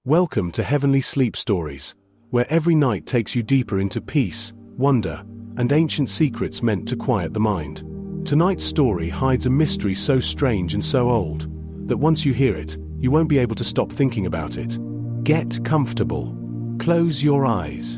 Welcome to Heavenly Sleep Stories, where every night takes you deeper into peace, wonder, and ancient secrets meant to quiet the mind. Tonight's story hides a mystery so strange and so old that once you hear it, you won't be able to stop thinking about it. Get comfortable, close your eyes,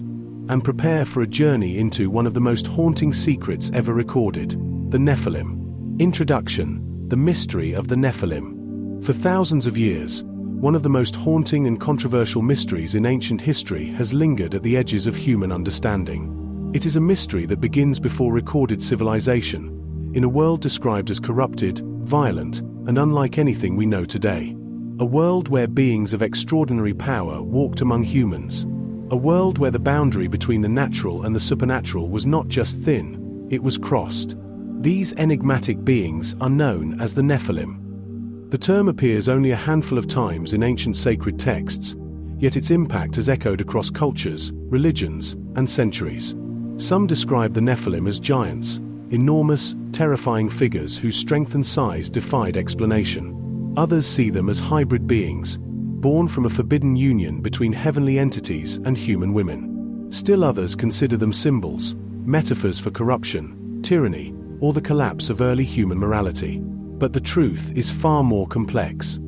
and prepare for a journey into one of the most haunting secrets ever recorded, the Nephilim. Introduction: the mystery of the Nephilim. For thousands of years, one of the most haunting and controversial mysteries in ancient history has lingered at the edges of human understanding. It is a mystery that begins before recorded civilization, in a world described as corrupted, violent, and unlike anything we know today. A world where beings of extraordinary power walked among humans. A world where the boundary between the natural and the supernatural was not just thin, it was crossed. These enigmatic beings are known as the Nephilim. The term appears only a handful of times in ancient sacred texts, yet its impact has echoed across cultures, religions, and centuries. Some describe the Nephilim as giants, enormous, terrifying figures whose strength and size defied explanation. Others see them as hybrid beings, born from a forbidden union between heavenly entities and human women. Still others consider them symbols, metaphors for corruption, tyranny, or the collapse of early human morality. But the truth is far more complex.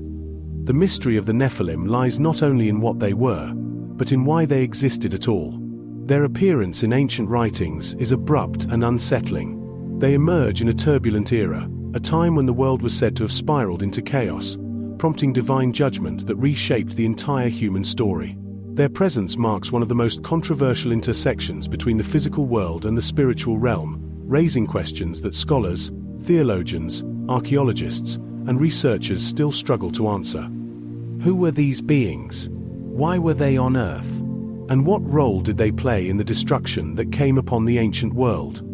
The mystery of the Nephilim lies not only in what they were, but in why they existed at all. Their appearance in ancient writings is abrupt and unsettling. They emerge in a turbulent era, a time when the world was said to have spiraled into chaos, prompting divine judgment that reshaped the entire human story. Their presence marks one of the most controversial intersections between the physical world and the spiritual realm, raising questions that scholars, theologians, archaeologists, and researchers still struggle to answer. Who were these beings? Why were they on Earth? And what role did they play in the destruction that came upon the ancient world?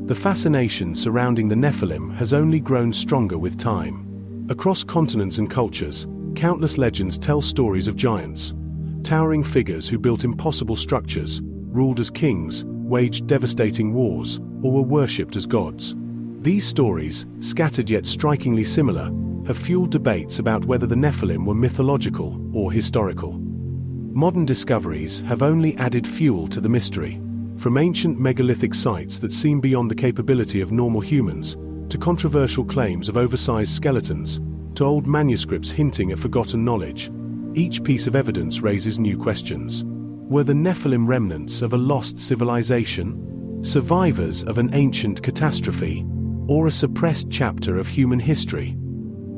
The fascination surrounding the Nephilim has only grown stronger with time. Across continents and cultures, countless legends tell stories of giants, towering figures who built impossible structures, ruled as kings, waged devastating wars, or were worshipped as gods. These stories, scattered yet strikingly similar, have fueled debates about whether the Nephilim were mythological or historical. Modern discoveries have only added fuel to the mystery, from ancient megalithic sites that seem beyond the capability of normal humans, to controversial claims of oversized skeletons, to old manuscripts hinting at forgotten knowledge. Each piece of evidence raises new questions. Were the Nephilim remnants of a lost civilization, survivors of an ancient catastrophe, or a suppressed chapter of human history?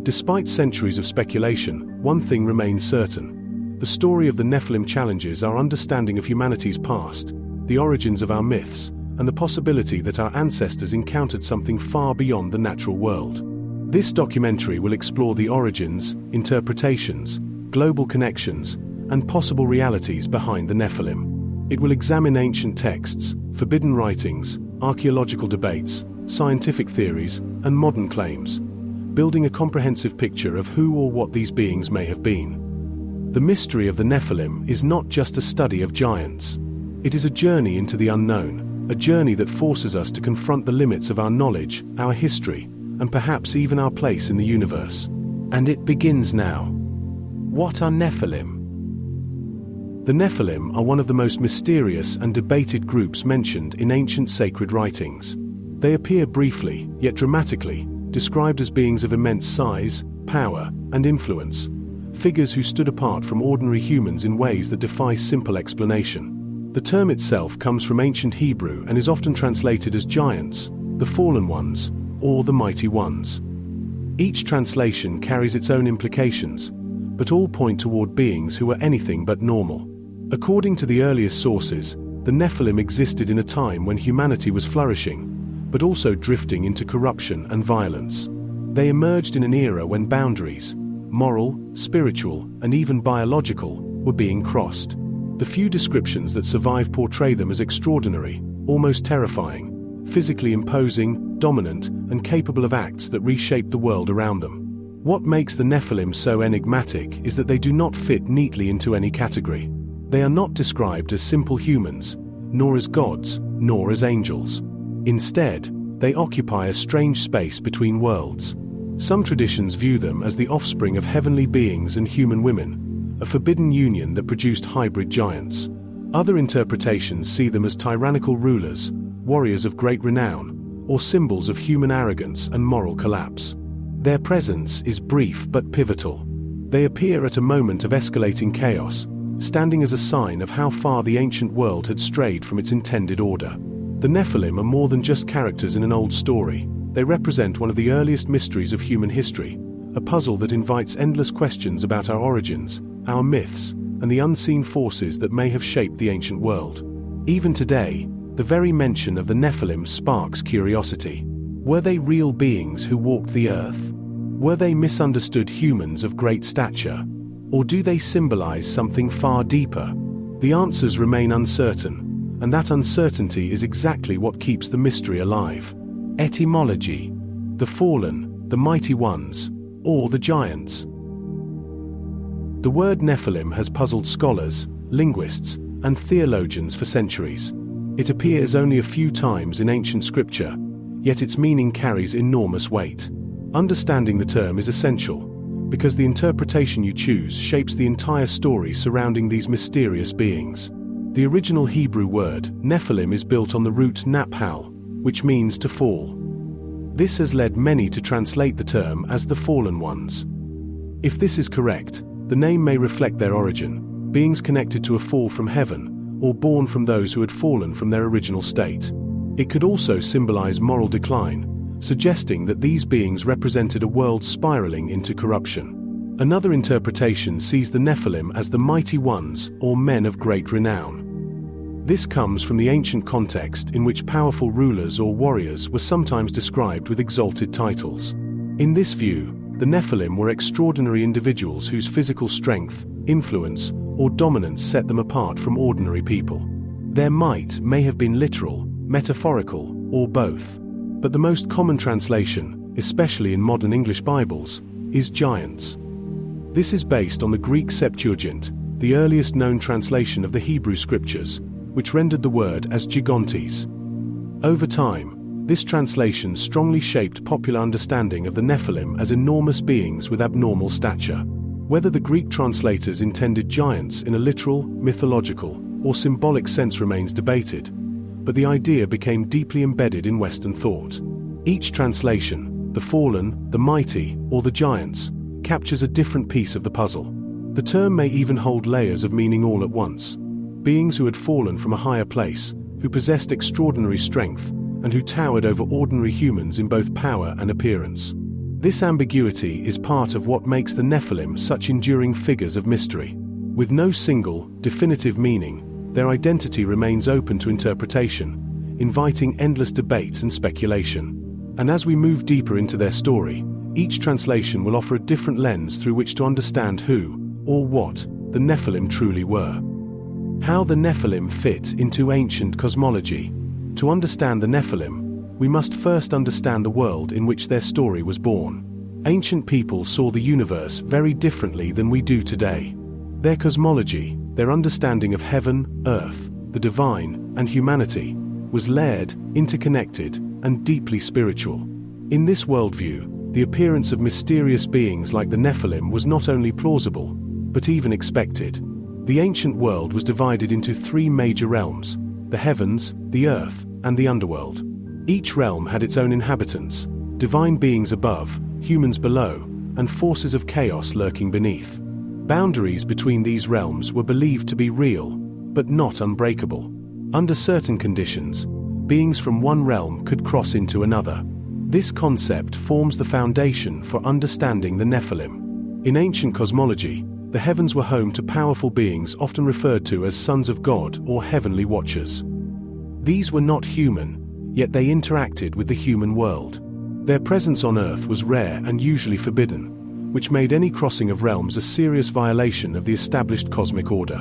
Despite centuries of speculation, one thing remains certain. The story of the Nephilim challenges our understanding of humanity's past, the origins of our myths, and the possibility that our ancestors encountered something far beyond the natural world. This documentary will explore the origins, interpretations, global connections, and possible realities behind the Nephilim. It will examine ancient texts, forbidden writings, archaeological debates, scientific theories, and modern claims, building a comprehensive picture of who or what these beings may have been. The mystery of the Nephilim is not just a study of giants. It is a journey into the unknown, a journey that forces us to confront the limits of our knowledge, our history, and perhaps even our place in the universe. And it begins now. What are Nephilim? The Nephilim are one of the most mysterious and debated groups mentioned in ancient sacred writings. They appear briefly, yet dramatically, described as beings of immense size, power, and influence, figures who stood apart from ordinary humans in ways that defy simple explanation. The term itself comes from ancient Hebrew and is often translated as giants, the fallen ones, or the mighty ones. Each translation carries its own implications, but all point toward beings who were anything but normal. According to the earliest sources, the Nephilim existed in a time when humanity was flourishing, but also drifting into corruption and violence. They emerged in an era when boundaries, moral, spiritual, and even biological, were being crossed. The few descriptions that survive portray them as extraordinary, almost terrifying, physically imposing, dominant, and capable of acts that reshape the world around them. What makes the Nephilim so enigmatic is that they do not fit neatly into any category. They are not described as simple humans, nor as gods, nor as angels. Instead, they occupy a strange space between worlds. Some traditions view them as the offspring of heavenly beings and human women, a forbidden union that produced hybrid giants. Other interpretations see them as tyrannical rulers, warriors of great renown, or symbols of human arrogance and moral collapse. Their presence is brief but pivotal. They appear at a moment of escalating chaos, standing as a sign of how far the ancient world had strayed from its intended order. The Nephilim are more than just characters in an old story. They represent one of the earliest mysteries of human history, a puzzle that invites endless questions about our origins, our myths, and the unseen forces that may have shaped the ancient world. Even today, the very mention of the Nephilim sparks curiosity. Were they real beings who walked the earth? Were they misunderstood humans of great stature? Or do they symbolize something far deeper? The answers remain uncertain, and that uncertainty is exactly what keeps the mystery alive. Etymology: the fallen, the mighty ones, or the giants. The word Nephilim has puzzled scholars, linguists, and theologians for centuries. It appears only a few times in ancient scripture, yet its meaning carries enormous weight. Understanding the term is essential, because the interpretation you choose shapes the entire story surrounding these mysterious beings. The original Hebrew word, Nephilim, is built on the root naphal, which means to fall. This has led many to translate the term as the fallen ones. If this is correct, the name may reflect their origin, beings connected to a fall from heaven, or born from those who had fallen from their original state. It could also symbolize moral decline, suggesting that these beings represented a world spiraling into corruption. Another interpretation sees the Nephilim as the mighty ones, or men of great renown. This comes from the ancient context in which powerful rulers or warriors were sometimes described with exalted titles. In this view, the Nephilim were extraordinary individuals whose physical strength, influence, or dominance set them apart from ordinary people. Their might may have been literal, metaphorical, or both. But the most common translation, especially in modern English Bibles, is giants. This is based on the Greek Septuagint, the earliest known translation of the Hebrew Scriptures, which rendered the word as gigantes. Over time, this translation strongly shaped popular understanding of the Nephilim as enormous beings with abnormal stature. Whether the Greek translators intended giants in a literal, mythological, or symbolic sense remains debated, but the idea became deeply embedded in Western thought. Each translation, the fallen, the mighty, or the giants, captures a different piece of the puzzle. The term may even hold layers of meaning all at once. Beings who had fallen from a higher place, who possessed extraordinary strength, and who towered over ordinary humans in both power and appearance. This ambiguity is part of what makes the Nephilim such enduring figures of mystery. With no single, definitive meaning, their identity remains open to interpretation, inviting endless debate and speculation. And as we move deeper into their story, each translation will offer a different lens through which to understand who, or what, the Nephilim truly were. How the Nephilim fit into ancient cosmology. To understand the Nephilim, we must first understand the world in which their story was born. Ancient people saw the universe very differently than we do today. Their cosmology, their understanding of heaven, earth, the divine, and humanity, was layered, interconnected, and deeply spiritual. In this worldview, the appearance of mysterious beings like the Nephilim was not only plausible, but even expected. The ancient world was divided into three major realms: the heavens, the earth, and the underworld. Each realm had its own inhabitants, divine beings above, humans below, and forces of chaos lurking beneath. Boundaries between these realms were believed to be real, but not unbreakable. Under certain conditions, beings from one realm could cross into another. This concept forms the foundation for understanding the Nephilim. In ancient cosmology, the heavens were home to powerful beings often referred to as sons of God or heavenly watchers. These were not human, yet they interacted with the human world. Their presence on Earth was rare and usually forbidden, which made any crossing of realms a serious violation of the established cosmic order.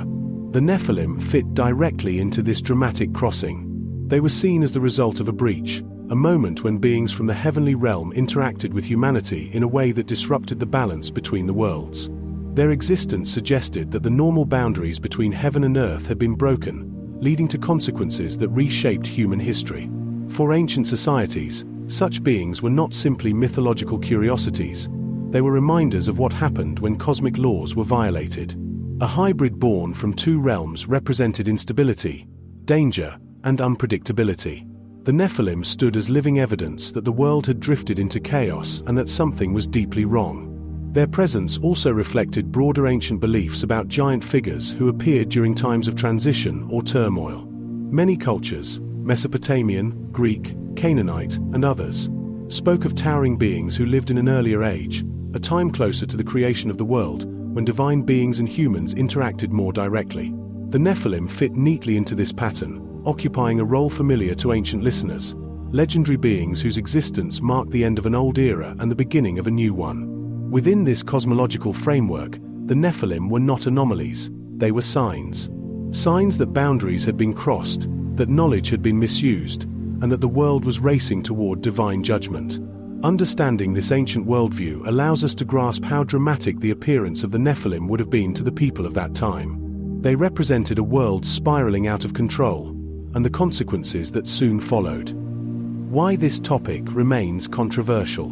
The Nephilim fit directly into this dramatic crossing. They were seen as the result of a breach, a moment when beings from the heavenly realm interacted with humanity in a way that disrupted the balance between the worlds. Their existence suggested that the normal boundaries between heaven and earth had been broken, leading to consequences that reshaped human history. For ancient societies, such beings were not simply mythological curiosities. They were reminders of what happened when cosmic laws were violated. A hybrid born from two realms represented instability, danger, and unpredictability. The Nephilim stood as living evidence that the world had drifted into chaos and that something was deeply wrong. Their presence also reflected broader ancient beliefs about giant figures who appeared during times of transition or turmoil. Many cultures, Mesopotamian, Greek, Canaanite, and others, spoke of towering beings who lived in an earlier age, a time closer to the creation of the world, when divine beings and humans interacted more directly. The Nephilim fit neatly into this pattern, occupying a role familiar to ancient listeners, legendary beings whose existence marked the end of an old era and the beginning of a new one. Within this cosmological framework, the Nephilim were not anomalies, they were signs. Signs that boundaries had been crossed, that knowledge had been misused, and that the world was racing toward divine judgment. Understanding this ancient worldview allows us to grasp how dramatic the appearance of the Nephilim would have been to the people of that time. They represented a world spiraling out of control, and the consequences that soon followed. Why this topic remains controversial.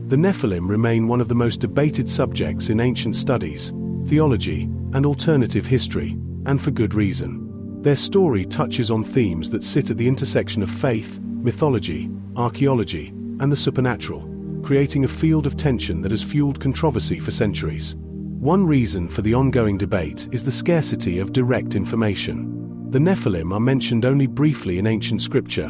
The Nephilim remain one of the most debated subjects in ancient studies, theology, and alternative history, and for good reason. Their story touches on themes that sit at the intersection of faith, mythology, archaeology, and the supernatural, creating a field of tension that has fueled controversy for centuries. One reason for the ongoing debate is the scarcity of direct information. The Nephilim are mentioned only briefly in ancient scripture,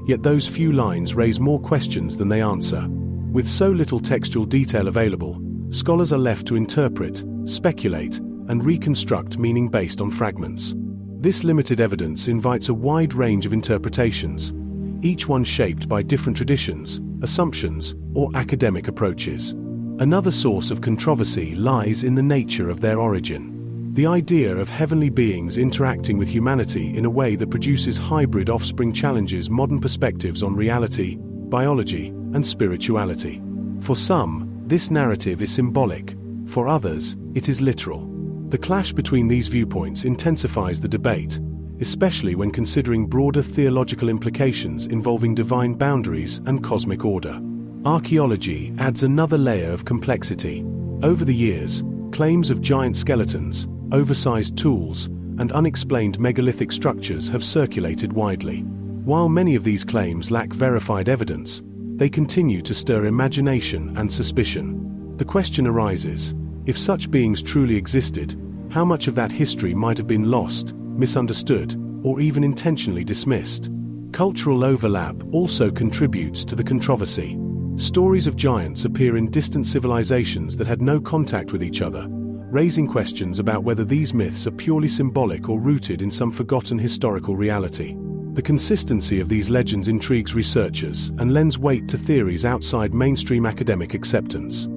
yet those few lines raise more questions than they answer. With so little textual detail available, scholars are left to interpret, speculate, and reconstruct meaning based on fragments. This limited evidence invites a wide range of interpretations, each one shaped by different traditions, assumptions, or academic approaches. Another source of controversy lies in the nature of their origin. The idea of heavenly beings interacting with humanity in a way that produces hybrid offspring challenges modern perspectives on reality, biology, and spirituality. For some, this narrative is symbolic. For others, it is literal. The clash between these viewpoints intensifies the debate, especially when considering broader theological implications involving divine boundaries and cosmic order. Archaeology adds another layer of complexity. Over the years, claims of giant skeletons, oversized tools, and unexplained megalithic structures have circulated widely. While many of these claims lack verified evidence, they continue to stir imagination and suspicion. The question arises, if such beings truly existed, how much of that history might have been lost, misunderstood, or even intentionally dismissed? Cultural overlap also contributes to the controversy. Stories of giants appear in distant civilizations that had no contact with each other, raising questions about whether these myths are purely symbolic or rooted in some forgotten historical reality. The consistency of these legends intrigues researchers and lends weight to theories outside mainstream academic acceptance.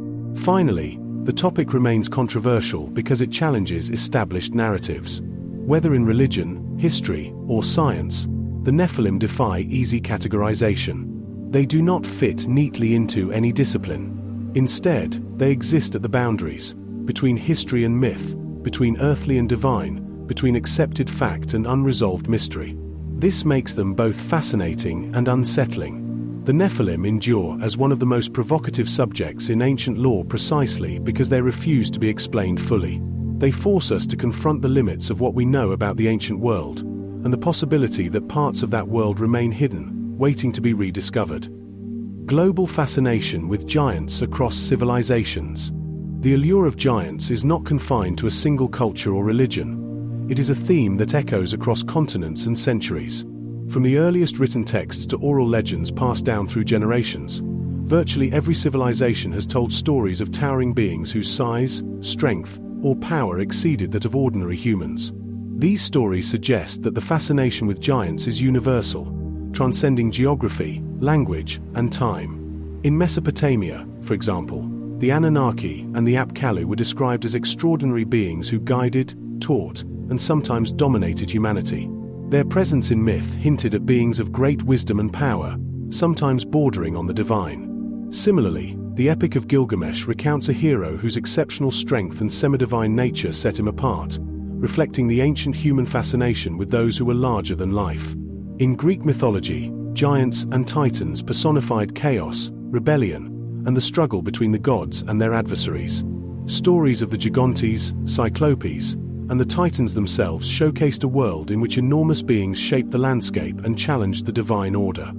Finally, the topic remains controversial because it challenges established narratives. Whether in religion, history, or science, the Nephilim defy easy categorization. They do not fit neatly into any discipline. Instead, they exist at the boundaries, between history and myth, between earthly and divine, between accepted fact and unresolved mystery. This makes them both fascinating and unsettling. The Nephilim endure as one of the most provocative subjects in ancient lore precisely because they refuse to be explained fully. They force us to confront the limits of what we know about the ancient world, and the possibility that parts of that world remain hidden, waiting to be rediscovered. Global fascination with giants across civilizations. The allure of giants is not confined to a single culture or religion. It is a theme that echoes across continents and centuries. From the earliest written texts to oral legends passed down through generations, virtually every civilization has told stories of towering beings whose size, strength, or power exceeded that of ordinary humans. These stories suggest that the fascination with giants is universal, transcending geography, language, and time. In Mesopotamia, for example, the Anunnaki and the Apkallu were described as extraordinary beings who guided, taught, and sometimes dominated humanity. Their presence in myth hinted at beings of great wisdom and power, sometimes bordering on the divine. Similarly, the Epic of Gilgamesh recounts a hero whose exceptional strength and semi-divine nature set him apart, reflecting the ancient human fascination with those who were larger than life. In Greek mythology, giants and titans personified chaos, rebellion, and the struggle between the gods and their adversaries. Stories of the Gigantes, Cyclopes, and the Titans themselves showcased a world in which enormous beings shaped the landscape and challenged the divine order.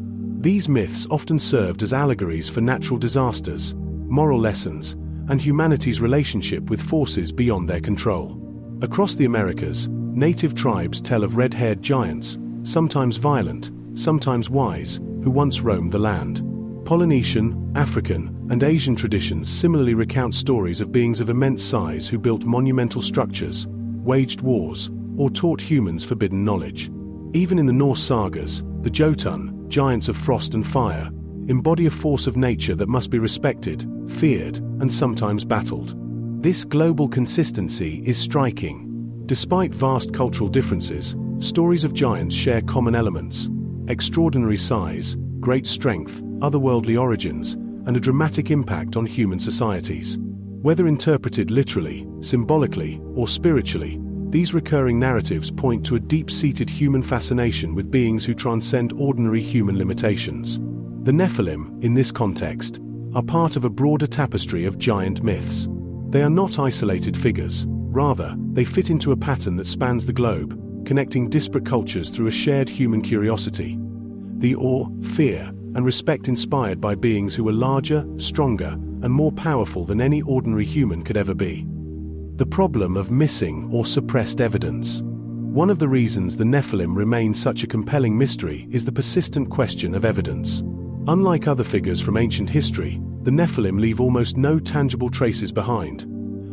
These myths often served as allegories for natural disasters, moral lessons, and humanity's relationship with forces beyond their control. Across the Americas, native tribes tell of red-haired giants, sometimes violent, sometimes wise, who once roamed the land. Polynesian, African, and Asian traditions similarly recount stories of beings of immense size who built monumental structures, waged wars, or taught humans forbidden knowledge. Even in the Norse sagas, the Jotun, giants of frost and fire, embody a force of nature that must be respected, feared, and sometimes battled. This global consistency is striking. Despite vast cultural differences, stories of giants share common elements: extraordinary size, great strength, otherworldly origins, and a dramatic impact on human societies. Whether interpreted literally, symbolically, or spiritually, these recurring narratives point to a deep-seated human fascination with beings who transcend ordinary human limitations. The Nephilim, in this context, are part of a broader tapestry of giant myths. They are not isolated figures; rather, they fit into a pattern that spans the globe, connecting disparate cultures through a shared human curiosity. The awe, fear, and respect inspired by beings who were larger, stronger, and more powerful than any ordinary human could ever be. The problem of missing or suppressed evidence. One of the reasons the Nephilim remain such a compelling mystery is the persistent question of evidence. Unlike other figures from ancient history, the Nephilim leave almost no tangible traces behind.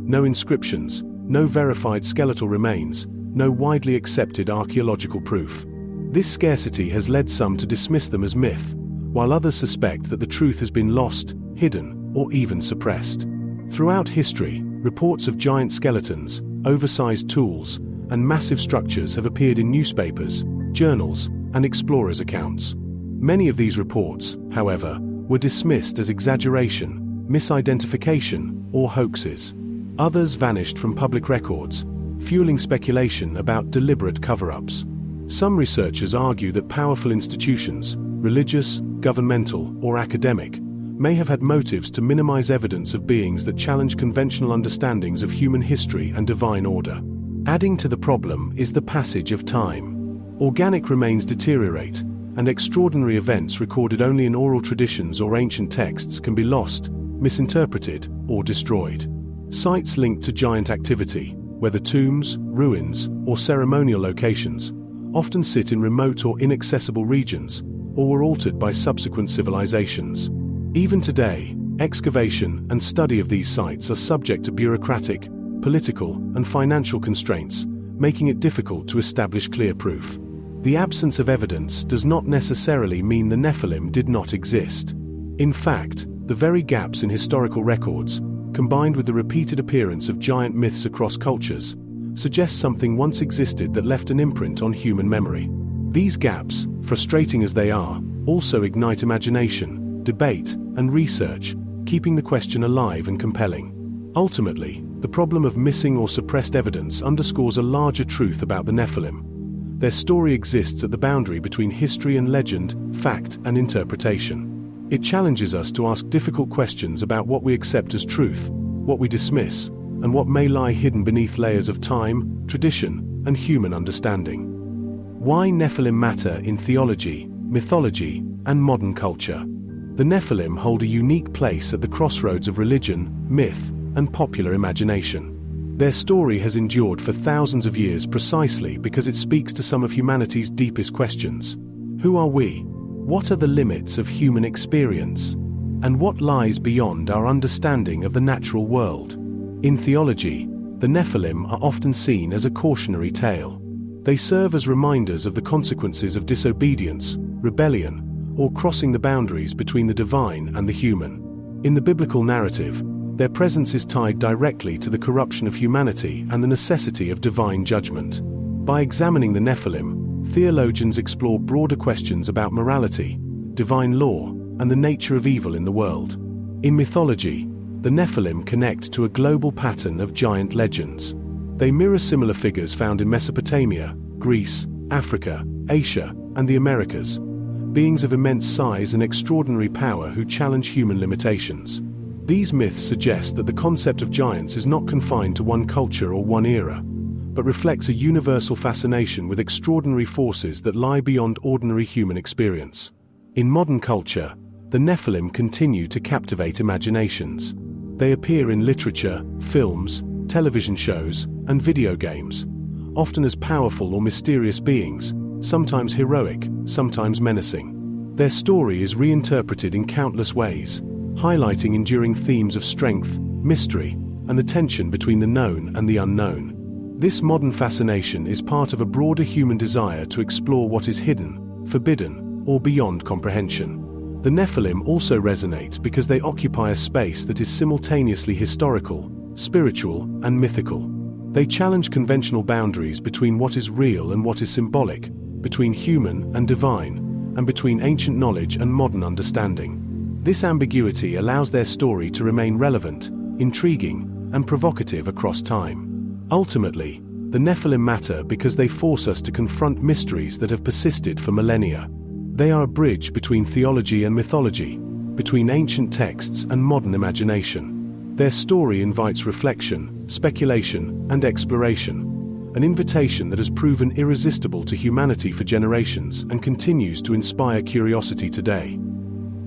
No inscriptions, no verified skeletal remains, no widely accepted archaeological proof. This scarcity has led some to dismiss them as myth, while others suspect that the truth has been lost, hidden, or even suppressed. Throughout history, reports of giant skeletons, oversized tools, and massive structures have appeared in newspapers, journals, and explorers' accounts. Many of these reports, however, were dismissed as exaggeration, misidentification, or hoaxes. Others vanished from public records, fueling speculation about deliberate cover-ups. Some researchers argue that powerful institutions, religious, governmental, or academic, may have had motives to minimize evidence of beings that challenge conventional understandings of human history and divine order. Adding to the problem is the passage of time. Organic remains deteriorate, and extraordinary events recorded only in oral traditions or ancient texts can be lost, misinterpreted, or destroyed. Sites linked to giant activity, whether tombs, ruins, or ceremonial locations, often sit in remote or inaccessible regions, or were altered by subsequent civilizations. Even today, excavation and study of these sites are subject to bureaucratic, political, and financial constraints, making it difficult to establish clear proof. The absence of evidence does not necessarily mean the Nephilim did not exist. In fact, the very gaps in historical records, combined with the repeated appearance of giant myths across cultures, suggest something once existed that left an imprint on human memory. These gaps, frustrating as they are, also ignite imagination, debate, and research, keeping the question alive and compelling. Ultimately, the problem of missing or suppressed evidence underscores a larger truth about the Nephilim. Their story exists at the boundary between history and legend, fact and interpretation. It challenges us to ask difficult questions about what we accept as truth, what we dismiss, and what may lie hidden beneath layers of time, tradition, and human understanding. Why Nephilim matter in theology, mythology, and modern culture. The Nephilim hold a unique place at the crossroads of religion, myth, and popular imagination. Their story has endured for thousands of years precisely because it speaks to some of humanity's deepest questions. Who are we? What are the limits of human experience? And what lies beyond our understanding of the natural world? In theology, the Nephilim are often seen as a cautionary tale. They serve as reminders of the consequences of disobedience, rebellion, or crossing the boundaries between the divine and the human. In the biblical narrative, their presence is tied directly to the corruption of humanity and the necessity of divine judgment. By examining the Nephilim, theologians explore broader questions about morality, divine law, and the nature of evil in the world. In mythology, the Nephilim connect to a global pattern of giant legends. They mirror similar figures found in Mesopotamia, Greece, Africa, Asia, and the Americas, beings of immense size and extraordinary power who challenge human limitations. These myths suggest that the concept of giants is not confined to one culture or one era, but reflects a universal fascination with extraordinary forces that lie beyond ordinary human experience. In modern culture, the Nephilim continue to captivate imaginations. They appear in literature, films, television shows, and video games, often as powerful or mysterious beings, sometimes heroic, sometimes menacing. Their story is reinterpreted in countless ways, highlighting enduring themes of strength, mystery, and the tension between the known and the unknown. This modern fascination is part of a broader human desire to explore what is hidden, forbidden, or beyond comprehension. The Nephilim also resonate because they occupy a space that is simultaneously historical, spiritual, and mythical. They challenge conventional boundaries between what is real and what is symbolic, between human and divine, and between ancient knowledge and modern understanding. This ambiguity allows their story to remain relevant, intriguing, and provocative across time. Ultimately, the Nephilim matter because they force us to confront mysteries that have persisted for millennia. They are a bridge between theology and mythology, between ancient texts and modern imagination. Their story invites reflection, speculation, and exploration, an invitation that has proven irresistible to humanity for generations and continues to inspire curiosity today.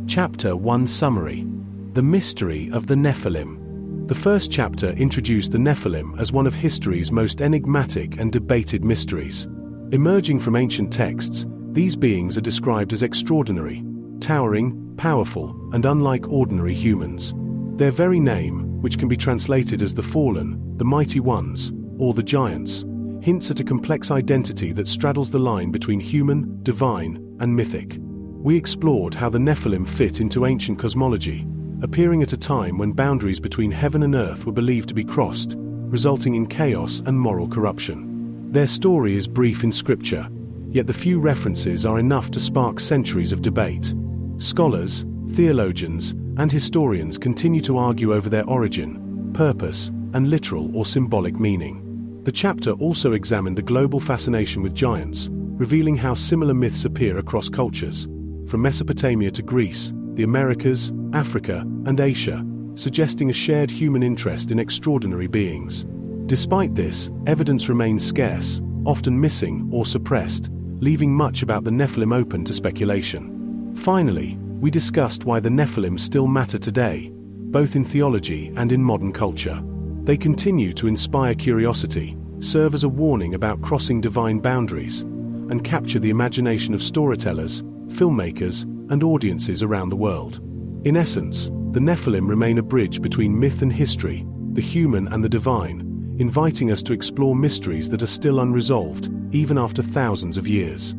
Chapter 1 Summary: The Mystery of the Nephilim. The first chapter introduced the Nephilim as one of history's most enigmatic and debated mysteries. Emerging from ancient texts, these beings are described as extraordinary, towering, powerful, and unlike ordinary humans. Their very name, which can be translated as the fallen, the mighty ones, or the giants, hints at a complex identity that straddles the line between human, divine, and mythic. We explored how the Nephilim fit into ancient cosmology, appearing at a time when boundaries between heaven and earth were believed to be crossed, resulting in chaos and moral corruption. Their story is brief in scripture, yet the few references are enough to spark centuries of debate. Scholars, theologians, and historians continue to argue over their origin, purpose, and literal or symbolic meaning. The chapter also examined the global fascination with giants, revealing how similar myths appear across cultures, from Mesopotamia to Greece, the Americas, Africa, and Asia, suggesting a shared human interest in extraordinary beings. Despite this, evidence remains scarce, often missing or suppressed, leaving much about the Nephilim open to speculation. Finally, we discussed why the Nephilim still matter today, both in theology and in modern culture. They continue to inspire curiosity, serve as a warning about crossing divine boundaries, and capture the imagination of storytellers, filmmakers, and audiences around the world. In essence, the Nephilim remain a bridge between myth and history, the human and the divine, inviting us to explore mysteries that are still unresolved, even after thousands of years.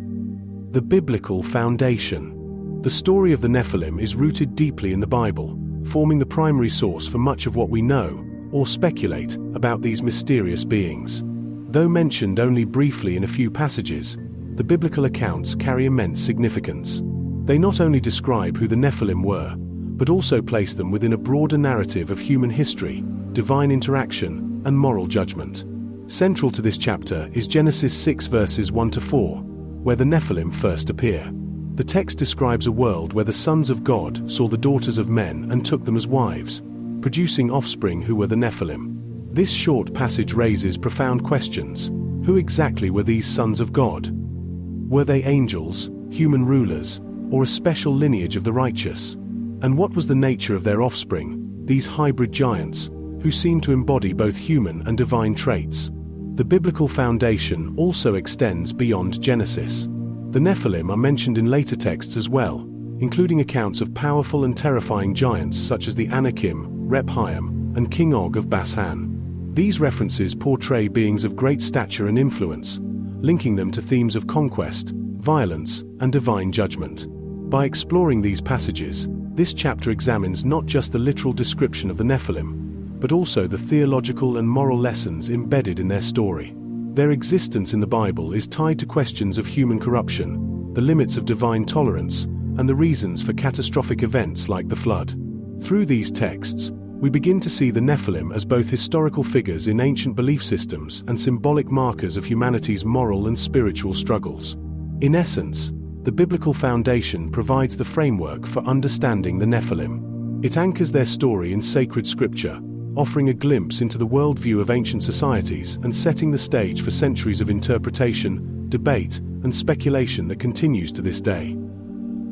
The biblical foundation. The story of the Nephilim is rooted deeply in the Bible, forming the primary source for much of what we know, or speculate, about these mysterious beings. Though mentioned only briefly in a few passages, the biblical accounts carry immense significance. They not only describe who the Nephilim were, but also place them within a broader narrative of human history, divine interaction, and moral judgment. Central to this chapter is Genesis 6 verses 1-4, where the Nephilim first appear. The text describes a world where the sons of God saw the daughters of men and took them as wives, producing offspring who were the Nephilim. This short passage raises profound questions. Who exactly were these sons of God? Were they angels, human rulers, or a special lineage of the righteous? And what was the nature of their offspring, these hybrid giants, who seem to embody both human and divine traits? The biblical foundation also extends beyond Genesis. The Nephilim are mentioned in later texts as well, including accounts of powerful and terrifying giants such as the Anakim, Rephaim, and King Og of Bashan. These references portray beings of great stature and influence, linking them to themes of conquest, violence, and divine judgment. By exploring these passages, this chapter examines not just the literal description of the Nephilim, but also the theological and moral lessons embedded in their story. Their existence in the Bible is tied to questions of human corruption, the limits of divine tolerance, and the reasons for catastrophic events like the flood. Through these texts, we begin to see the Nephilim as both historical figures in ancient belief systems and symbolic markers of humanity's moral and spiritual struggles. In essence, the biblical foundation provides the framework for understanding the Nephilim. It anchors their story in sacred scripture, offering a glimpse into the worldview of ancient societies and setting the stage for centuries of interpretation, debate, and speculation that continues to this day.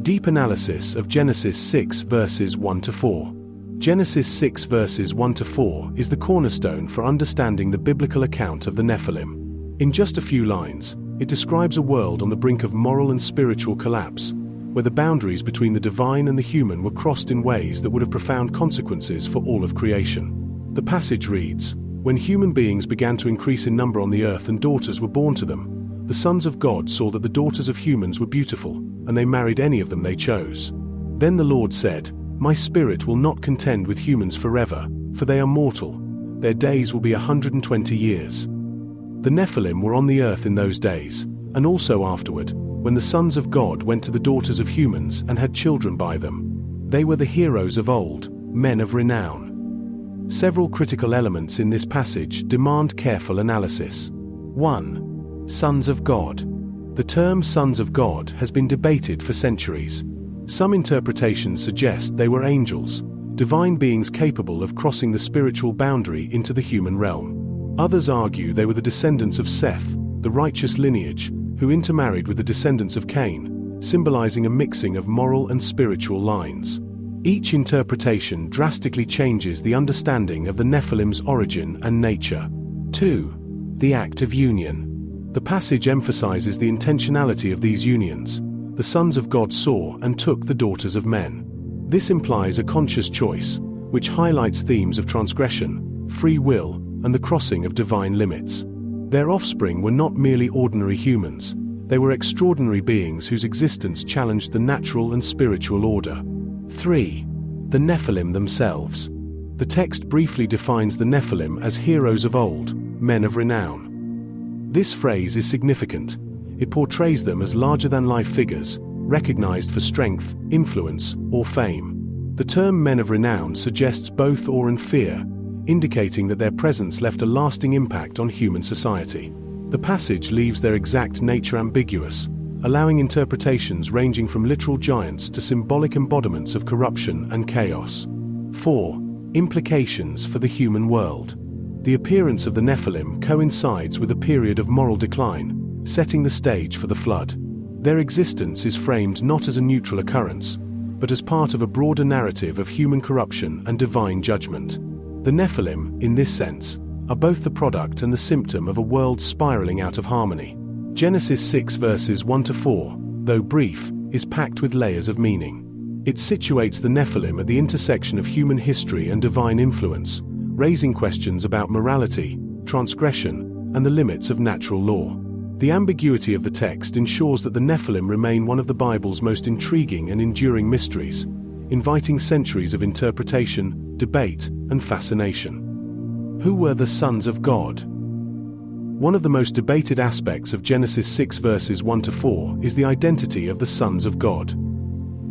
Deep analysis of Genesis 6 verses 1-4. Genesis 6 verses 1-4 is the cornerstone for understanding the biblical account of the Nephilim. In just a few lines, it describes a world on the brink of moral and spiritual collapse, where the boundaries between the divine and the human were crossed in ways that would have profound consequences for all of creation. The passage reads, "When human beings began to increase in number on the earth and daughters were born to them, the sons of God saw that the daughters of humans were beautiful, and they married any of them they chose. Then the Lord said, 'My spirit will not contend with humans forever, for they are mortal. Their days will be 120 years.'" The Nephilim were on the earth in those days, and also afterward, when the sons of God went to the daughters of humans and had children by them. They were the heroes of old, men of renown. Several critical elements in this passage demand careful analysis. 1. Sons of God. The term sons of God has been debated for centuries. Some interpretations suggest they were angels, divine beings capable of crossing the spiritual boundary into the human realm. Others argue they were the descendants of Seth, the righteous lineage, who intermarried with the descendants of Cain, symbolizing a mixing of moral and spiritual lines. Each interpretation drastically changes the understanding of the Nephilim's origin and nature. 2. The act of union. The passage emphasizes the intentionality of these unions. The sons of God saw and took the daughters of men. This implies a conscious choice, which highlights themes of transgression, free will, and the crossing of divine limits. Their offspring were not merely ordinary humans, they were extraordinary beings whose existence challenged the natural and spiritual order. 3. The Nephilim themselves. The text briefly defines the Nephilim as heroes of old, men of renown. This phrase is significant. It portrays them as larger-than-life figures, recognized for strength, influence, or fame. The term men of renown suggests both awe and fear, indicating that their presence left a lasting impact on human society. The passage leaves their exact nature ambiguous, allowing interpretations ranging from literal giants to symbolic embodiments of corruption and chaos. 4. Implications for the human world. The appearance of the Nephilim coincides with a period of moral decline, setting the stage for the flood. Their existence is framed not as a neutral occurrence, but as part of a broader narrative of human corruption and divine judgment. The Nephilim, in this sense, are both the product and the symptom of a world spiraling out of harmony. Genesis 6 verses 1-4, though brief, is packed with layers of meaning. It situates the Nephilim at the intersection of human history and divine influence, raising questions about morality, transgression, and the limits of natural law. The ambiguity of the text ensures that the Nephilim remain one of the Bible's most intriguing and enduring mysteries, inviting centuries of interpretation, debate, and fascination. Who were the sons of God? One of the most debated aspects of Genesis 6 verses 1-4 is the identity of the sons of God.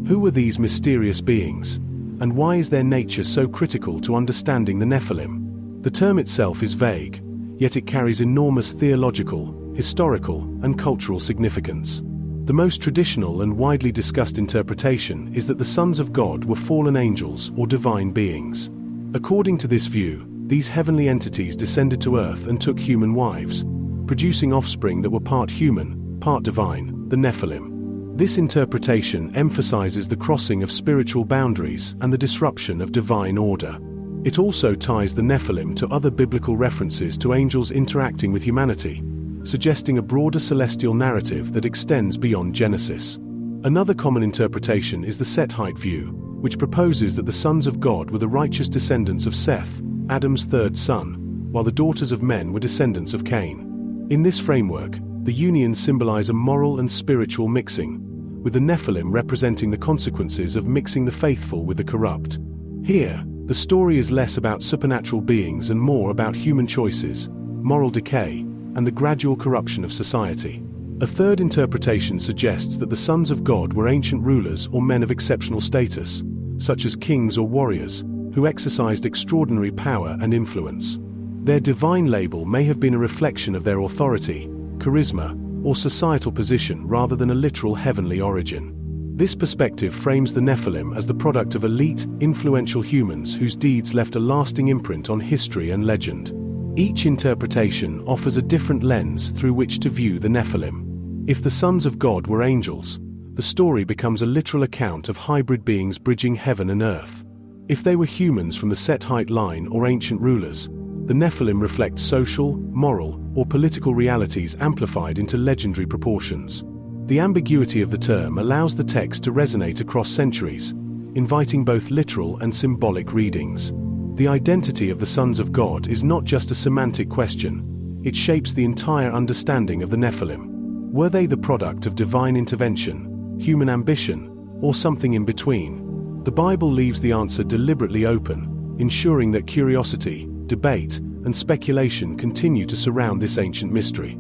Who were these mysterious beings? And why is their nature so critical to understanding the Nephilim? The term itself is vague, yet it carries enormous theological, historical, and cultural significance. The most traditional and widely discussed interpretation is that the sons of God were fallen angels or divine beings. According to this view, these heavenly entities descended to earth and took human wives, producing offspring that were part human, part divine, the Nephilim. This interpretation emphasizes the crossing of spiritual boundaries and the disruption of divine order. It also ties the Nephilim to other biblical references to angels interacting with humanity, suggesting a broader celestial narrative that extends beyond Genesis. Another common interpretation is the Sethite view, which proposes that the sons of God were the righteous descendants of Seth, Adam's third son, while the daughters of men were descendants of Cain. In this framework, the unions symbolize a moral and spiritual mixing, with the Nephilim representing the consequences of mixing the faithful with the corrupt. Here, the story is less about supernatural beings and more about human choices, moral decay, and the gradual corruption of society. A third interpretation suggests that the sons of God were ancient rulers or men of exceptional status, such as kings or warriors, who exercised extraordinary power and influence. Their divine label may have been a reflection of their authority, charisma, or societal position rather than a literal heavenly origin. This perspective frames the Nephilim as the product of elite, influential humans whose deeds left a lasting imprint on history and legend. Each interpretation offers a different lens through which to view the Nephilim. If the sons of God were angels, the story becomes a literal account of hybrid beings bridging heaven and earth. If they were humans from the Sethite line or ancient rulers, the Nephilim reflect social, moral, or political realities amplified into legendary proportions. The ambiguity of the term allows the text to resonate across centuries, inviting both literal and symbolic readings. The identity of the sons of God is not just a semantic question, it shapes the entire understanding of the Nephilim. Were they the product of divine intervention, human ambition, or something in between? The Bible leaves the answer deliberately open, ensuring that curiosity, debate, and speculation continue to surround this ancient mystery.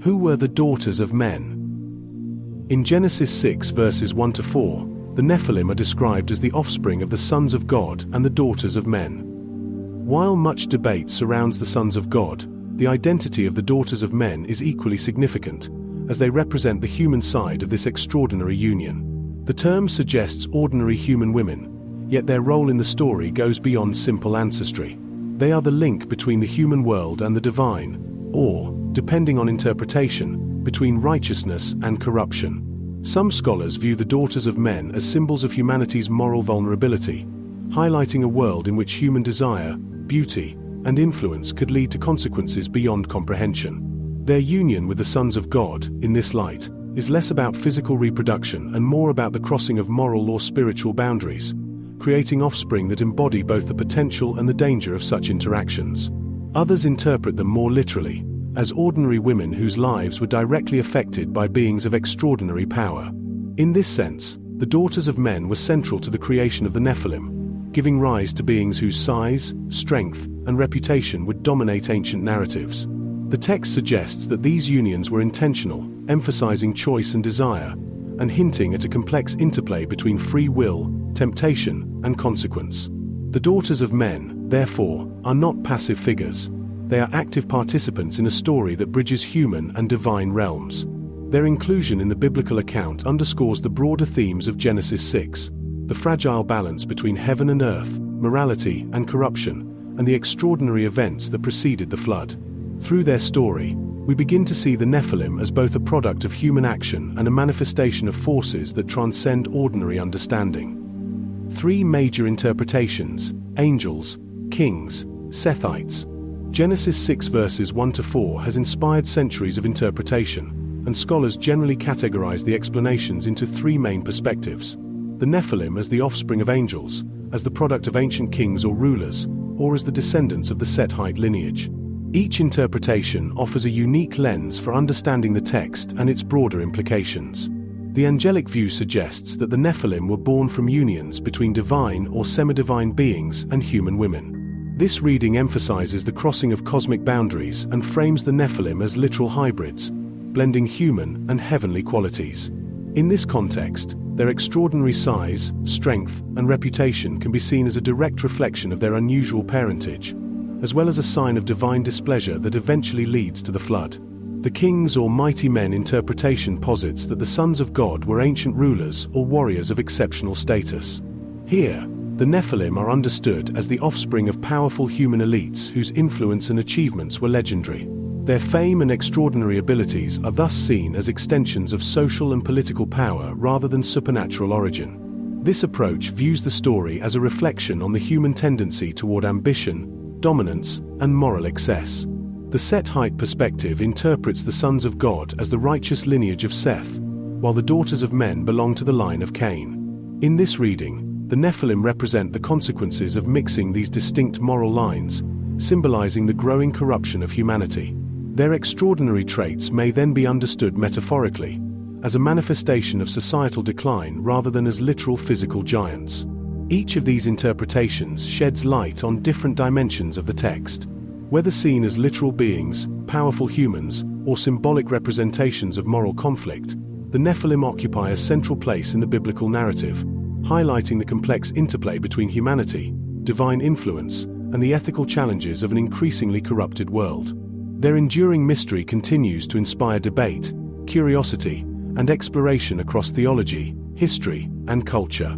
Who were the daughters of men? In Genesis 6 verses 1-4, the Nephilim are described as the offspring of the sons of God and the daughters of men. While much debate surrounds the sons of God, the identity of the daughters of men is equally significant, as they represent the human side of this extraordinary union. The term suggests ordinary human women, yet their role in the story goes beyond simple ancestry. They are the link between the human world and the divine, or, depending on interpretation, between righteousness and corruption. Some scholars view the daughters of men as symbols of humanity's moral vulnerability, highlighting a world in which human desire, beauty, and influence could lead to consequences beyond comprehension. Their union with the sons of God, in this light, is less about physical reproduction and more about the crossing of moral or spiritual boundaries, creating offspring that embody both the potential and the danger of such interactions. Others interpret them more literally, as ordinary women whose lives were directly affected by beings of extraordinary power. In this sense, the daughters of men were central to the creation of the Nephilim, giving rise to beings whose size, strength, and reputation would dominate ancient narratives. The text suggests that these unions were intentional, emphasizing choice and desire, and hinting at a complex interplay between free will, temptation, and consequence. The daughters of men, therefore, are not passive figures. They are active participants in a story that bridges human and divine realms. Their inclusion in the biblical account underscores the broader themes of Genesis 6, the fragile balance between heaven and earth, morality and corruption, and the extraordinary events that preceded the flood. Through their story, we begin to see the Nephilim as both a product of human action and a manifestation of forces that transcend ordinary understanding. Three major interpretations: angels, kings, Sethites. Genesis 6 verses 1-4 has inspired centuries of interpretation, and scholars generally categorize the explanations into three main perspectives: the Nephilim as the offspring of angels, as the product of ancient kings or rulers, or as the descendants of the Sethite lineage. Each interpretation offers a unique lens for understanding the text and its broader implications. The angelic view suggests that the Nephilim were born from unions between divine or semi-divine beings and human women. This reading emphasizes the crossing of cosmic boundaries and frames the Nephilim as literal hybrids, blending human and heavenly qualities. In this context, their extraordinary size, strength, and reputation can be seen as a direct reflection of their unusual parentage, as well as a sign of divine displeasure that eventually leads to the flood. The kings or mighty men interpretation posits that the sons of God were ancient rulers or warriors of exceptional status. Here, the Nephilim are understood as the offspring of powerful human elites whose influence and achievements were legendary. Their fame and extraordinary abilities are thus seen as extensions of social and political power rather than supernatural origin. This approach views the story as a reflection on the human tendency toward ambition, dominance, and moral excess. The Sethite perspective interprets the sons of God as the righteous lineage of Seth, while the daughters of men belong to the line of Cain. In this reading, the Nephilim represent the consequences of mixing these distinct moral lines, symbolizing the growing corruption of humanity. Their extraordinary traits may then be understood metaphorically, as a manifestation of societal decline rather than as literal physical giants. Each of these interpretations sheds light on different dimensions of the text. Whether seen as literal beings, powerful humans, or symbolic representations of moral conflict, the Nephilim occupy a central place in the biblical narrative, highlighting the complex interplay between humanity, divine influence, and the ethical challenges of an increasingly corrupted world. Their enduring mystery continues to inspire debate, curiosity, and exploration across theology, history, and culture.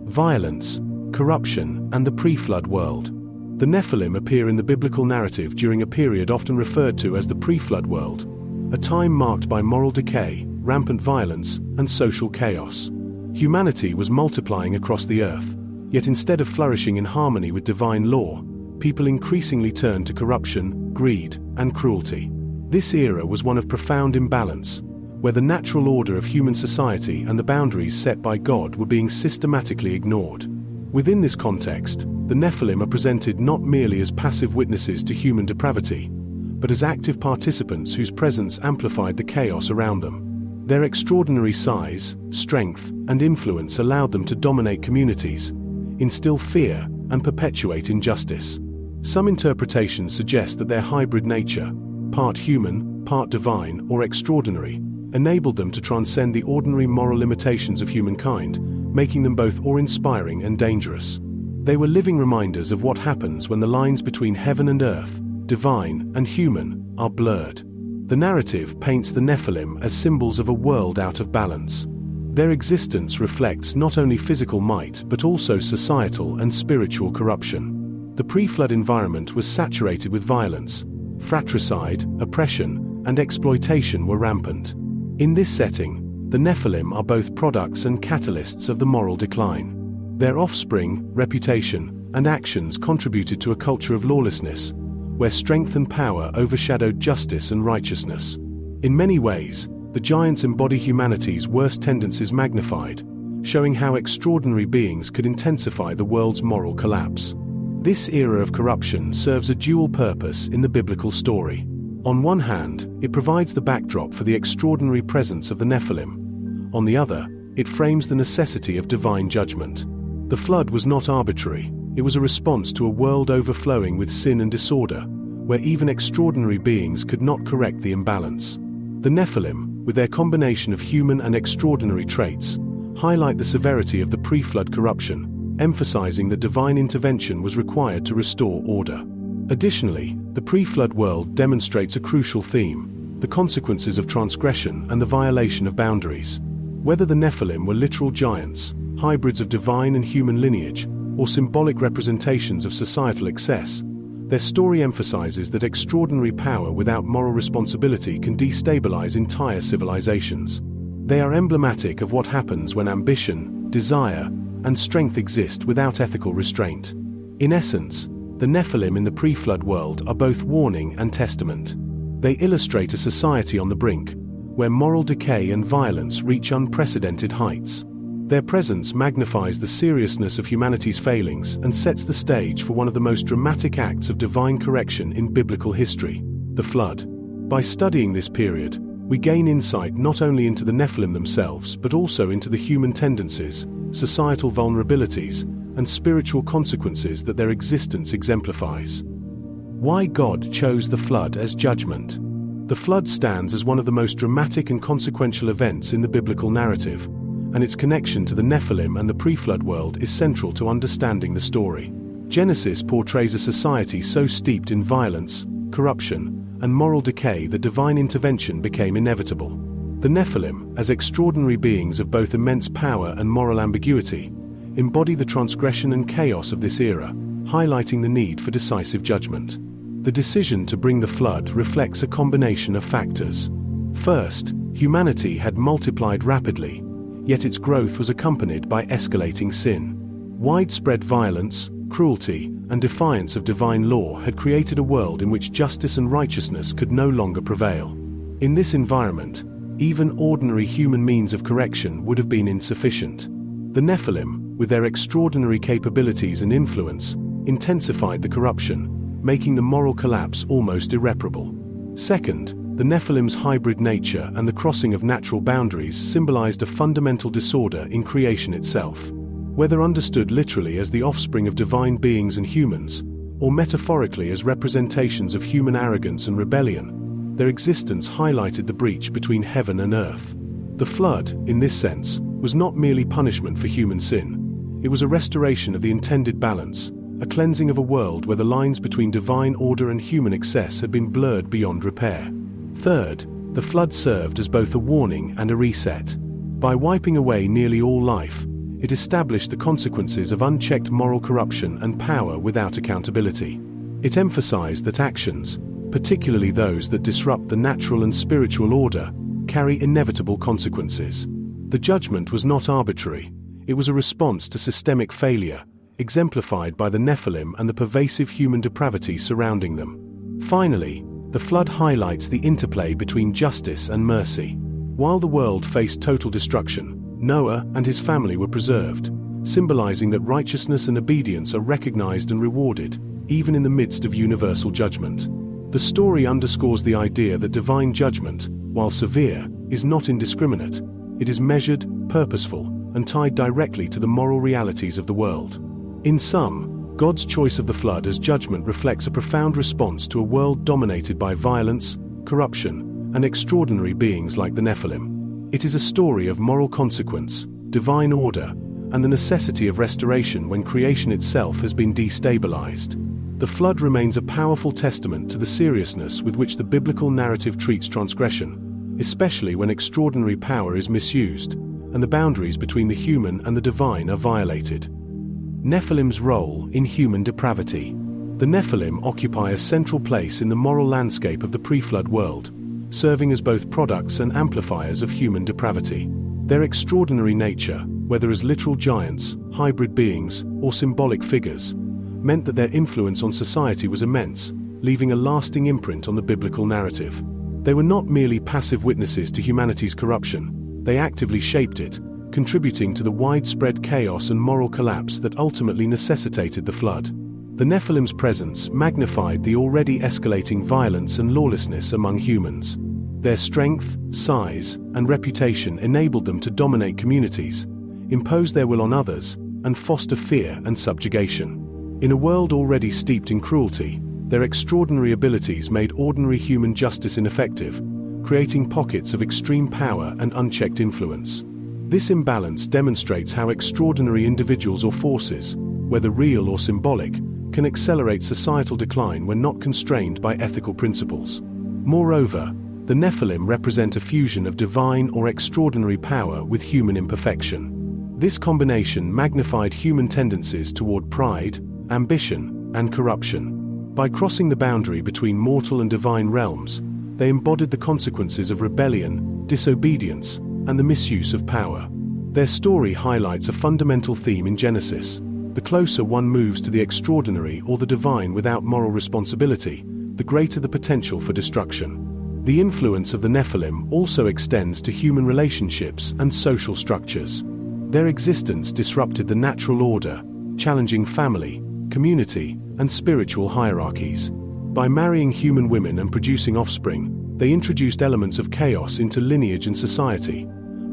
Violence, corruption, and the pre-flood world. The Nephilim appear in the biblical narrative during a period often referred to as the pre-flood world, a time marked by moral decay, rampant violence, and social chaos. Humanity was multiplying across the earth, yet instead of flourishing in harmony with divine law, people increasingly turned to corruption, greed, and cruelty. This era was one of profound imbalance, where the natural order of human society and the boundaries set by God were being systematically ignored. Within this context, the Nephilim are presented not merely as passive witnesses to human depravity, but as active participants whose presence amplified the chaos around them. Their extraordinary size, strength, and influence allowed them to dominate communities, instill fear, and perpetuate injustice. Some interpretations suggest that their hybrid nature, part human, part divine, or extraordinary, enabled them to transcend the ordinary moral limitations of humankind, making them both awe-inspiring and dangerous. They were living reminders of what happens when the lines between heaven and earth, divine and human, are blurred. The narrative paints the Nephilim as symbols of a world out of balance. Their existence reflects not only physical might but also societal and spiritual corruption. The pre-flood environment was saturated with violence. Fratricide, oppression, and exploitation were rampant. In this setting, the Nephilim are both products and catalysts of the moral decline. Their offspring, reputation, and actions contributed to a culture of lawlessness, where strength and power overshadowed justice and righteousness. In many ways, the giants embody humanity's worst tendencies magnified, showing how extraordinary beings could intensify the world's moral collapse. This era of corruption serves a dual purpose in the biblical story. On one hand, it provides the backdrop for the extraordinary presence of the Nephilim. On the other, it frames the necessity of divine judgment. The flood was not arbitrary. It was a response to a world overflowing with sin and disorder, where even extraordinary beings could not correct the imbalance. The Nephilim, with their combination of human and extraordinary traits, highlight the severity of the pre-flood corruption, emphasizing that divine intervention was required to restore order. Additionally, the pre-flood world demonstrates a crucial theme: the consequences of transgression and the violation of boundaries. Whether the Nephilim were literal giants, hybrids of divine and human lineage, or symbolic representations of societal excess, their story emphasizes that extraordinary power without moral responsibility can destabilize entire civilizations. They are emblematic of what happens when ambition, desire, and strength exist without ethical restraint. In essence, the Nephilim in the pre-flood world are both warning and testament. They illustrate a society on the brink, where moral decay and violence reach unprecedented heights. Their presence magnifies the seriousness of humanity's failings and sets the stage for one of the most dramatic acts of divine correction in biblical history, the flood. By studying this period, we gain insight not only into the Nephilim themselves but also into the human tendencies, societal vulnerabilities, and spiritual consequences that their existence exemplifies. Why God chose the flood as judgment. The flood stands as one of the most dramatic and consequential events in the biblical narrative, and its connection to the Nephilim and the pre-flood world is central to understanding the story. Genesis portrays a society so steeped in violence, corruption, and moral decay that divine intervention became inevitable. The Nephilim, as extraordinary beings of both immense power and moral ambiguity, embody the transgression and chaos of this era, highlighting the need for decisive judgment. The decision to bring the flood reflects a combination of factors. First, humanity had multiplied rapidly, yet its growth was accompanied by escalating sin. Widespread violence, cruelty, and defiance of divine law had created a world in which justice and righteousness could no longer prevail. In this environment, even ordinary human means of correction would have been insufficient. The Nephilim, with their extraordinary capabilities and influence, intensified the corruption, making the moral collapse almost irreparable. Second, the Nephilim's hybrid nature and the crossing of natural boundaries symbolized a fundamental disorder in creation itself. Whether understood literally as the offspring of divine beings and humans, or metaphorically as representations of human arrogance and rebellion, their existence highlighted the breach between heaven and earth. The flood, in this sense, was not merely punishment for human sin. It was a restoration of the intended balance, a cleansing of a world where the lines between divine order and human excess had been blurred beyond repair. Third, the flood served as both a warning and a reset. By wiping away nearly all life, it established the consequences of unchecked moral corruption and power without accountability. It emphasized that actions, particularly those that disrupt the natural and spiritual order, carry inevitable consequences. The judgment was not arbitrary. It was a response to systemic failure, exemplified by the Nephilim and the pervasive human depravity surrounding them. Finally, the flood highlights the interplay between justice and mercy. While the world faced total destruction, Noah and his family were preserved, symbolizing that righteousness and obedience are recognized and rewarded, even in the midst of universal judgment. The story underscores the idea that divine judgment, while severe, is not indiscriminate. It is measured, purposeful, and tied directly to the moral realities of the world. In sum, God's choice of the flood as judgment reflects a profound response to a world dominated by violence, corruption, and extraordinary beings like the Nephilim. It is a story of moral consequence, divine order, and the necessity of restoration when creation itself has been destabilized. The flood remains a powerful testament to the seriousness with which the biblical narrative treats transgression, especially when extraordinary power is misused, and the boundaries between the human and the divine are violated. Nephilim's role in human depravity. The Nephilim occupy a central place in the moral landscape of the pre-flood world, serving as both products and amplifiers of human depravity. Their extraordinary nature, whether as literal giants, hybrid beings, or symbolic figures, meant that their influence on society was immense, leaving a lasting imprint on the biblical narrative. They were not merely passive witnesses to humanity's corruption, they actively shaped it, contributing to the widespread chaos and moral collapse that ultimately necessitated the flood. The Nephilim's presence magnified the already escalating violence and lawlessness among humans. Their strength, size, and reputation enabled them to dominate communities, impose their will on others, and foster fear and subjugation. In a world already steeped in cruelty, their extraordinary abilities made ordinary human justice ineffective, creating pockets of extreme power and unchecked influence. This imbalance demonstrates how extraordinary individuals or forces, whether real or symbolic, can accelerate societal decline when not constrained by ethical principles. Moreover, the Nephilim represent a fusion of divine or extraordinary power with human imperfection. This combination magnified human tendencies toward pride, ambition, and corruption. By crossing the boundary between mortal and divine realms, they embodied the consequences of rebellion, disobedience, and the misuse of power. Their story highlights a fundamental theme in Genesis. The closer one moves to the extraordinary or the divine without moral responsibility, the greater the potential for destruction. The influence of the Nephilim also extends to human relationships and social structures. Their existence disrupted the natural order, challenging family, community, and spiritual hierarchies. By marrying human women and producing offspring, they introduced elements of chaos into lineage and society,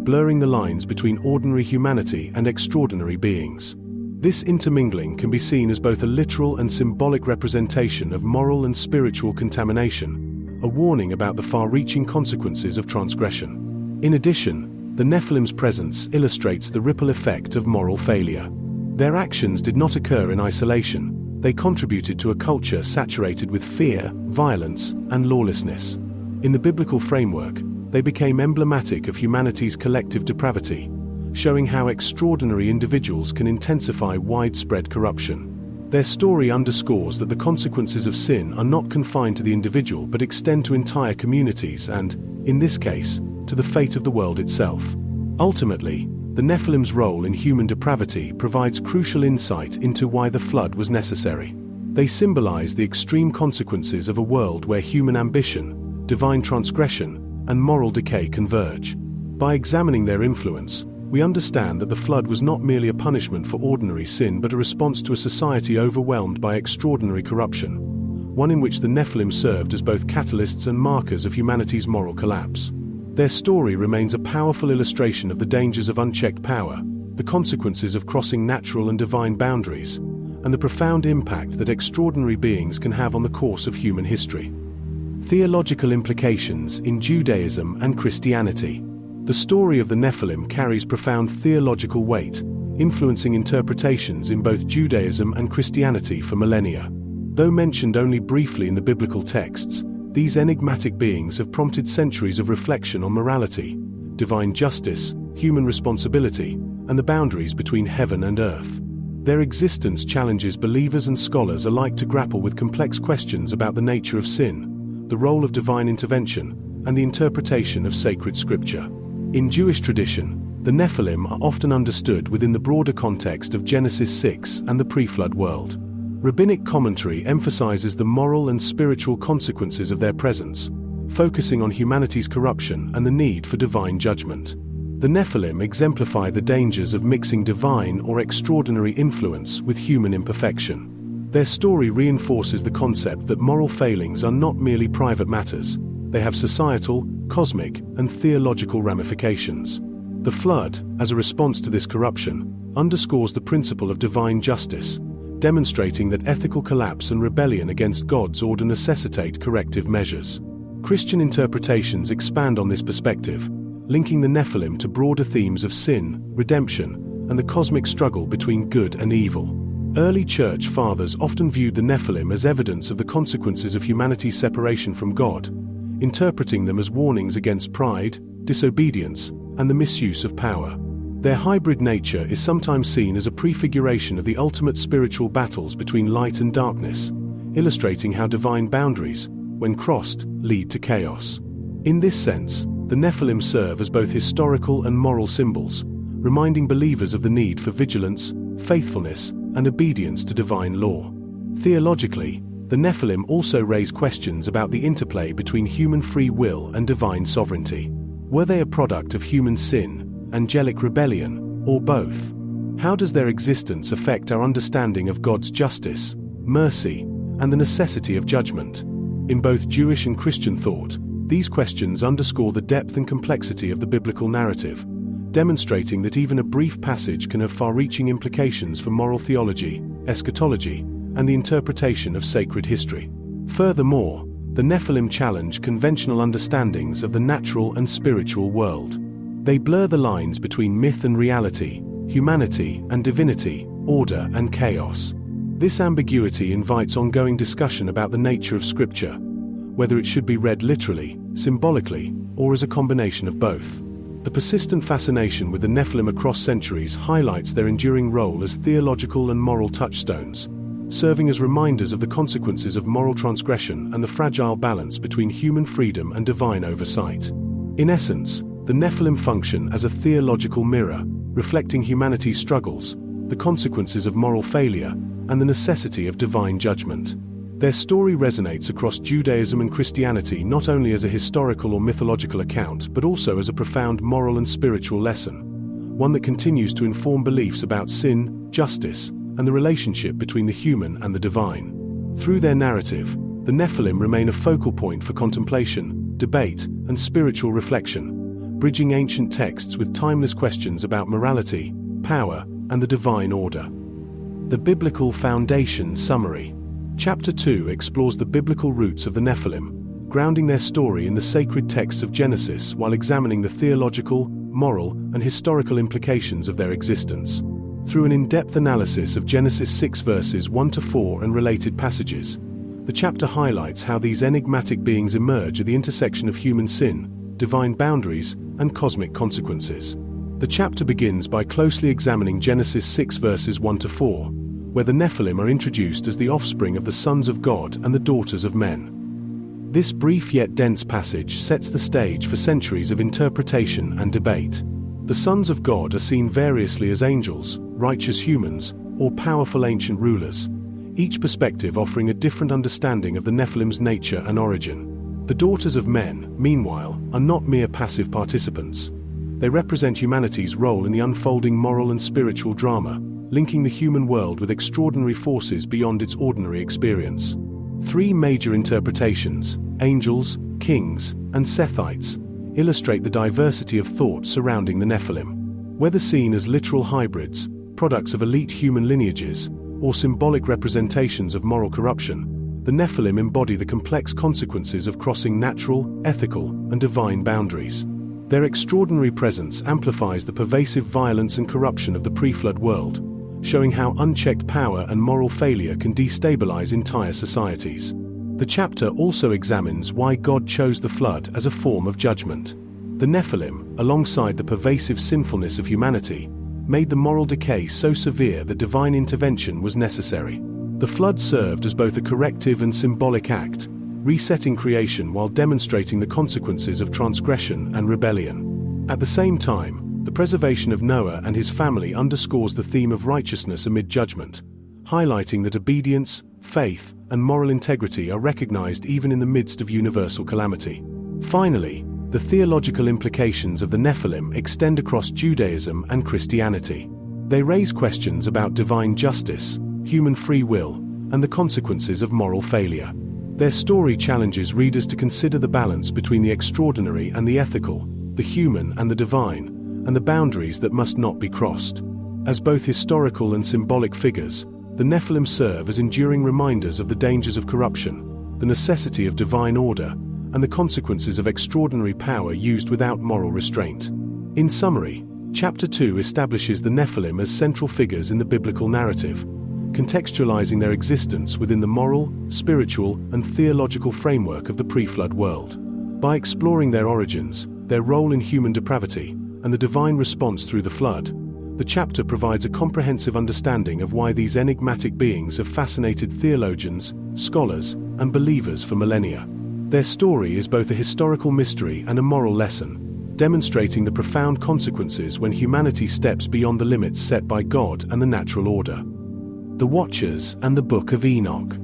blurring the lines between ordinary humanity and extraordinary beings. This intermingling can be seen as both a literal and symbolic representation of moral and spiritual contamination, a warning about the far-reaching consequences of transgression. In addition, the Nephilim's presence illustrates the ripple effect of moral failure. Their actions did not occur in isolation. They contributed to a culture saturated with fear, violence, and lawlessness. In the biblical framework, they became emblematic of humanity's collective depravity, showing how extraordinary individuals can intensify widespread corruption. Their story underscores that the consequences of sin are not confined to the individual but extend to entire communities and, in this case, to the fate of the world itself. Ultimately, the Nephilim's role in human depravity provides crucial insight into why the flood was necessary. They symbolize the extreme consequences of a world where human ambition, divine transgression, and moral decay converge. By examining their influence, we understand that the flood was not merely a punishment for ordinary sin but a response to a society overwhelmed by extraordinary corruption, one in which the Nephilim served as both catalysts and markers of humanity's moral collapse. Their story remains a powerful illustration of the dangers of unchecked power, the consequences of crossing natural and divine boundaries, and the profound impact that extraordinary beings can have on the course of human history. Theological implications in Judaism and Christianity. The story of the Nephilim carries profound theological weight, influencing interpretations in both Judaism and Christianity for millennia. Though mentioned only briefly in the biblical texts, these enigmatic beings have prompted centuries of reflection on morality, divine justice, human responsibility, and the boundaries between heaven and earth. Their existence challenges believers and scholars alike to grapple with complex questions about the nature of sin, the role of divine intervention, and the interpretation of sacred scripture. In Jewish tradition, the Nephilim are often understood within the broader context of Genesis 6 and the pre-flood world. Rabbinic commentary emphasizes the moral and spiritual consequences of their presence, focusing on humanity's corruption and the need for divine judgment. The Nephilim exemplify the dangers of mixing divine or extraordinary influence with human imperfection. Their story reinforces the concept that moral failings are not merely private matters, they have societal, cosmic, and theological ramifications. The flood, as a response to this corruption, underscores the principle of divine justice, demonstrating that ethical collapse and rebellion against God's order necessitate corrective measures. Christian interpretations expand on this perspective, linking the Nephilim to broader themes of sin, redemption, and the cosmic struggle between good and evil. Early church fathers often viewed the Nephilim as evidence of the consequences of humanity's separation from God, interpreting them as warnings against pride, disobedience, and the misuse of power. Their hybrid nature is sometimes seen as a prefiguration of the ultimate spiritual battles between light and darkness, illustrating how divine boundaries, when crossed, lead to chaos. In this sense, the Nephilim serve as both historical and moral symbols, reminding believers of the need for vigilance, faithfulness, and obedience to divine law. Theologically, the Nephilim also raise questions about the interplay between human free will and divine sovereignty. Were they a product of human sin, angelic rebellion, or both? How does their existence affect our understanding of God's justice, mercy, and the necessity of judgment? In both Jewish and Christian thought, these questions underscore the depth and complexity of the biblical narrative, demonstrating that even a brief passage can have far-reaching implications for moral theology, eschatology, and the interpretation of sacred history. Furthermore, the Nephilim challenge conventional understandings of the natural and spiritual world. They blur the lines between myth and reality, humanity and divinity, order and chaos. This ambiguity invites ongoing discussion about the nature of Scripture, whether it should be read literally, symbolically, or as a combination of both. The persistent fascination with the Nephilim across centuries highlights their enduring role as theological and moral touchstones, serving as reminders of the consequences of moral transgression and the fragile balance between human freedom and divine oversight. In essence, the Nephilim function as a theological mirror, reflecting humanity's struggles, the consequences of moral failure, and the necessity of divine judgment. Their story resonates across Judaism and Christianity not only as a historical or mythological account but also as a profound moral and spiritual lesson, one that continues to inform beliefs about sin, justice, and the relationship between the human and the divine. Through their narrative, the Nephilim remain a focal point for contemplation, debate, and spiritual reflection, bridging ancient texts with timeless questions about morality, power, and the divine order. The Biblical Foundation Summary. Chapter 2 explores the biblical roots of the Nephilim, grounding their story in the sacred texts of Genesis while examining the theological, moral, and historical implications of their existence. Through an in-depth analysis of Genesis 6 verses 1 to 4 and related passages, the chapter highlights how these enigmatic beings emerge at the intersection of human sin, divine boundaries, and cosmic consequences. The chapter begins by closely examining Genesis 6 verses 1 to 4, where the Nephilim are introduced as the offspring of the sons of God and the daughters of men. This brief yet dense passage sets the stage for centuries of interpretation and debate. The sons of God are seen variously as angels, righteous humans, or powerful ancient rulers, each perspective offering a different understanding of the Nephilim's nature and origin. The daughters of men, meanwhile, are not mere passive participants. They represent humanity's role in the unfolding moral and spiritual drama, linking the human world with extraordinary forces beyond its ordinary experience. Three major interpretations, angels, kings, and Sethites, illustrate the diversity of thought surrounding the Nephilim. Whether seen as literal hybrids, products of elite human lineages, or symbolic representations of moral corruption, the Nephilim embody the complex consequences of crossing natural, ethical, and divine boundaries. Their extraordinary presence amplifies the pervasive violence and corruption of the pre-flood world, showing how unchecked power and moral failure can destabilize entire societies. The chapter also examines why God chose the flood as a form of judgment. The Nephilim, alongside the pervasive sinfulness of humanity, made the moral decay so severe that divine intervention was necessary. The flood served as both a corrective and symbolic act, resetting creation while demonstrating the consequences of transgression and rebellion. At the same time, the preservation of Noah and his family underscores the theme of righteousness amid judgment, highlighting that obedience, faith, and moral integrity are recognized even in the midst of universal calamity. Finally, the theological implications of the Nephilim extend across Judaism and Christianity. They raise questions about divine justice, human free will, and the consequences of moral failure. Their story challenges readers to consider the balance between the extraordinary and the ethical, the human and the divine, and the boundaries that must not be crossed. As both historical and symbolic figures, the Nephilim serve as enduring reminders of the dangers of corruption, the necessity of divine order, and the consequences of extraordinary power used without moral restraint. In summary, Chapter 2 establishes the Nephilim as central figures in the biblical narrative, contextualizing their existence within the moral, spiritual, and theological framework of the pre-flood world. By exploring their origins, their role in human depravity, and the divine response through the flood, the chapter provides a comprehensive understanding of why these enigmatic beings have fascinated theologians, scholars, and believers for millennia. Their story is both a historical mystery and a moral lesson, demonstrating the profound consequences when humanity steps beyond the limits set by God and the natural order. The Watchers and the Book of Enoch.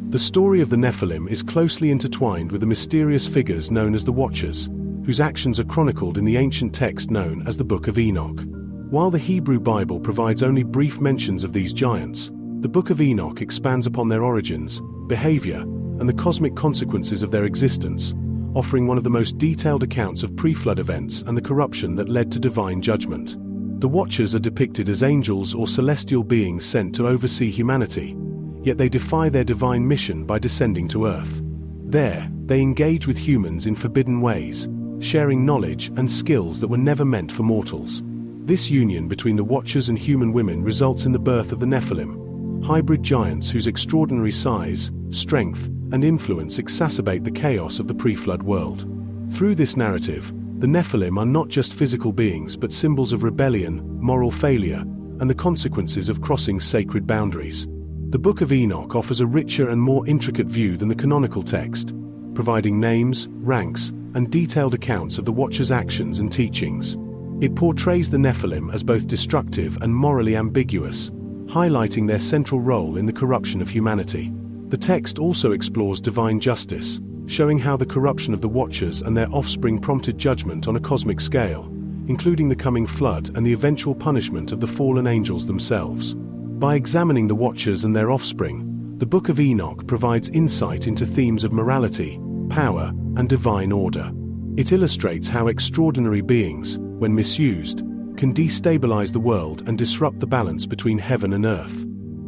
The story of the Nephilim is closely intertwined with the mysterious figures known as the Watchers, whose actions are chronicled in the ancient text known as the Book of Enoch. While the Hebrew Bible provides only brief mentions of these giants, the Book of Enoch expands upon their origins, behavior, and the cosmic consequences of their existence, offering one of the most detailed accounts of pre-flood events and the corruption that led to divine judgment. The Watchers are depicted as angels or celestial beings sent to oversee humanity, yet they defy their divine mission by descending to Earth. There, they engage with humans in forbidden ways, sharing knowledge and skills that were never meant for mortals. This union between the Watchers and human women results in the birth of the Nephilim, hybrid giants whose extraordinary size, strength, and influence exacerbate the chaos of the pre-flood world. Through this narrative, the Nephilim are not just physical beings but symbols of rebellion, moral failure, and the consequences of crossing sacred boundaries. The Book of Enoch offers a richer and more intricate view than the canonical text, providing names, ranks, and detailed accounts of the Watchers' actions and teachings. It portrays the Nephilim as both destructive and morally ambiguous, highlighting their central role in the corruption of humanity. The text also explores divine justice, showing how the corruption of the Watchers and their offspring prompted judgment on a cosmic scale, including the coming flood and the eventual punishment of the fallen angels themselves. By examining the Watchers and their offspring, the Book of Enoch provides insight into themes of morality, power, and divine order. It illustrates how extraordinary beings, when misused, can destabilize the world and disrupt the balance between heaven and earth.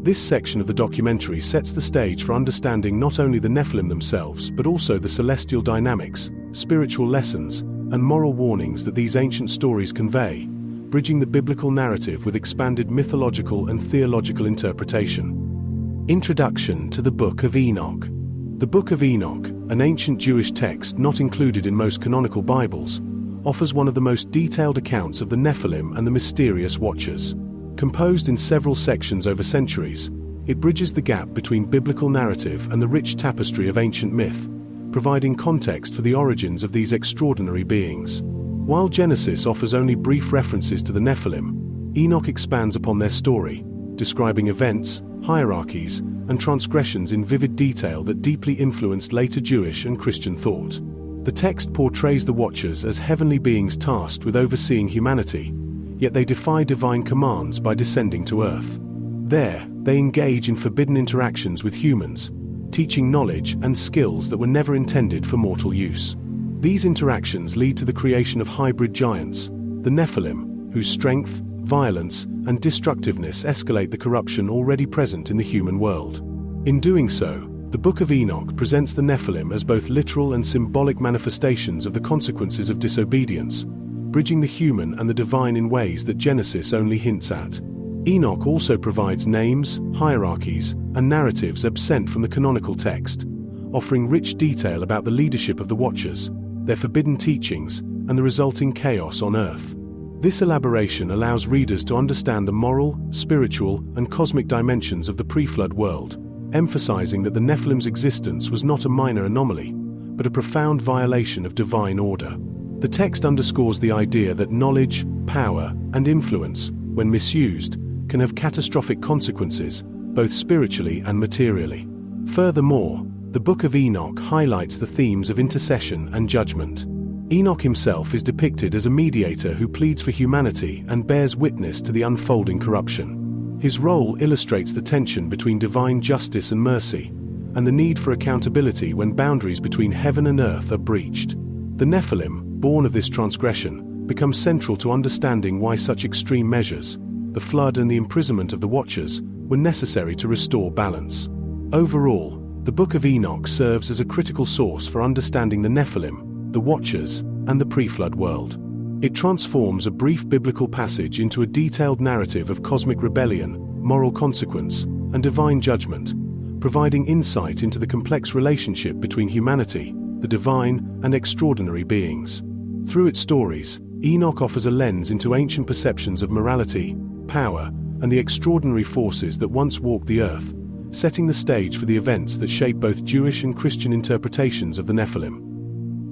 This section of the documentary sets the stage for understanding not only the Nephilim themselves but also the celestial dynamics, spiritual lessons, and moral warnings that these ancient stories convey, bridging the biblical narrative with expanded mythological and theological interpretation. Introduction to the Book of Enoch. The Book of Enoch, an ancient Jewish text not included in most canonical Bibles, offers one of the most detailed accounts of the Nephilim and the mysterious Watchers. Composed in several sections over centuries, it bridges the gap between biblical narrative and the rich tapestry of ancient myth, providing context for the origins of these extraordinary beings. While Genesis offers only brief references to the Nephilim, Enoch expands upon their story, describing events, hierarchies, and transgressions in vivid detail that deeply influenced later Jewish and Christian thought. The text portrays the Watchers as heavenly beings tasked with overseeing humanity, yet they defy divine commands by descending to Earth. There, they engage in forbidden interactions with humans, teaching knowledge and skills that were never intended for mortal use. These interactions lead to the creation of hybrid giants, the Nephilim, whose strength, violence, and destructiveness escalate the corruption already present in the human world. In doing so, the Book of Enoch presents the Nephilim as both literal and symbolic manifestations of the consequences of disobedience, bridging the human and the divine in ways that Genesis only hints at. Enoch also provides names, hierarchies, and narratives absent from the canonical text, offering rich detail about the leadership of the Watchers, their forbidden teachings, and the resulting chaos on Earth. This elaboration allows readers to understand the moral, spiritual, and cosmic dimensions of the pre-flood world, emphasizing that the Nephilim's existence was not a minor anomaly, but a profound violation of divine order. The text underscores the idea that knowledge, power, and influence, when misused, can have catastrophic consequences, both spiritually and materially. Furthermore, the Book of Enoch highlights the themes of intercession and judgment. Enoch himself is depicted as a mediator who pleads for humanity and bears witness to the unfolding corruption. His role illustrates the tension between divine justice and mercy, and the need for accountability when boundaries between heaven and earth are breached. The Nephilim, born of this transgression, become central to understanding why such extreme measures, the flood and the imprisonment of the Watchers, were necessary to restore balance. Overall, the Book of Enoch serves as a critical source for understanding the Nephilim, the Watchers, and the pre-flood world. It transforms a brief biblical passage into a detailed narrative of cosmic rebellion, moral consequence, and divine judgment, providing insight into the complex relationship between humanity, the divine, and extraordinary beings. Through its stories, Enoch offers a lens into ancient perceptions of morality, power, and the extraordinary forces that once walked the earth, setting the stage for the events that shape both Jewish and Christian interpretations of the Nephilim.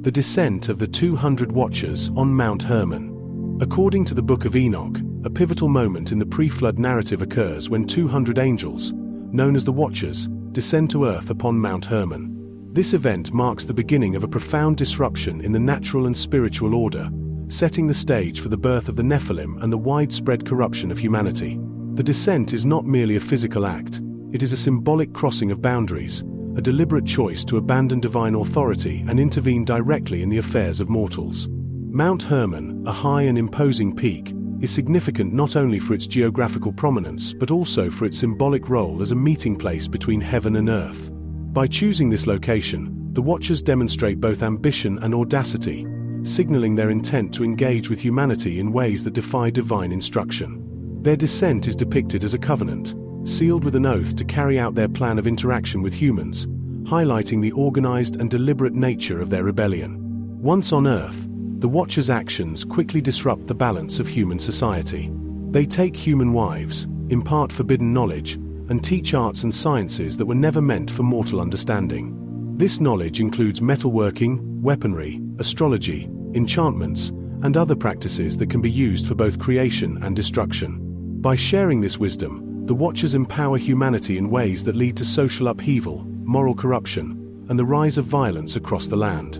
The descent of the 200 Watchers on Mount Hermon. According to the Book of Enoch, a pivotal moment in the pre-flood narrative occurs when 200 angels, known as the Watchers, descend to earth upon Mount Hermon. This event marks the beginning of a profound disruption in the natural and spiritual order, setting the stage for the birth of the Nephilim and the widespread corruption of humanity. The descent is not merely a physical act, it is a symbolic crossing of boundaries, a deliberate choice to abandon divine authority and intervene directly in the affairs of mortals. Mount Hermon, a high and imposing peak, is significant not only for its geographical prominence but also for its symbolic role as a meeting place between heaven and earth. By choosing this location, the Watchers demonstrate both ambition and audacity, signaling their intent to engage with humanity in ways that defy divine instruction. Their descent is depicted as a covenant, sealed with an oath to carry out their plan of interaction with humans, highlighting the organized and deliberate nature of their rebellion. Once on Earth, the Watchers' actions quickly disrupt the balance of human society. They take human wives, impart forbidden knowledge, and teach arts and sciences that were never meant for mortal understanding. This knowledge includes metalworking, weaponry, astrology, enchantments, and other practices that can be used for both creation and destruction. By sharing this wisdom, the Watchers empower humanity in ways that lead to social upheaval, moral corruption, and the rise of violence across the land.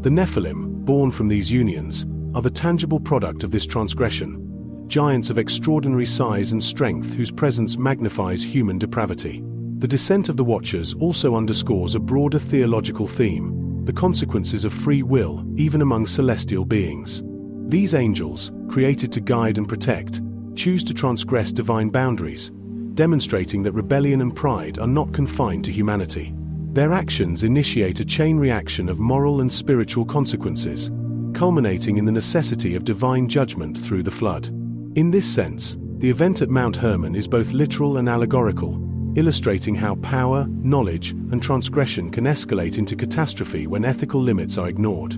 The Nephilim, born from these unions, are the tangible product of this transgression, giants of extraordinary size and strength whose presence magnifies human depravity. The descent of the Watchers also underscores a broader theological theme, the consequences of free will, even among celestial beings. These angels, created to guide and protect, choose to transgress divine boundaries, demonstrating that rebellion and pride are not confined to humanity. Their actions initiate a chain reaction of moral and spiritual consequences, culminating in the necessity of divine judgment through the flood. In this sense, the event at Mount Hermon is both literal and allegorical, illustrating how power, knowledge, and transgression can escalate into catastrophe when ethical limits are ignored.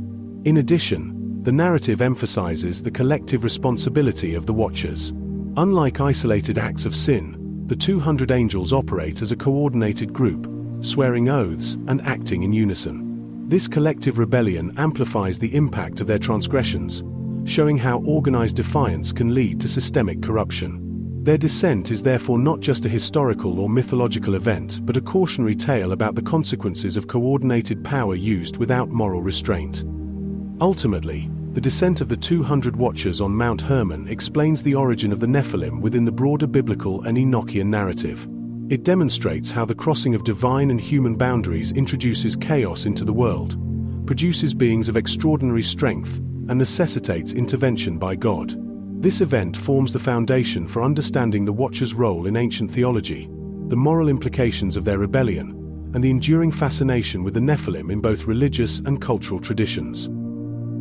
In addition, the narrative emphasizes the collective responsibility of the Watchers. Unlike isolated acts of sin, the 200 angels operate as a coordinated group, swearing oaths and acting in unison. This collective rebellion amplifies the impact of their transgressions, showing how organized defiance can lead to systemic corruption. Their descent is therefore not just a historical or mythological event, but a cautionary tale about the consequences of coordinated power used without moral restraint. Ultimately, the descent of the 200 Watchers on Mount Hermon explains the origin of the Nephilim within the broader biblical and Enochian narrative. It demonstrates how the crossing of divine and human boundaries introduces chaos into the world, produces beings of extraordinary strength, and necessitates intervention by God. This event forms the foundation for understanding the Watchers' role in ancient theology, the moral implications of their rebellion, and the enduring fascination with the Nephilim in both religious and cultural traditions.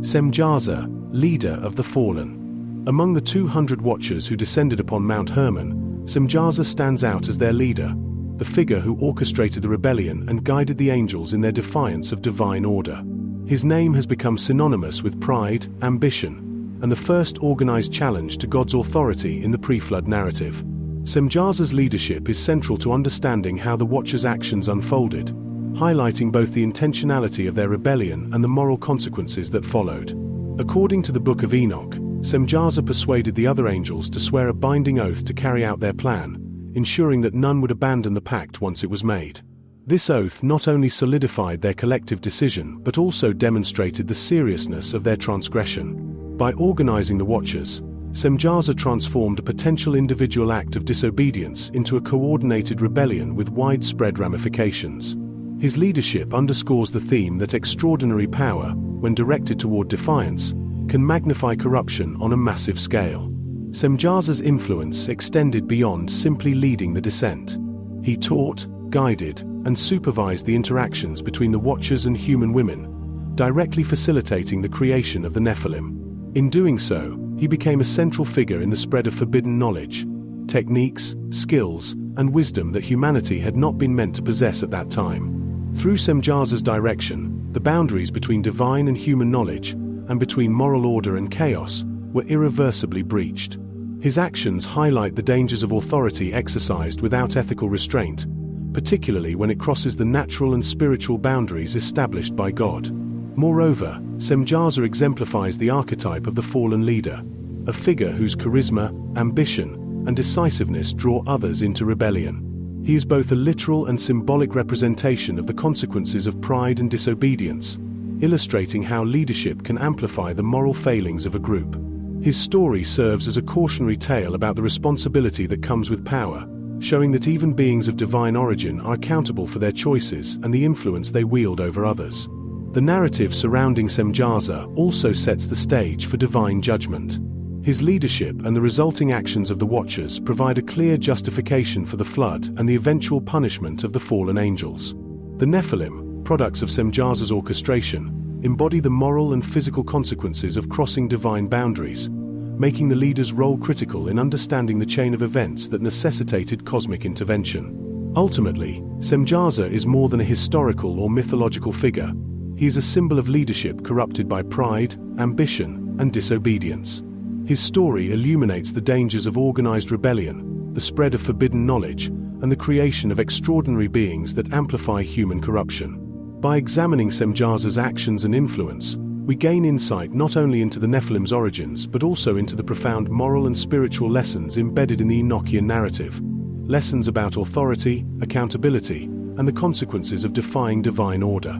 Semjaza, leader of the fallen. Among the 200 Watchers who descended upon Mount Hermon, Semjaza stands out as their leader, the figure who orchestrated the rebellion and guided the angels in their defiance of divine order. His name has become synonymous with pride, ambition, and the first organized challenge to God's authority in the pre-flood narrative. Semjaza's leadership is central to understanding how the Watchers' actions unfolded, highlighting both the intentionality of their rebellion and the moral consequences that followed. According to the Book of Enoch, Semjaza persuaded the other angels to swear a binding oath to carry out their plan, ensuring that none would abandon the pact once it was made. This oath not only solidified their collective decision but also demonstrated the seriousness of their transgression. By organizing the Watchers, Semjaza transformed a potential individual act of disobedience into a coordinated rebellion with widespread ramifications. His leadership underscores the theme that extraordinary power, when directed toward defiance, can magnify corruption on a massive scale. Semjaza's influence extended beyond simply leading the descent. He taught, guided, and supervised the interactions between the Watchers and human women, directly facilitating the creation of the Nephilim. In doing so, he became a central figure in the spread of forbidden knowledge, techniques, skills, and wisdom that humanity had not been meant to possess at that time. Through Semjaza's direction, the boundaries between divine and human knowledge, and between moral order and chaos, were irreversibly breached. His actions highlight the dangers of authority exercised without ethical restraint, particularly when it crosses the natural and spiritual boundaries established by God. Moreover, Semjaza exemplifies the archetype of the fallen leader, a figure whose charisma, ambition, and decisiveness draw others into rebellion. He is both a literal and symbolic representation of the consequences of pride and disobedience, illustrating how leadership can amplify the moral failings of a group. His story serves as a cautionary tale about the responsibility that comes with power, showing that even beings of divine origin are accountable for their choices and the influence they wield over others. The narrative surrounding Semjaza also sets the stage for divine judgment. His leadership and the resulting actions of the Watchers provide a clear justification for the flood and the eventual punishment of the fallen angels. The Nephilim, products of Semjaza's orchestration, embody the moral and physical consequences of crossing divine boundaries, making the leader's role critical in understanding the chain of events that necessitated cosmic intervention. Ultimately, Semjaza is more than a historical or mythological figure. He is a symbol of leadership corrupted by pride, ambition, and disobedience. His story illuminates the dangers of organized rebellion, the spread of forbidden knowledge, and the creation of extraordinary beings that amplify human corruption. By examining Semjaza's actions and influence, we gain insight not only into the Nephilim's origins but also into the profound moral and spiritual lessons embedded in the Enochian narrative. Lessons about authority, accountability, and the consequences of defying divine order.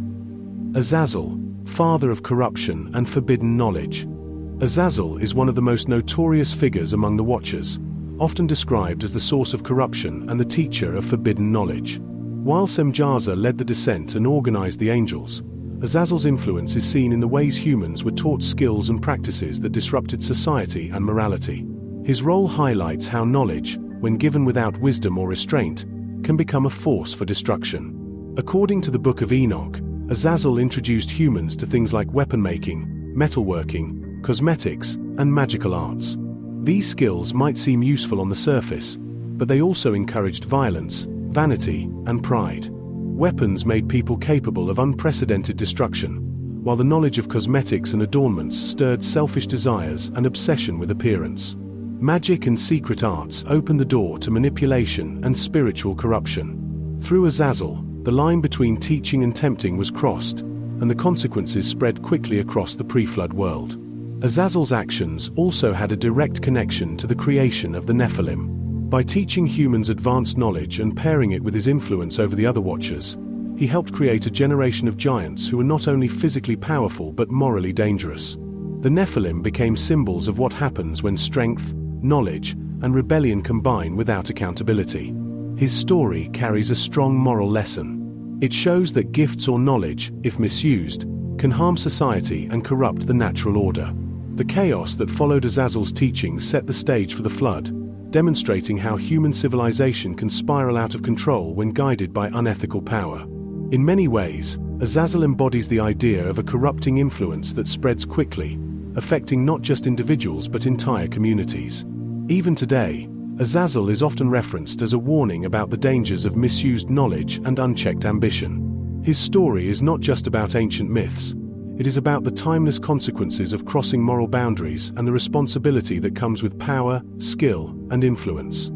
Azazel, father of corruption and forbidden knowledge. Azazel is one of the most notorious figures among the Watchers, often described as the source of corruption and the teacher of forbidden knowledge. While Semjaza led the descent and organized the angels, Azazel's influence is seen in the ways humans were taught skills and practices that disrupted society and morality. His role highlights how knowledge, when given without wisdom or restraint, can become a force for destruction. According to the Book of Enoch, Azazel introduced humans to things like weapon-making, metalworking, cosmetics, and magical arts. These skills might seem useful on the surface, but they also encouraged violence, vanity, and pride. Weapons made people capable of unprecedented destruction, while the knowledge of cosmetics and adornments stirred selfish desires and obsession with appearance. Magic and secret arts opened the door to manipulation and spiritual corruption. Through Azazel, the line between teaching and tempting was crossed, and the consequences spread quickly across the pre-flood world. Azazel's actions also had a direct connection to the creation of the Nephilim. By teaching humans advanced knowledge and pairing it with his influence over the other Watchers, he helped create a generation of giants who were not only physically powerful but morally dangerous. The Nephilim became symbols of what happens when strength, knowledge, and rebellion combine without accountability. His story carries a strong moral lesson. It shows that gifts or knowledge, if misused, can harm society and corrupt the natural order. The chaos that followed Azazel's teachings set the stage for the flood, demonstrating how human civilization can spiral out of control when guided by unethical power. In many ways, Azazel embodies the idea of a corrupting influence that spreads quickly, affecting not just individuals but entire communities. Even today, Azazel is often referenced as a warning about the dangers of misused knowledge and unchecked ambition. His story is not just about ancient myths, It is about the timeless consequences of crossing moral boundaries and the responsibility that comes with power, skill, and influence.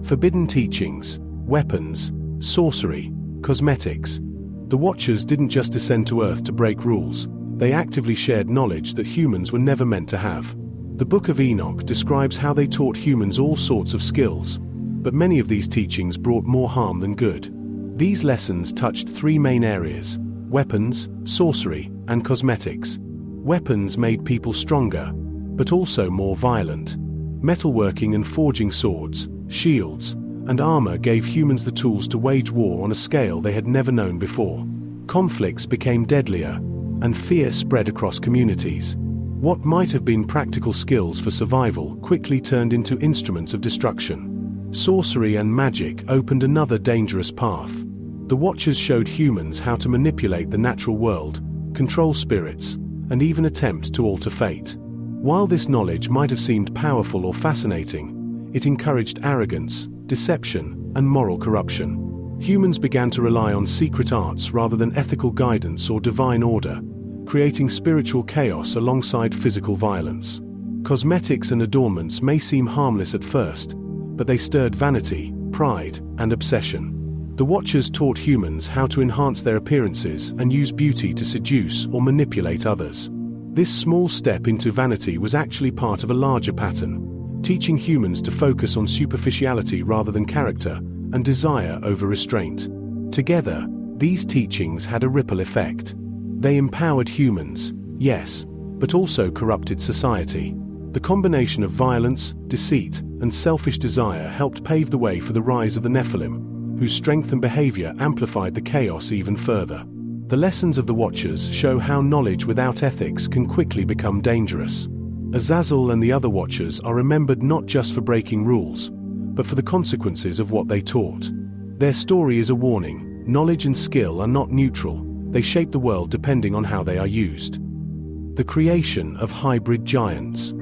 Forbidden teachings, weapons, sorcery, cosmetics. The Watchers didn't just descend to Earth to break rules, they actively shared knowledge that humans were never meant to have. The Book of Enoch describes how they taught humans all sorts of skills, but many of these teachings brought more harm than good. These lessons touched three main areas: weapons, sorcery, and cosmetics. Weapons made people stronger, but also more violent. Metalworking and forging swords, shields, and armor gave humans the tools to wage war on a scale they had never known before. Conflicts became deadlier, and fear spread across communities. What might have been practical skills for survival quickly turned into instruments of destruction. Sorcery and magic opened another dangerous path. The Watchers showed humans how to manipulate the natural world, control spirits, and even attempt to alter fate. While this knowledge might have seemed powerful or fascinating, it encouraged arrogance, deception, and moral corruption. Humans began to rely on secret arts rather than ethical guidance or divine order, creating spiritual chaos alongside physical violence. Cosmetics and adornments may seem harmless at first, but they stirred vanity, pride, and obsession. The Watchers taught humans how to enhance their appearances and use beauty to seduce or manipulate others. This small step into vanity was actually part of a larger pattern, teaching humans to focus on superficiality rather than character, and desire over restraint. Together, these teachings had a ripple effect. They empowered humans, yes, but also corrupted society. The combination of violence, deceit, and selfish desire helped pave the way for the rise of the Nephilim, whose strength and behavior amplified the chaos even further. The lessons of the Watchers show how knowledge without ethics can quickly become dangerous. Azazel and the other Watchers are remembered not just for breaking rules, but for the consequences of what they taught. Their story is a warning: knowledge and skill are not neutral, they shape the world depending on how they are used. The creation of hybrid giants.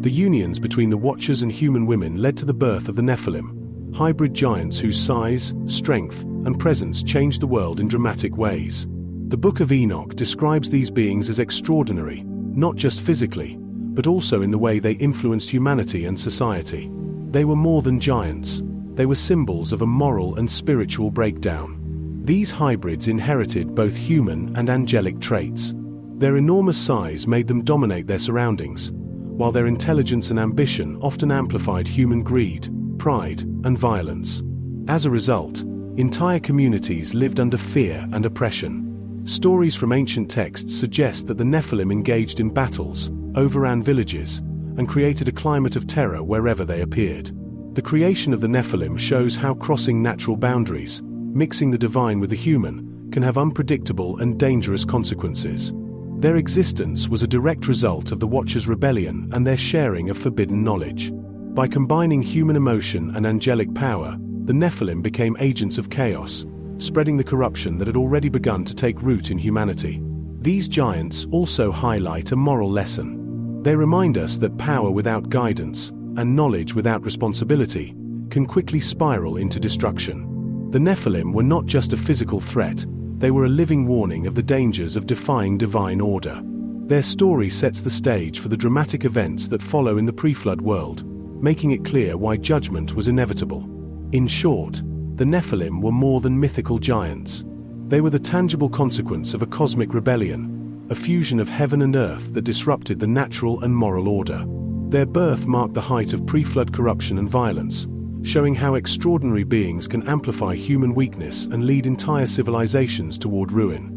The unions between the Watchers and human women led to the birth of the Nephilim, hybrid giants whose size, strength, and presence changed the world in dramatic ways. The Book of Enoch describes these beings as extraordinary, not just physically, but also in the way they influenced humanity and society. They were more than giants, they were symbols of a moral and spiritual breakdown. These hybrids inherited both human and angelic traits. Their enormous size made them dominate their surroundings, while their intelligence and ambition often amplified human greed, pride, and violence. As a result, entire communities lived under fear and oppression. Stories from ancient texts suggest that the Nephilim engaged in battles, overran villages, and created a climate of terror wherever they appeared. The creation of the Nephilim shows how crossing natural boundaries, mixing the divine with the human, can have unpredictable and dangerous consequences. Their existence was a direct result of the Watchers' rebellion and their sharing of forbidden knowledge. By combining human emotion and angelic power, the Nephilim became agents of chaos, spreading the corruption that had already begun to take root in humanity. These giants also highlight a moral lesson. They remind us that power without guidance, and knowledge without responsibility, can quickly spiral into destruction. The Nephilim were not just a physical threat, they were a living warning of the dangers of defying divine order. Their story sets the stage for the dramatic events that follow in the pre-flood world, making it clear why judgment was inevitable. In short, the Nephilim were more than mythical giants. They were the tangible consequence of a cosmic rebellion, a fusion of heaven and earth that disrupted the natural and moral order. Their birth marked the height of pre-flood corruption and violence, showing how extraordinary beings can amplify human weakness and lead entire civilizations toward ruin.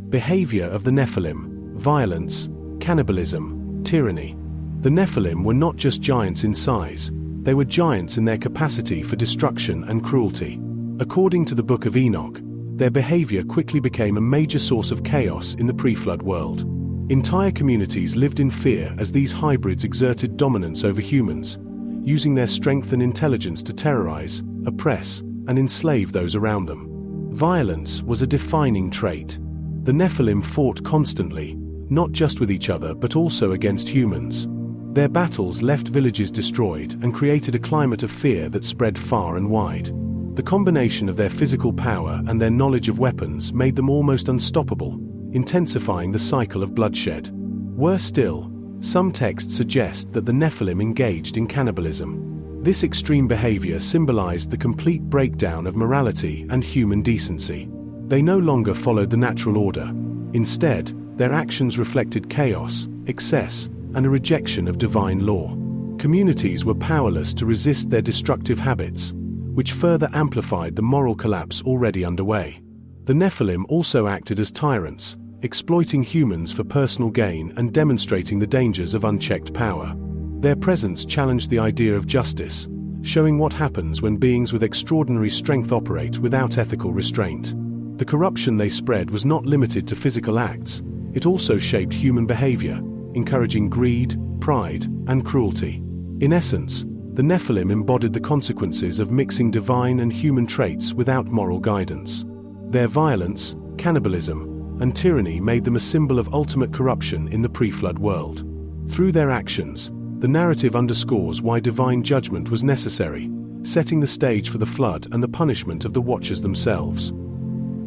Behavior of the Nephilim: violence, cannibalism, tyranny. The Nephilim were not just giants in size, they were giants in their capacity for destruction and cruelty. According to the Book of Enoch, their behavior quickly became a major source of chaos in the pre-flood world. Entire communities lived in fear as these hybrids exerted dominance over humans, using their strength and intelligence to terrorize, oppress, and enslave those around them. Violence was a defining trait. The Nephilim fought constantly, not just with each other but also against humans. Their battles left villages destroyed and created a climate of fear that spread far and wide. The combination of their physical power and their knowledge of weapons made them almost unstoppable, intensifying the cycle of bloodshed. Worse still, some texts suggest that the Nephilim engaged in cannibalism. This extreme behavior symbolized the complete breakdown of morality and human decency. They no longer followed the natural order. Instead, their actions reflected chaos, excess, and a rejection of divine law. Communities were powerless to resist their destructive habits, which further amplified the moral collapse already underway. The Nephilim also acted as tyrants, exploiting humans for personal gain and demonstrating the dangers of unchecked power. Their presence challenged the idea of justice, showing what happens when beings with extraordinary strength operate without ethical restraint. The corruption they spread was not limited to physical acts, it also shaped human behavior, encouraging greed, pride, and cruelty. In essence, the Nephilim embodied the consequences of mixing divine and human traits without moral guidance. Their violence, cannibalism, and tyranny made them a symbol of ultimate corruption in the pre-flood world. Through their actions, the narrative underscores why divine judgment was necessary, setting the stage for the flood and the punishment of the Watchers themselves.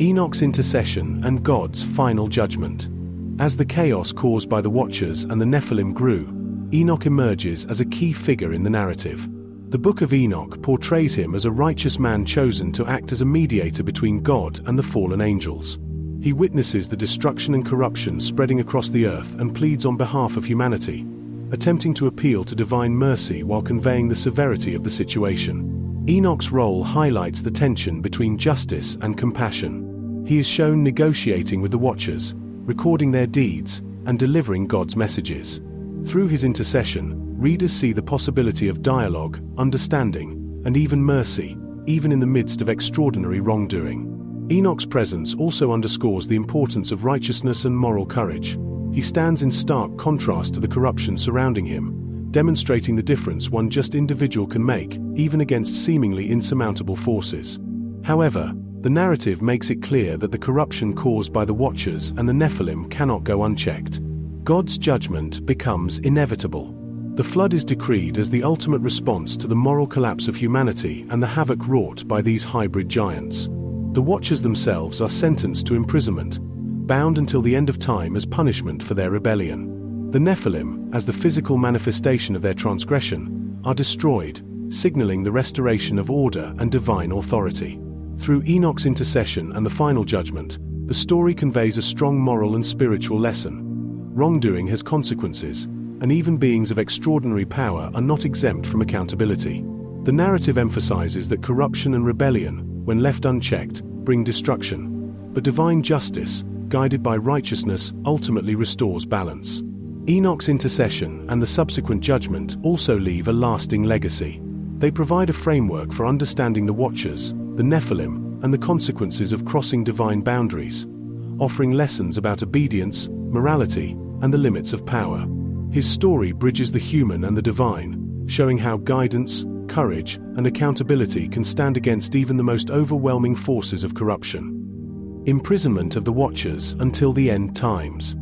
Enoch's intercession and God's final judgment. As the chaos caused by the Watchers and the Nephilim grew, Enoch emerges as a key figure in the narrative. The Book of Enoch portrays him as a righteous man chosen to act as a mediator between God and the fallen angels. He witnesses the destruction and corruption spreading across the earth and pleads on behalf of humanity, attempting to appeal to divine mercy while conveying the severity of the situation. Enoch's role highlights the tension between justice and compassion. He is shown negotiating with the Watchers, recording their deeds, and delivering God's messages. Through his intercession, readers see the possibility of dialogue, understanding, and even mercy, even in the midst of extraordinary wrongdoing. Enoch's presence also underscores the importance of righteousness and moral courage. He stands in stark contrast to the corruption surrounding him, demonstrating the difference one just individual can make, even against seemingly insurmountable forces. However, the narrative makes it clear that the corruption caused by the Watchers and the Nephilim cannot go unchecked. God's judgment becomes inevitable. The flood is decreed as the ultimate response to the moral collapse of humanity and the havoc wrought by these hybrid giants. The Watchers themselves are sentenced to imprisonment, bound until the end of time as punishment for their rebellion. The Nephilim, as the physical manifestation of their transgression, are destroyed, signaling the restoration of order and divine authority. Through Enoch's intercession and the final judgment, the story conveys a strong moral and spiritual lesson. Wrongdoing has consequences, and even beings of extraordinary power are not exempt from accountability. The narrative emphasizes that corruption and rebellion, when left unchecked, bring destruction. But divine justice, guided by righteousness, ultimately restores balance. Enoch's intercession and the subsequent judgment also leave a lasting legacy. They provide a framework for understanding the Watchers, the Nephilim, and the consequences of crossing divine boundaries, offering lessons about obedience, morality, and the limits of power. His story bridges the human and the divine, showing how guidance, courage, and accountability can stand against even the most overwhelming forces of corruption. Imprisonment of the Watchers until the end times.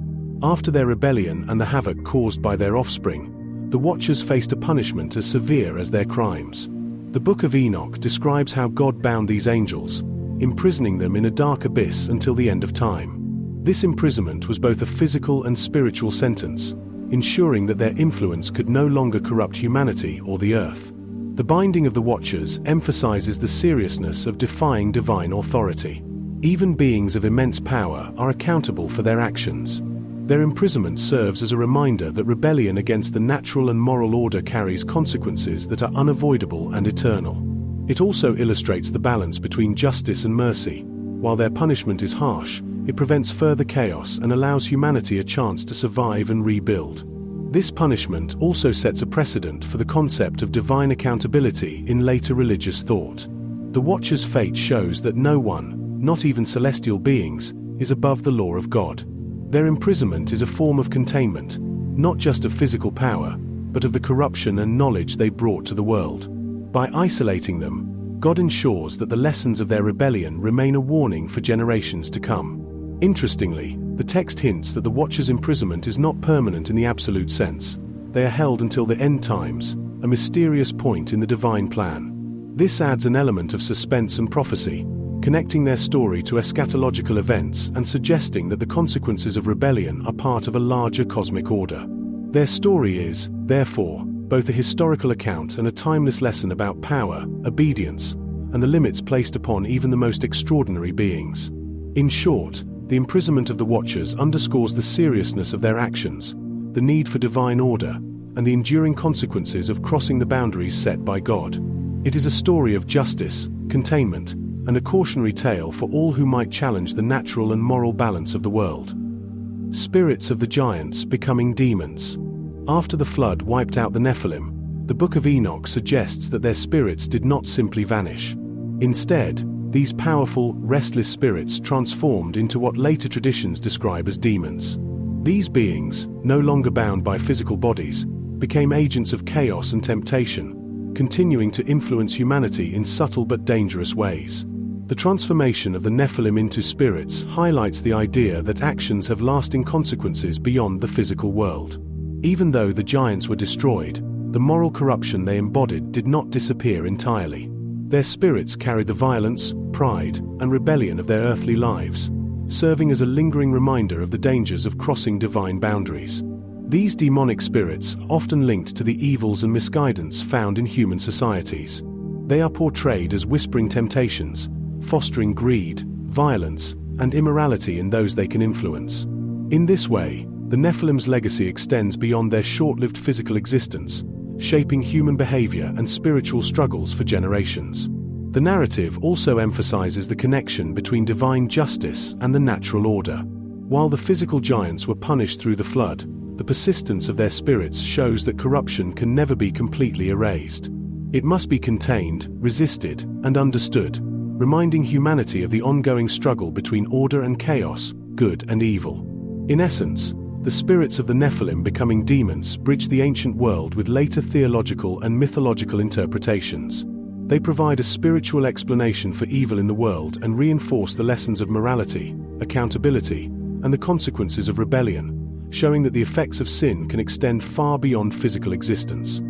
After their rebellion and the havoc caused by their offspring, the Watchers faced a punishment as severe as their crimes. The Book of Enoch describes how God bound these angels, imprisoning them in a dark abyss until the end of time. This imprisonment was both a physical and spiritual sentence, ensuring that their influence could no longer corrupt humanity or the earth. The binding of the Watchers emphasizes the seriousness of defying divine authority. Even beings of immense power are accountable for their actions. Their imprisonment serves as a reminder that rebellion against the natural and moral order carries consequences that are unavoidable and eternal. It also illustrates the balance between justice and mercy. While their punishment is harsh, it prevents further chaos and allows humanity a chance to survive and rebuild. This punishment also sets a precedent for the concept of divine accountability in later religious thought. The Watcher's fate shows that no one, not even celestial beings, is above the law of God. Their imprisonment is a form of containment, not just of physical power, but of the corruption and knowledge they brought to the world. By isolating them, God ensures that the lessons of their rebellion remain a warning for generations to come. Interestingly, the text hints that the Watcher's imprisonment is not permanent in the absolute sense. They are held until the end times, a mysterious point in the divine plan. This adds an element of suspense and prophecy, connecting their story to eschatological events and suggesting that the consequences of rebellion are part of a larger cosmic order. Their story is, therefore, both a historical account and a timeless lesson about power, obedience, and the limits placed upon even the most extraordinary beings. In short, the imprisonment of the Watchers underscores the seriousness of their actions, the need for divine order, and the enduring consequences of crossing the boundaries set by God. It is a story of justice, containment, and a cautionary tale for all who might challenge the natural and moral balance of the world. Spirits of the giants becoming demons. After the flood wiped out the Nephilim, the Book of Enoch suggests that their spirits did not simply vanish. Instead, these powerful, restless spirits transformed into what later traditions describe as demons. These beings, no longer bound by physical bodies, became agents of chaos and temptation, continuing to influence humanity in subtle but dangerous ways. The transformation of the Nephilim into spirits highlights the idea that actions have lasting consequences beyond the physical world. Even though the giants were destroyed, the moral corruption they embodied did not disappear entirely. Their spirits carried the violence, pride, and rebellion of their earthly lives, serving as a lingering reminder of the dangers of crossing divine boundaries. These demonic spirits are often linked to the evils and misguidance found in human societies. They are portrayed as whispering temptations, fostering greed, violence, and immorality in those they can influence. In this way, the Nephilim's legacy extends beyond their short-lived physical existence, shaping human behavior and spiritual struggles for generations. The narrative also emphasizes the connection between divine justice and the natural order. While the physical giants were punished through the flood, the persistence of their spirits shows that corruption can never be completely erased. It must be contained, resisted, and understood, reminding humanity of the ongoing struggle between order and chaos, good and evil. In essence, the spirits of the Nephilim becoming demons bridge the ancient world with later theological and mythological interpretations. They provide a spiritual explanation for evil in the world and reinforce the lessons of morality, accountability, and the consequences of rebellion, showing that the effects of sin can extend far beyond physical existence.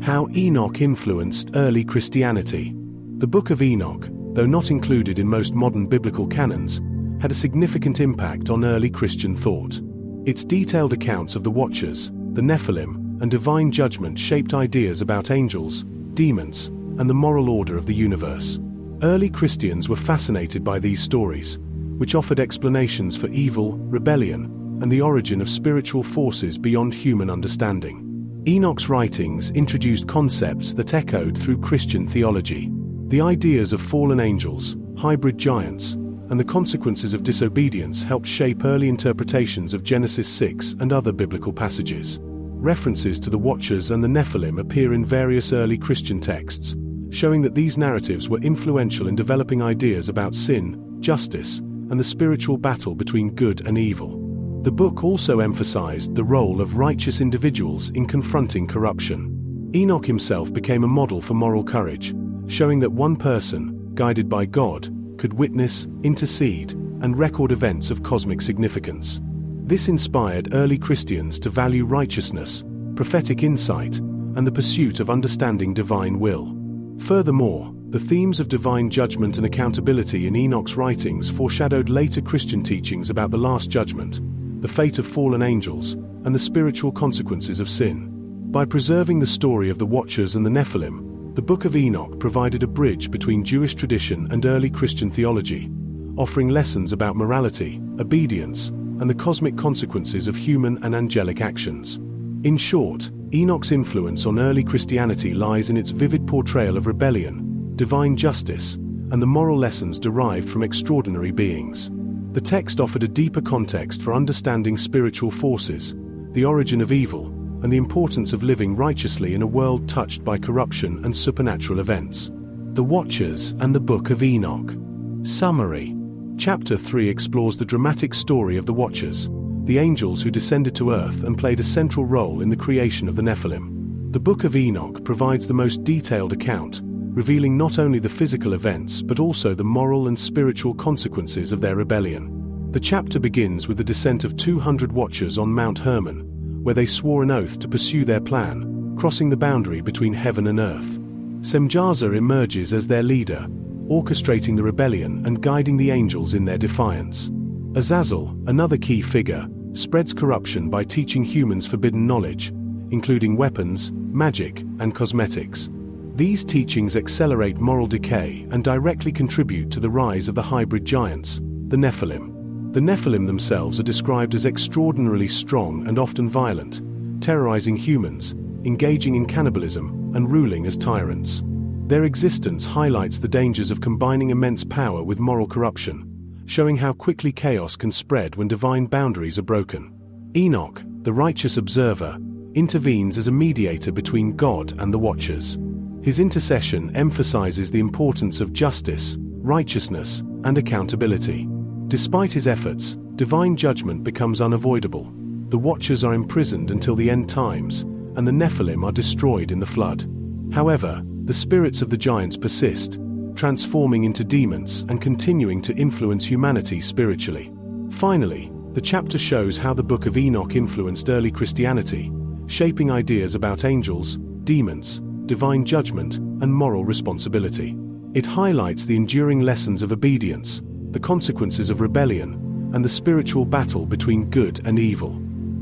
How Enoch influenced early Christianity. The Book of Enoch, though not included in most modern biblical canons, had a significant impact on early Christian thought. Its detailed accounts of the Watchers, the Nephilim, and divine judgment shaped ideas about angels, demons, and the moral order of the universe. Early Christians were fascinated by these stories, which offered explanations for evil, rebellion, and the origin of spiritual forces beyond human understanding. Enoch's writings introduced concepts that echoed through Christian theology. The ideas of fallen angels, hybrid giants, and the consequences of disobedience helped shape early interpretations of Genesis 6 and other biblical passages. References to the Watchers and the Nephilim appear in various early Christian texts, showing that these narratives were influential in developing ideas about sin, justice, and the spiritual battle between good and evil. The book also emphasized the role of righteous individuals in confronting corruption. Enoch himself became a model for moral courage, showing that one person, guided by God, could witness, intercede, and record events of cosmic significance. This inspired early Christians to value righteousness, prophetic insight, and the pursuit of understanding divine will. Furthermore, the themes of divine judgment and accountability in Enoch's writings foreshadowed later Christian teachings about the Last Judgment, the fate of fallen angels, and the spiritual consequences of sin. By preserving the story of the Watchers and the Nephilim, the Book of Enoch provided a bridge between Jewish tradition and early Christian theology, offering lessons about morality, obedience, and the cosmic consequences of human and angelic actions. In short, Enoch's influence on early Christianity lies in its vivid portrayal of rebellion, divine justice, and the moral lessons derived from extraordinary beings. The text offered a deeper context for understanding spiritual forces, the origin of evil, and the importance of living righteously in a world touched by corruption and supernatural events. The Watchers and the Book of Enoch. Summary. Chapter 3 explores the dramatic story of the Watchers, the angels who descended to earth and played a central role in the creation of the Nephilim. The Book of Enoch provides the most detailed account, revealing not only the physical events but also the moral and spiritual consequences of their rebellion. The chapter begins with the descent of 200 Watchers on Mount Hermon, where they swore an oath to pursue their plan, crossing the boundary between heaven and earth. Semjaza emerges as their leader, orchestrating the rebellion and guiding the angels in their defiance. Azazel, another key figure, spreads corruption by teaching humans forbidden knowledge, including weapons, magic, and cosmetics. These teachings accelerate moral decay and directly contribute to the rise of the hybrid giants, the Nephilim. The Nephilim themselves are described as extraordinarily strong and often violent, terrorizing humans, engaging in cannibalism, and ruling as tyrants. Their existence highlights the dangers of combining immense power with moral corruption, showing how quickly chaos can spread when divine boundaries are broken. Enoch, the righteous observer, intervenes as a mediator between God and the Watchers. His intercession emphasizes the importance of justice, righteousness, and accountability. Despite his efforts, divine judgment becomes unavoidable. The Watchers are imprisoned until the end times, and the Nephilim are destroyed in the flood. However, the spirits of the giants persist, transforming into demons and continuing to influence humanity spiritually. Finally, the chapter shows how the Book of Enoch influenced early Christianity, shaping ideas about angels, demons, divine judgment, and moral responsibility. It highlights the enduring lessons of obedience, the consequences of rebellion, and the spiritual battle between good and evil.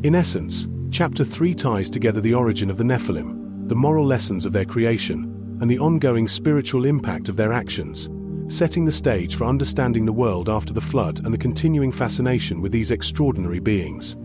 In essence, Chapter 3 ties together the origin of the Nephilim, the moral lessons of their creation, and the ongoing spiritual impact of their actions, setting the stage for understanding the world after the flood and the continuing fascination with these extraordinary beings.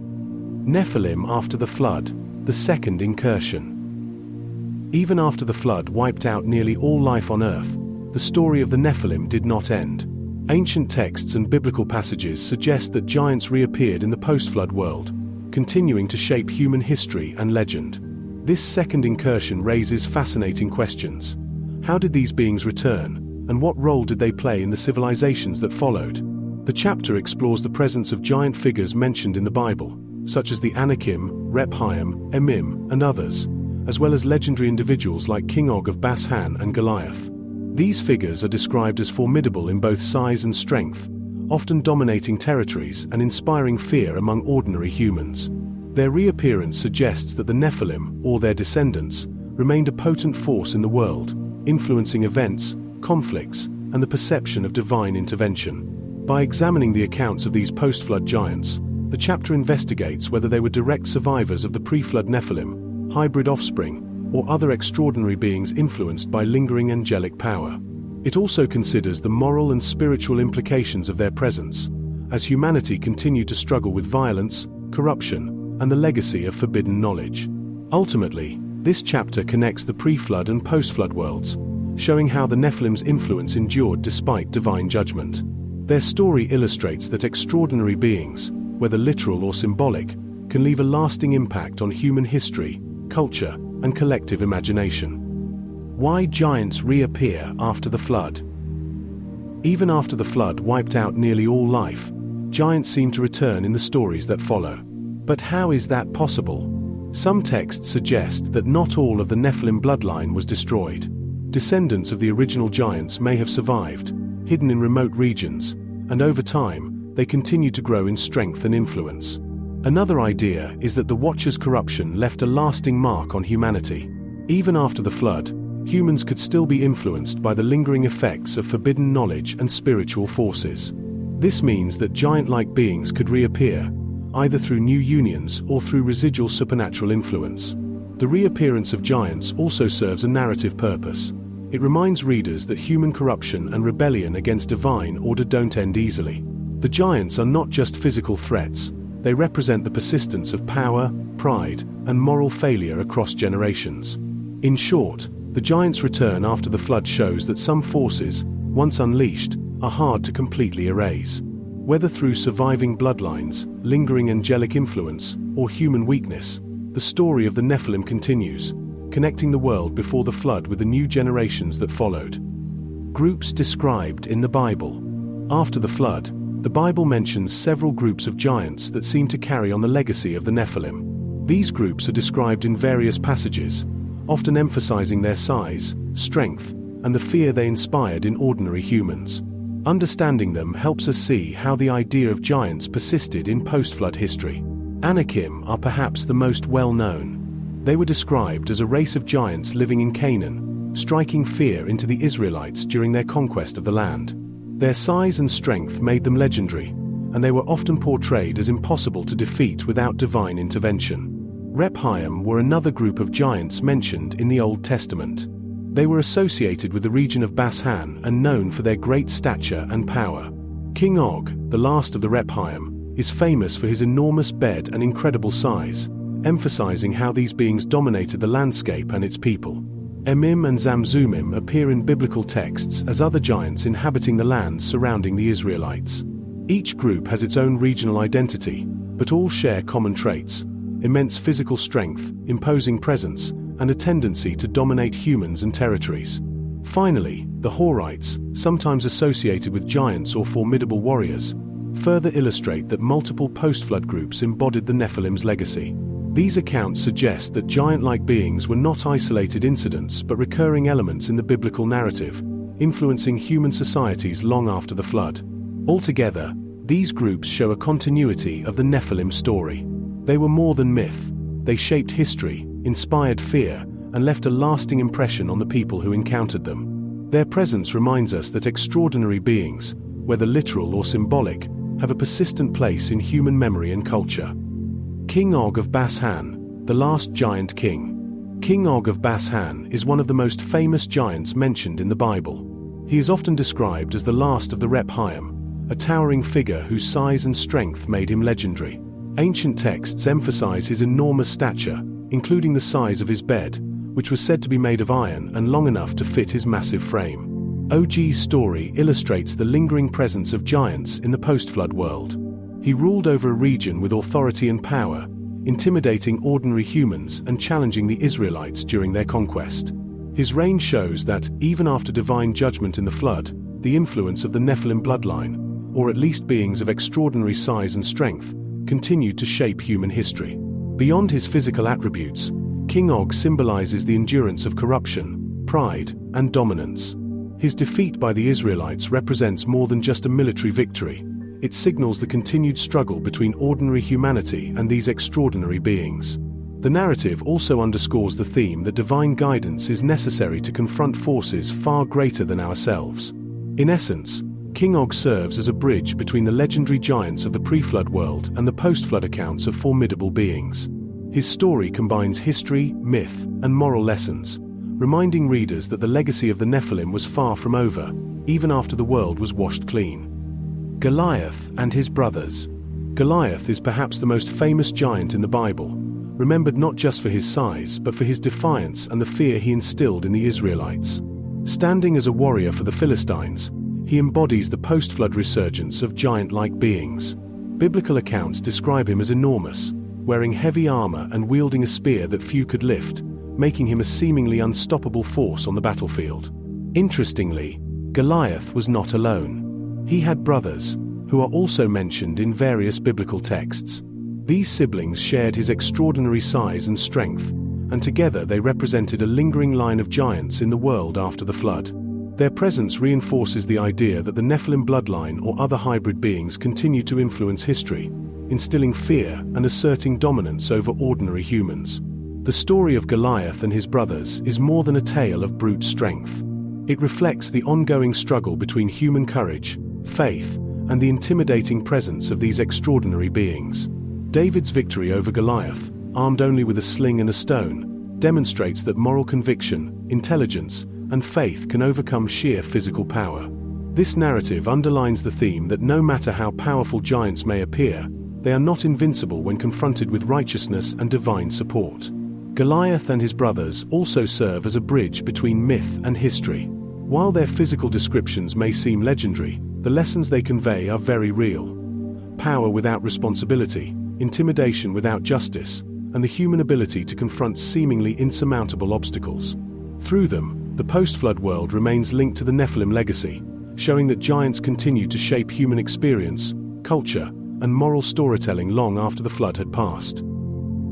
Nephilim after the flood, the second incursion. Even after the flood wiped out nearly all life on Earth, the story of the Nephilim did not end. Ancient texts and biblical passages suggest that giants reappeared in the post-flood world, continuing to shape human history and legend. This second incursion raises fascinating questions. How did these beings return, and what role did they play in the civilizations that followed? The chapter explores the presence of giant figures mentioned in the Bible, such as the Anakim, Rephaim, Emim, and others, as well as legendary individuals like King Og of Bashan and Goliath. These figures are described as formidable in both size and strength, often dominating territories and inspiring fear among ordinary humans. Their reappearance suggests that the Nephilim, or their descendants, remained a potent force in the world, influencing events, conflicts, and the perception of divine intervention. By examining the accounts of these post-flood giants, the chapter investigates whether they were direct survivors of the pre-flood Nephilim, hybrid offspring, or other extraordinary beings influenced by lingering angelic power. It also considers the moral and spiritual implications of their presence, as humanity continued to struggle with violence, corruption, and the legacy of forbidden knowledge. Ultimately, this chapter connects the pre-flood and post-flood worlds, showing how the Nephilim's influence endured despite divine judgment. Their story illustrates that extraordinary beings, whether literal or symbolic, can leave a lasting impact on human history, culture, and collective imagination. Why giants reappear after the flood? Even after the flood wiped out nearly all life, giants seem to return in the stories that follow. But how is that possible? Some texts suggest that not all of the Nephilim bloodline was destroyed. Descendants of the original giants may have survived, hidden in remote regions, and over time, they continue to grow in strength and influence. Another idea is that the Watcher's corruption left a lasting mark on humanity. Even after the flood, humans could still be influenced by the lingering effects of forbidden knowledge and spiritual forces. This means that giant-like beings could reappear, either through new unions or through residual supernatural influence. The reappearance of giants also serves a narrative purpose. It reminds readers that human corruption and rebellion against divine order don't end easily. The giants are not just physical threats. They represent the persistence of power, pride, and moral failure across generations. In short, the giants' return after the flood shows that some forces, once unleashed, are hard to completely erase. Whether through surviving bloodlines, lingering angelic influence, or human weakness, the story of the Nephilim continues, connecting the world before the flood with the new generations that followed. Groups described in the Bible. After the flood, the Bible mentions several groups of giants that seem to carry on the legacy of the Nephilim. These groups are described in various passages, often emphasizing their size, strength, and the fear they inspired in ordinary humans. Understanding them helps us see how the idea of giants persisted in post-flood history. Anakim are perhaps the most well-known. They were described as a race of giants living in Canaan, striking fear into the Israelites during their conquest of the land. Their size and strength made them legendary, and they were often portrayed as impossible to defeat without divine intervention. Rephaim were another group of giants mentioned in the Old Testament. They were associated with the region of Bashan and known for their great stature and power. King Og, the last of the Rephaim, is famous for his enormous bed and incredible size, emphasizing how these beings dominated the landscape and its people. Emim and Zamzumim appear in biblical texts as other giants inhabiting the lands surrounding the Israelites. Each group has its own regional identity, but all share common traits: immense physical strength, imposing presence, and a tendency to dominate humans and territories. Finally, the Horites, sometimes associated with giants or formidable warriors, further illustrate that multiple post-flood groups embodied the Nephilim's legacy. These accounts suggest that giant-like beings were not isolated incidents but recurring elements in the biblical narrative, influencing human societies long after the flood. Altogether, these groups show a continuity of the Nephilim story. They were more than myth. They shaped history, inspired fear, and left a lasting impression on the people who encountered them. Their presence reminds us that extraordinary beings, whether literal or symbolic, have a persistent place in human memory and culture. King Og of Bashan, the last giant king. King Og of Bashan is one of the most famous giants mentioned in the Bible. He is often described as the last of the Rephaim, a towering figure whose size and strength made him legendary. Ancient texts emphasize his enormous stature, including the size of his bed, which was said to be made of iron and long enough to fit his massive frame. OG's story illustrates the lingering presence of giants in the post-flood world. He ruled over a region with authority and power, intimidating ordinary humans and challenging the Israelites during their conquest. His reign shows that, even after divine judgment in the flood, the influence of the Nephilim bloodline, or at least beings of extraordinary size and strength, continued to shape human history. Beyond his physical attributes, King Og symbolizes the endurance of corruption, pride, and dominance. His defeat by the Israelites represents more than just a military victory. It signals the continued struggle between ordinary humanity and these extraordinary beings. The narrative also underscores the theme that divine guidance is necessary to confront forces far greater than ourselves. In essence, King Og serves as a bridge between the legendary giants of the pre-flood world and the post-flood accounts of formidable beings. His story combines history, myth, and moral lessons, reminding readers that the legacy of the Nephilim was far from over, even after the world was washed clean. Goliath and his brothers. Goliath is perhaps the most famous giant in the Bible, remembered not just for his size but for his defiance and the fear he instilled in the Israelites. Standing as a warrior for the Philistines, he embodies the post-flood resurgence of giant-like beings. Biblical accounts describe him as enormous, wearing heavy armor and wielding a spear that few could lift, making him a seemingly unstoppable force on the battlefield. Interestingly, Goliath was not alone. He had brothers, who are also mentioned in various biblical texts. These siblings shared his extraordinary size and strength, and together they represented a lingering line of giants in the world after the flood. Their presence reinforces the idea that the Nephilim bloodline or other hybrid beings continue to influence history, instilling fear and asserting dominance over ordinary humans. The story of Goliath and his brothers is more than a tale of brute strength. It reflects the ongoing struggle between human courage, faith, and the intimidating presence of these extraordinary beings. David's victory over Goliath, armed only with a sling and a stone, demonstrates that moral conviction, intelligence, and faith can overcome sheer physical power. This narrative underlines the theme that no matter how powerful giants may appear, they are not invincible when confronted with righteousness and divine support. Goliath and his brothers also serve as a bridge between myth and history. While their physical descriptions may seem legendary, the lessons they convey are very real. Power without responsibility, intimidation without justice, and the human ability to confront seemingly insurmountable obstacles. Through them, the post-flood world remains linked to the Nephilim legacy, showing that giants continue to shape human experience, culture, and moral storytelling long after the flood had passed.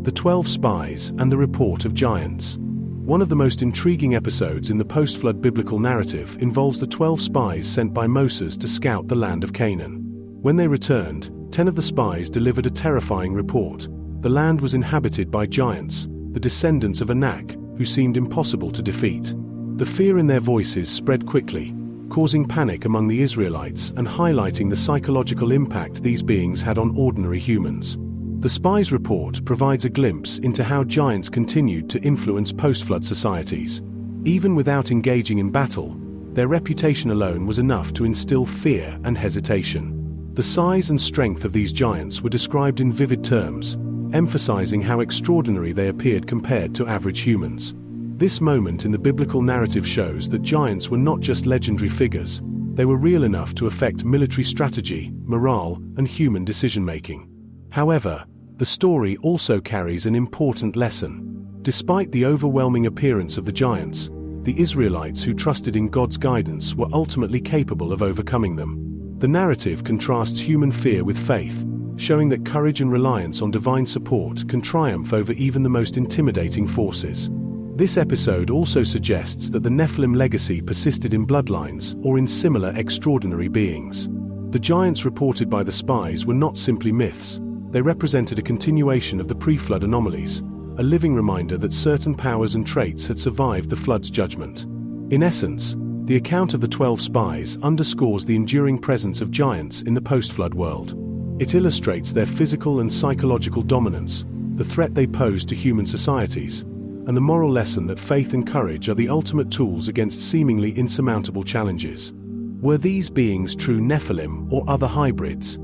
The 12 Spies and the Report of Giants. One of the most intriguing episodes in the post-flood biblical narrative involves the 12 spies sent by Moses to scout the land of Canaan. When they returned, 10 of the spies delivered a terrifying report. The land was inhabited by giants, the descendants of Enoch, who seemed impossible to defeat. The fear in their voices spread quickly, causing panic among the Israelites and highlighting the psychological impact these beings had on ordinary humans. The spies' report provides a glimpse into how giants continued to influence post-flood societies. Even without engaging in battle, their reputation alone was enough to instill fear and hesitation. The size and strength of these giants were described in vivid terms, emphasizing how extraordinary they appeared compared to average humans. This moment in the biblical narrative shows that giants were not just legendary figures, they were real enough to affect military strategy, morale, and human decision-making. However, the story also carries an important lesson. Despite the overwhelming appearance of the giants, the Israelites who trusted in God's guidance were ultimately capable of overcoming them. The narrative contrasts human fear with faith, showing that courage and reliance on divine support can triumph over even the most intimidating forces. This episode also suggests that the Nephilim legacy persisted in bloodlines or in similar extraordinary beings. The giants reported by the spies were not simply myths, they represented a continuation of the pre-flood anomalies, a living reminder that certain powers and traits had survived the flood's judgment. In essence, the account of the 12 spies underscores the enduring presence of giants in the post-flood world. It illustrates their physical and psychological dominance, the threat they pose to human societies, and the moral lesson that faith and courage are the ultimate tools against seemingly insurmountable challenges. Were these beings true Nephilim or other hybrids?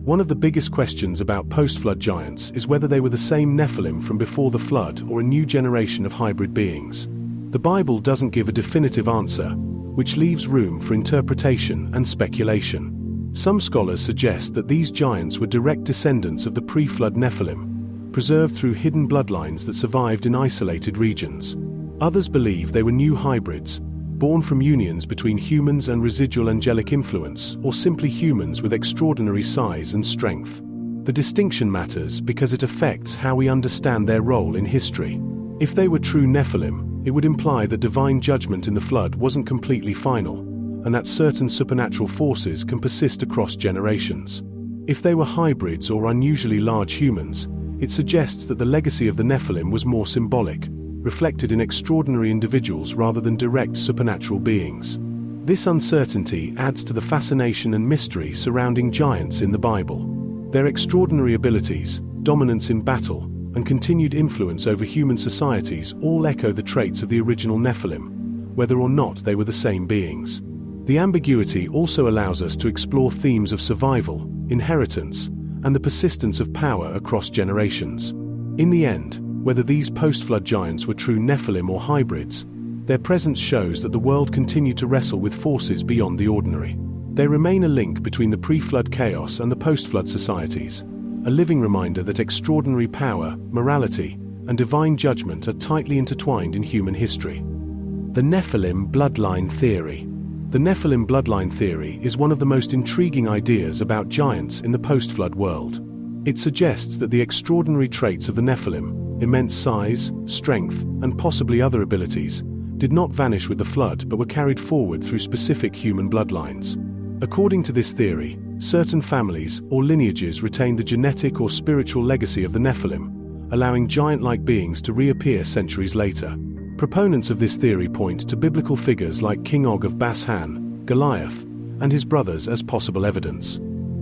One of the biggest questions about post-flood giants is whether they were the same Nephilim from before the flood or a new generation of hybrid beings. The Bible doesn't give a definitive answer, which leaves room for interpretation and speculation. Some scholars suggest that these giants were direct descendants of the pre-flood Nephilim, preserved through hidden bloodlines that survived in isolated regions. Others believe they were new hybrids, born from unions between humans and residual angelic influence, or simply humans with extraordinary size and strength. The distinction matters because it affects how we understand their role in history. If they were true Nephilim, it would imply that divine judgment in the flood wasn't completely final, and that certain supernatural forces can persist across generations. If they were hybrids or unusually large humans, it suggests that the legacy of the Nephilim was more symbolic, reflected in extraordinary individuals rather than direct supernatural beings. This uncertainty adds to the fascination and mystery surrounding giants in the Bible. Their extraordinary abilities, dominance in battle, and continued influence over human societies all echo the traits of the original Nephilim, whether or not they were the same beings. The ambiguity also allows us to explore themes of survival, inheritance, and the persistence of power across generations. In the end, whether these post-flood giants were true Nephilim or hybrids, their presence shows that the world continued to wrestle with forces beyond the ordinary. They remain a link between the pre-flood chaos and the post-flood societies, a living reminder that extraordinary power, morality, and divine judgment are tightly intertwined in human history. The Nephilim bloodline theory. The Nephilim bloodline theory is one of the most intriguing ideas about giants in the post-flood world. It suggests that the extraordinary traits of the Nephilim, immense size, strength, and possibly other abilities, did not vanish with the flood but were carried forward through specific human bloodlines. According to this theory, certain families or lineages retained the genetic or spiritual legacy of the Nephilim, allowing giant-like beings to reappear centuries later. Proponents of this theory point to biblical figures like King Og of Bashan, Goliath, and his brothers as possible evidence.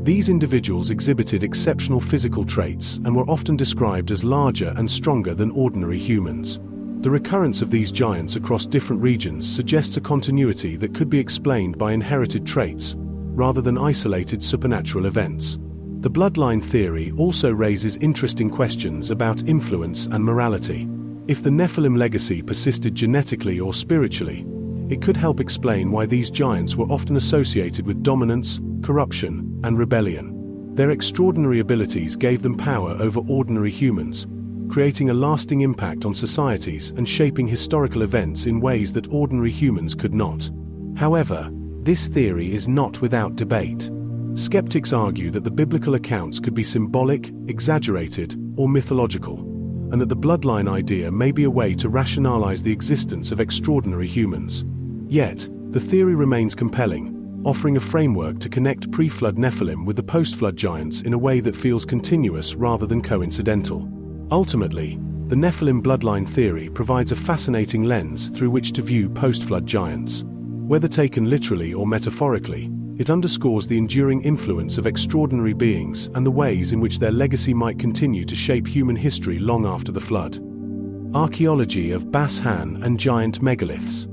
These individuals exhibited exceptional physical traits and were often described as larger and stronger than ordinary humans. The recurrence of these giants across different regions suggests a continuity that could be explained by inherited traits, rather than isolated supernatural events. The bloodline theory also raises interesting questions about influence and morality. If the Nephilim legacy persisted genetically or spiritually, it could help explain why these giants were often associated with dominance, corruption, and rebellion. Their extraordinary abilities gave them power over ordinary humans, creating a lasting impact on societies and shaping historical events in ways that ordinary humans could not. However, this theory is not without debate. Skeptics argue that the biblical accounts could be symbolic, exaggerated, or mythological, and that the bloodline idea may be a way to rationalize the existence of extraordinary humans. Yet, the theory remains compelling, offering a framework to connect pre-flood Nephilim with the post-flood giants in a way that feels continuous rather than coincidental. Ultimately, the Nephilim bloodline theory provides a fascinating lens through which to view post-flood giants. Whether taken literally or metaphorically, it underscores the enduring influence of extraordinary beings and the ways in which their legacy might continue to shape human history long after the flood. Archaeology of Bas-Han and giant megaliths.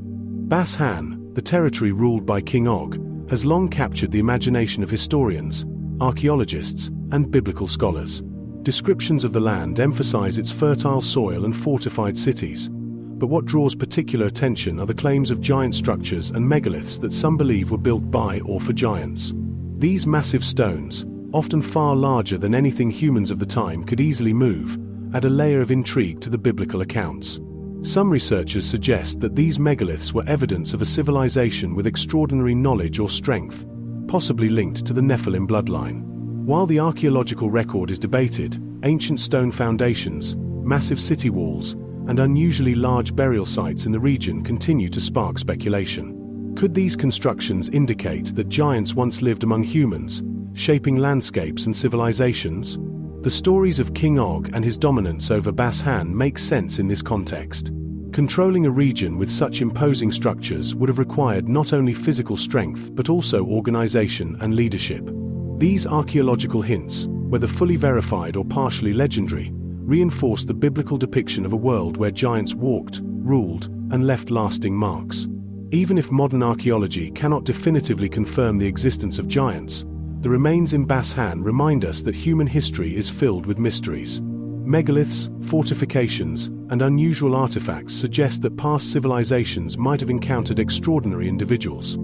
Bas-Han, the territory ruled by King Og, has long captured the imagination of historians, archaeologists, and biblical scholars. Descriptions of the land emphasize its fertile soil and fortified cities, but what draws particular attention are the claims of giant structures and megaliths that some believe were built by or for giants. These massive stones, often far larger than anything humans of the time could easily move, add a layer of intrigue to the biblical accounts. Some researchers suggest that these megaliths were evidence of a civilization with extraordinary knowledge or strength, possibly linked to the Nephilim bloodline. While the archaeological record is debated, ancient stone foundations, massive city walls, and unusually large burial sites in the region continue to spark speculation. Could these constructions indicate that giants once lived among humans, shaping landscapes and civilizations? The stories of King Og and his dominance over Bas-Han make sense in this context. Controlling a region with such imposing structures would have required not only physical strength but also organization and leadership. These archaeological hints, whether fully verified or partially legendary, reinforce the biblical depiction of a world where giants walked, ruled, and left lasting marks. Even if modern archaeology cannot definitively confirm the existence of giants, the remains in Bas-Han remind us that human history is filled with mysteries. Megaliths, fortifications, and unusual artifacts suggest that past civilizations might have encountered extraordinary individuals,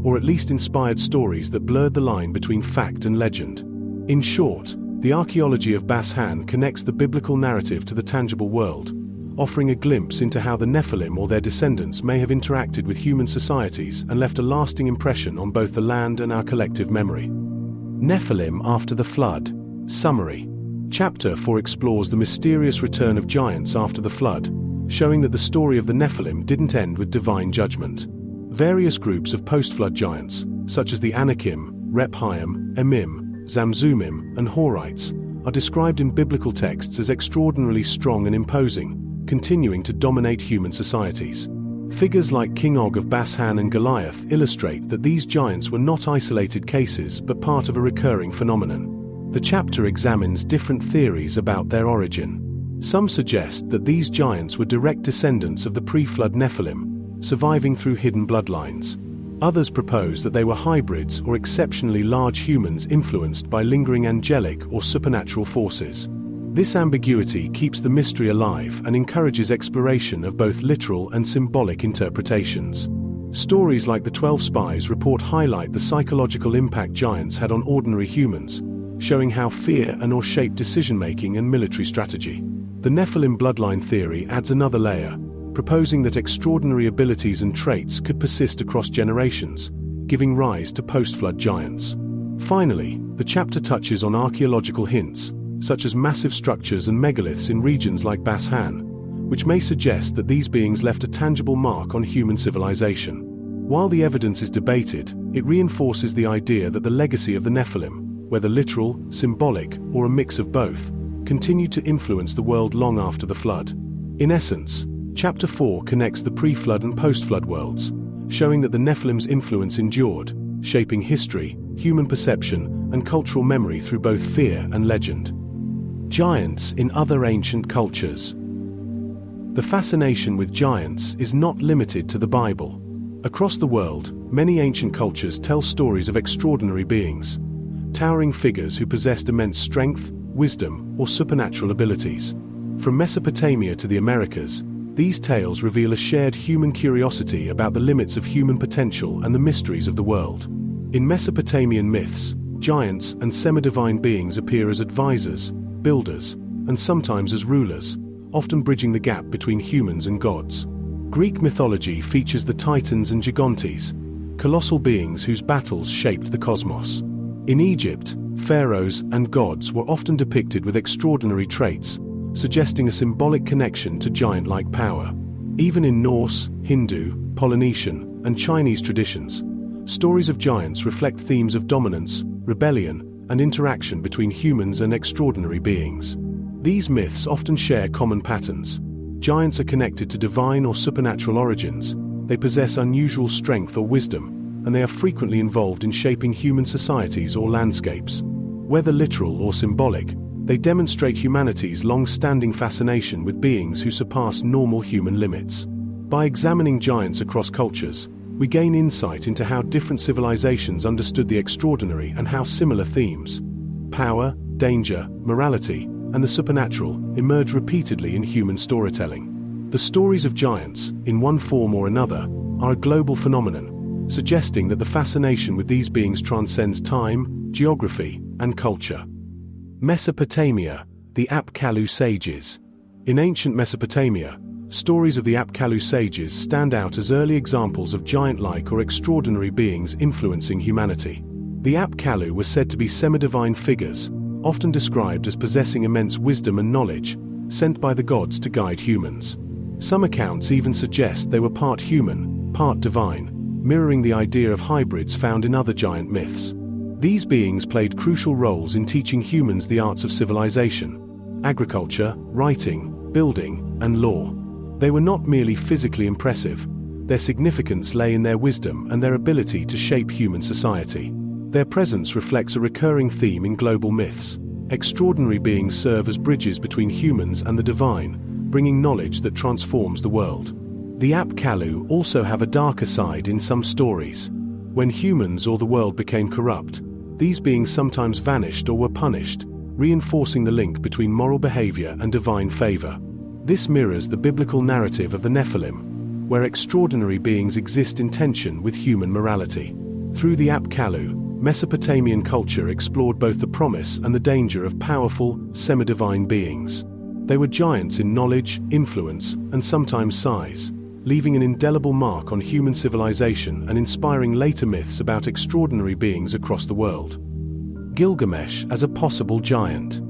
or at least inspired stories that blurred the line between fact and legend. In short, the archaeology of Bas-Han connects the biblical narrative to the tangible world, offering a glimpse into how the Nephilim or their descendants may have interacted with human societies and left a lasting impression on both the land and our collective memory. Nephilim after the flood. Summary. Chapter 4 explores the mysterious return of giants after the flood, showing that the story of the Nephilim didn't end with divine judgment. Various groups of post-flood giants, such as the Anakim, Rephaim, Emim, Zamzumim, and Horites, are described in biblical texts as extraordinarily strong and imposing, continuing to dominate human societies. Figures like King Og of Bas-Han and Goliath illustrate that these giants were not isolated cases but part of a recurring phenomenon. The chapter examines different theories about their origin. Some suggest that these giants were direct descendants of the pre-flood Nephilim, surviving through hidden bloodlines. Others propose that they were hybrids or exceptionally large humans influenced by lingering angelic or supernatural forces. This ambiguity keeps the mystery alive and encourages exploration of both literal and symbolic interpretations. Stories like the 12 Spies report highlight the psychological impact giants had on ordinary humans, showing how fear and/or shaped decision-making and military strategy. The Nephilim bloodline theory adds another layer, proposing that extraordinary abilities and traits could persist across generations, giving rise to post-flood giants. Finally, the chapter touches on archaeological hints, such as massive structures and megaliths in regions like Bas-Han, which may suggest that these beings left a tangible mark on human civilization. While the evidence is debated, it reinforces the idea that the legacy of the Nephilim, whether literal, symbolic, or a mix of both, continued to influence the world long after the flood. In essence, Chapter 4 connects the pre-flood and post-flood worlds, showing that the Nephilim's influence endured, shaping history, human perception, and cultural memory through both fear and legend. Giants in other ancient cultures. The fascination with giants is not limited to the Bible. Across the world, many ancient cultures tell stories of extraordinary beings, towering figures who possessed immense strength, wisdom, or supernatural abilities. From Mesopotamia to the Americas, these tales reveal a shared human curiosity about the limits of human potential and the mysteries of the world. In Mesopotamian myths, giants and semi-divine beings appear as advisors, builders, and sometimes as rulers, often bridging the gap between humans and gods. Greek mythology features the Titans and Gigantes, colossal beings whose battles shaped the cosmos. In Egypt, pharaohs and gods were often depicted with extraordinary traits, suggesting a symbolic connection to giant-like power. Even in Norse, Hindu, Polynesian, and Chinese traditions, stories of giants reflect themes of dominance, rebellion, and interaction between humans and extraordinary beings. These myths often share common patterns. Giants are connected to divine or supernatural origins, they possess unusual strength or wisdom, and they are frequently involved in shaping human societies or landscapes. Whether literal or symbolic, they demonstrate humanity's long-standing fascination with beings who surpass normal human limits. By examining giants across cultures, we gain insight into how different civilizations understood the extraordinary and how similar themes, power, danger, morality, and the supernatural, emerge repeatedly in human storytelling. The stories of giants, in one form or another, are a global phenomenon, suggesting that the fascination with these beings transcends time, geography, and culture. Mesopotamia, the Apkallu sages. In ancient Mesopotamia, stories of the Apkallu sages stand out as early examples of giant-like or extraordinary beings influencing humanity. The Apkallu were said to be semi-divine figures, often described as possessing immense wisdom and knowledge, sent by the gods to guide humans. Some accounts even suggest they were part human, part divine, mirroring the idea of hybrids found in other giant myths. These beings played crucial roles in teaching humans the arts of civilization, agriculture, writing, building, and law. They were not merely physically impressive, their significance lay in their wisdom and their ability to shape human society. Their presence reflects a recurring theme in global myths. Extraordinary beings serve as bridges between humans and the divine, bringing knowledge that transforms the world. The Apkallu also have a darker side in some stories. When humans or the world became corrupt, these beings sometimes vanished or were punished, reinforcing the link between moral behavior and divine favor. This mirrors the biblical narrative of the Nephilim, where extraordinary beings exist in tension with human morality. Through the Apkallu, Mesopotamian culture explored both the promise and the danger of powerful, semi-divine beings. They were giants in knowledge, influence, and sometimes size, leaving an indelible mark on human civilization and inspiring later myths about extraordinary beings across the world. Gilgamesh as a possible giant.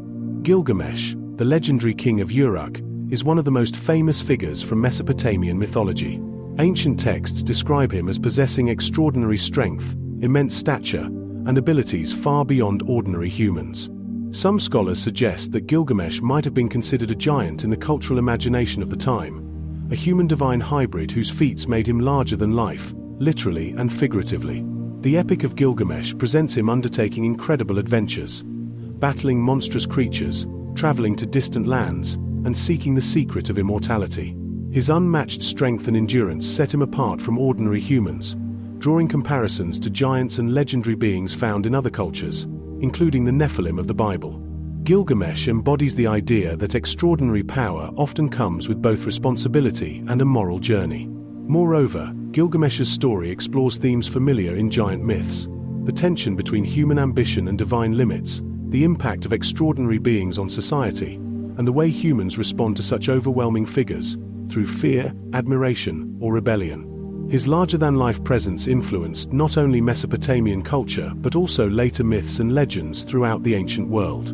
Gilgamesh, the legendary king of Uruk, is one of the most famous figures from Mesopotamian mythology. Ancient texts describe him as possessing extraordinary strength, immense stature, and abilities far beyond ordinary humans. Some scholars suggest that Gilgamesh might have been considered a giant in the cultural imagination of the time, a human-divine hybrid whose feats made him larger than life, literally and figuratively. The Epic of Gilgamesh presents him undertaking incredible adventures, battling monstrous creatures, traveling to distant lands, and seeking the secret of immortality. His unmatched strength and endurance set him apart from ordinary humans, drawing comparisons to giants and legendary beings found in other cultures, including the Nephilim of the Bible. Gilgamesh embodies the idea that extraordinary power often comes with both responsibility and a moral journey. Moreover, Gilgamesh's story explores themes familiar in giant myths: the tension between human ambition and divine limits, the impact of extraordinary beings on society, and the way humans respond to such overwhelming figures, through fear, admiration, or rebellion. His larger-than-life presence influenced not only Mesopotamian culture but also later myths and legends throughout the ancient world.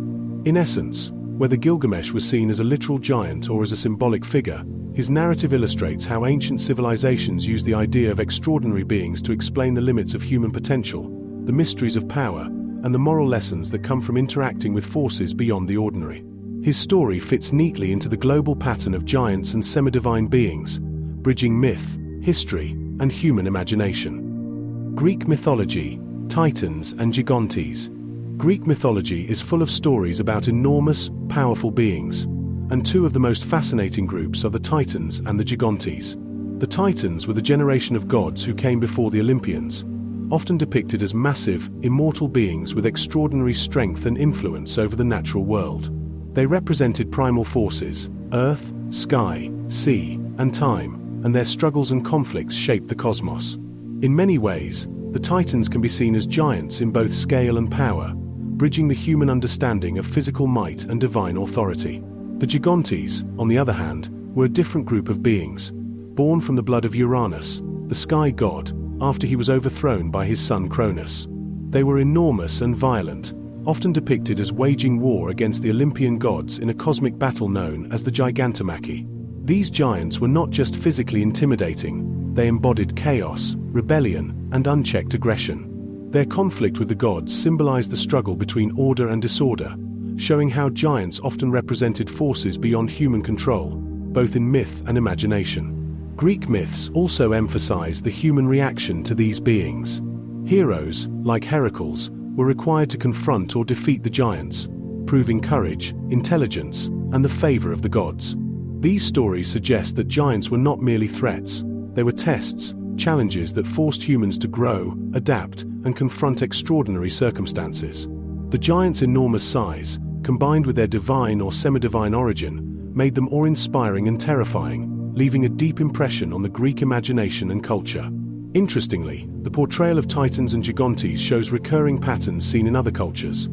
In essence, whether Gilgamesh was seen as a literal giant or as a symbolic figure, his narrative illustrates how ancient civilizations used the idea of extraordinary beings to explain the limits of human potential, the mysteries of power, and the moral lessons that come from interacting with forces beyond the ordinary. His story fits neatly into the global pattern of giants and semi-divine beings, bridging myth, history, and human imagination. Greek mythology, Titans and Gigantes. Greek mythology is full of stories about enormous, powerful beings, and two of the most fascinating groups are the Titans and the Gigantes. The Titans were the generation of gods who came before the Olympians, often depicted as massive, immortal beings with extraordinary strength and influence over the natural world. They represented primal forces, earth, sky, sea, and time, and their struggles and conflicts shaped the cosmos. In many ways, the Titans can be seen as giants in both scale and power, bridging the human understanding of physical might and divine authority. The Gigantes, on the other hand, were a different group of beings, born from the blood of Uranus, the sky god, after he was overthrown by his son Cronus. They were enormous and violent, often depicted as waging war against the Olympian gods in a cosmic battle known as the Gigantomachy. These giants were not just physically intimidating, they embodied chaos, rebellion, and unchecked aggression. Their conflict with the gods symbolized the struggle between order and disorder, showing how giants often represented forces beyond human control, both in myth and imagination. Greek myths also emphasize the human reaction to these beings. Heroes, like Heracles, were required to confront or defeat the giants, proving courage, intelligence, and the favor of the gods. These stories suggest that giants were not merely threats, they were tests, challenges that forced humans to grow, adapt, and confront extraordinary circumstances. The giants' enormous size, combined with their divine or semi-divine origin, made them awe-inspiring and terrifying, leaving a deep impression on the Greek imagination and culture. Interestingly, the portrayal of titans and gigantes shows recurring patterns seen in other cultures.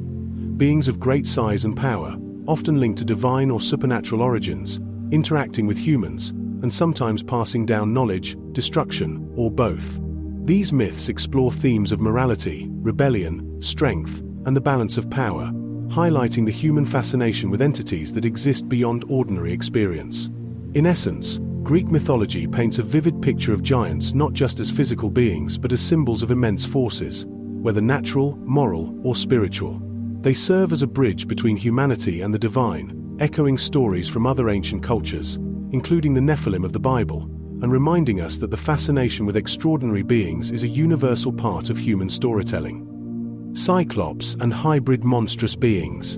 Beings of great size and power, often linked to divine or supernatural origins, interacting with humans, and sometimes passing down knowledge, destruction, or both. These myths explore themes of morality, rebellion, strength, and the balance of power, highlighting the human fascination with entities that exist beyond ordinary experience. In essence, Greek mythology paints a vivid picture of giants not just as physical beings but as symbols of immense forces, whether natural, moral, or spiritual. They serve as a bridge between humanity and the divine, echoing stories from other ancient cultures, including the Nephilim of the Bible, and reminding us that the fascination with extraordinary beings is a universal part of human storytelling. Cyclops and hybrid monstrous beings.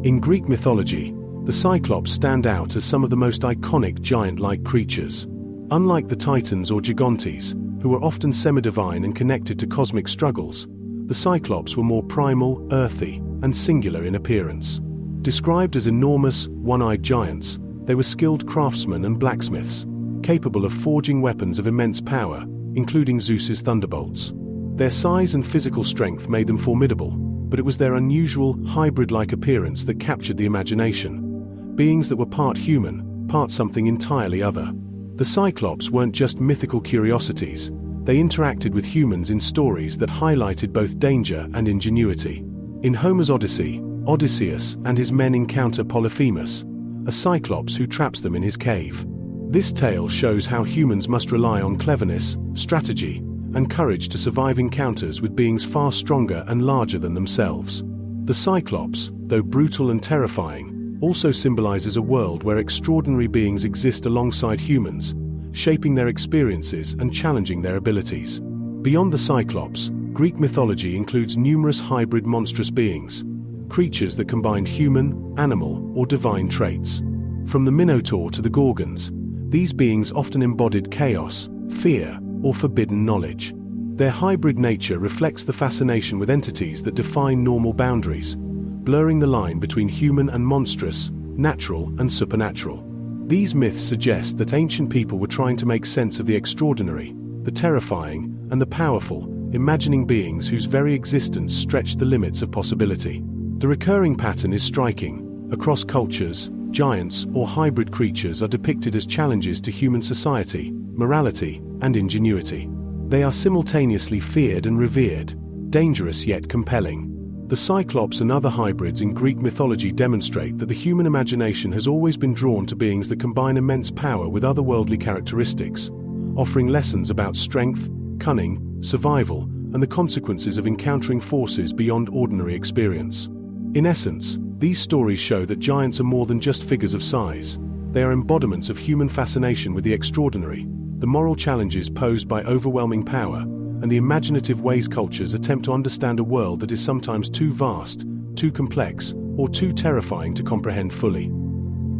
In Greek mythology, the Cyclops stand out as some of the most iconic giant-like creatures. Unlike the Titans or Gigantes, who are often semi-divine and connected to cosmic struggles, the Cyclops were more primal, earthy, and singular in appearance. Described as enormous, one-eyed giants, they were skilled craftsmen and blacksmiths, capable of forging weapons of immense power, including Zeus's thunderbolts. Their size and physical strength made them formidable, but it was their unusual, hybrid-like appearance that captured the imagination. Beings that were part human, part something entirely other. The Cyclops weren't just mythical curiosities, they interacted with humans in stories that highlighted both danger and ingenuity. In Homer's Odyssey, Odysseus and his men encounter Polyphemus, a Cyclops who traps them in his cave. This tale shows how humans must rely on cleverness, strategy, and courage to survive encounters with beings far stronger and larger than themselves. The Cyclops, though brutal and terrifying, also symbolizes a world where extraordinary beings exist alongside humans, shaping their experiences and challenging their abilities. Beyond the Cyclops, Greek mythology includes numerous hybrid monstrous beings, creatures that combine human, animal, or divine traits. From the Minotaur to the Gorgons, these beings often embodied chaos, fear, or forbidden knowledge. Their hybrid nature reflects the fascination with entities that defy normal boundaries, blurring the line between human and monstrous, natural and supernatural. These myths suggest that ancient people were trying to make sense of the extraordinary, the terrifying, and the powerful, imagining beings whose very existence stretched the limits of possibility. The recurring pattern is striking. Across cultures, giants or hybrid creatures are depicted as challenges to human society, morality, and ingenuity. They are simultaneously feared and revered, dangerous yet compelling. The Cyclops and other hybrids in Greek mythology demonstrate that the human imagination has always been drawn to beings that combine immense power with otherworldly characteristics, offering lessons about strength, cunning, survival, and the consequences of encountering forces beyond ordinary experience. In essence, these stories show that giants are more than just figures of size. They are embodiments of human fascination with the extraordinary, the moral challenges posed by overwhelming power, and the imaginative ways cultures attempt to understand a world that is sometimes too vast, too complex, or too terrifying to comprehend fully.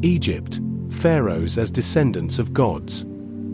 Egypt, pharaohs as descendants of gods.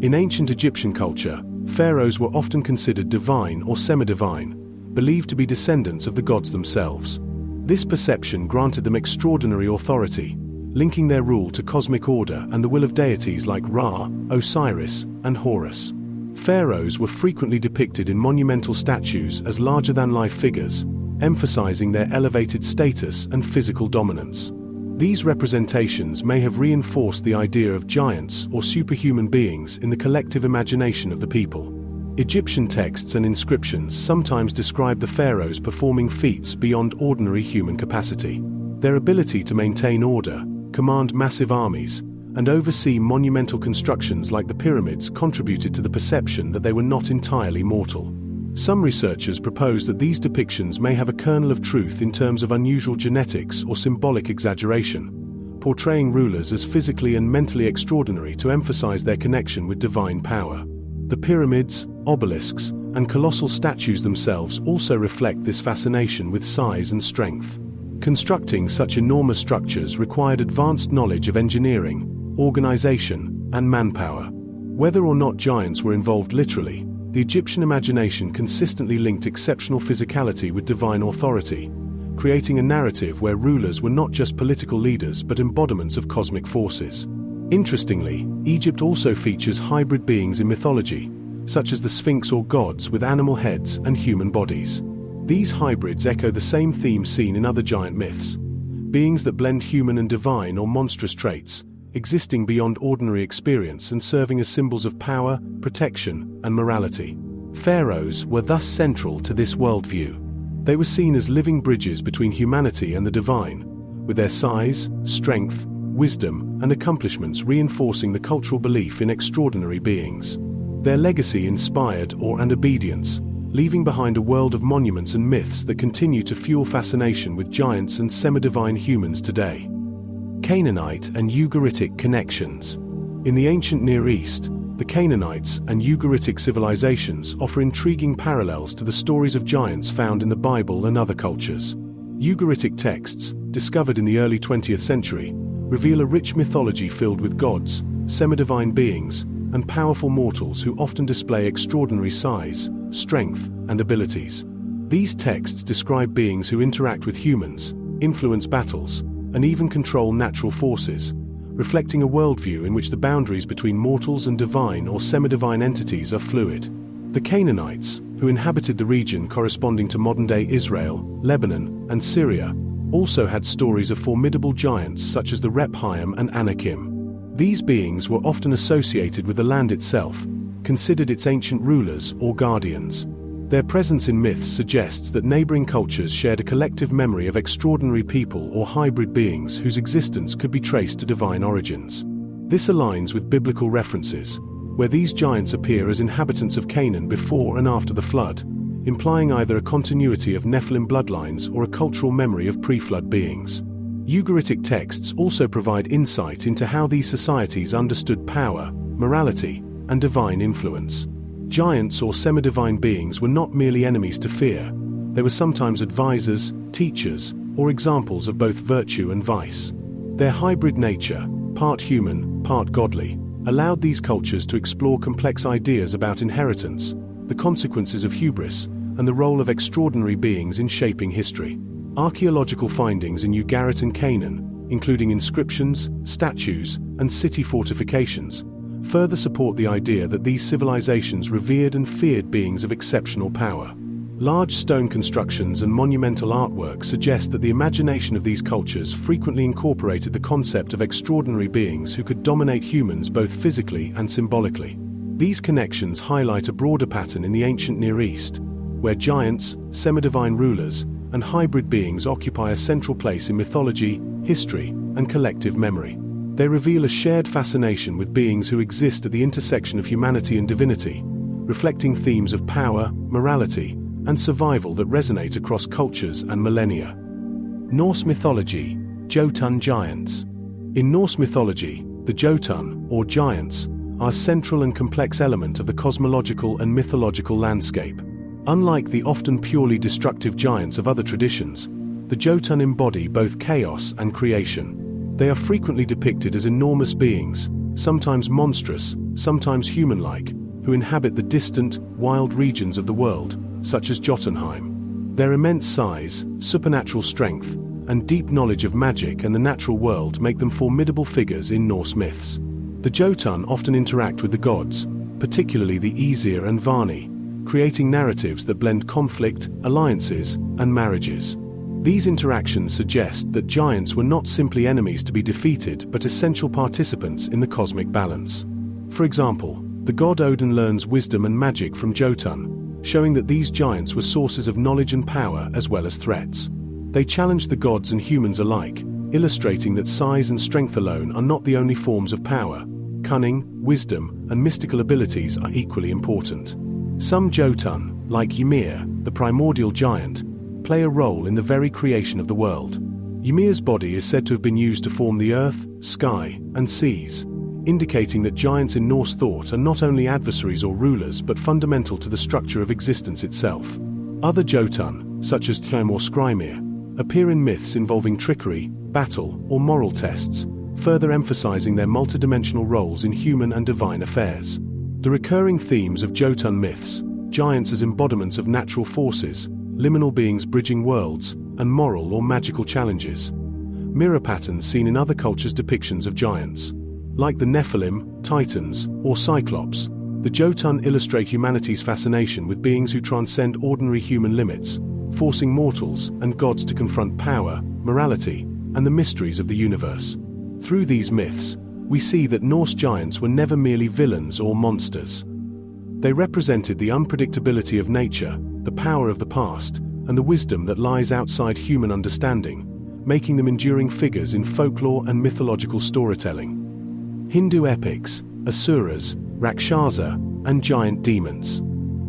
In ancient Egyptian culture, pharaohs were often considered divine or semi-divine, believed to be descendants of the gods themselves. This perception granted them extraordinary authority, linking their rule to cosmic order and the will of deities like Ra, Osiris, and Horus. Pharaohs were frequently depicted in monumental statues as larger-than-life figures, emphasizing their elevated status and physical dominance. These representations may have reinforced the idea of giants or superhuman beings in the collective imagination of the people. Egyptian texts and inscriptions sometimes describe the pharaohs performing feats beyond ordinary human capacity. Their ability to maintain order, command massive armies, and oversee monumental constructions like the pyramids contributed to the perception that they were not entirely mortal. Some researchers propose that these depictions may have a kernel of truth in terms of unusual genetics or symbolic exaggeration, portraying rulers as physically and mentally extraordinary to emphasize their connection with divine power. The pyramids, obelisks, and colossal statues themselves also reflect this fascination with size and strength. Constructing such enormous structures required advanced knowledge of engineering, organization, and manpower. Whether or not giants were involved literally, the Egyptian imagination consistently linked exceptional physicality with divine authority, creating a narrative where rulers were not just political leaders but embodiments of cosmic forces. Interestingly, Egypt also features hybrid beings in mythology, such as the Sphinx or gods with animal heads and human bodies. These hybrids echo the same theme seen in other giant myths, beings that blend human and divine or monstrous traits, existing beyond ordinary experience and serving as symbols of power, protection, and morality. Pharaohs were thus central to this worldview. They were seen as living bridges between humanity and the divine, with their size, strength, wisdom, and accomplishments reinforcing the cultural belief in extraordinary beings. Their legacy inspired awe and obedience, leaving behind a world of monuments and myths that continue to fuel fascination with giants and semi-divine humans today. Canaanite and Ugaritic connections. In the ancient Near East, the Canaanites and Ugaritic civilizations offer intriguing parallels to the stories of giants found in the Bible and other cultures. Ugaritic texts, discovered in the early 20th century, reveal a rich mythology filled with gods, semi-divine beings, and powerful mortals who often display extraordinary size, strength, and abilities. These texts describe beings who interact with humans, influence battles, and even control natural forces, reflecting a worldview in which the boundaries between mortals and divine or semi-divine entities are fluid. The Canaanites, who inhabited the region corresponding to modern-day Israel, Lebanon, and Syria, also had stories of formidable giants such as the Rephaim and Anakim. These beings were often associated with the land itself, considered its ancient rulers or guardians. Their presence in myths suggests that neighboring cultures shared a collective memory of extraordinary people or hybrid beings whose existence could be traced to divine origins. This aligns with biblical references, where these giants appear as inhabitants of Canaan before and after the flood, implying either a continuity of Nephilim bloodlines or a cultural memory of pre-flood beings. Ugaritic texts also provide insight into how these societies understood power, morality, and divine influence. Giants or semi-divine beings were not merely enemies to fear. They were sometimes advisors, teachers, or examples of both virtue and vice. Their hybrid nature, part human, part godly, allowed these cultures to explore complex ideas about inheritance, the consequences of hubris, and the role of extraordinary beings in shaping history. Archaeological findings in Ugarit and Canaan, including inscriptions, statues, and city fortifications, further support the idea that these civilizations revered and feared beings of exceptional power. Large stone constructions and monumental artwork suggest that the imagination of these cultures frequently incorporated the concept of extraordinary beings who could dominate humans both physically and symbolically. These connections highlight a broader pattern in the ancient Near East, where giants, semi-divine rulers, and hybrid beings occupy a central place in mythology, history, and collective memory. They reveal a shared fascination with beings who exist at the intersection of humanity and divinity, reflecting themes of power, morality, and survival that resonate across cultures and millennia. Norse mythology, Jotun giants. In Norse mythology, the Jotun, or giants, are a central and complex element of the cosmological and mythological landscape. Unlike the often purely destructive giants of other traditions, the Jotun embody both chaos and creation. They are frequently depicted as enormous beings, sometimes monstrous, sometimes human-like, who inhabit the distant, wild regions of the world, such as Jotunheim. Their immense size, supernatural strength, and deep knowledge of magic and the natural world make them formidable figures in Norse myths. The Jotun often interact with the gods, particularly the Aesir and Vani, creating narratives that blend conflict, alliances, and marriages. These interactions suggest that giants were not simply enemies to be defeated but essential participants in the cosmic balance. For example, the god Odin learns wisdom and magic from Jotun, showing that these giants were sources of knowledge and power as well as threats. They challenged the gods and humans alike, illustrating that size and strength alone are not the only forms of power. Cunning, wisdom, and mystical abilities are equally important. Some Jotun, like Ymir, the primordial giant, play a role in the very creation of the world. Ymir's body is said to have been used to form the earth, sky, and seas, indicating that giants in Norse thought are not only adversaries or rulers but fundamental to the structure of existence itself. Other Jotun, such as Thlum or Skrymir, appear in myths involving trickery, battle, or moral tests, further emphasizing their multidimensional roles in human and divine affairs. The recurring themes of Jotun myths, giants as embodiments of natural forces, liminal beings bridging worlds, and moral or magical challenges, mirror patterns seen in other cultures' depictions of giants. Like the Nephilim, Titans, or Cyclops, the Jotun illustrate humanity's fascination with beings who transcend ordinary human limits, forcing mortals and gods to confront power, morality, and the mysteries of the universe. Through these myths, we see that Norse giants were never merely villains or monsters. They represented the unpredictability of nature, the power of the past, and the wisdom that lies outside human understanding, making them enduring figures in folklore and mythological storytelling. Hindu epics, asuras, rakshasa, and giant demons.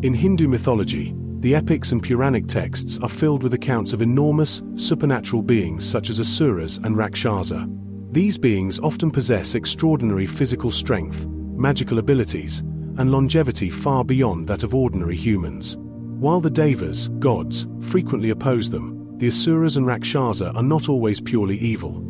In Hindu mythology, the epics and Puranic texts are filled with accounts of enormous, supernatural beings such as asuras and rakshasa. These beings often possess extraordinary physical strength, magical abilities, and longevity far beyond that of ordinary humans. While the devas, gods, frequently oppose them, the asuras and rakshasa are not always purely evil.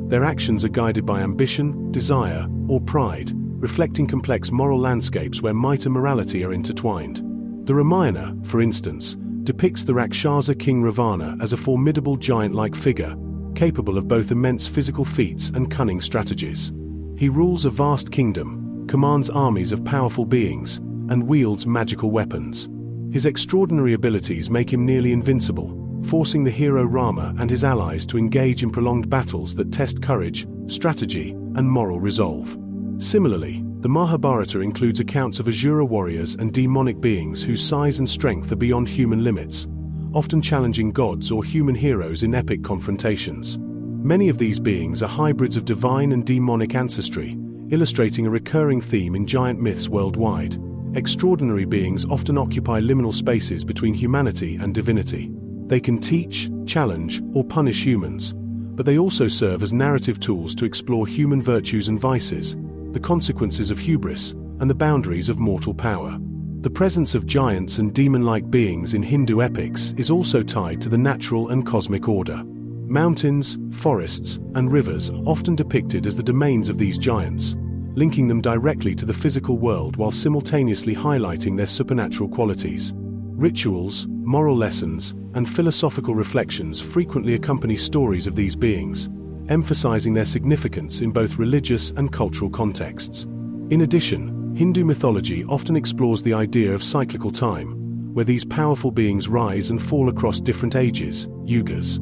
Their actions are guided by ambition, desire, or pride, reflecting complex moral landscapes where might and morality are intertwined. The Ramayana, for instance, depicts the Rakshasa king Ravana as a formidable giant-like figure, capable of both immense physical feats and cunning strategies. He rules a vast kingdom, commands armies of powerful beings, and wields magical weapons. His extraordinary abilities make him nearly invincible, forcing the hero Rama and his allies to engage in prolonged battles that test courage, strategy, and moral resolve. Similarly, the Mahabharata includes accounts of Asura warriors and demonic beings whose size and strength are beyond human limits, often challenging gods or human heroes in epic confrontations. Many of these beings are hybrids of divine and demonic ancestry, illustrating a recurring theme in giant myths worldwide. Extraordinary beings often occupy liminal spaces between humanity and divinity. They can teach, challenge, or punish humans, but they also serve as narrative tools to explore human virtues and vices, the consequences of hubris, and the boundaries of mortal power. The presence of giants and demon-like beings in Hindu epics is also tied to the natural and cosmic order. Mountains, forests, and rivers are often depicted as the domains of these giants, linking them directly to the physical world while simultaneously highlighting their supernatural qualities. Rituals, moral lessons, and philosophical reflections frequently accompany stories of these beings, emphasizing their significance in both religious and cultural contexts. In addition, Hindu mythology often explores the idea of cyclical time, where these powerful beings rise and fall across different ages, yugas.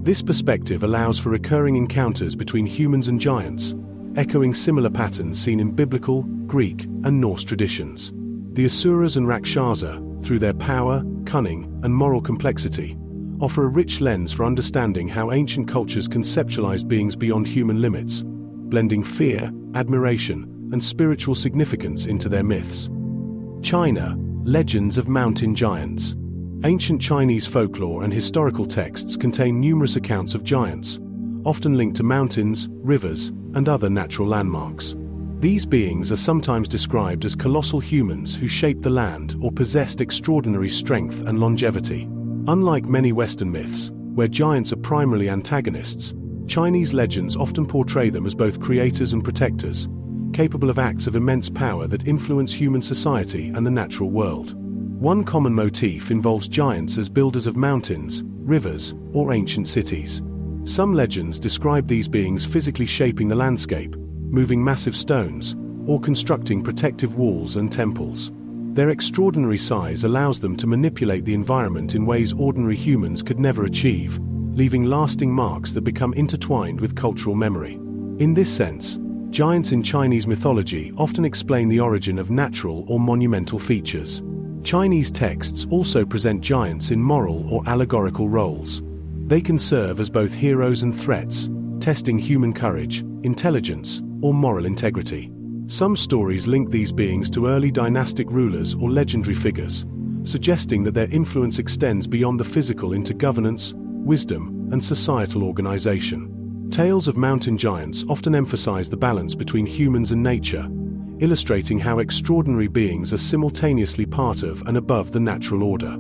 This perspective allows for recurring encounters between humans and giants, echoing similar patterns seen in biblical, Greek, and Norse traditions. The Asuras and Rakshasa, through their power, cunning, and moral complexity, offer a rich lens for understanding how ancient cultures conceptualized beings beyond human limits, blending fear, admiration, and spiritual significance into their myths. China, legends of mountain giants. Ancient Chinese folklore and historical texts contain numerous accounts of giants, often linked to mountains, rivers, and other natural landmarks. These beings are sometimes described as colossal humans who shaped the land or possessed extraordinary strength and longevity. Unlike many Western myths, where giants are primarily antagonists, Chinese legends often portray them as both creators and protectors, capable of acts of immense power that influence human society and the natural world. One common motif involves giants as builders of mountains, rivers, or ancient cities. Some legends describe these beings physically shaping the landscape, moving massive stones, or constructing protective walls and temples. Their extraordinary size allows them to manipulate the environment in ways ordinary humans could never achieve, leaving lasting marks that become intertwined with cultural memory. In this sense, giants in Chinese mythology often explain the origin of natural or monumental features. Chinese texts also present giants in moral or allegorical roles. They can serve as both heroes and threats, testing human courage, intelligence, or moral integrity. Some stories link these beings to early dynastic rulers or legendary figures, suggesting that their influence extends beyond the physical into governance, wisdom, and societal organization. Tales of mountain giants often emphasize the balance between humans and nature, illustrating how extraordinary beings are simultaneously part of and above the natural order.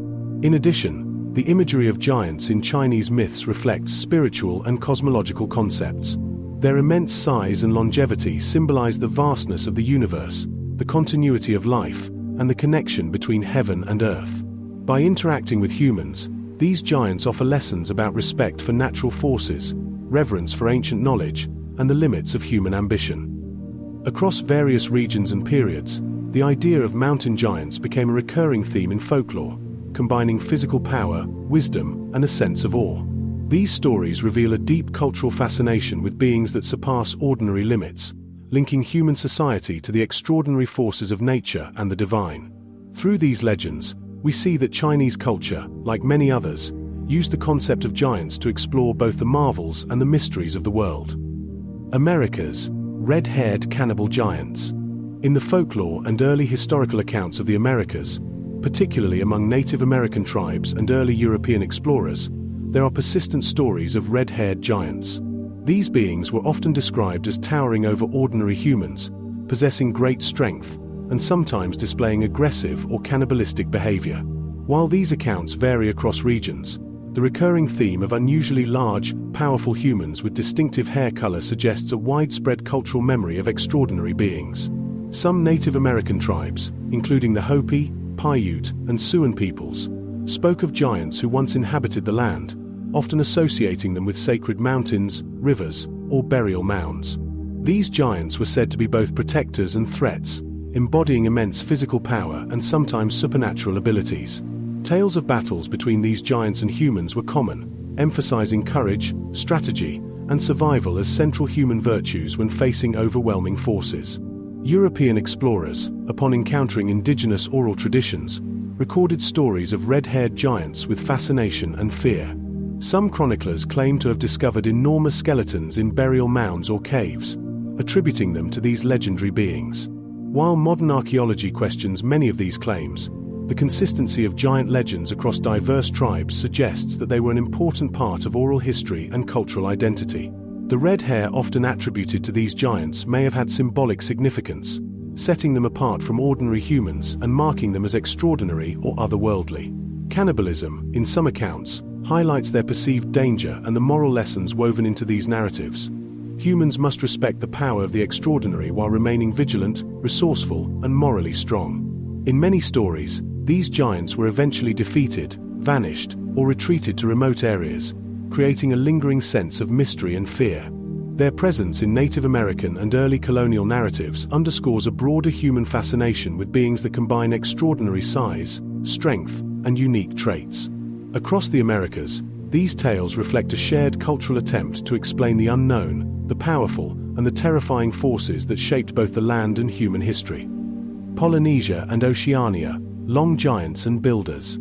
In addition, the imagery of giants in Chinese myths reflects spiritual and cosmological concepts. Their immense size and longevity symbolize the vastness of the universe, the continuity of life, and the connection between heaven and earth. By interacting with humans, these giants offer lessons about respect for natural forces, reverence for ancient knowledge, and the limits of human ambition. Across various regions and periods, the idea of mountain giants became a recurring theme in folklore, combining physical power, wisdom, and a sense of awe. These stories reveal a deep cultural fascination with beings that surpass ordinary limits, linking human society to the extraordinary forces of nature and the divine. Through these legends, we see that Chinese culture, like many others, used the concept of giants to explore both the marvels and the mysteries of the world. America's red-haired cannibal giants. In the folklore and early historical accounts of the Americas, particularly among Native American tribes and early European explorers, there are persistent stories of red-haired giants. These beings were often described as towering over ordinary humans, possessing great strength, and sometimes displaying aggressive or cannibalistic behavior. While these accounts vary across regions, the recurring theme of unusually large, powerful humans with distinctive hair color suggests a widespread cultural memory of extraordinary beings. Some Native American tribes, including the Hopi, Paiute, and Siouan peoples, spoke of giants who once inhabited the land, often associating them with sacred mountains, rivers, or burial mounds. These giants were said to be both protectors and threats, embodying immense physical power and sometimes supernatural abilities. Tales of battles between these giants and humans were common, emphasizing courage, strategy, and survival as central human virtues when facing overwhelming forces. European explorers, upon encountering indigenous oral traditions, recorded stories of red-haired giants with fascination and fear. Some chroniclers claim to have discovered enormous skeletons in burial mounds or caves, attributing them to these legendary beings. While modern archaeology questions many of these claims, the consistency of giant legends across diverse tribes suggests that they were an important part of oral history and cultural identity. The red hair often attributed to these giants may have had symbolic significance, setting them apart from ordinary humans and marking them as extraordinary or otherworldly. Cannibalism, in some accounts, highlights their perceived danger and the moral lessons woven into these narratives. Humans must respect the power of the extraordinary while remaining vigilant, resourceful, and morally strong. In many stories, these giants were eventually defeated, vanished, or retreated to remote areas, creating a lingering sense of mystery and fear. Their presence in Native American and early colonial narratives underscores a broader human fascination with beings that combine extraordinary size, strength, and unique traits. Across the Americas, these tales reflect a shared cultural attempt to explain the unknown, the powerful, and the terrifying forces that shaped both the land and human history. Polynesia and Oceania, long giants and builders.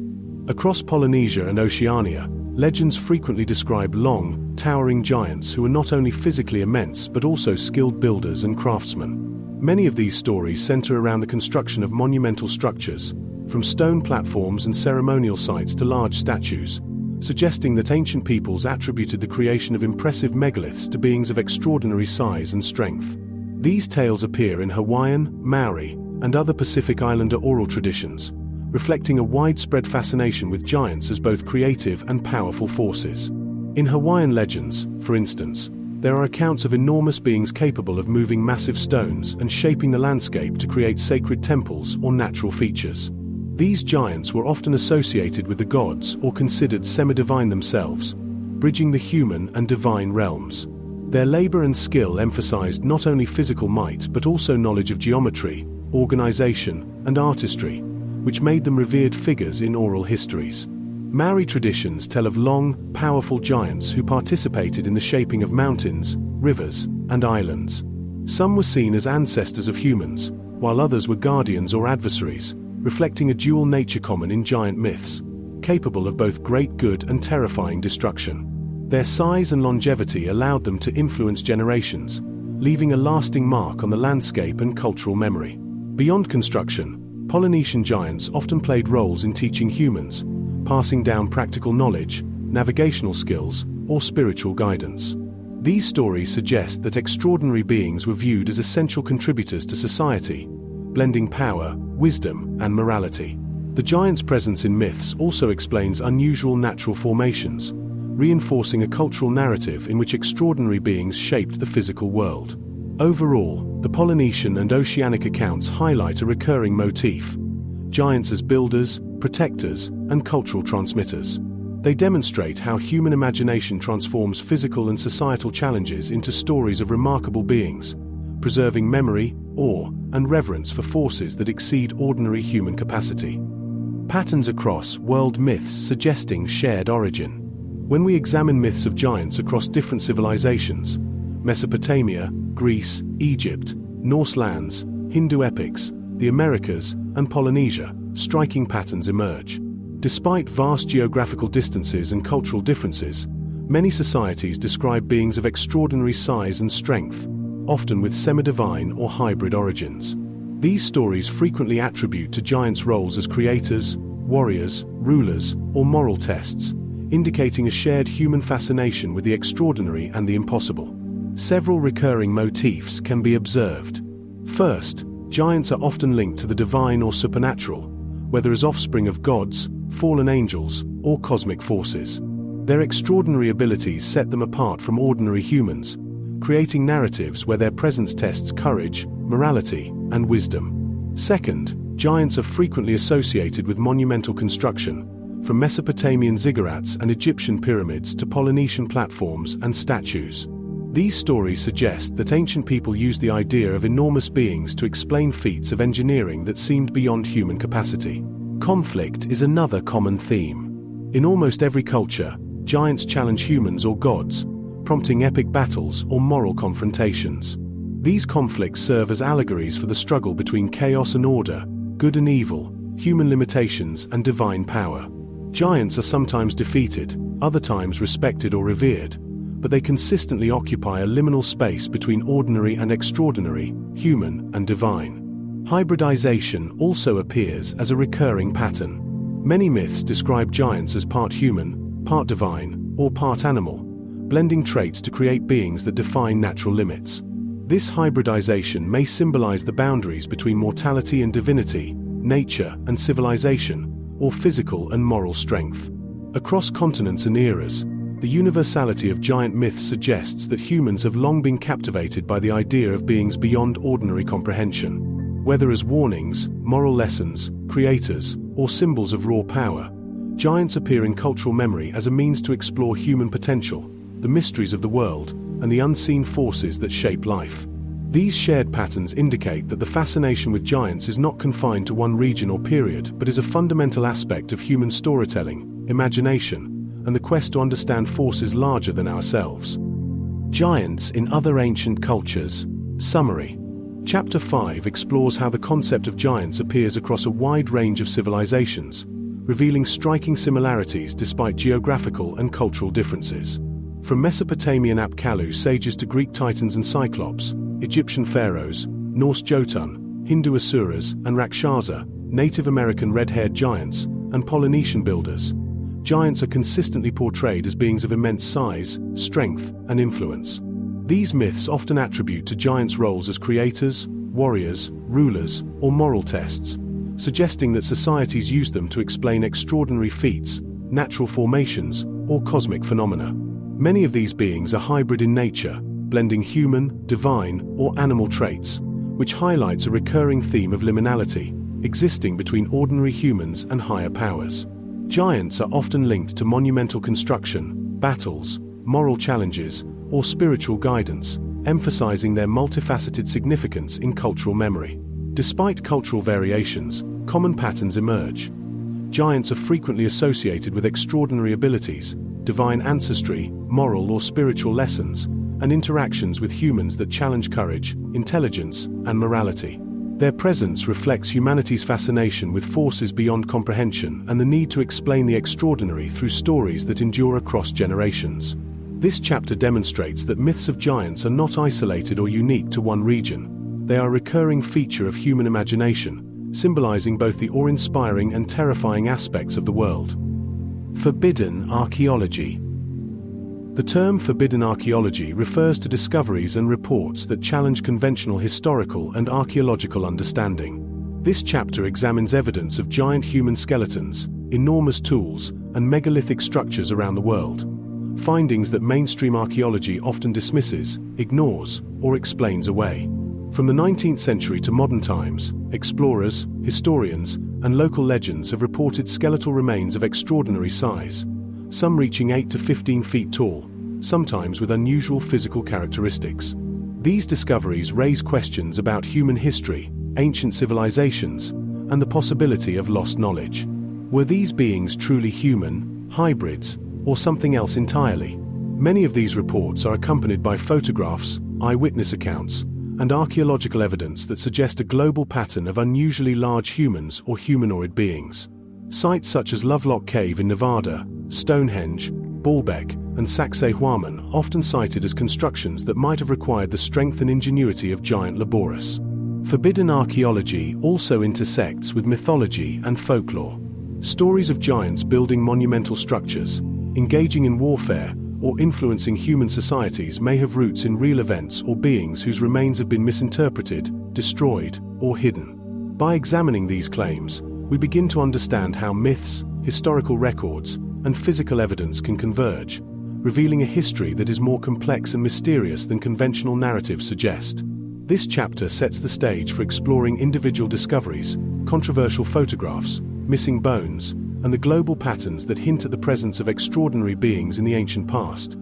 Across Polynesia and Oceania, legends frequently describe long, towering giants who are not only physically immense but also skilled builders and craftsmen. Many of these stories center around the construction of monumental structures, from stone platforms and ceremonial sites to large statues, suggesting that ancient peoples attributed the creation of impressive megaliths to beings of extraordinary size and strength. These tales appear in Hawaiian, Maori, and other Pacific Islander oral traditions, reflecting a widespread fascination with giants as both creative and powerful forces. In Hawaiian legends, for instance, there are accounts of enormous beings capable of moving massive stones and shaping the landscape to create sacred temples or natural features. These giants were often associated with the gods or considered semi-divine themselves, bridging the human and divine realms. Their labor and skill emphasized not only physical might but also knowledge of geometry, organization, and artistry, which made them revered figures in oral histories. Maori traditions tell of long, powerful giants who participated in the shaping of mountains, rivers, and islands. Some were seen as ancestors of humans, while others were guardians or adversaries, reflecting a dual nature common in giant myths, capable of both great good and terrifying destruction. Their size and longevity allowed them to influence generations, leaving a lasting mark on the landscape and cultural memory. Beyond construction, Polynesian giants often played roles in teaching humans, passing down practical knowledge, navigational skills, or spiritual guidance. These stories suggest that extraordinary beings were viewed as essential contributors to society, blending power, wisdom, and morality. The giants' presence in myths also explains unusual natural formations, reinforcing a cultural narrative in which extraordinary beings shaped the physical world. Overall, the Polynesian and oceanic accounts highlight a recurring motif: giants as builders, protectors, and cultural transmitters. They demonstrate how human imagination transforms physical and societal challenges into stories of remarkable beings, preserving memory, awe, and reverence for forces that exceed ordinary human capacity. Patterns across world myths suggesting shared origin. When we examine myths of giants across different civilizations, Mesopotamia, Greece, Egypt, Norse lands, Hindu epics, the Americas, and Polynesia, striking patterns emerge. Despite vast geographical distances and cultural differences, many societies describe beings of extraordinary size and strength, often with semi-divine or hybrid origins. These stories frequently attribute to giants roles as creators, warriors, rulers, or moral tests, indicating a shared human fascination with the extraordinary and the impossible. Several recurring motifs can be observed. First, giants are often linked to the divine or supernatural, whether as offspring of gods, fallen angels, or cosmic forces. Their extraordinary abilities set them apart from ordinary humans, creating narratives where their presence tests courage, morality, and wisdom. Second, giants are frequently associated with monumental construction, from Mesopotamian ziggurats and Egyptian pyramids to Polynesian platforms and statues. These stories suggest that ancient people used the idea of enormous beings to explain feats of engineering that seemed beyond human capacity. Conflict is another common theme. In almost every culture, giants challenge humans or gods, prompting epic battles or moral confrontations. These conflicts serve as allegories for the struggle between chaos and order, good and evil, human limitations and divine power. Giants are sometimes defeated, other times respected or revered, but they consistently occupy a liminal space between ordinary and extraordinary, human and divine. Hybridization also appears as a recurring pattern. Many myths describe giants as part human, part divine, or part animal, blending traits to create beings that defy natural limits. This hybridization may symbolize the boundaries between mortality and divinity, nature and civilization, or physical and moral strength. Across continents and eras, the universality of giant myths suggests that humans have long been captivated by the idea of beings beyond ordinary comprehension. Whether as warnings, moral lessons, creators, or symbols of raw power, giants appear in cultural memory as a means to explore human potential, the mysteries of the world, and the unseen forces that shape life. These shared patterns indicate that the fascination with giants is not confined to one region or period, but is a fundamental aspect of human storytelling, imagination, and the quest to understand forces larger than ourselves. Giants in other ancient cultures. Summary. Chapter 5 explores how the concept of giants appears across a wide range of civilizations, revealing striking similarities despite geographical and cultural differences. From Mesopotamian Apkallu sages to Greek titans and cyclops, Egyptian pharaohs, Norse Jotun, Hindu asuras, and Rakshasa, Native American red-haired giants, and Polynesian builders, giants are consistently portrayed as beings of immense size, strength, and influence. These myths often attribute to giants roles as creators, warriors, rulers, or moral tests, suggesting that societies use them to explain extraordinary feats, natural formations, or cosmic phenomena. Many of these beings are hybrid in nature, blending human, divine, or animal traits, which highlights a recurring theme of liminality, existing between ordinary humans and higher powers. Giants are often linked to monumental construction, battles, moral challenges, or spiritual guidance, emphasizing their multifaceted significance in cultural memory. Despite cultural variations, common patterns emerge. Giants are frequently associated with extraordinary abilities, divine ancestry, moral or spiritual lessons, and interactions with humans that challenge courage, intelligence, and morality. Their presence reflects humanity's fascination with forces beyond comprehension and the need to explain the extraordinary through stories that endure across generations. This chapter demonstrates that myths of giants are not isolated or unique to one region. They are a recurring feature of human imagination, symbolizing both the awe-inspiring and terrifying aspects of the world. Forbidden archaeology. The term forbidden archaeology refers to discoveries and reports that challenge conventional historical and archaeological understanding. This chapter examines evidence of giant human skeletons, enormous tools, and megalithic structures around the world. Findings that mainstream archaeology often dismisses, ignores, or explains away. From the 19th century to modern times, explorers, historians, and local legends have reported skeletal remains of extraordinary size, some reaching 8 to 15 feet tall, sometimes with unusual physical characteristics. These discoveries raise questions about human history, ancient civilizations, and the possibility of lost knowledge. Were these beings truly human, hybrids, or something else entirely? Many of these reports are accompanied by photographs, eyewitness accounts, and archaeological evidence that suggest a global pattern of unusually large humans or humanoid beings. Sites such as Lovelock Cave in Nevada, Stonehenge, Baalbek, and Sacsayhuaman often cited as constructions that might have required the strength and ingenuity of giant laboris. Forbidden archaeology also intersects with mythology and folklore. Stories of giants building monumental structures, engaging in warfare, or influencing human societies may have roots in real events or beings whose remains have been misinterpreted, destroyed, or hidden. By examining these claims, we begin to understand how myths, historical records, and physical evidence can converge, revealing a history that is more complex and mysterious than conventional narratives suggest. This chapter sets the stage for exploring individual discoveries, controversial photographs, missing bones, and the global patterns that hint at the presence of extraordinary beings in the ancient past,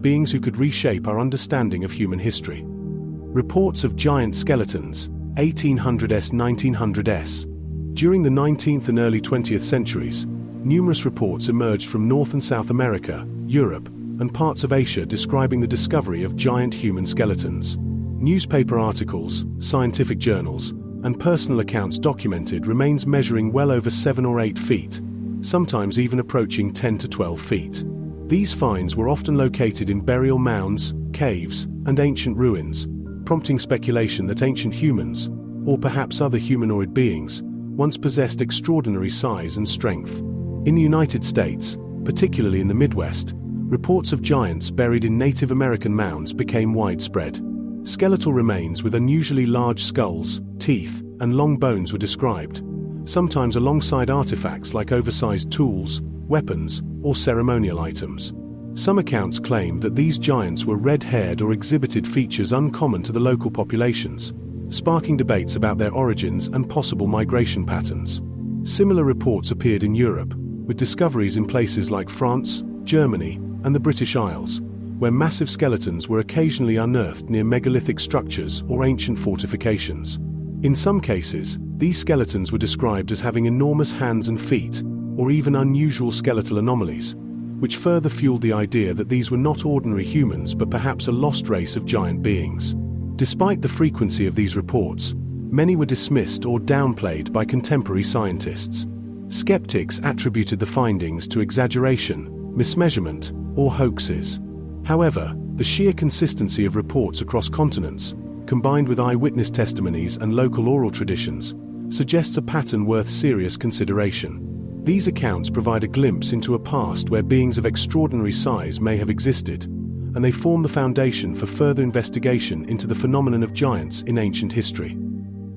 beings who could reshape our understanding of human history. Reports of giant skeletons, 1800s-1900s. During the 19th and early 20th centuries, numerous reports emerged from North and South America, Europe, and parts of Asia describing the discovery of giant human skeletons. Newspaper articles, scientific journals, and personal accounts documented remains measuring well over 7 or 8 feet, sometimes even approaching 10 to 12 feet. These finds were often located in burial mounds, caves, and ancient ruins, prompting speculation that ancient humans, or perhaps other humanoid beings, once possessed extraordinary size and strength. In the United States, particularly in the Midwest, reports of giants buried in Native American mounds became widespread. Skeletal remains with unusually large skulls, teeth, and long bones were described, sometimes alongside artifacts like oversized tools, weapons, or ceremonial items. Some accounts claim that these giants were red-haired or exhibited features uncommon to the local populations, sparking debates about their origins and possible migration patterns. Similar reports appeared in Europe, with discoveries in places like France, Germany, and the British Isles, where massive skeletons were occasionally unearthed near megalithic structures or ancient fortifications. In some cases, these skeletons were described as having enormous hands and feet, or even unusual skeletal anomalies, which further fueled the idea that these were not ordinary humans but perhaps a lost race of giant beings. Despite the frequency of these reports, many were dismissed or downplayed by contemporary scientists. Skeptics attributed the findings to exaggeration, mismeasurement, or hoaxes. However, the sheer consistency of reports across continents, combined with eyewitness testimonies and local oral traditions, suggests a pattern worth serious consideration. These accounts provide a glimpse into a past where beings of extraordinary size may have existed, and they form the foundation for further investigation into the phenomenon of giants in ancient history.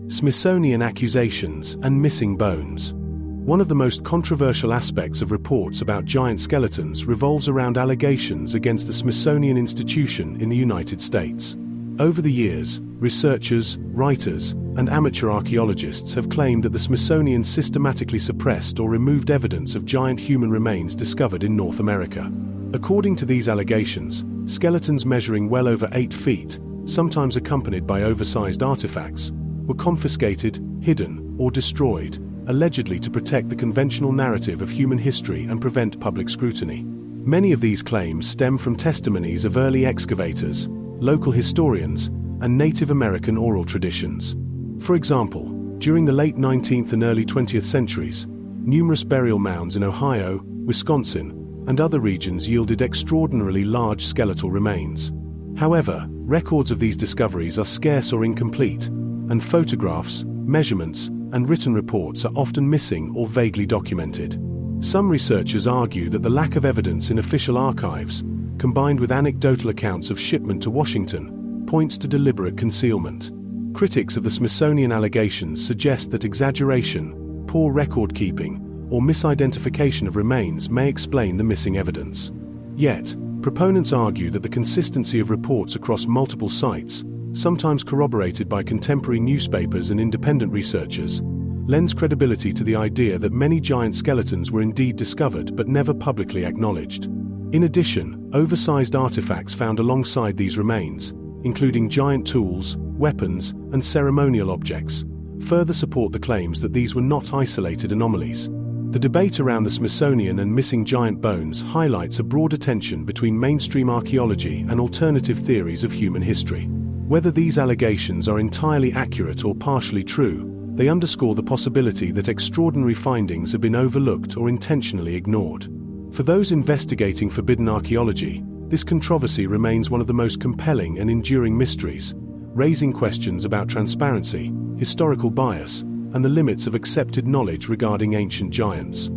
Smithsonian accusations and missing bones. One of the most controversial aspects of reports about giant skeletons revolves around allegations against the Smithsonian Institution in the United States. Over the years, researchers, writers, and amateur archaeologists have claimed that the Smithsonian systematically suppressed or removed evidence of giant human remains discovered in North America. According to these allegations, skeletons measuring well over 8 feet, sometimes accompanied by oversized artifacts, were confiscated, hidden, or destroyed, allegedly to protect the conventional narrative of human history and prevent public scrutiny. Many of these claims stem from testimonies of early excavators, local historians, and Native American oral traditions. For example, during the late 19th and early 20th centuries, numerous burial mounds in Ohio, Wisconsin, and other regions yielded extraordinarily large skeletal remains. However, records of these discoveries are scarce or incomplete, and photographs, measurements, and written reports are often missing or vaguely documented. Some researchers argue that the lack of evidence in official archives, combined with anecdotal accounts of shipment to Washington, points to deliberate concealment. Critics of the Smithsonian allegations suggest that exaggeration, poor record-keeping, or misidentification of remains may explain the missing evidence. Yet, proponents argue that the consistency of reports across multiple sites, sometimes corroborated by contemporary newspapers and independent researchers, lends credibility to the idea that many giant skeletons were indeed discovered but never publicly acknowledged. In addition, oversized artifacts found alongside these remains, including giant tools, weapons, and ceremonial objects, further support the claims that these were not isolated anomalies. The debate around the Smithsonian and missing giant bones highlights a broader tension between mainstream archaeology and alternative theories of human history. Whether these allegations are entirely accurate or partially true, they underscore the possibility that extraordinary findings have been overlooked or intentionally ignored. For those investigating forbidden archaeology, this controversy remains one of the most compelling and enduring mysteries, raising questions about transparency, historical bias, and the limits of accepted knowledge regarding ancient giants.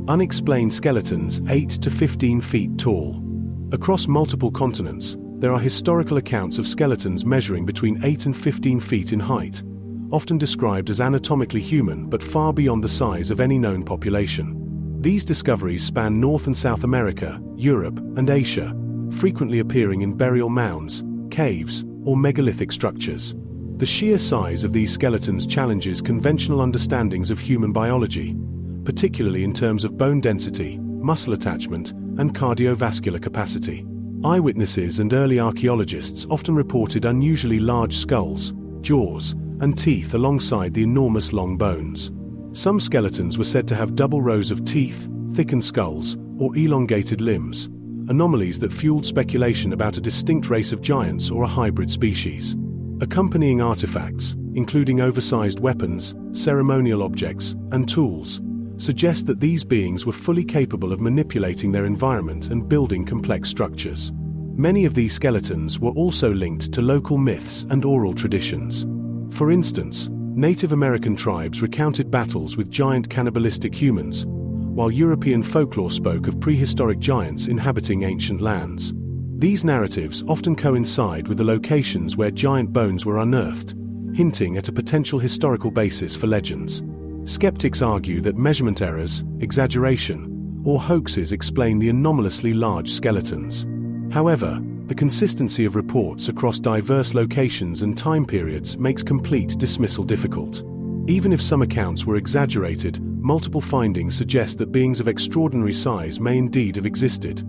Unexplained skeletons 8 to 15 feet tall. Across multiple continents, there are historical accounts of skeletons measuring between 8 and 15 feet in height, often described as anatomically human but far beyond the size of any known population. These discoveries span North and South America, Europe, and Asia, frequently appearing in burial mounds, caves, or megalithic structures. The sheer size of these skeletons challenges conventional understandings of human biology, particularly in terms of bone density, muscle attachment, and cardiovascular capacity. Eyewitnesses and early archaeologists often reported unusually large skulls, jaws, and teeth alongside the enormous long bones. Some skeletons were said to have double rows of teeth, thickened skulls, or elongated limbs, anomalies that fueled speculation about a distinct race of giants or a hybrid species. Accompanying artifacts, including oversized weapons, ceremonial objects, and tools, suggest that these beings were fully capable of manipulating their environment and building complex structures. Many of these skeletons were also linked to local myths and oral traditions. For instance, Native American tribes recounted battles with giant cannibalistic humans, while European folklore spoke of prehistoric giants inhabiting ancient lands. These narratives often coincide with the locations where giant bones were unearthed, hinting at a potential historical basis for legends. Skeptics argue that measurement errors, exaggeration, or hoaxes explain the anomalously large skeletons. However, the consistency of reports across diverse locations and time periods makes complete dismissal difficult. Even if some accounts were exaggerated, multiple findings suggest that beings of extraordinary size may indeed have existed,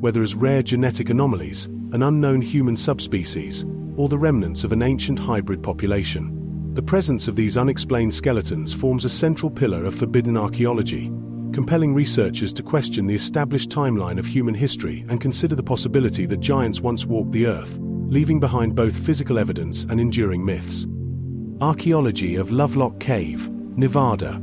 whether as rare genetic anomalies, an unknown human subspecies, or the remnants of an ancient hybrid population. The presence of these unexplained skeletons forms a central pillar of forbidden archaeology, compelling researchers to question the established timeline of human history and consider the possibility that giants once walked the earth, leaving behind both physical evidence and enduring myths. Archaeology of Lovelock Cave, Nevada.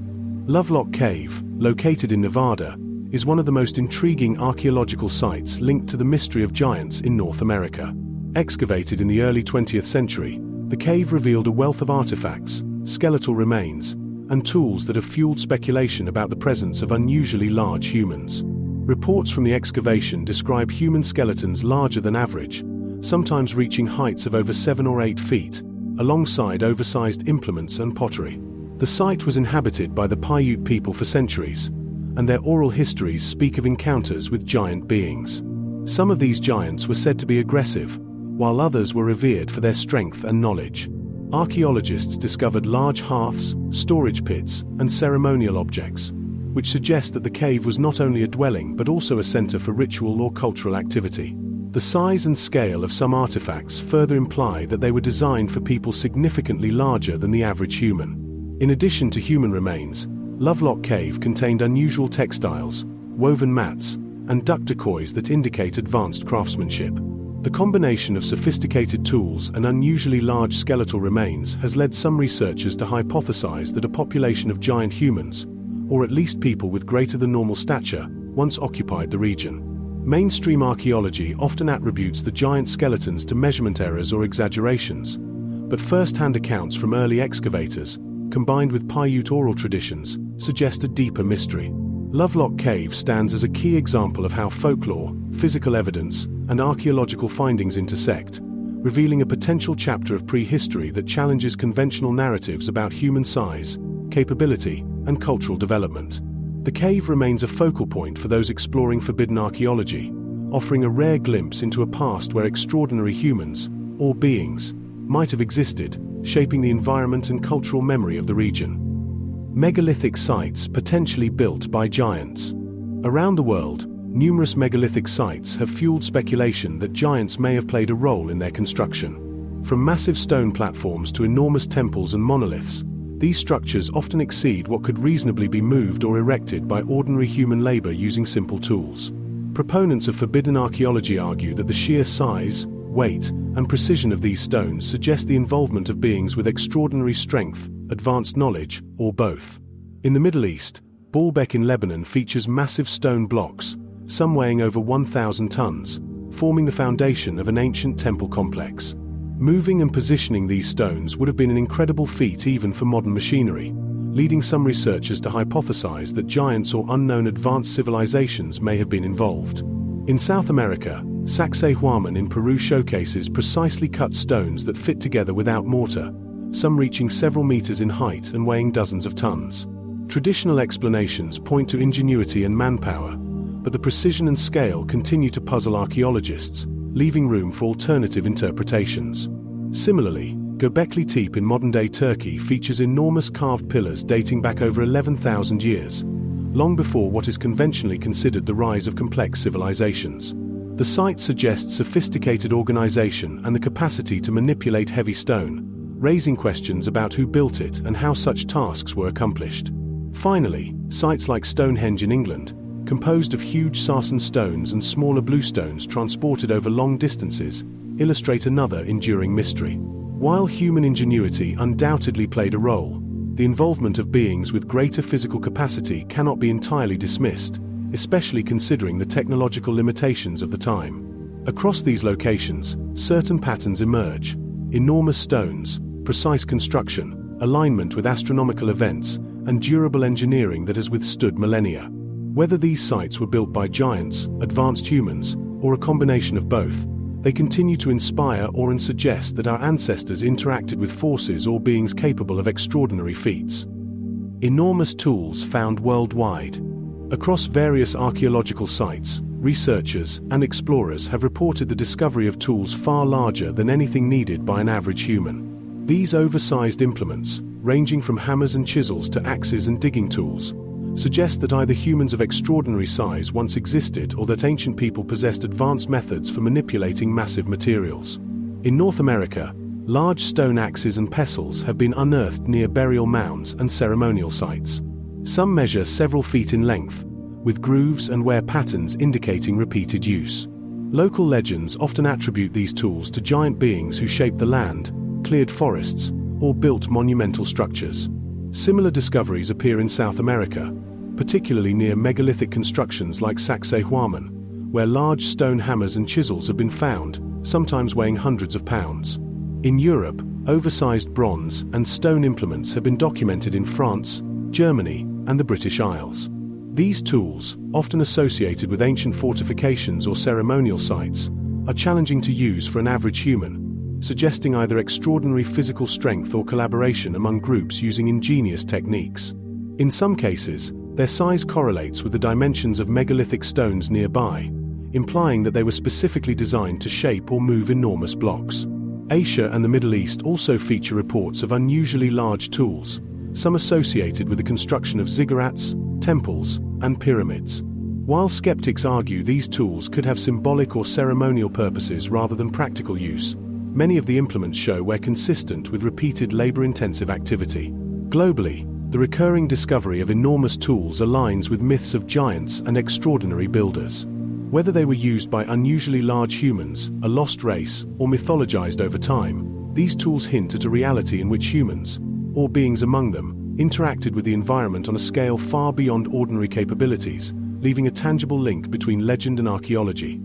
Lovelock Cave, located in Nevada, is one of the most intriguing archaeological sites linked to the mystery of giants in North America. Excavated in the early 20th century, the cave revealed a wealth of artifacts, skeletal remains, and tools that have fueled speculation about the presence of unusually large humans. Reports from the excavation describe human skeletons larger than average, sometimes reaching heights of over 7 or 8 feet, alongside oversized implements and pottery. The site was inhabited by the Paiute people for centuries, and their oral histories speak of encounters with giant beings. Some of these giants were said to be aggressive, while others were revered for their strength and knowledge. Archaeologists discovered large hearths, storage pits, and ceremonial objects, which suggest that the cave was not only a dwelling but also a center for ritual or cultural activity. The size and scale of some artifacts further imply that they were designed for people significantly larger than the average human. In addition to human remains, Lovelock Cave contained unusual textiles, woven mats, and duck decoys that indicate advanced craftsmanship. The combination of sophisticated tools and unusually large skeletal remains has led some researchers to hypothesize that a population of giant humans, or at least people with greater than normal stature, once occupied the region. Mainstream archaeology often attributes the giant skeletons to measurement errors or exaggerations, but first-hand accounts from early excavators, combined with Paiute oral traditions, suggest a deeper mystery. Lovelock Cave stands as a key example of how folklore, physical evidence, and archaeological findings intersect, revealing a potential chapter of prehistory that challenges conventional narratives about human size, capability, and cultural development. The cave remains a focal point for those exploring forbidden archaeology, offering a rare glimpse into a past where extraordinary humans, or beings, might have existed, shaping the environment and cultural memory of the region. Megalithic sites potentially built by giants. Around the world, numerous megalithic sites have fueled speculation that giants may have played a role in their construction. From massive stone platforms to enormous temples and monoliths, these structures often exceed what could reasonably be moved or erected by ordinary human labor using simple tools. Proponents of forbidden archaeology argue that the sheer size, weight, and precision of these stones suggest the involvement of beings with extraordinary strength, advanced knowledge, or both. In the Middle East, Baalbek in Lebanon features massive stone blocks, some weighing over 1,000 tons, forming the foundation of an ancient temple complex. Moving and positioning these stones would have been an incredible feat even for modern machinery, leading some researchers to hypothesize that giants or unknown advanced civilizations may have been involved. In South America, Sacsayhuaman in Peru showcases precisely cut stones that fit together without mortar, some reaching several meters in height and weighing dozens of tons. Traditional explanations point to ingenuity and manpower, but the precision and scale continue to puzzle archaeologists, leaving room for alternative interpretations. Similarly, Göbekli Tepe in modern-day Turkey features enormous carved pillars dating back over 11,000 years, long before what is conventionally considered the rise of complex civilizations. The site suggests sophisticated organization and the capacity to manipulate heavy stone, raising questions about who built it and how such tasks were accomplished. Finally, sites like Stonehenge in England, composed of huge sarsen stones and smaller bluestones transported over long distances, illustrate another enduring mystery. While human ingenuity undoubtedly played a role, the involvement of beings with greater physical capacity cannot be entirely dismissed, especially considering the technological limitations of the time. Across these locations, certain patterns emerge: enormous stones, precise construction, alignment with astronomical events, and durable engineering that has withstood millennia. Whether these sites were built by giants, advanced humans, or a combination of both, they continue to inspire and suggest that our ancestors interacted with forces or beings capable of extraordinary feats. Enormous tools found worldwide. Across various archaeological sites, researchers and explorers have reported the discovery of tools far larger than anything needed by an average human. These oversized implements, ranging from hammers and chisels to axes and digging tools, suggest that either humans of extraordinary size once existed or that ancient people possessed advanced methods for manipulating massive materials. In North America, large stone axes and pestles have been unearthed near burial mounds and ceremonial sites. Some measure several feet in length, with grooves and wear patterns indicating repeated use. Local legends often attribute these tools to giant beings who shaped the land, cleared forests, or built monumental structures. Similar discoveries appear in South America, particularly near megalithic constructions like Sacsayhuaman, where large stone hammers and chisels have been found, sometimes weighing hundreds of pounds. In Europe, oversized bronze and stone implements have been documented in France, Germany, and the British Isles. These tools, often associated with ancient fortifications or ceremonial sites, are challenging to use for an average human, suggesting either extraordinary physical strength or collaboration among groups using ingenious techniques. In some cases, their size correlates with the dimensions of megalithic stones nearby, implying that they were specifically designed to shape or move enormous blocks. Asia and the Middle East also feature reports of unusually large tools, some associated with the construction of ziggurats, temples, and pyramids. While skeptics argue these tools could have symbolic or ceremonial purposes rather than practical use, many of the implements show we're consistent with repeated labor-intensive activity. Globally, the recurring discovery of enormous tools aligns with myths of giants and extraordinary builders. Whether they were used by unusually large humans, a lost race, or mythologized over time, these tools hint at a reality in which humans, or beings among them, interacted with the environment on a scale far beyond ordinary capabilities, leaving a tangible link between legend and archaeology.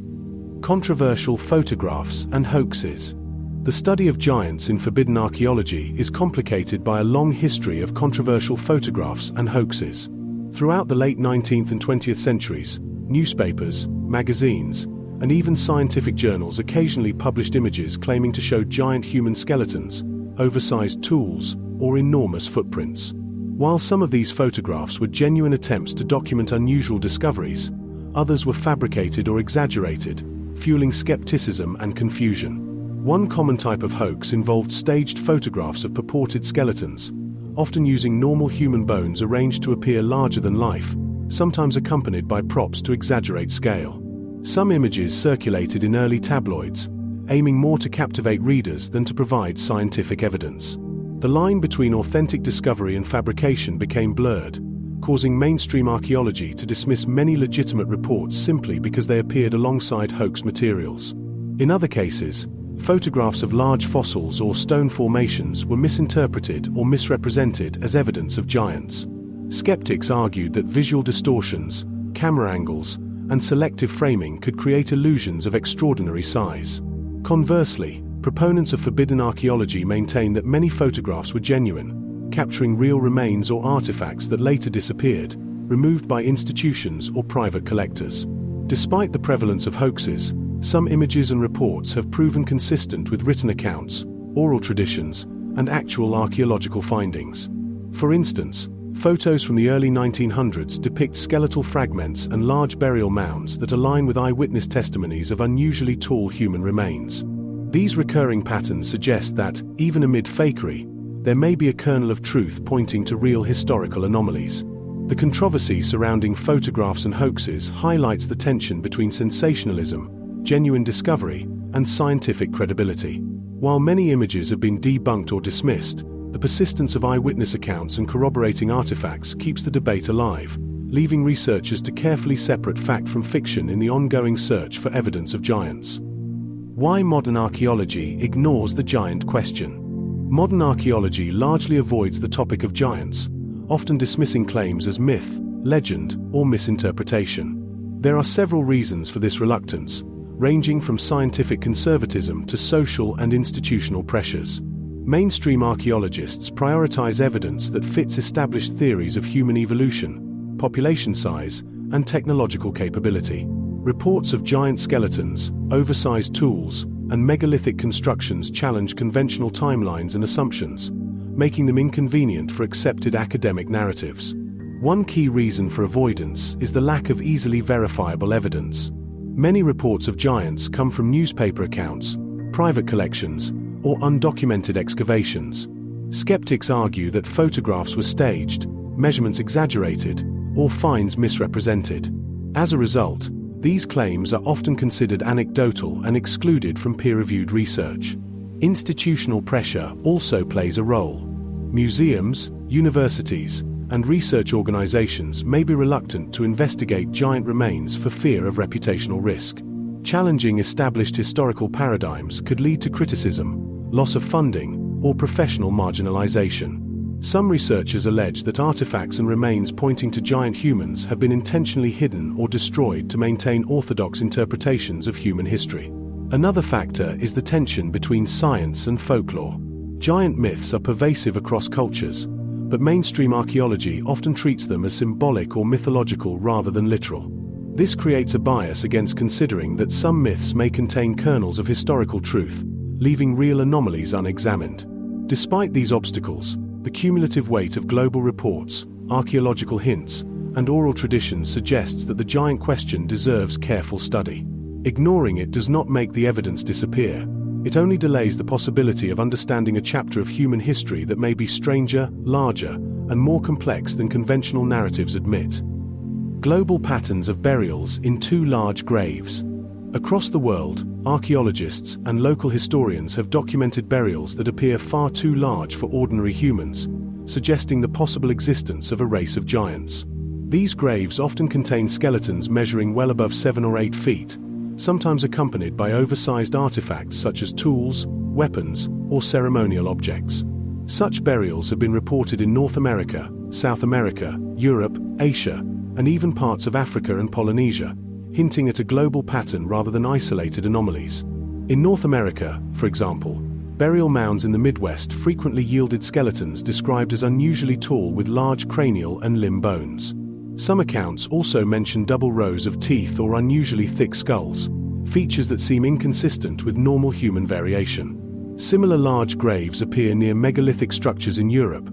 Controversial photographs and hoaxes. The The study of giants in forbidden archaeology is complicated by a long history of controversial photographs and hoaxes. Throughout the late 19th and 20th centuries, newspapers, magazines, and even scientific journals occasionally published images claiming to show giant human skeletons, oversized tools, or enormous footprints. While some of these photographs were genuine attempts to document unusual discoveries, others were fabricated or exaggerated, fueling skepticism and confusion. One common type of hoax involved staged photographs of purported skeletons, often using normal human bones arranged to appear larger than life, sometimes accompanied by props to exaggerate scale. Some images circulated in early tabloids, aiming more to captivate readers than to provide scientific evidence. The line between authentic discovery and fabrication became blurred, causing mainstream archaeology to dismiss many legitimate reports simply because they appeared alongside hoax materials. In other cases, photographs of large fossils or stone formations were misinterpreted or misrepresented as evidence of giants. Skeptics argued that visual distortions, camera angles, and selective framing could create illusions of extraordinary size. Conversely, proponents of forbidden archaeology maintain that many photographs were genuine, capturing real remains or artifacts that later disappeared, removed by institutions or private collectors. Despite the prevalence of hoaxes, some images and reports have proven consistent with written accounts, oral traditions, and actual archaeological findings. For instance, photos from the early 1900s depict skeletal fragments and large burial mounds that align with eyewitness testimonies of unusually tall human remains. These recurring patterns suggest that, even amid fakery, there may be a kernel of truth pointing to real historical anomalies. The controversy surrounding photographs and hoaxes highlights the tension between sensationalism, genuine discovery, and scientific credibility. While many images have been debunked or dismissed, the persistence of eyewitness accounts and corroborating artifacts keeps the debate alive, leaving researchers to carefully separate fact from fiction in the ongoing search for evidence of giants. Why modern archaeology ignores the giant question? Modern archaeology largely avoids the topic of giants, often dismissing claims as myth, legend, or misinterpretation. There are several reasons for this reluctance, ranging from scientific conservatism to social and institutional pressures. Mainstream archaeologists prioritize evidence that fits established theories of human evolution, population size, and technological capability. Reports of giant skeletons, oversized tools, and megalithic constructions challenge conventional timelines and assumptions, making them inconvenient for accepted academic narratives. One key reason for avoidance is the lack of easily verifiable evidence. Many reports of giants come from newspaper accounts, private collections, or undocumented excavations. Skeptics argue that photographs were staged, measurements exaggerated, or finds misrepresented. As a result, these claims are often considered anecdotal and excluded from peer-reviewed research. Institutional pressure also plays a role. Museums, universities, and research organizations may be reluctant to investigate giant remains for fear of reputational risk. Challenging established historical paradigms could lead to criticism, loss of funding, or professional marginalization. Some researchers allege that artifacts and remains pointing to giant humans have been intentionally hidden or destroyed to maintain orthodox interpretations of human history. Another factor is the tension between science and folklore. Giant myths are pervasive across cultures, but mainstream archaeology often treats them as symbolic or mythological rather than literal. This creates a bias against considering that some myths may contain kernels of historical truth, leaving real anomalies unexamined. Despite these obstacles, the cumulative weight of global reports, archaeological hints, and oral traditions suggests that the giant question deserves careful study. Ignoring it does not make the evidence disappear. It only delays the possibility of understanding a chapter of human history that may be stranger, larger, and more complex than conventional narratives admit. Global patterns of burials in two large graves. Across the world, archaeologists and local historians have documented burials that appear far too large for ordinary humans, suggesting the possible existence of a race of giants. These graves often contain skeletons measuring well above 7 or 8 feet, sometimes accompanied by oversized artifacts such as tools, weapons, or ceremonial objects. Such burials have been reported in North America, South America, Europe, Asia, and even parts of Africa and Polynesia, hinting at a global pattern rather than isolated anomalies. In North America, for example, Burial mounds in the Midwest frequently yielded skeletons described as unusually tall with large cranial and limb bones. Some accounts also mention double rows of teeth or unusually thick skulls, features that seem inconsistent with normal human variation. Similar large graves appear near megalithic structures in Europe,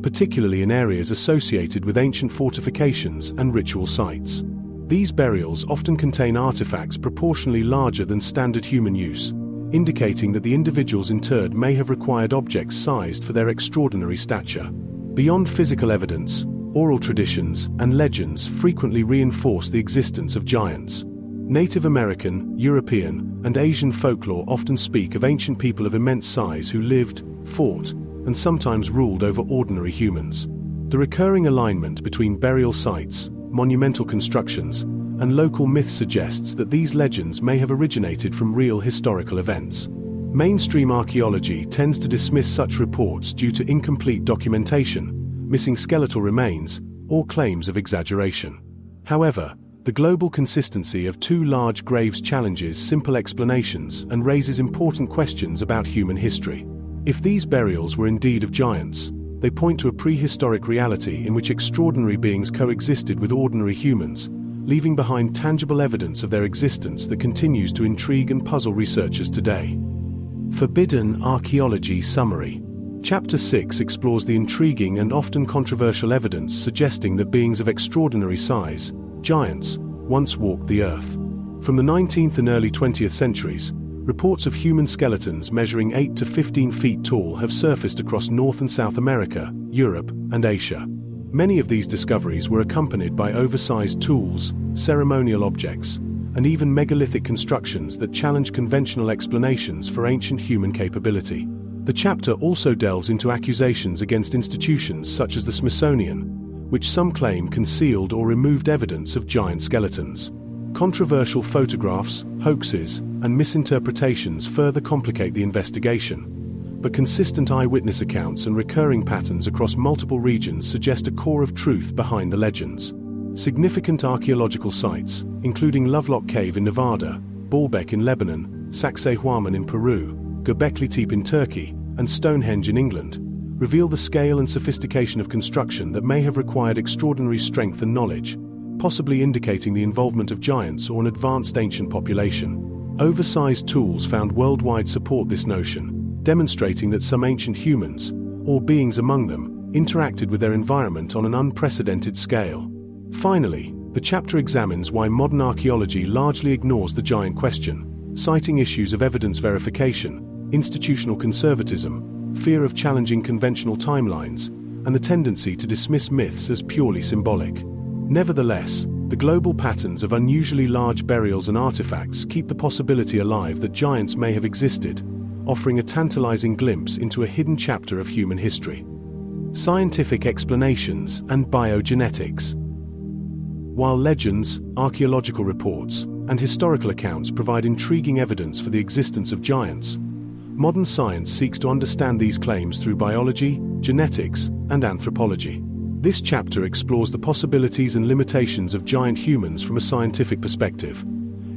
particularly in areas associated with ancient fortifications and ritual sites. These burials often contain artifacts proportionally larger than standard human use, indicating that the individuals interred may have required objects sized for their extraordinary stature. Beyond physical evidence, oral traditions and legends frequently reinforce the existence of giants. Native American, European, and Asian folklore often speak of ancient people of immense size who lived, fought, and sometimes ruled over ordinary humans. The recurring alignment between burial sites, monumental constructions, and local myth suggests that these legends may have originated from real historical events. Mainstream archaeology tends to dismiss such reports due to incomplete documentation, missing skeletal remains, or claims of exaggeration. However, the global consistency of two large graves challenges simple explanations and raises important questions about human history. If these burials were indeed of giants, they point to a prehistoric reality in which extraordinary beings coexisted with ordinary humans, leaving behind tangible evidence of their existence that continues to intrigue and puzzle researchers today. Forbidden Archaeology Summary. Chapter 6 explores the intriguing and often controversial evidence suggesting that beings of extraordinary size, giants, once walked the earth. From the 19th and early 20th centuries, reports of human skeletons measuring 8 to 15 feet tall have surfaced across North and South America, Europe, and Asia. Many of these discoveries were accompanied by oversized tools, ceremonial objects, and even megalithic constructions that challenge conventional explanations for ancient human capability. The chapter also delves into accusations against institutions such as the Smithsonian, which some claim concealed or removed evidence of giant skeletons. Controversial photographs, hoaxes, and misinterpretations further complicate the investigation, but consistent eyewitness accounts and recurring patterns across multiple regions suggest a core of truth behind the legends. Significant archaeological sites, including Lovelock Cave in Nevada, Baalbek in Lebanon, Sacsayhuaman in Peru, Göbekli Tepe in Turkey, and Stonehenge in England, reveal the scale and sophistication of construction that may have required extraordinary strength and knowledge, possibly indicating the involvement of giants or an advanced ancient population. Oversized tools found worldwide support this notion, demonstrating that some ancient humans, or beings among them, interacted with their environment on an unprecedented scale. Finally, the chapter examines why modern archaeology largely ignores the giant question, citing issues of evidence verification, institutional conservatism, fear of challenging conventional timelines, and the tendency to dismiss myths as purely symbolic. Nevertheless, the global patterns of unusually large burials and artifacts keep the possibility alive that giants may have existed, offering a tantalizing glimpse into a hidden chapter of human history. Scientific explanations and biogenetics. While legends, archaeological reports, and historical accounts provide intriguing evidence for the existence of giants, modern science seeks to understand these claims through biology, genetics, and anthropology. This chapter explores the possibilities and limitations of giant humans from a scientific perspective,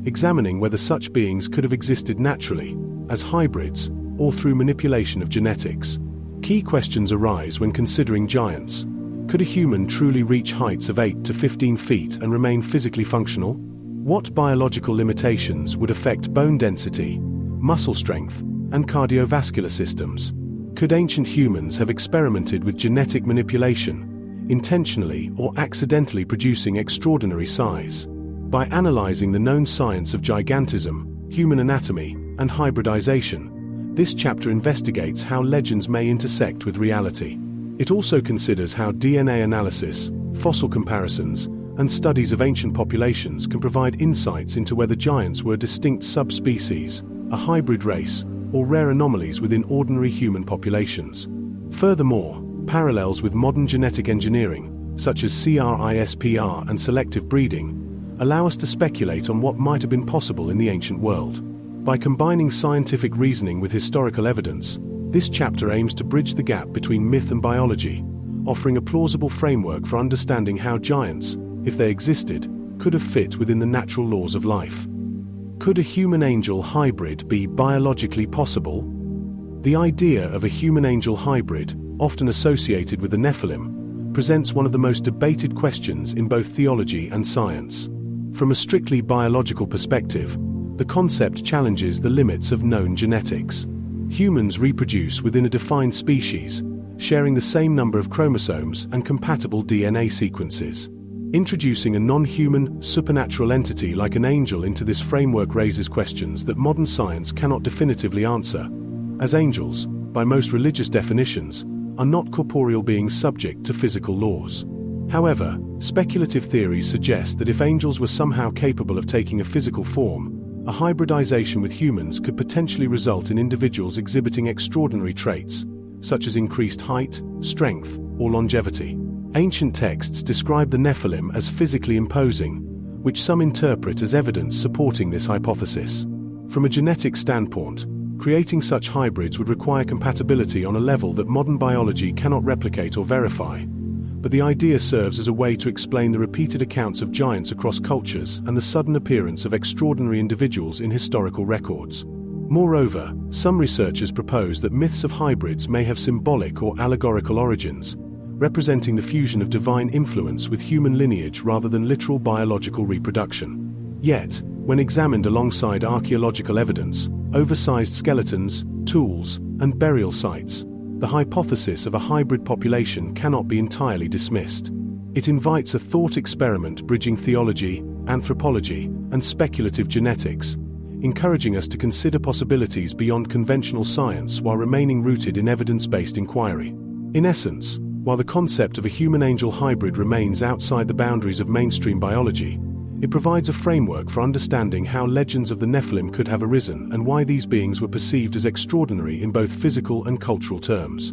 examining whether such beings could have existed naturally, as hybrids, or through manipulation of genetics. Key questions arise when considering giants. Could a human truly reach heights of 8 to 15 feet and remain physically functional? What biological limitations would affect bone density, muscle strength, and cardiovascular systems? Could ancient humans have experimented with genetic manipulation, intentionally or accidentally producing extraordinary size? By analyzing the known science of gigantism, human anatomy, and hybridization, this chapter investigates how legends may intersect with reality. It also considers how DNA analysis, fossil comparisons, and studies of ancient populations can provide insights into whether giants were distinct subspecies, a hybrid race, or rare anomalies within ordinary human populations. Furthermore, parallels with modern genetic engineering, such as CRISPR and selective breeding, allow us to speculate on what might have been possible in the ancient world. By combining scientific reasoning with historical evidence, this chapter aims to bridge the gap between myth and biology, offering a plausible framework for understanding how giants, if they existed, could have fit within the natural laws of life. Could a human-angel hybrid be biologically possible? The idea of a human-angel hybrid, often associated with the Nephilim, presents one of the most debated questions in both theology and science. From a strictly biological perspective, the concept challenges the limits of known genetics. Humans reproduce within a defined species, sharing the same number of chromosomes and compatible DNA sequences. Introducing a non-human, supernatural entity like an angel into this framework raises questions that modern science cannot definitively answer, as angels, by most religious definitions, are not corporeal beings subject to physical laws. However, speculative theories suggest that if angels were somehow capable of taking a physical form, a hybridization with humans could potentially result in individuals exhibiting extraordinary traits, such as increased height, strength, or longevity. Ancient texts describe the Nephilim as physically imposing, which some interpret as evidence supporting this hypothesis. From a genetic standpoint, creating such hybrids would require compatibility on a level that modern biology cannot replicate or verify, but the idea serves as a way to explain the repeated accounts of giants across cultures and the sudden appearance of extraordinary individuals in historical records. Moreover, some researchers propose that myths of hybrids may have symbolic or allegorical origins, representing the fusion of divine influence with human lineage rather than literal biological reproduction. Yet, when examined alongside archaeological evidence, oversized skeletons, tools, and burial sites, the hypothesis of a hybrid population cannot be entirely dismissed. It invites a thought experiment bridging theology, anthropology, and speculative genetics, encouraging us to consider possibilities beyond conventional science while remaining rooted in evidence-based inquiry. In essence, while the concept of a human-angel hybrid remains outside the boundaries of mainstream biology, it provides a framework for understanding how legends of the Nephilim could have arisen and why these beings were perceived as extraordinary in both physical and cultural terms.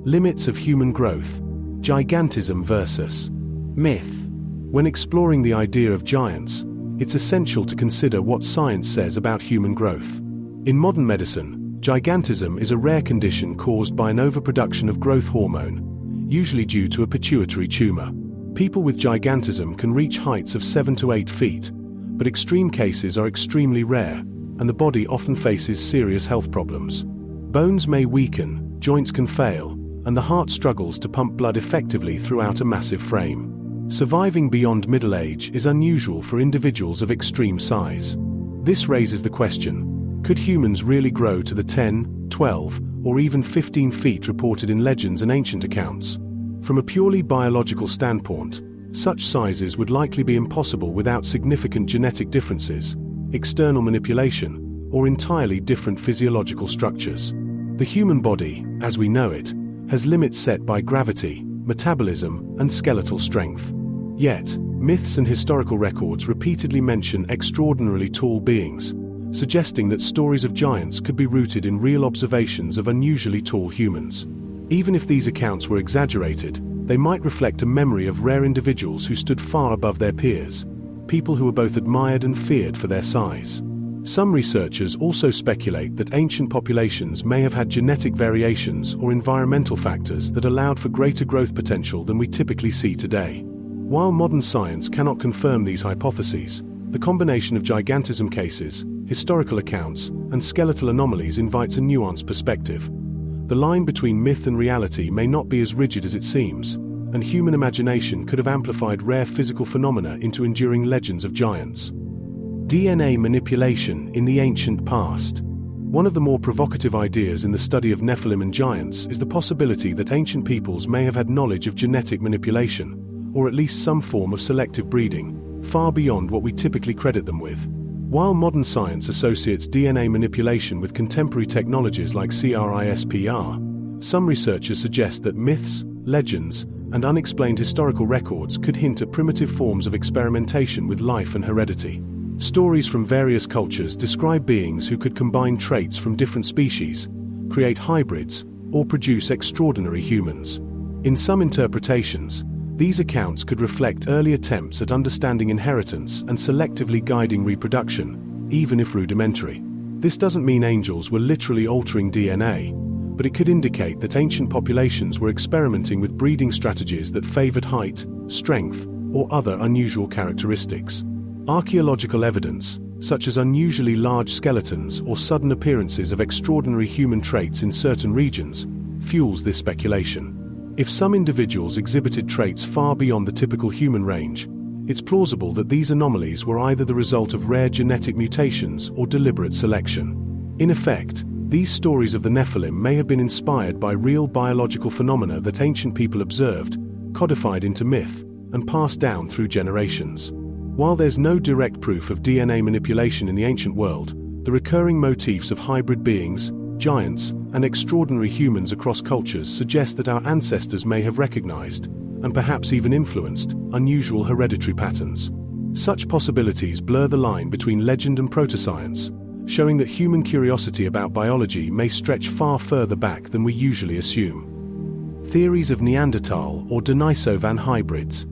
Limits of human growth: gigantism versus myth. When exploring the idea of giants, it's essential to consider what science says about human growth. In modern medicine, gigantism is a rare condition caused by an overproduction of growth hormone, usually due to a pituitary tumor. People with gigantism can reach heights of 7 to 8 feet, but extreme cases are extremely rare, and the body often faces serious health problems. Bones may weaken, joints can fail, and the heart struggles to pump blood effectively throughout a massive frame. Surviving beyond middle age is unusual for individuals of extreme size. This raises the question: could humans really grow to the 10, 12, or even 15 feet reported in legends and ancient accounts? From a purely biological standpoint, such sizes would likely be impossible without significant genetic differences, external manipulation, or entirely different physiological structures. The human body, as we know it, has limits set by gravity, metabolism, and skeletal strength. Yet, myths and historical records repeatedly mention extraordinarily tall beings, suggesting that stories of giants could be rooted in real observations of unusually tall humans. Even if these accounts were exaggerated, they might reflect a memory of rare individuals who stood far above their peers, people who were both admired and feared for their size. Some researchers also speculate that ancient populations may have had genetic variations or environmental factors that allowed for greater growth potential than we typically see today. While modern science cannot confirm these hypotheses, the combination of gigantism cases, historical accounts, and skeletal anomalies invites a nuanced perspective. The line between myth and reality may not be as rigid as it seems, and human imagination could have amplified rare physical phenomena into enduring legends of giants. DNA manipulation in the ancient past. One of the more provocative ideas in the study of Nephilim and giants is the possibility that ancient peoples may have had knowledge of genetic manipulation, or at least some form of selective breeding, far beyond what we typically credit them with. While modern science associates DNA manipulation with contemporary technologies like CRISPR, some researchers suggest that myths, legends, and unexplained historical records could hint at primitive forms of experimentation with life and heredity. Stories from various cultures describe beings who could combine traits from different species, create hybrids, or produce extraordinary humans. In some interpretations, these accounts could reflect early attempts at understanding inheritance and selectively guiding reproduction, even if rudimentary. This doesn't mean angels were literally altering DNA, but it could indicate that ancient populations were experimenting with breeding strategies that favored height, strength, or other unusual characteristics. Archaeological evidence, such as unusually large skeletons or sudden appearances of extraordinary human traits in certain regions, fuels this speculation. If some individuals exhibited traits far beyond the typical human range, it's plausible that these anomalies were either the result of rare genetic mutations or deliberate selection. In effect, these stories of the Nephilim may have been inspired by real biological phenomena that ancient people observed, codified into myth, and passed down through generations. While there's no direct proof of DNA manipulation in the ancient world, the recurring motifs of hybrid beings, giants, and extraordinary humans across cultures suggest that our ancestors may have recognized, and perhaps even influenced, unusual hereditary patterns. Such possibilities blur the line between legend and proto-science, showing that human curiosity about biology may stretch far further back than we usually assume. Theories of Neanderthal or Denisovan hybrids.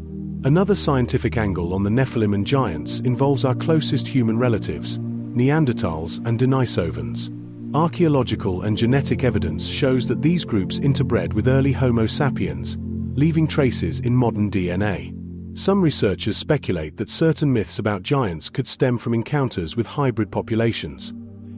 Another scientific angle on the Nephilim and giants involves our closest human relatives, Neanderthals and Denisovans. Archaeological and genetic evidence shows that these groups interbred with early Homo sapiens, leaving traces in modern DNA. Some researchers speculate that certain myths about giants could stem from encounters with hybrid populations,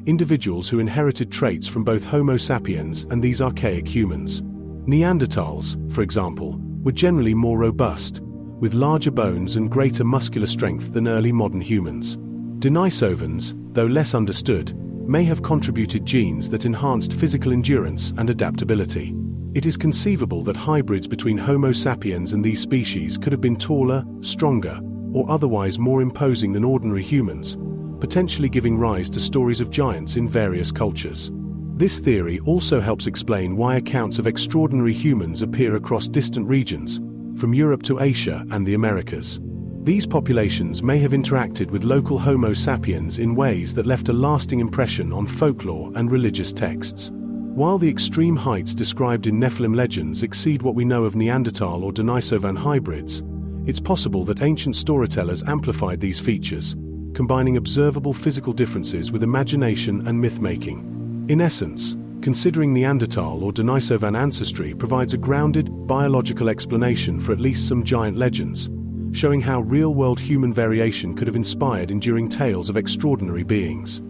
individuals who inherited traits from both Homo sapiens and these archaic humans. Neanderthals, for example, were generally more robust, with larger bones and greater muscular strength than early modern humans. Denisovans, though less understood, may have contributed genes that enhanced physical endurance and adaptability. It is conceivable that hybrids between Homo sapiens and these species could have been taller, stronger, or otherwise more imposing than ordinary humans, potentially giving rise to stories of giants in various cultures. This theory also helps explain why accounts of extraordinary humans appear across distant regions, from Europe to Asia and the Americas. These populations may have interacted with local Homo sapiens in ways that left a lasting impression on folklore and religious texts. While the extreme heights described in Nephilim legends exceed what we know of Neanderthal or Denisovan hybrids, it's possible that ancient storytellers amplified these features, combining observable physical differences with imagination and myth-making. In essence, considering Neanderthal or Denisovan ancestry provides a grounded, biological explanation for at least some giant legends, showing how real-world human variation could have inspired enduring tales of extraordinary beings.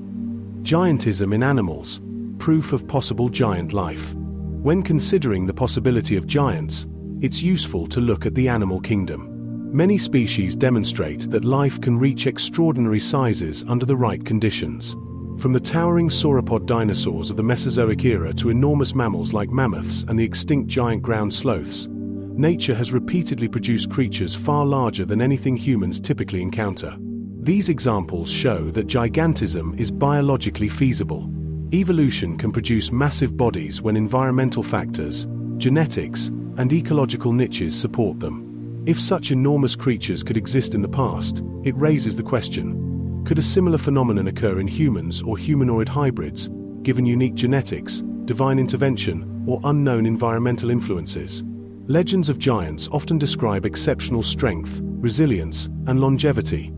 Giantism in animals. Proof of possible giant life. When considering the possibility of giants, it's useful to look at the animal kingdom. Many species demonstrate that life can reach extraordinary sizes under the right conditions. From the towering sauropod dinosaurs of the Mesozoic era to enormous mammals like mammoths and the extinct giant ground sloths, nature has repeatedly produced creatures far larger than anything humans typically encounter. These examples show that gigantism is biologically feasible. Evolution can produce massive bodies when environmental factors, genetics, and ecological niches support them. If such enormous creatures could exist in the past, it raises the question: could a similar phenomenon occur in humans or humanoid hybrids, given unique genetics, divine intervention, or unknown environmental influences? Legends of giants often describe exceptional strength, resilience, and longevity,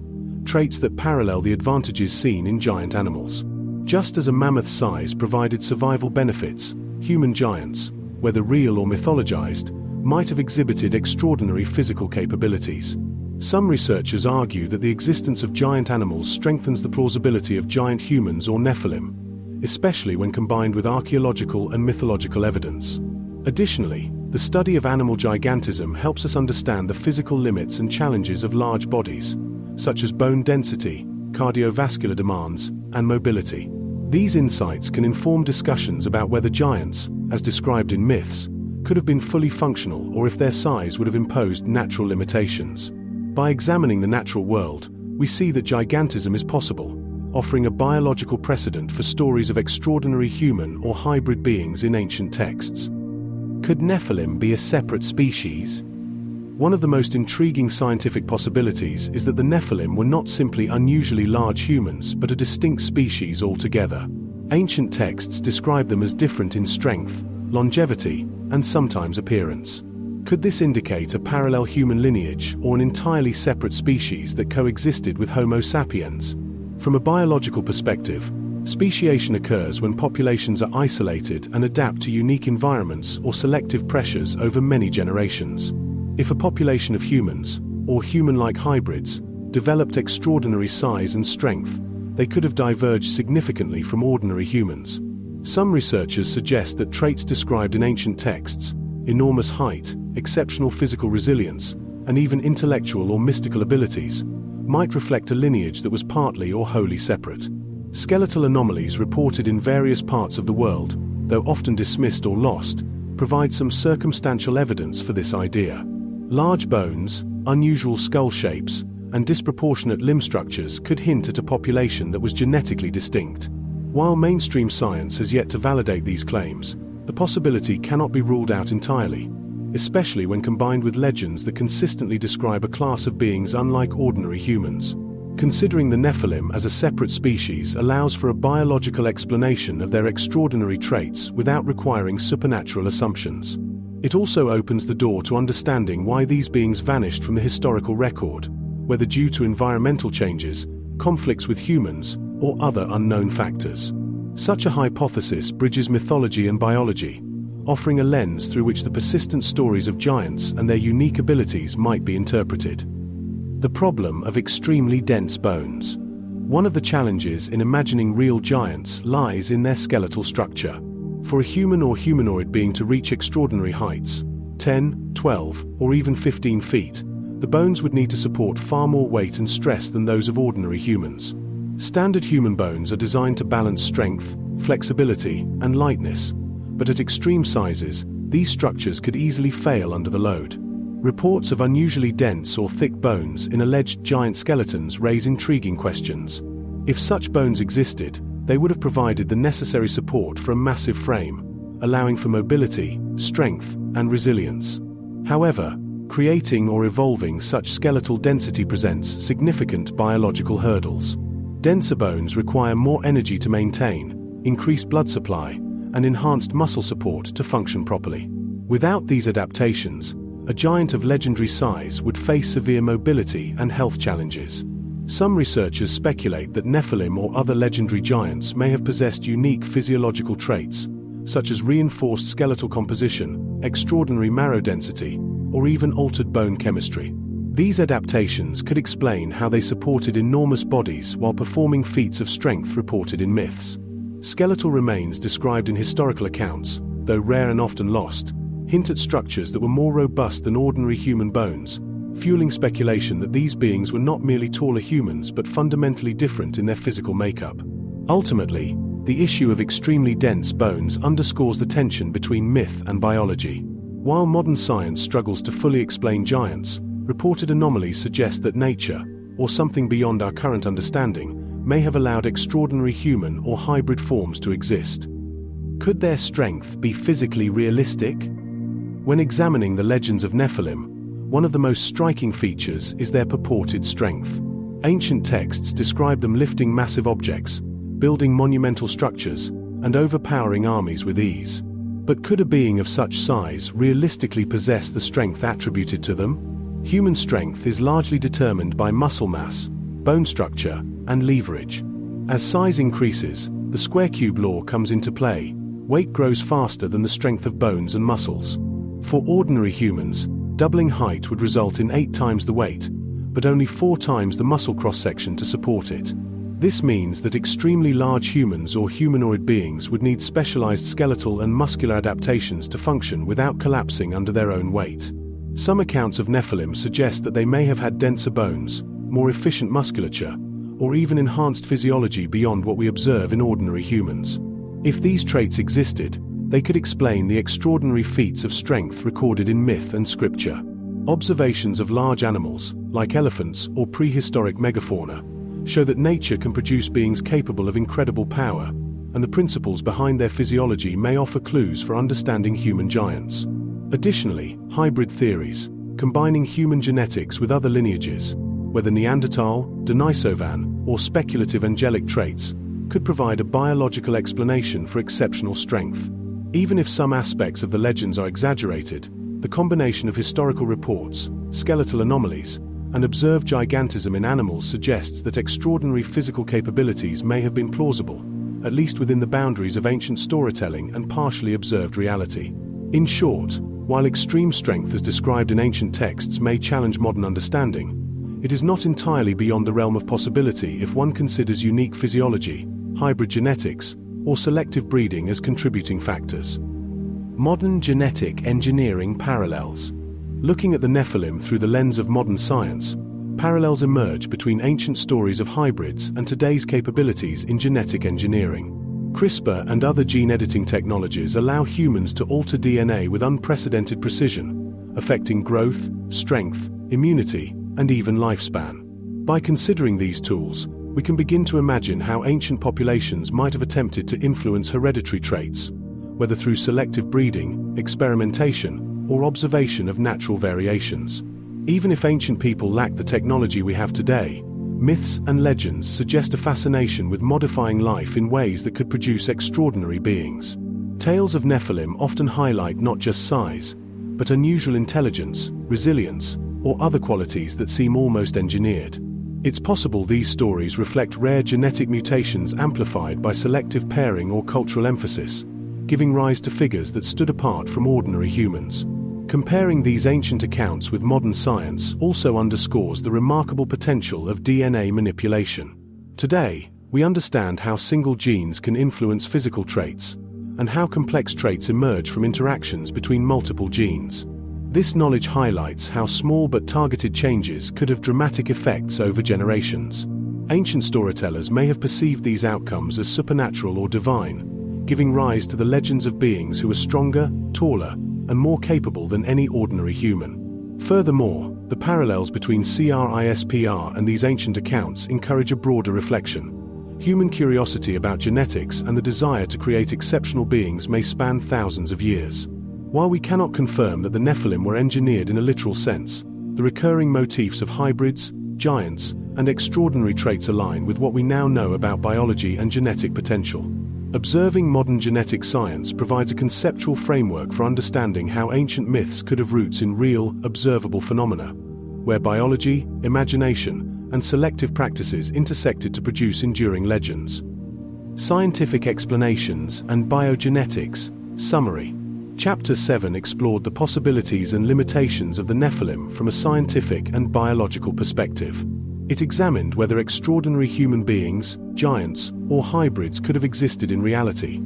traits that parallel the advantages seen in giant animals. Just as a mammoth size provided survival benefits, human giants, whether real or mythologized, might have exhibited extraordinary physical capabilities. Some researchers argue that the existence of giant animals strengthens the plausibility of giant humans or Nephilim, especially when combined with archaeological and mythological evidence. Additionally, the study of animal gigantism helps us understand the physical limits and challenges of large bodies, such as bone density, cardiovascular demands, and mobility. These insights can inform discussions about whether giants, as described in myths, could have been fully functional or if their size would have imposed natural limitations. By examining the natural world, we see that gigantism is possible, offering a biological precedent for stories of extraordinary human or hybrid beings in ancient texts. Could Nephilim be a separate species? One of the most intriguing scientific possibilities is that the Nephilim were not simply unusually large humans but a distinct species altogether. Ancient texts describe them as different in strength, longevity, and sometimes appearance. Could this indicate a parallel human lineage or an entirely separate species that coexisted with Homo sapiens? From a biological perspective, speciation occurs when populations are isolated and adapt to unique environments or selective pressures over many generations. If a population of humans, or human-like hybrids, developed extraordinary size and strength, they could have diverged significantly from ordinary humans. Some researchers suggest that traits described in ancient texts, enormous height, exceptional physical resilience, and even intellectual or mystical abilities, might reflect a lineage that was partly or wholly separate. Skeletal anomalies reported in various parts of the world, though often dismissed or lost, provide some circumstantial evidence for this idea. Large bones, unusual skull shapes, and disproportionate limb structures could hint at a population that was genetically distinct. While mainstream science has yet to validate these claims, the possibility cannot be ruled out entirely, especially when combined with legends that consistently describe a class of beings unlike ordinary humans. Considering the Nephilim as a separate species allows for a biological explanation of their extraordinary traits without requiring supernatural assumptions. It also opens the door to understanding why these beings vanished from the historical record, whether due to environmental changes, conflicts with humans, or other unknown factors. Such a hypothesis bridges mythology and biology, offering a lens through which the persistent stories of giants and their unique abilities might be interpreted. The problem of extremely dense bones. One of the challenges in imagining real giants lies in their skeletal structure. For a human or humanoid being to reach extraordinary heights, 10, 12, or even 15 feet, the bones would need to support far more weight and stress than those of ordinary humans. Standard human bones are designed to balance strength, flexibility, and lightness, but at extreme sizes, these structures could easily fail under the load. Reports of unusually dense or thick bones in alleged giant skeletons raise intriguing questions. If such bones existed, they would have provided the necessary support for a massive frame, allowing for mobility, strength, and resilience. However, creating or evolving such skeletal density presents significant biological hurdles. Denser bones require more energy to maintain, increased blood supply, and enhanced muscle support to function properly. Without these adaptations, a giant of legendary size would face severe mobility and health challenges. Some researchers speculate that Nephilim or other legendary giants may have possessed unique physiological traits, such as reinforced skeletal composition, extraordinary marrow density, or even altered bone chemistry. These adaptations could explain how they supported enormous bodies while performing feats of strength reported in myths. Skeletal remains described in historical accounts, though rare and often lost, hint at structures that were more robust than ordinary human bones, fueling speculation that these beings were not merely taller humans but fundamentally different in their physical makeup. Ultimately, the issue of extremely dense bones underscores the tension between myth and biology. While modern science struggles to fully explain giants, reported anomalies suggest that nature, or something beyond our current understanding, may have allowed extraordinary human or hybrid forms to exist. Could their strength be physically realistic? When examining the legends of Nephilim, one of the most striking features is their purported strength. Ancient texts describe them lifting massive objects, building monumental structures, and overpowering armies with ease. But could a being of such size realistically possess the strength attributed to them? Human strength is largely determined by muscle mass, bone structure, and leverage. As size increases, the square cube law comes into play. Weight grows faster than the strength of bones and muscles. For ordinary humans, doubling height would result in 8 times the weight, but only 4 times the muscle cross-section to support it. This means that extremely large humans or humanoid beings would need specialized skeletal and muscular adaptations to function without collapsing under their own weight. Some accounts of Nephilim suggest that they may have had denser bones, more efficient musculature, or even enhanced physiology beyond what we observe in ordinary humans. If these traits existed, they could explain the extraordinary feats of strength recorded in myth and scripture. Observations of large animals, like elephants or prehistoric megafauna, show that nature can produce beings capable of incredible power, and the principles behind their physiology may offer clues for understanding human giants. Additionally, hybrid theories, combining human genetics with other lineages, whether Neanderthal, Denisovan, or speculative angelic traits, could provide a biological explanation for exceptional strength. Even if some aspects of the legends are exaggerated, the combination of historical reports, skeletal anomalies, and observed gigantism in animals suggests that extraordinary physical capabilities may have been plausible, at least within the boundaries of ancient storytelling and partially observed reality. In short, while extreme strength as described in ancient texts may challenge modern understanding, It is not entirely beyond the realm of possibility if one considers unique physiology, hybrid genetics, or selective breeding as contributing factors. Modern genetic engineering parallels. Looking at the Nephilim through the lens of modern science, parallels emerge between ancient stories of hybrids and today's capabilities in genetic engineering. CRISPR and other gene editing technologies allow humans to alter DNA with unprecedented precision, affecting growth, strength, immunity, and even lifespan. By considering these tools, we can begin to imagine how ancient populations might have attempted to influence hereditary traits, whether through selective breeding, experimentation, or observation of natural variations. Even if ancient people lacked the technology we have today, myths and legends suggest a fascination with modifying life in ways that could produce extraordinary beings. Tales of Nephilim often highlight not just size, but unusual intelligence, resilience, or other qualities that seem almost engineered. It's possible these stories reflect rare genetic mutations amplified by selective pairing or cultural emphasis, giving rise to figures that stood apart from ordinary humans. Comparing these ancient accounts with modern science also underscores the remarkable potential of DNA manipulation. Today, we understand how single genes can influence physical traits, and how complex traits emerge from interactions between multiple genes. This knowledge highlights how small but targeted changes could have dramatic effects over generations. Ancient storytellers may have perceived these outcomes as supernatural or divine, giving rise to the legends of beings who were stronger, taller, and more capable than any ordinary human. Furthermore, the parallels between CRISPR and these ancient accounts encourage a broader reflection. Human curiosity about genetics and the desire to create exceptional beings may span thousands of years. While we cannot confirm that the Nephilim were engineered in a literal sense, the recurring motifs of hybrids, giants, and extraordinary traits align with what we now know about biology and genetic potential. Observing modern genetic science provides a conceptual framework for understanding how ancient myths could have roots in real, observable phenomena, where biology, imagination, and selective practices intersected to produce enduring legends. Scientific explanations and biogenetics. Summary. Chapter 7 explored the possibilities and limitations of the Nephilim from a scientific and biological perspective. It examined whether extraordinary human beings, giants, or hybrids could have existed in reality,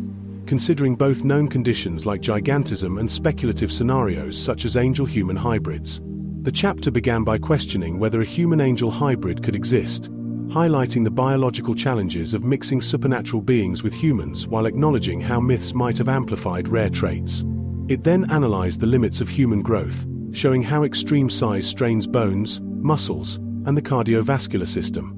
considering both known conditions like gigantism and speculative scenarios such as angel-human hybrids. The chapter began by questioning whether a human-angel hybrid could exist, highlighting the biological challenges of mixing supernatural beings with humans while acknowledging how myths might have amplified rare traits. It then analyzed the limits of human growth, showing how extreme size strains bones, muscles, and the cardiovascular system,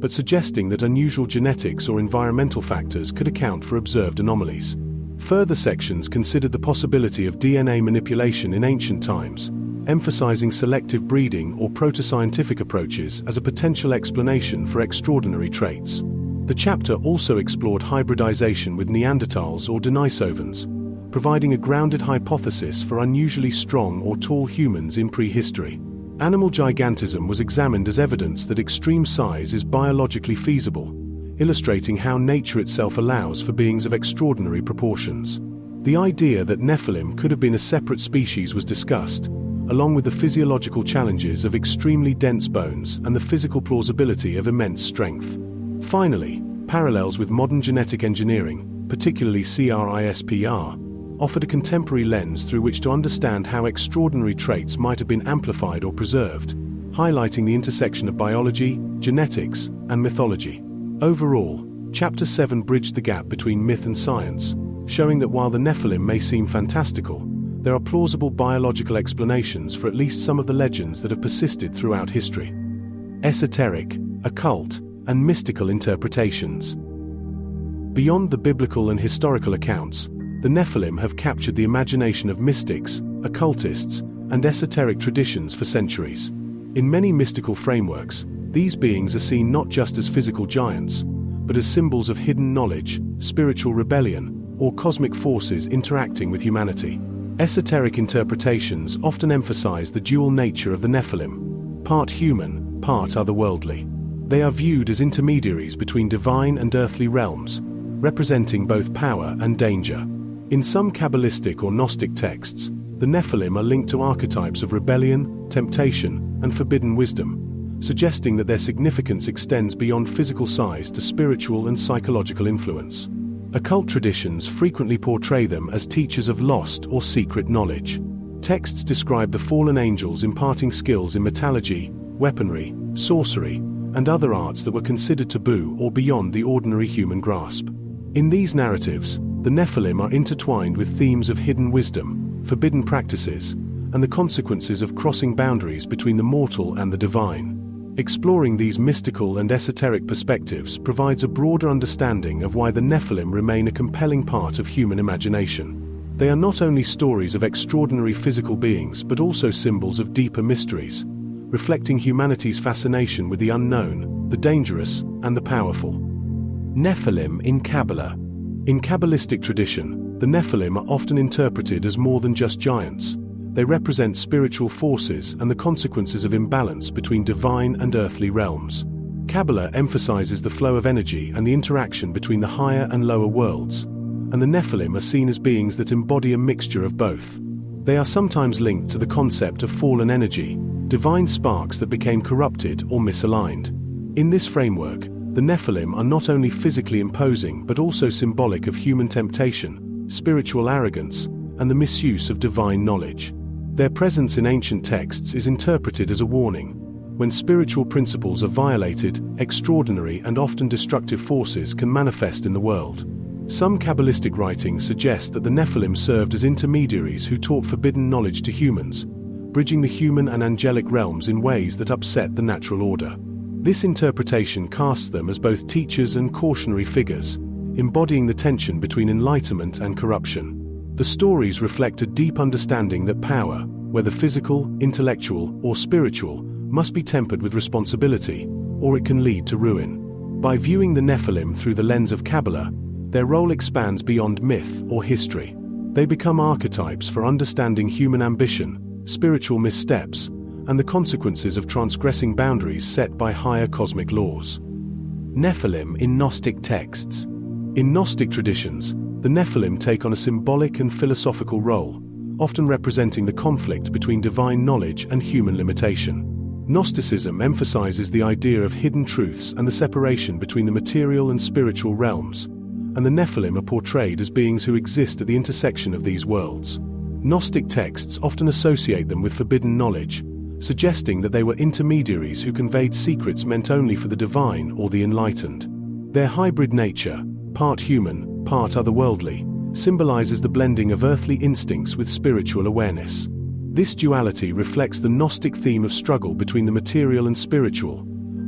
but suggesting that unusual genetics or environmental factors could account for observed anomalies. Further sections considered the possibility of DNA manipulation in ancient times, emphasizing selective breeding or proto-scientific approaches as a potential explanation for extraordinary traits. The chapter also explored hybridization with Neanderthals or Denisovans, providing a grounded hypothesis for unusually strong or tall humans in prehistory. Animal gigantism was examined as evidence that extreme size is biologically feasible, illustrating how nature itself allows for beings of extraordinary proportions. The idea that Nephilim could have been a separate species was discussed, along with the physiological challenges of extremely dense bones and the physical plausibility of immense strength. Finally, parallels with modern genetic engineering, particularly CRISPR, offered a contemporary lens through which to understand how extraordinary traits might have been amplified or preserved, highlighting the intersection of biology, genetics, and mythology. Overall, Chapter 7 bridged the gap between myth and science, showing that while the Nephilim may seem fantastical, there are plausible biological explanations for at least some of the legends that have persisted throughout history. Esoteric, occult, and mystical interpretations. Beyond the biblical and historical accounts, the Nephilim have captured the imagination of mystics, occultists, and esoteric traditions for centuries. In many mystical frameworks, these beings are seen not just as physical giants, but as symbols of hidden knowledge, spiritual rebellion, or cosmic forces interacting with humanity. Esoteric interpretations often emphasize the dual nature of the Nephilim, part human, part otherworldly. They are viewed as intermediaries between divine and earthly realms, representing both power and danger. In some Kabbalistic or Gnostic texts, the Nephilim are linked to archetypes of rebellion, temptation, and forbidden wisdom, suggesting that their significance extends beyond physical size to spiritual and psychological influence. Occult traditions frequently portray them as teachers of lost or secret knowledge. Texts describe the fallen angels imparting skills in metallurgy, weaponry, sorcery, and other arts that were considered taboo or beyond the ordinary human grasp. In these narratives, the Nephilim are intertwined with themes of hidden wisdom, forbidden practices, and the consequences of crossing boundaries between the mortal and the divine. Exploring these mystical and esoteric perspectives provides a broader understanding of why the Nephilim remain a compelling part of human imagination. They are not only stories of extraordinary physical beings but also symbols of deeper mysteries, reflecting humanity's fascination with the unknown, the dangerous, and the powerful. Nephilim in Kabbalah. In Kabbalistic tradition, the Nephilim are often interpreted as more than just giants. They represent spiritual forces and the consequences of imbalance between divine and earthly realms. Kabbalah emphasizes the flow of energy and the interaction between the higher and lower worlds, and the Nephilim are seen as beings that embody a mixture of both. They are sometimes linked to the concept of fallen energy, divine sparks that became corrupted or misaligned. In this framework, the Nephilim are not only physically imposing but also symbolic of human temptation, spiritual arrogance, and the misuse of divine knowledge. Their presence in ancient texts is interpreted as a warning. When spiritual principles are violated, extraordinary and often destructive forces can manifest in the world. Some Kabbalistic writings suggest that the Nephilim served as intermediaries who taught forbidden knowledge to humans, bridging the human and angelic realms in ways that upset the natural order. This interpretation casts them as both teachers and cautionary figures, embodying the tension between enlightenment and corruption. The stories reflect a deep understanding that power, whether physical, intellectual, or spiritual, must be tempered with responsibility, or it can lead to ruin. By viewing the Nephilim through the lens of Kabbalah, their role expands beyond myth or history. They become archetypes for understanding human ambition, spiritual missteps, and the consequences of transgressing boundaries set by higher cosmic laws. Nephilim in Gnostic texts. In Gnostic traditions, the Nephilim take on a symbolic and philosophical role, often representing the conflict between divine knowledge and human limitation. Gnosticism emphasizes the idea of hidden truths and the separation between the material and spiritual realms, and the Nephilim are portrayed as beings who exist at the intersection of these worlds. Gnostic texts often associate them with forbidden knowledge, suggesting that they were intermediaries who conveyed secrets meant only for the divine or the enlightened. Their hybrid nature, part human, part otherworldly, symbolizes the blending of earthly instincts with spiritual awareness. This duality reflects the Gnostic theme of struggle between the material and spiritual,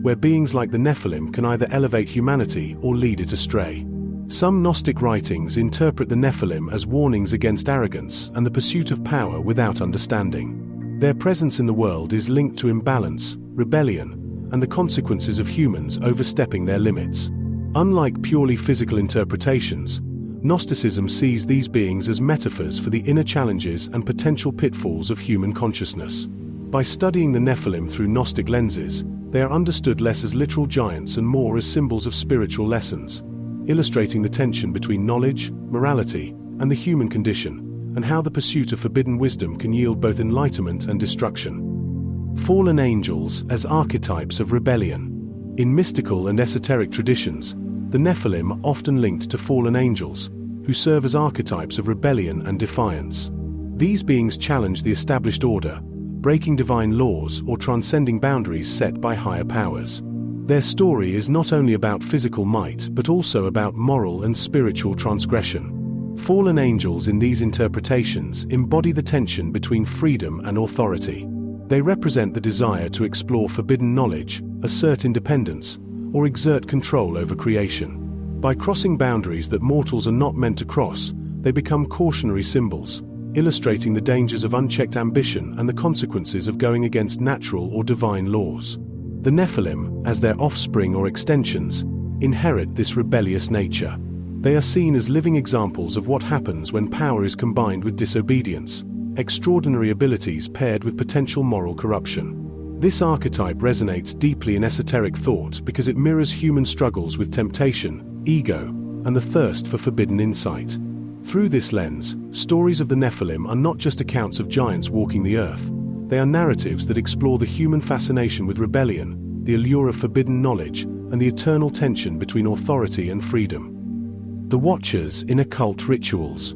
where beings like the Nephilim can either elevate humanity or lead it astray. Some Gnostic writings interpret the Nephilim as warnings against arrogance and the pursuit of power without understanding. Their presence in the world is linked to imbalance, rebellion, and the consequences of humans overstepping their limits. Unlike purely physical interpretations, Gnosticism sees these beings as metaphors for the inner challenges and potential pitfalls of human consciousness. By studying the Nephilim through Gnostic lenses, they are understood less as literal giants and more as symbols of spiritual lessons, illustrating the tension between knowledge, morality, and the human condition, and how the pursuit of forbidden wisdom can yield both enlightenment and destruction. Fallen angels as archetypes of rebellion. In mystical and esoteric traditions, the Nephilim are often linked to fallen angels, who serve as archetypes of rebellion and defiance. These beings challenge the established order, breaking divine laws or transcending boundaries set by higher powers. Their story is not only about physical might but also about moral and spiritual transgression. Fallen angels in these interpretations embody the tension between freedom and authority. They represent the desire to explore forbidden knowledge, assert independence, or exert control over creation. By crossing boundaries that mortals are not meant to cross, they become cautionary symbols, illustrating the dangers of unchecked ambition and the consequences of going against natural or divine laws. The Nephilim, as their offspring or extensions, inherit this rebellious nature. They are seen as living examples of what happens when power is combined with disobedience, extraordinary abilities paired with potential moral corruption. This archetype resonates deeply in esoteric thought because it mirrors human struggles with temptation, ego, and the thirst for forbidden insight. Through this lens, stories of the Nephilim are not just accounts of giants walking the earth. They are narratives that explore the human fascination with rebellion, the allure of forbidden knowledge, and the eternal tension between authority and freedom. The Watchers in occult rituals.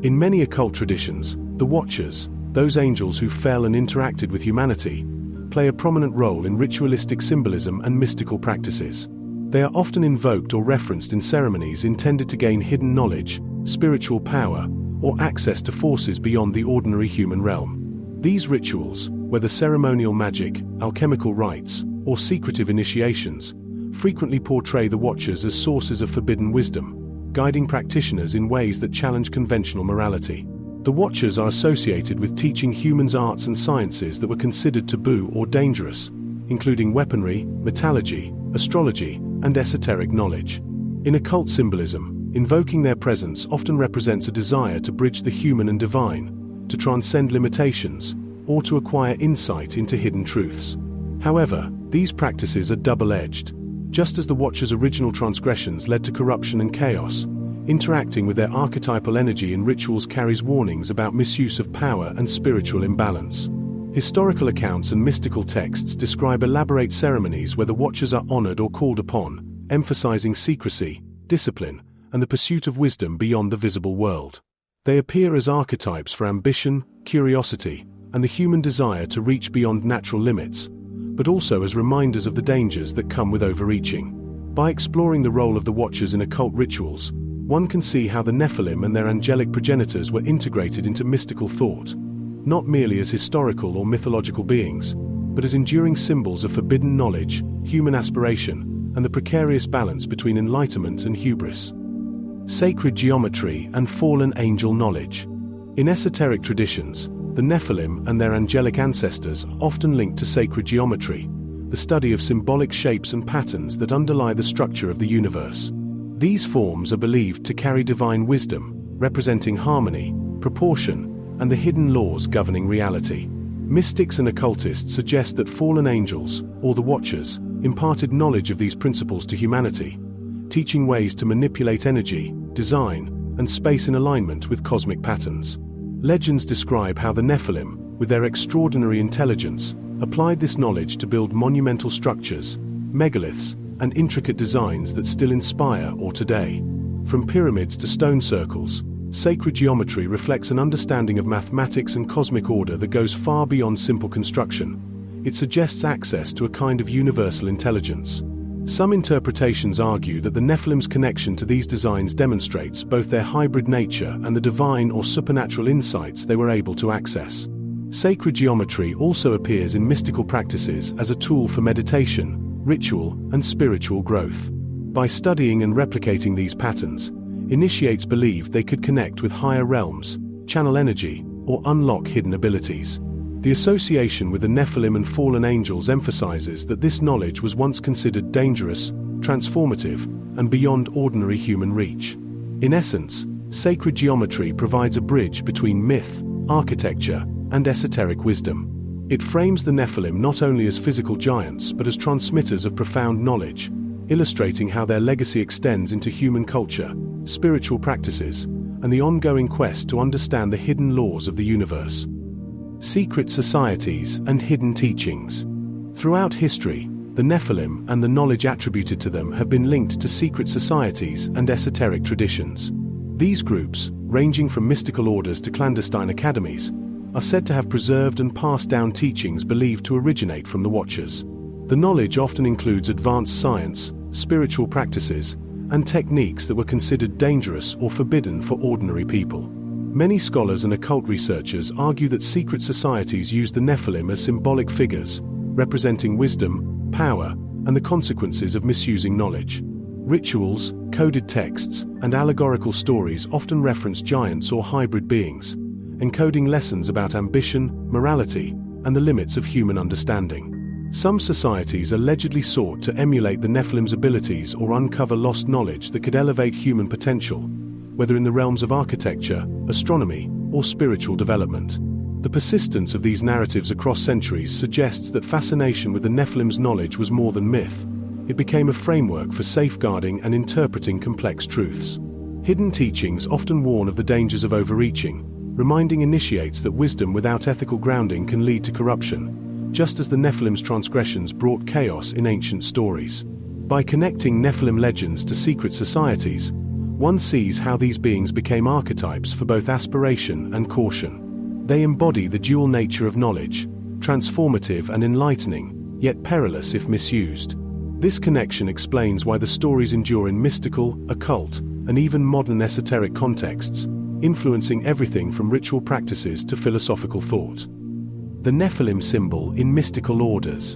In many occult traditions, the Watchers, those angels who fell and interacted with humanity, play a prominent role in ritualistic symbolism and mystical practices. They are often invoked or referenced in ceremonies intended to gain hidden knowledge, spiritual power, or access to forces beyond the ordinary human realm. These rituals, whether ceremonial magic, alchemical rites, or secretive initiations, frequently portray the Watchers as sources of forbidden wisdom, guiding practitioners in ways that challenge conventional morality. The Watchers are associated with teaching humans arts and sciences that were considered taboo or dangerous, including weaponry, metallurgy, astrology, and esoteric knowledge. In occult symbolism, invoking their presence often represents a desire to bridge the human and divine, to transcend limitations, or to acquire insight into hidden truths. However, these practices are double-edged. Just as the Watchers' original transgressions led to corruption and chaos, interacting with their archetypal energy in rituals carries warnings about misuse of power and spiritual imbalance. Historical accounts and mystical texts describe elaborate ceremonies where the Watchers are honored or called upon, emphasizing secrecy, discipline, and the pursuit of wisdom beyond the visible world. They appear as archetypes for ambition, curiosity, and the human desire to reach beyond natural limits, but also as reminders of the dangers that come with overreaching. By exploring the role of the Watchers in occult rituals, one can see how the Nephilim and their angelic progenitors were integrated into mystical thought, not merely as historical or mythological beings, but as enduring symbols of forbidden knowledge, human aspiration, and the precarious balance between enlightenment and hubris. Sacred geometry and fallen angel knowledge. In esoteric traditions, the Nephilim and their angelic ancestors are often linked to sacred geometry, the study of symbolic shapes and patterns that underlie the structure of the universe. These forms are believed to carry divine wisdom, representing harmony, proportion, and the hidden laws governing reality. Mystics and occultists suggest that fallen angels, or the Watchers, imparted knowledge of these principles to humanity, teaching ways to manipulate energy, design, and space in alignment with cosmic patterns. Legends describe how the Nephilim, with their extraordinary intelligence, applied this knowledge to build monumental structures, megaliths, and intricate designs that still inspire awe today. From pyramids to stone circles, sacred geometry reflects an understanding of mathematics and cosmic order that goes far beyond simple construction. It suggests access to a kind of universal intelligence. Some interpretations argue that the Nephilim's connection to these designs demonstrates both their hybrid nature and the divine or supernatural insights they were able to access. Sacred geometry also appears in mystical practices as a tool for meditation, ritual, and spiritual growth. By studying and replicating these patterns, initiates believed they could connect with higher realms, channel energy, or unlock hidden abilities. The association with the Nephilim and fallen angels emphasizes that this knowledge was once considered dangerous, transformative, and beyond ordinary human reach. In essence, sacred geometry provides a bridge between myth, architecture, and esoteric wisdom. It frames the Nephilim not only as physical giants but as transmitters of profound knowledge, illustrating how their legacy extends into human culture, spiritual practices, and the ongoing quest to understand the hidden laws of the universe. Secret societies and hidden teachings. Throughout history, the Nephilim and the knowledge attributed to them have been linked to secret societies and esoteric traditions. These groups, ranging from mystical orders to clandestine academies, are said to have preserved and passed down teachings believed to originate from the Watchers. The knowledge often includes advanced science, spiritual practices, and techniques that were considered dangerous or forbidden for ordinary people. Many scholars and occult researchers argue that secret societies use the Nephilim as symbolic figures, representing wisdom, power, and the consequences of misusing knowledge. Rituals, coded texts, and allegorical stories often reference giants or hybrid beings, encoding lessons about ambition, morality, and the limits of human understanding. Some societies allegedly sought to emulate the Nephilim's abilities or uncover lost knowledge that could elevate human potential, whether in the realms of architecture, astronomy, or spiritual development. The persistence of these narratives across centuries suggests that fascination with the Nephilim's knowledge was more than myth. It became a framework for safeguarding and interpreting complex truths. Hidden teachings often warn of the dangers of overreaching, reminding initiates that wisdom without ethical grounding can lead to corruption, just as the Nephilim's transgressions brought chaos in ancient stories. By connecting Nephilim legends to secret societies, one sees how these beings became archetypes for both aspiration and caution. They embody the dual nature of knowledge, transformative and enlightening, yet perilous if misused. This connection explains why the stories endure in mystical, occult, and even modern esoteric contexts, influencing everything from ritual practices to philosophical thought. The Nephilim symbol in mystical orders.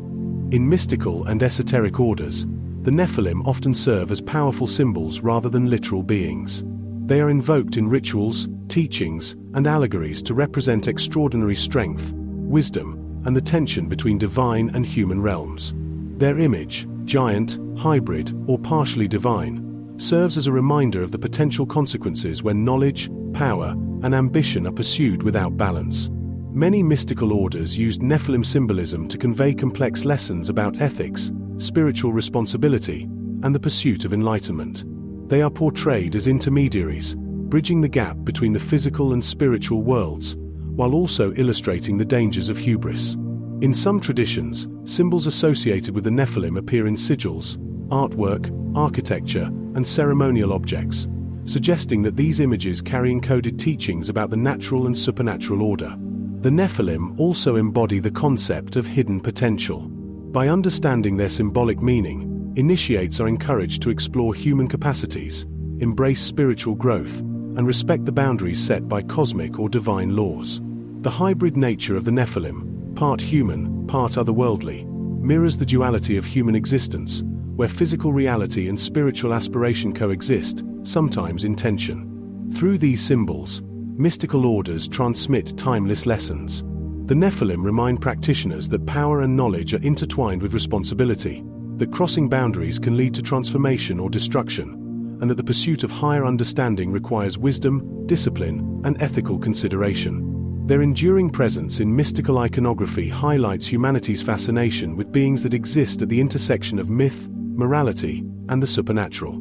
In mystical and esoteric orders, the Nephilim often serve as powerful symbols rather than literal beings. They are invoked in rituals, teachings, and allegories to represent extraordinary strength, wisdom, and the tension between divine and human realms. Their image, giant, hybrid, or partially divine, serves as a reminder of the potential consequences when knowledge, power, and ambition are pursued without balance. Many mystical orders used Nephilim symbolism to convey complex lessons about ethics, spiritual responsibility, and the pursuit of enlightenment. They are portrayed as intermediaries, bridging the gap between the physical and spiritual worlds, while also illustrating the dangers of hubris. In some traditions, symbols associated with the Nephilim appear in sigils, artwork, architecture, and ceremonial objects, suggesting that these images carry encoded teachings about the natural and supernatural order. The Nephilim also embody the concept of hidden potential. By understanding their symbolic meaning, initiates are encouraged to explore human capacities, embrace spiritual growth, and respect the boundaries set by cosmic or divine laws. The hybrid nature of the Nephilim, part human, part otherworldly, mirrors the duality of human existence, where physical reality and spiritual aspiration coexist, sometimes in tension. Through these symbols, mystical orders transmit timeless lessons. The Nephilim remind practitioners that power and knowledge are intertwined with responsibility, that crossing boundaries can lead to transformation or destruction, and that the pursuit of higher understanding requires wisdom, discipline, and ethical consideration. Their enduring presence in mystical iconography highlights humanity's fascination with beings that exist at the intersection of myth, morality, and the supernatural.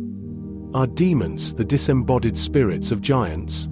Are demons the disembodied spirits of giants?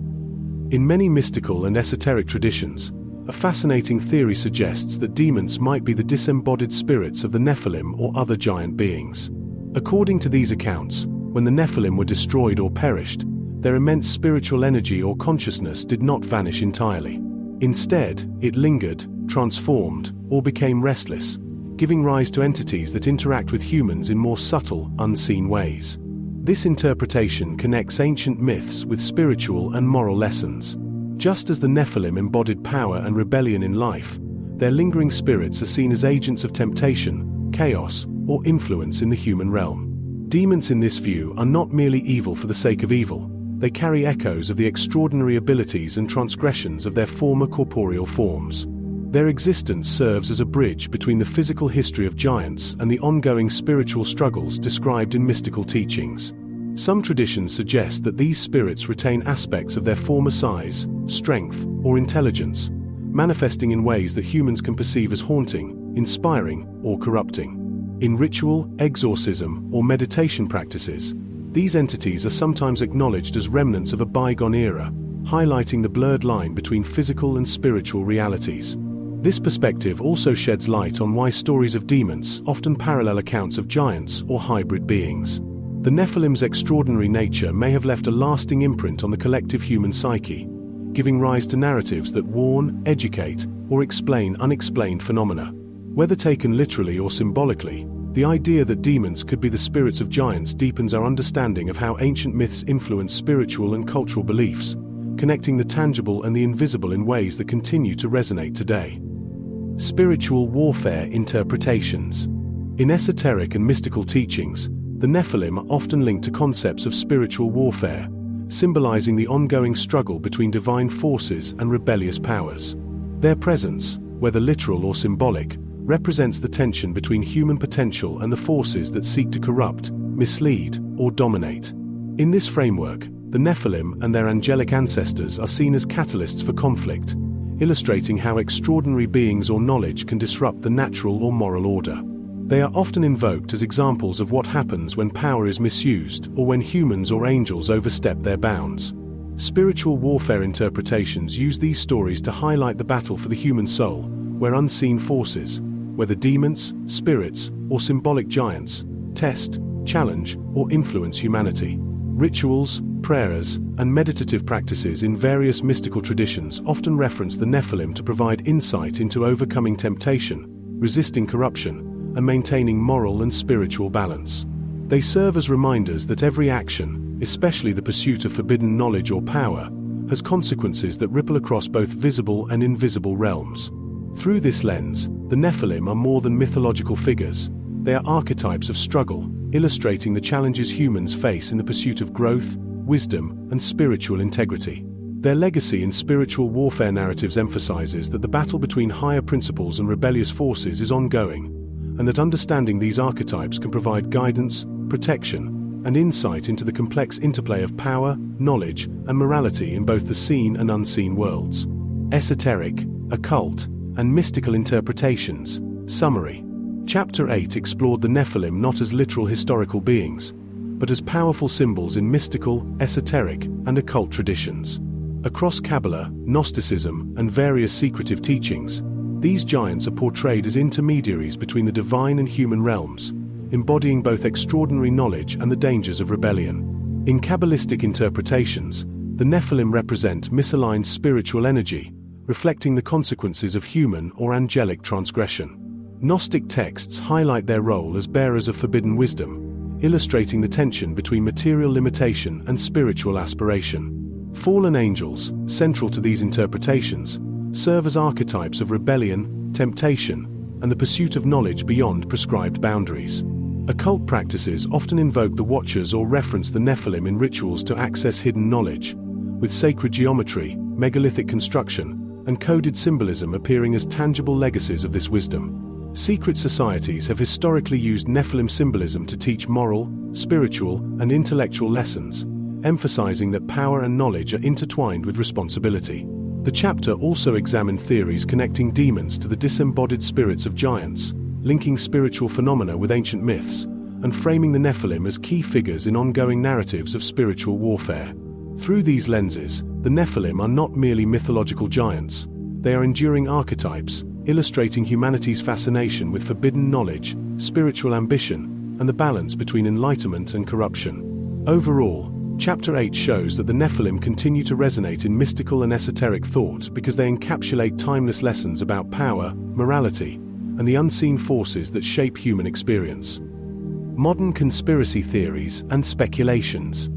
In many mystical and esoteric traditions, a fascinating theory suggests that demons might be the disembodied spirits of the Nephilim or other giant beings. According to these accounts, when the Nephilim were destroyed or perished, their immense spiritual energy or consciousness did not vanish entirely. Instead, it lingered, transformed, or became restless, giving rise to entities that interact with humans in more subtle, unseen ways. This interpretation connects ancient myths with spiritual and moral lessons. Just as the Nephilim embodied power and rebellion in life, their lingering spirits are seen as agents of temptation, chaos, or influence in the human realm. Demons in this view are not merely evil for the sake of evil. They carry echoes of the extraordinary abilities and transgressions of their former corporeal forms. Their existence serves as a bridge between the physical history of giants and the ongoing spiritual struggles described in mystical teachings. Some traditions suggest that these spirits retain aspects of their former size, strength, or intelligence, manifesting in ways that humans can perceive as haunting, inspiring, or corrupting. In ritual, exorcism, or meditation practices, these entities are sometimes acknowledged as remnants of a bygone era, highlighting the blurred line between physical and spiritual realities. This perspective also sheds light on why stories of demons often parallel accounts of giants or hybrid beings. The Nephilim's extraordinary nature may have left a lasting imprint on the collective human psyche, giving rise to narratives that warn, educate, or explain unexplained phenomena. Whether taken literally or symbolically, the idea that demons could be the spirits of giants deepens our understanding of how ancient myths influence spiritual and cultural beliefs, connecting the tangible and the invisible in ways that continue to resonate today. Spiritual warfare interpretations. In esoteric and mystical teachings, the Nephilim are often linked to concepts of spiritual warfare, symbolizing the ongoing struggle between divine forces and rebellious powers. Their presence, whether literal or symbolic, represents the tension between human potential and the forces that seek to corrupt, mislead, or dominate. In this framework, the Nephilim and their angelic ancestors are seen as catalysts for conflict, illustrating how extraordinary beings or knowledge can disrupt the natural or moral order. They are often invoked as examples of what happens when power is misused or when humans or angels overstep their bounds. Spiritual warfare interpretations use these stories to highlight the battle for the human soul, where unseen forces, whether demons, spirits, or symbolic giants, test, challenge, or influence humanity. Rituals, prayers, and meditative practices in various mystical traditions often reference the Nephilim to provide insight into overcoming temptation, resisting corruption, and maintaining moral and spiritual balance. They serve as reminders that every action, especially the pursuit of forbidden knowledge or power, has consequences that ripple across both visible and invisible realms. Through this lens, the Nephilim are more than mythological figures. They are archetypes of struggle, illustrating the challenges humans face in the pursuit of growth, wisdom, and spiritual integrity. Their legacy in spiritual warfare narratives emphasizes that the battle between higher principles and rebellious forces is ongoing, and that understanding these archetypes can provide guidance, protection, and insight into the complex interplay of power, knowledge, and morality in both the seen and unseen worlds. Esoteric, occult, and mystical interpretations. Summary. Chapter 8 explored the Nephilim not as literal historical beings, but as powerful symbols in mystical, esoteric, and occult traditions. Across Kabbalah, Gnosticism, and various secretive teachings, these giants are portrayed as intermediaries between the divine and human realms, embodying both extraordinary knowledge and the dangers of rebellion. In Kabbalistic interpretations, the Nephilim represent misaligned spiritual energy, reflecting the consequences of human or angelic transgression. Gnostic texts highlight their role as bearers of forbidden wisdom, illustrating the tension between material limitation and spiritual aspiration. Fallen angels, central to these interpretations, serve as archetypes of rebellion, temptation, and the pursuit of knowledge beyond prescribed boundaries. Occult practices often invoke the Watchers or reference the Nephilim in rituals to access hidden knowledge, with sacred geometry, megalithic construction, and coded symbolism appearing as tangible legacies of this wisdom. Secret societies have historically used Nephilim symbolism to teach moral, spiritual, and intellectual lessons, emphasizing that power and knowledge are intertwined with responsibility. The chapter also examined theories connecting demons to the disembodied spirits of giants, linking spiritual phenomena with ancient myths, and framing the Nephilim as key figures in ongoing narratives of spiritual warfare. Through these lenses, the Nephilim are not merely mythological giants, they are enduring archetypes, illustrating humanity's fascination with forbidden knowledge, spiritual ambition, and the balance between enlightenment and corruption. Overall, Chapter 8 shows that the Nephilim continue to resonate in mystical and esoteric thought because they encapsulate timeless lessons about power, morality, and the unseen forces that shape human experience. Modern conspiracy theories and speculations.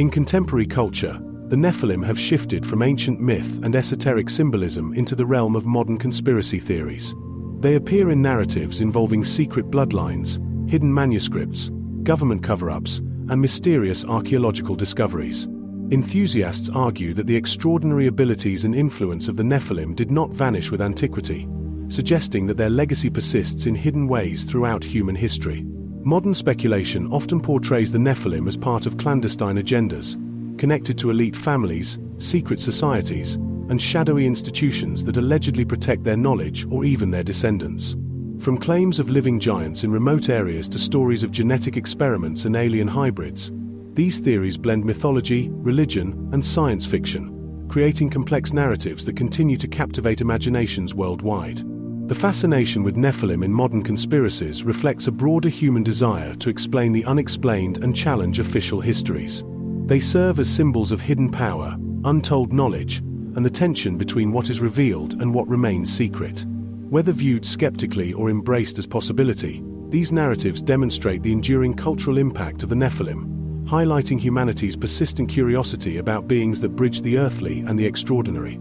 In contemporary culture, the Nephilim have shifted from ancient myth and esoteric symbolism into the realm of modern conspiracy theories. They appear in narratives involving secret bloodlines, hidden manuscripts, government cover-ups, and mysterious archaeological discoveries. Enthusiasts argue that the extraordinary abilities and influence of the Nephilim did not vanish with antiquity, suggesting that their legacy persists in hidden ways throughout human history. Modern speculation often portrays the Nephilim as part of clandestine agendas, connected to elite families, secret societies, and shadowy institutions that allegedly protect their knowledge or even their descendants. From claims of living giants in remote areas to stories of genetic experiments and alien hybrids, these theories blend mythology, religion, and science fiction, creating complex narratives that continue to captivate imaginations worldwide. The fascination with Nephilim in modern conspiracies reflects a broader human desire to explain the unexplained and challenge official histories. They serve as symbols of hidden power, untold knowledge, and the tension between what is revealed and what remains secret. Whether viewed skeptically or embraced as possibility, these narratives demonstrate the enduring cultural impact of the Nephilim, highlighting humanity's persistent curiosity about beings that bridge the earthly and the extraordinary.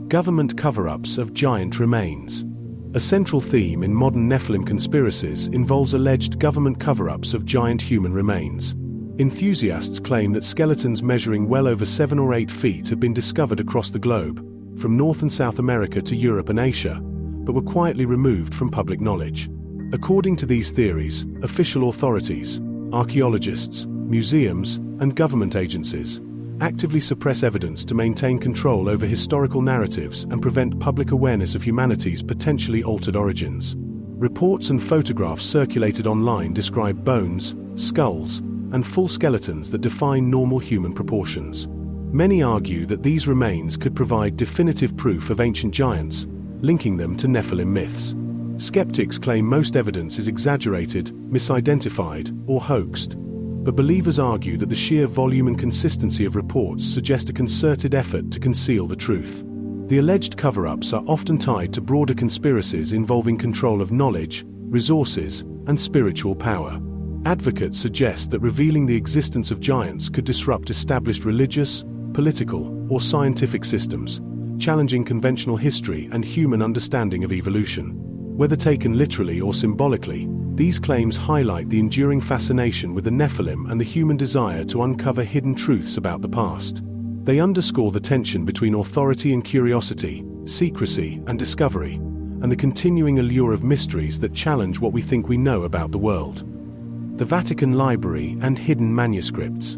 Government cover-ups of giant remains. A central theme in modern Nephilim conspiracies involves alleged government cover-ups of giant human remains. Enthusiasts claim that skeletons measuring well over 7 or 8 feet have been discovered across the globe, from North and South America to Europe and Asia, but were quietly removed from public knowledge. According to these theories, official authorities, archaeologists, museums, and government agencies actively suppress evidence to maintain control over historical narratives and prevent public awareness of humanity's potentially altered origins. Reports and photographs circulated online describe bones, skulls, and full skeletons that defy normal human proportions. Many argue that these remains could provide definitive proof of ancient giants, linking them to Nephilim myths. Skeptics claim most evidence is exaggerated, misidentified, or hoaxed, but believers argue that the sheer volume and consistency of reports suggest a concerted effort to conceal the truth. The alleged cover-ups are often tied to broader conspiracies involving control of knowledge, resources, and spiritual power. Advocates suggest that revealing the existence of giants could disrupt established religious, political, or scientific systems, challenging conventional history and human understanding of evolution. Whether taken literally or symbolically, these claims highlight the enduring fascination with the Nephilim and the human desire to uncover hidden truths about the past. They underscore the tension between authority and curiosity, secrecy and discovery, and the continuing allure of mysteries that challenge what we think we know about the world. The Vatican Library and hidden manuscripts.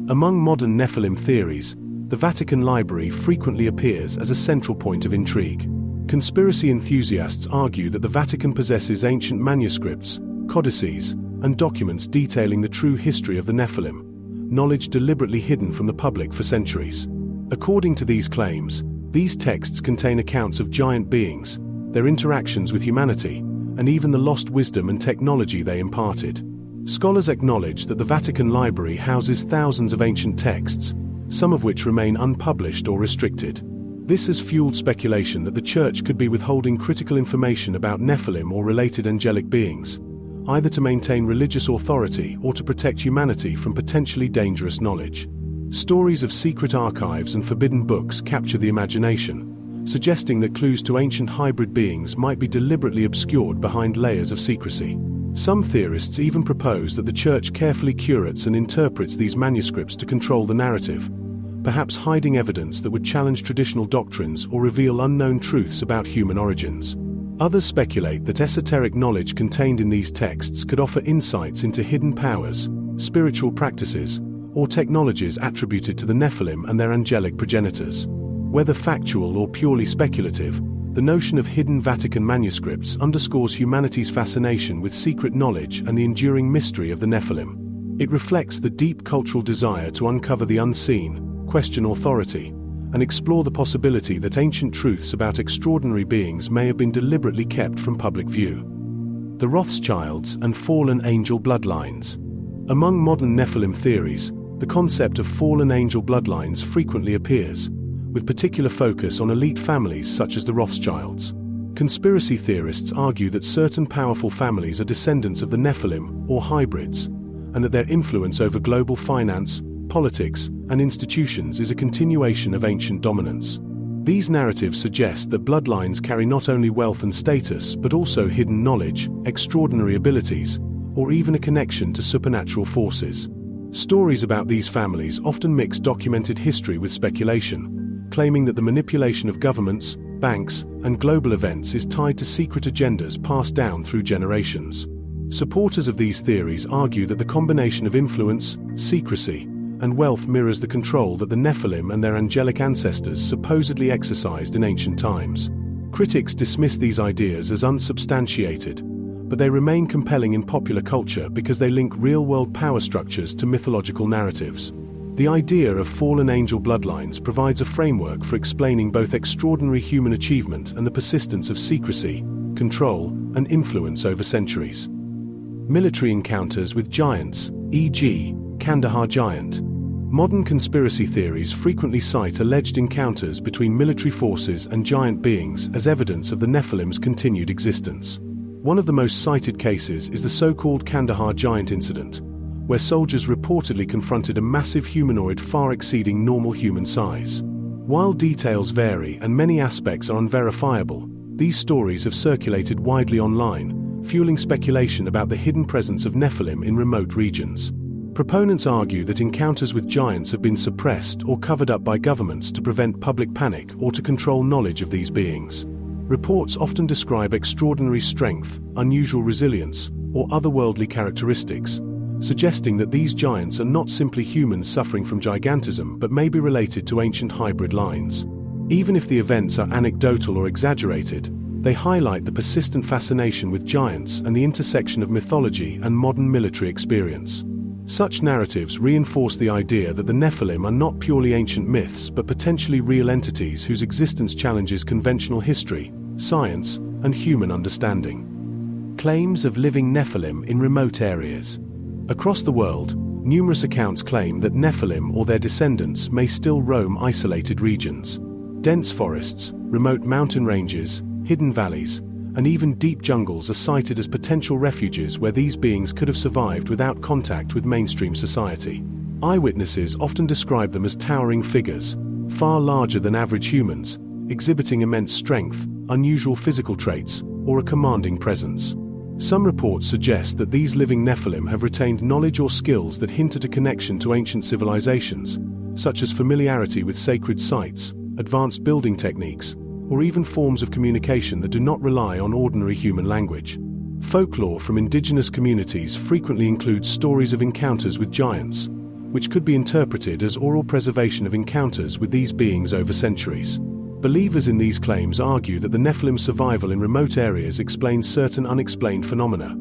Among modern Nephilim theories, the Vatican Library frequently appears as a central point of intrigue. Conspiracy enthusiasts argue that the Vatican possesses ancient manuscripts, codices, and documents detailing the true history of the Nephilim, knowledge deliberately hidden from the public for centuries. According to these claims, these texts contain accounts of giant beings, their interactions with humanity, and even the lost wisdom and technology they imparted. Scholars acknowledge that the Vatican Library houses thousands of ancient texts, some of which remain unpublished or restricted. This has fueled speculation that the Church could be withholding critical information about Nephilim or related angelic beings, either to maintain religious authority or to protect humanity from potentially dangerous knowledge. Stories of secret archives and forbidden books capture the imagination, suggesting that clues to ancient hybrid beings might be deliberately obscured behind layers of secrecy. Some theorists even propose that the Church carefully curates and interprets these manuscripts to control the narrative, perhaps hiding evidence that would challenge traditional doctrines or reveal unknown truths about human origins. Others speculate that esoteric knowledge contained in these texts could offer insights into hidden powers, spiritual practices, or technologies attributed to the Nephilim and their angelic progenitors. Whether factual or purely speculative, the notion of hidden Vatican manuscripts underscores humanity's fascination with secret knowledge and the enduring mystery of the Nephilim. It reflects the deep cultural desire to uncover the unseen, question authority, and explore the possibility that ancient truths about extraordinary beings may have been deliberately kept from public view. The Rothschilds and fallen angel bloodlines. Among modern Nephilim theories, the concept of fallen angel bloodlines frequently appears, with particular focus on elite families such as the Rothschilds. Conspiracy theorists argue that certain powerful families are descendants of the Nephilim, or hybrids, and that their influence over global finance, politics, and institutions is a continuation of ancient dominance. These narratives suggest that bloodlines carry not only wealth and status but also hidden knowledge, extraordinary abilities, or even a connection to supernatural forces. Stories about these families often mix documented history with speculation, claiming that the manipulation of governments, banks, and global events is tied to secret agendas passed down through generations. Supporters of these theories argue that the combination of influence, secrecy, and wealth mirrors the control that the Nephilim and their angelic ancestors supposedly exercised in ancient times. Critics dismiss these ideas as unsubstantiated, but they remain compelling in popular culture because they link real-world power structures to mythological narratives. The idea of fallen angel bloodlines provides a framework for explaining both extraordinary human achievement and the persistence of secrecy, control, and influence over centuries. Military encounters with giants, e.g., Kandahar giant. Modern conspiracy theories frequently cite alleged encounters between military forces and giant beings as evidence of the Nephilim's continued existence. One of the most cited cases is the so-called Kandahar giant incident, where soldiers reportedly confronted a massive humanoid far exceeding normal human size. While details vary and many aspects are unverifiable, these stories have circulated widely online, fueling speculation about the hidden presence of Nephilim in remote regions. Proponents argue that encounters with giants have been suppressed or covered up by governments to prevent public panic or to control knowledge of these beings. Reports often describe extraordinary strength, unusual resilience, or otherworldly characteristics, suggesting that these giants are not simply humans suffering from gigantism but may be related to ancient hybrid lines. Even if the events are anecdotal or exaggerated, they highlight the persistent fascination with giants and the intersection of mythology and modern military experience. Such narratives reinforce the idea that the Nephilim are not purely ancient myths but potentially real entities whose existence challenges conventional history, science, and human understanding. Claims of living Nephilim in remote areas. Across the world, numerous accounts claim that Nephilim or their descendants may still roam isolated regions. Dense forests, remote mountain ranges, hidden valleys, and even deep jungles are cited as potential refuges where these beings could have survived without contact with mainstream society. Eyewitnesses often describe them as towering figures, far larger than average humans, exhibiting immense strength, unusual physical traits, or a commanding presence. Some reports suggest that these living Nephilim have retained knowledge or skills that hint at a connection to ancient civilizations, such as familiarity with sacred sites, advanced building techniques, or even forms of communication that do not rely on ordinary human language. Folklore from indigenous communities frequently includes stories of encounters with giants, which could be interpreted as oral preservation of encounters with these beings over centuries. Believers in these claims argue that the Nephilim's survival in remote areas explains certain unexplained phenomena: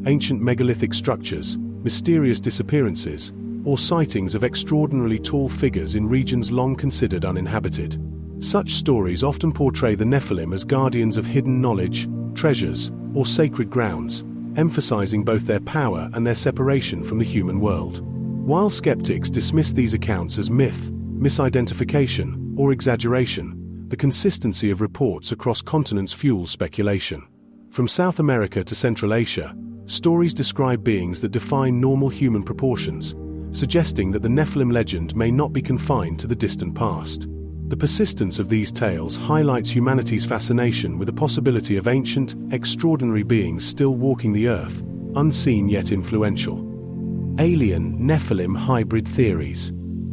ancient megalithic structures, mysterious disappearances, or sightings of extraordinarily tall figures in regions long considered uninhabited. Such stories often portray the Nephilim as guardians of hidden knowledge, treasures, or sacred grounds, emphasizing both their power and their separation from the human world. While skeptics dismiss these accounts as myth, misidentification, or exaggeration, the consistency of reports across continents fuels speculation. From South America to Central Asia, stories describe beings that defy normal human proportions, suggesting that the Nephilim legend may not be confined to the distant past. The persistence of these tales highlights humanity's fascination with the possibility of ancient, extraordinary beings still walking the earth, unseen yet influential. Alien Nephilim hybrid theories.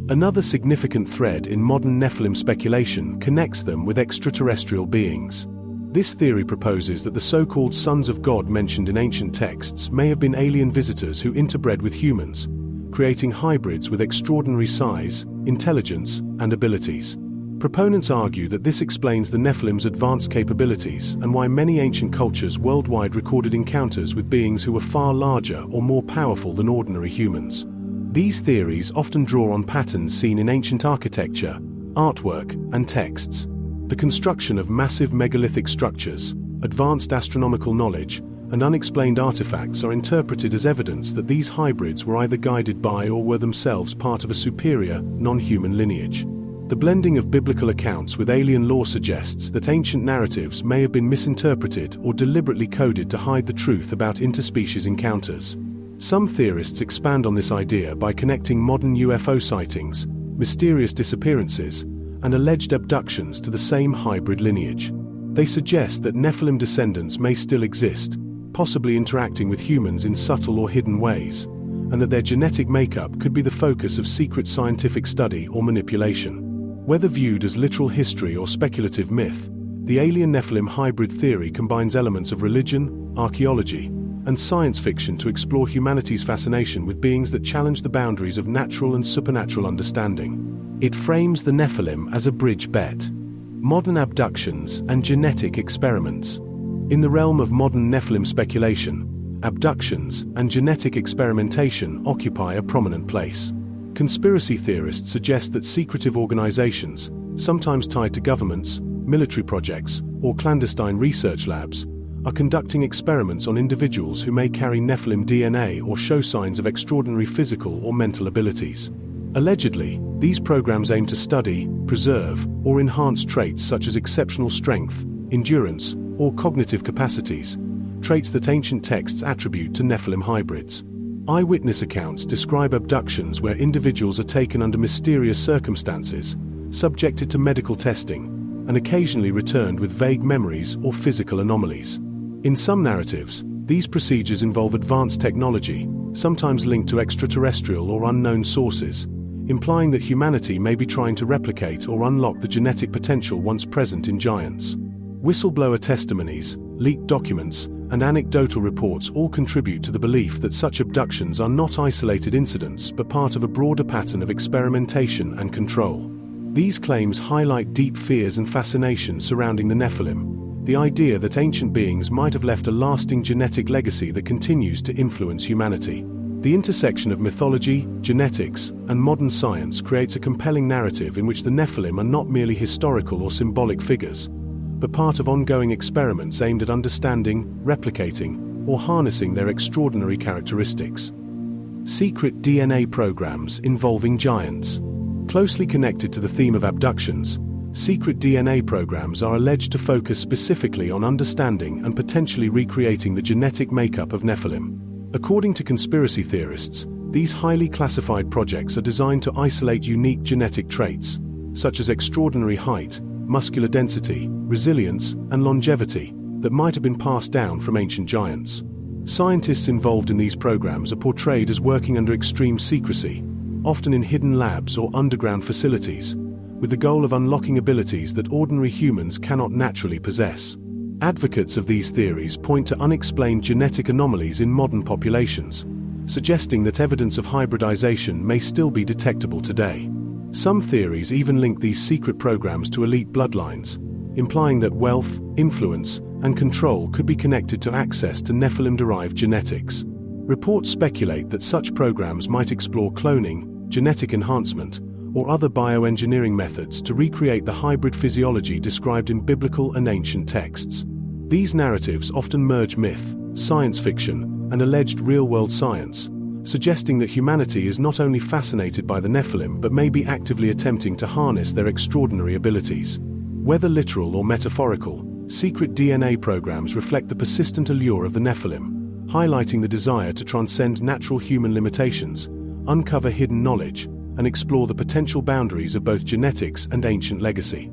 Another significant thread in modern Nephilim speculation connects them with extraterrestrial beings. This theory proposes that the so-called sons of God mentioned in ancient texts may have been alien visitors who interbred with humans, creating hybrids with extraordinary size, intelligence, and abilities. Proponents argue that this explains the Nephilim's advanced capabilities and why many ancient cultures worldwide recorded encounters with beings who were far larger or more powerful than ordinary humans. These theories often draw on patterns seen in ancient architecture, artwork, and texts. The construction of massive megalithic structures, advanced astronomical knowledge, and unexplained artifacts are interpreted as evidence that these hybrids were either guided by or were themselves part of a superior, non-human lineage. The blending of biblical accounts with alien lore suggests that ancient narratives may have been misinterpreted or deliberately coded to hide the truth about interspecies encounters. Some theorists expand on this idea by connecting modern UFO sightings, mysterious disappearances, and alleged abductions to the same hybrid lineage. They suggest that Nephilim descendants may still exist, possibly interacting with humans in subtle or hidden ways, and that their genetic makeup could be the focus of secret scientific study or manipulation. Whether viewed as literal history or speculative myth, the alien Nephilim hybrid theory combines elements of religion, archaeology, and science fiction to explore humanity's fascination with beings that challenge the boundaries of natural and supernatural understanding. It frames the Nephilim as a bridge bet. Modern abductions and genetic experiments. In the realm of modern Nephilim speculation, abductions and genetic experimentation occupy a prominent place. Conspiracy theorists suggest that secretive organizations, sometimes tied to governments, military projects, or clandestine research labs, are conducting experiments on individuals who may carry Nephilim DNA or show signs of extraordinary physical or mental abilities. Allegedly, these programs aim to study, preserve, or enhance traits such as exceptional strength, endurance, or cognitive capacities, traits that ancient texts attribute to Nephilim hybrids. Eyewitness accounts describe abductions where individuals are taken under mysterious circumstances, subjected to medical testing, and occasionally returned with vague memories or physical anomalies. In some narratives, these procedures involve advanced technology, sometimes linked to extraterrestrial or unknown sources, implying that humanity may be trying to replicate or unlock the genetic potential once present in giants. Whistleblower testimonies, leaked documents, and anecdotal reports all contribute to the belief that such abductions are not isolated incidents but part of a broader pattern of experimentation and control. These claims highlight deep fears and fascination surrounding the Nephilim, the idea that ancient beings might have left a lasting genetic legacy that continues to influence humanity. The intersection of mythology, genetics, and modern science creates a compelling narrative in which the Nephilim are not merely historical or symbolic figures, but part of ongoing experiments aimed at understanding, replicating, or harnessing their extraordinary characteristics. Secret DNA programs involving giants. Closely connected to the theme of abductions, secret DNA programs are alleged to focus specifically on understanding and potentially recreating the genetic makeup of Nephilim. According to conspiracy theorists, these highly classified projects are designed to isolate unique genetic traits, such as extraordinary height, muscular density, resilience, and longevity, that might have been passed down from ancient giants. Scientists involved in these programs are portrayed as working under extreme secrecy, often in hidden labs or underground facilities, with the goal of unlocking abilities that ordinary humans cannot naturally possess. Advocates of these theories point to unexplained genetic anomalies in modern populations, suggesting that evidence of hybridization may still be detectable today. Some theories even link these secret programs to elite bloodlines, implying that wealth, influence, and control could be connected to access to Nephilim-derived genetics. Reports speculate that such programs might explore cloning, genetic enhancement, or other bioengineering methods to recreate the hybrid physiology described in biblical and ancient texts. These narratives often merge myth, science fiction, and alleged real-world science, suggesting that humanity is not only fascinated by the Nephilim but may be actively attempting to harness their extraordinary abilities. Whether literal or metaphorical, secret DNA programs reflect the persistent allure of the Nephilim, highlighting the desire to transcend natural human limitations, uncover hidden knowledge, and explore the potential boundaries of both genetics and ancient legacy.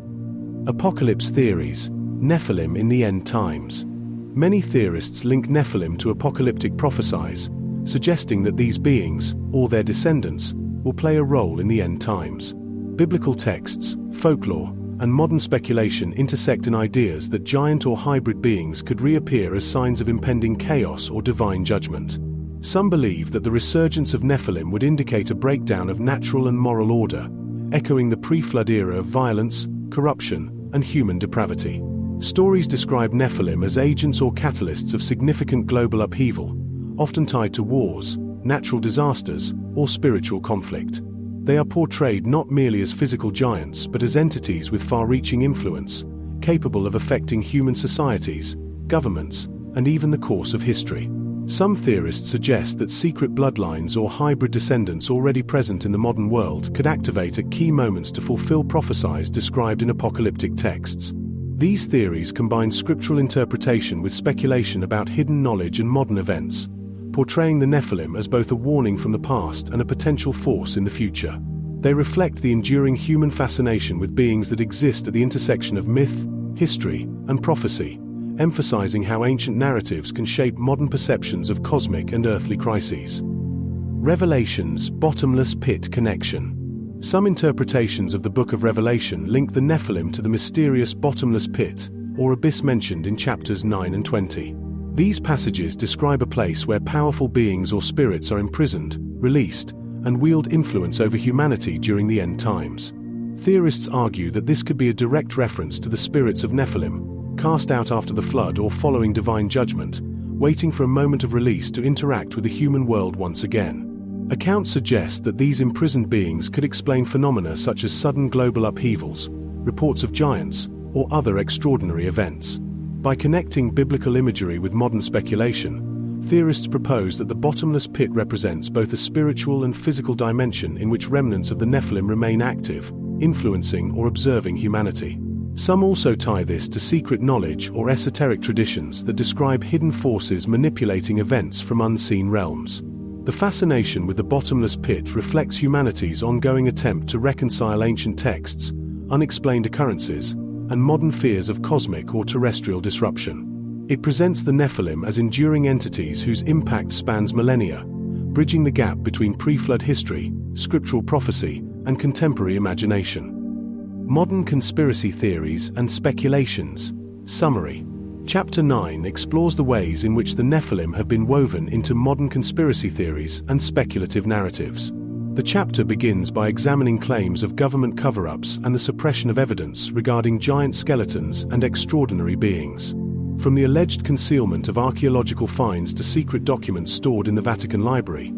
Apocalypse theories. Nephilim in the end times. Many theorists link Nephilim to apocalyptic prophecies, suggesting that these beings, or their descendants, will play a role in the end times. Biblical texts, folklore, and modern speculation intersect in ideas that giant or hybrid beings could reappear as signs of impending chaos or divine judgment. Some believe that the resurgence of Nephilim would indicate a breakdown of natural and moral order, echoing the pre-flood era of violence, corruption, and human depravity. Stories describe Nephilim as agents or catalysts of significant global upheaval, often tied to wars, natural disasters, or spiritual conflict. They are portrayed not merely as physical giants but as entities with far-reaching influence, capable of affecting human societies, governments, and even the course of history. Some theorists suggest that secret bloodlines or hybrid descendants already present in the modern world could activate at key moments to fulfill prophecies described in apocalyptic texts. These theories combine scriptural interpretation with speculation about hidden knowledge and modern events, portraying the Nephilim as both a warning from the past and a potential force in the future. They reflect the enduring human fascination with beings that exist at the intersection of myth, history, and prophecy, emphasizing how ancient narratives can shape modern perceptions of cosmic and earthly crises. Revelation's bottomless pit connection. Some interpretations of the Book of Revelation link the Nephilim to the mysterious bottomless pit, or abyss mentioned in chapters 9 and 20. These passages describe a place where powerful beings or spirits are imprisoned, released, and wield influence over humanity during the end times. Theorists argue that this could be a direct reference to the spirits of Nephilim, cast out after the flood or following divine judgment, waiting for a moment of release to interact with the human world once again. Accounts suggest that these imprisoned beings could explain phenomena such as sudden global upheavals, reports of giants, or other extraordinary events. By connecting biblical imagery with modern speculation, theorists propose that the bottomless pit represents both a spiritual and physical dimension in which remnants of the Nephilim remain active, influencing or observing humanity. Some also tie this to secret knowledge or esoteric traditions that describe hidden forces manipulating events from unseen realms. The fascination with the bottomless pit reflects humanity's ongoing attempt to reconcile ancient texts, unexplained occurrences, and modern fears of cosmic or terrestrial disruption. It presents the Nephilim as enduring entities whose impact spans millennia, bridging the gap between pre-flood history, scriptural prophecy, and contemporary imagination. Modern conspiracy theories and speculations. Summary. Chapter 9 explores the ways in which the Nephilim have been woven into modern conspiracy theories and speculative narratives. The chapter begins by examining claims of government cover-ups and the suppression of evidence regarding giant skeletons and extraordinary beings. From the alleged concealment of archaeological finds to secret documents stored in the Vatican Library,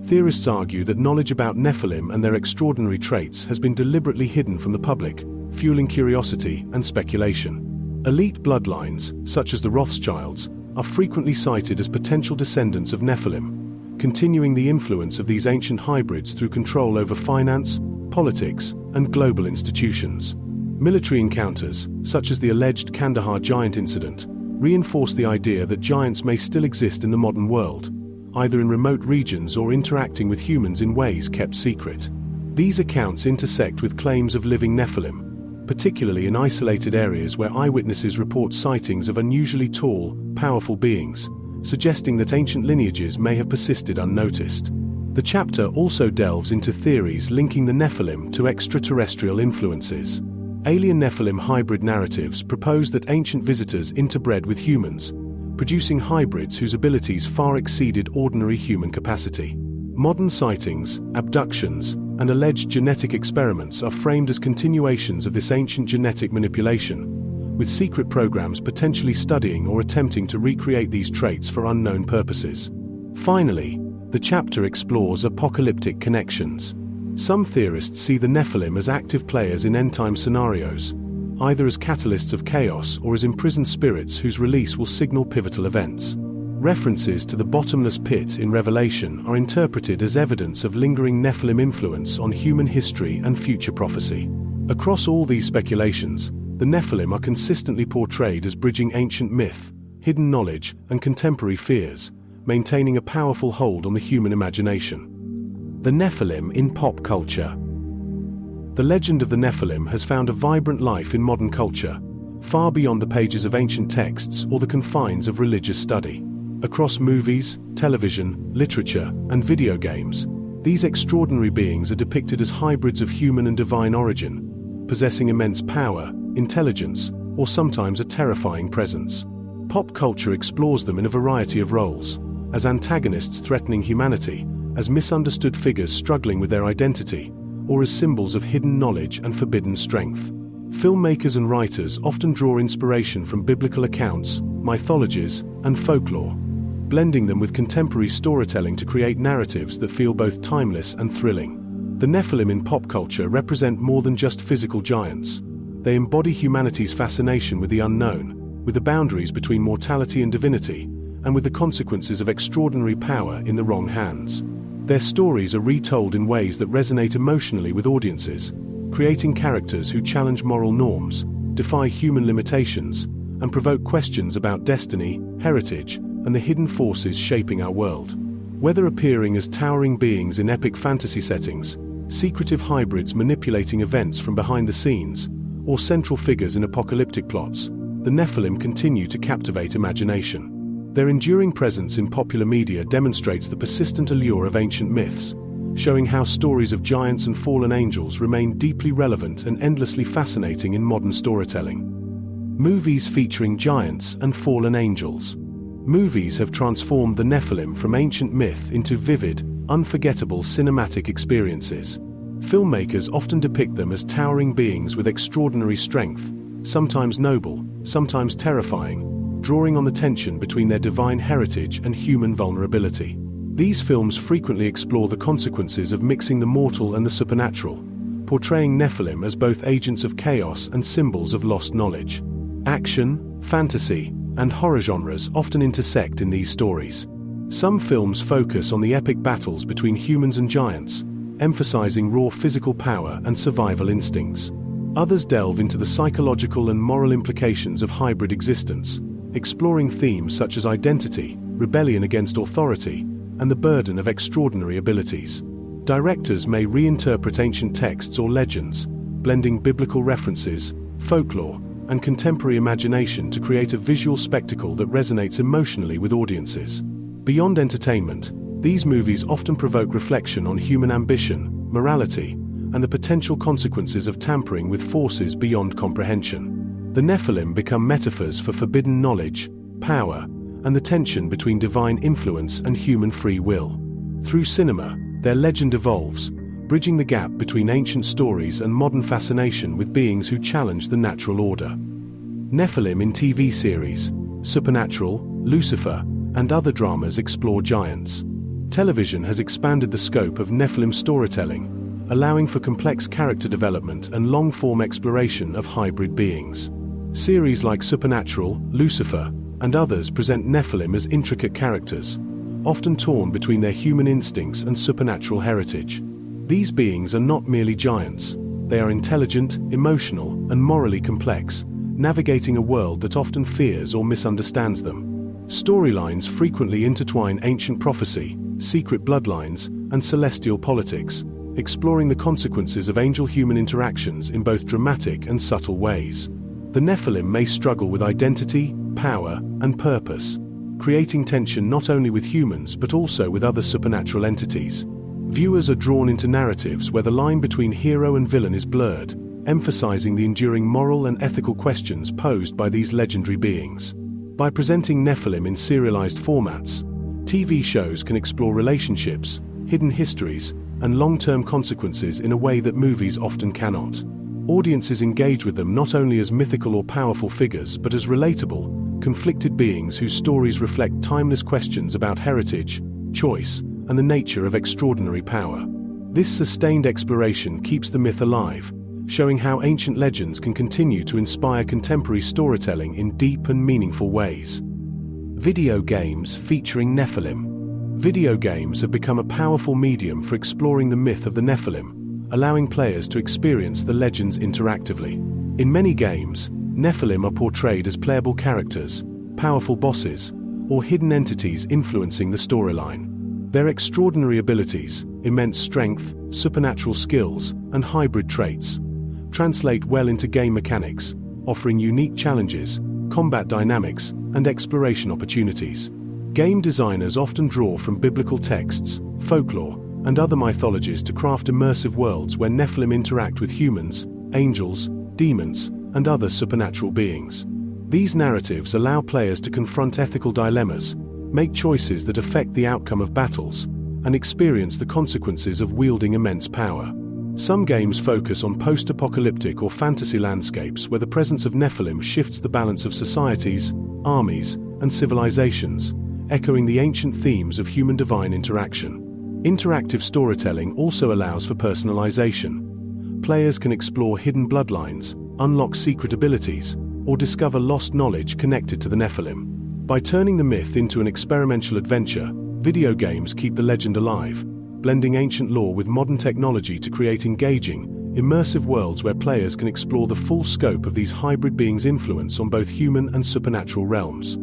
Theorists argue that knowledge about Nephilim and their extraordinary traits has been deliberately hidden from the public, fueling curiosity and speculation. Elite bloodlines, such as the Rothschilds, are frequently cited as potential descendants of Nephilim, continuing the influence of these ancient hybrids through control over finance, politics, and global institutions. Military encounters, such as the alleged Kandahar giant incident, reinforce the idea that giants may still exist in the modern world, either in remote regions or interacting with humans in ways kept secret. These accounts intersect with claims of living Nephilim, particularly in isolated areas where eyewitnesses report sightings of unusually tall, powerful beings, suggesting that ancient lineages may have persisted unnoticed. The chapter also delves into theories linking the Nephilim to extraterrestrial influences. Alien Nephilim hybrid narratives propose that ancient visitors interbred with humans, producing hybrids whose abilities far exceeded ordinary human capacity. Modern sightings, abductions, and alleged genetic experiments are framed as continuations of this ancient genetic manipulation, with secret programs potentially studying or attempting to recreate these traits for unknown purposes. Finally, the chapter explores apocalyptic connections. Some theorists see the Nephilim as active players in end-time scenarios, either as catalysts of chaos or as imprisoned spirits whose release will signal pivotal events. References to the bottomless pit in Revelation are interpreted as evidence of lingering Nephilim influence on human history and future prophecy. Across all these speculations, the Nephilim are consistently portrayed as bridging ancient myth, hidden knowledge, and contemporary fears, maintaining a powerful hold on the human imagination. The Nephilim in pop culture. The legend of the Nephilim has found a vibrant life in modern culture, far beyond the pages of ancient texts or the confines of religious study. Across movies, television, literature, and video games, these extraordinary beings are depicted as hybrids of human and divine origin, possessing immense power, intelligence, or sometimes a terrifying presence. Pop culture explores them in a variety of roles, as antagonists threatening humanity, as misunderstood figures struggling with their identity, or as symbols of hidden knowledge and forbidden strength. Filmmakers and writers often draw inspiration from biblical accounts, mythologies, and folklore, blending them with contemporary storytelling to create narratives that feel both timeless and thrilling. The Nephilim in pop culture represent more than just physical giants. They embody humanity's fascination with the unknown, with the boundaries between mortality and divinity, and with the consequences of extraordinary power in the wrong hands. Their stories are retold in ways that resonate emotionally with audiences, creating characters who challenge moral norms, defy human limitations, and provoke questions about destiny, heritage, and the hidden forces shaping our world. Whether appearing as towering beings in epic fantasy settings, secretive hybrids manipulating events from behind the scenes, or central figures in apocalyptic plots, the Nephilim continue to captivate imagination. Their enduring presence in popular media demonstrates the persistent allure of ancient myths, showing how stories of giants and fallen angels remain deeply relevant and endlessly fascinating in modern storytelling. Movies featuring giants and fallen angels. Movies have transformed the Nephilim from ancient myth into vivid, unforgettable cinematic experiences. Filmmakers often depict them as towering beings with extraordinary strength, sometimes noble, sometimes terrifying, drawing on the tension between their divine heritage and human vulnerability. These films frequently explore the consequences of mixing the mortal and the supernatural, portraying Nephilim as both agents of chaos and symbols of lost knowledge. Action, fantasy, and horror genres often intersect in these stories. Some films focus on the epic battles between humans and giants, emphasizing raw physical power and survival instincts. Others delve into the psychological and moral implications of hybrid existence, exploring themes such as identity, rebellion against authority, and the burden of extraordinary abilities. Directors may reinterpret ancient texts or legends, blending biblical references, folklore, and contemporary imagination to create a visual spectacle that resonates emotionally with audiences. Beyond entertainment, these movies often provoke reflection on human ambition, morality, and the potential consequences of tampering with forces beyond comprehension. The Nephilim become metaphors for forbidden knowledge, power, and the tension between divine influence and human free will. Through cinema, their legend evolves, bridging the gap between ancient stories and modern fascination with beings who challenge the natural order. Nephilim in TV series, Supernatural, Lucifer, and other dramas explore giants. Television has expanded the scope of Nephilim storytelling, allowing for complex character development and long-form exploration of hybrid beings. Series like Supernatural, Lucifer, and others present Nephilim as intricate characters, often torn between their human instincts and supernatural heritage. These beings are not merely giants. They are intelligent, emotional, and morally complex, navigating a world that often fears or misunderstands them. Storylines frequently intertwine ancient prophecy, secret bloodlines, and celestial politics, exploring the consequences of angel-human interactions in both dramatic and subtle ways. The Nephilim may struggle with identity, power, and purpose, creating tension not only with humans but also with other supernatural entities. Viewers are drawn into narratives where the line between hero and villain is blurred, emphasizing the enduring moral and ethical questions posed by these legendary beings. By presenting Nephilim in serialized formats, TV shows can explore relationships, hidden histories, and long-term consequences in a way that movies often cannot. Audiences engage with them not only as mythical or powerful figures but as relatable, conflicted beings whose stories reflect timeless questions about heritage, choice, and the nature of extraordinary power. This sustained exploration keeps the myth alive, showing how ancient legends can continue to inspire contemporary storytelling in deep and meaningful ways. Video games featuring Nephilim. Video games have become a powerful medium for exploring the myth of the Nephilim, allowing players to experience the legends interactively. In many games, Nephilim are portrayed as playable characters, powerful bosses, or hidden entities influencing the storyline. Their extraordinary abilities, immense strength, supernatural skills, and hybrid traits translate well into game mechanics, offering unique challenges, combat dynamics, and exploration opportunities. Game designers often draw from biblical texts, folklore, and other mythologies to craft immersive worlds where Nephilim interact with humans, angels, demons, and other supernatural beings. These narratives allow players to confront ethical dilemmas, make choices that affect the outcome of battles, and experience the consequences of wielding immense power. Some games focus on post-apocalyptic or fantasy landscapes where the presence of Nephilim shifts the balance of societies, armies, and civilizations, echoing the ancient themes of human-divine interaction. Interactive storytelling also allows for personalization. Players can explore hidden bloodlines, unlock secret abilities, or discover lost knowledge connected to the Nephilim. By turning the myth into an experimental adventure, video games keep the legend alive, blending ancient lore with modern technology to create engaging, immersive worlds where players can explore the full scope of these hybrid beings' influence on both human and supernatural realms.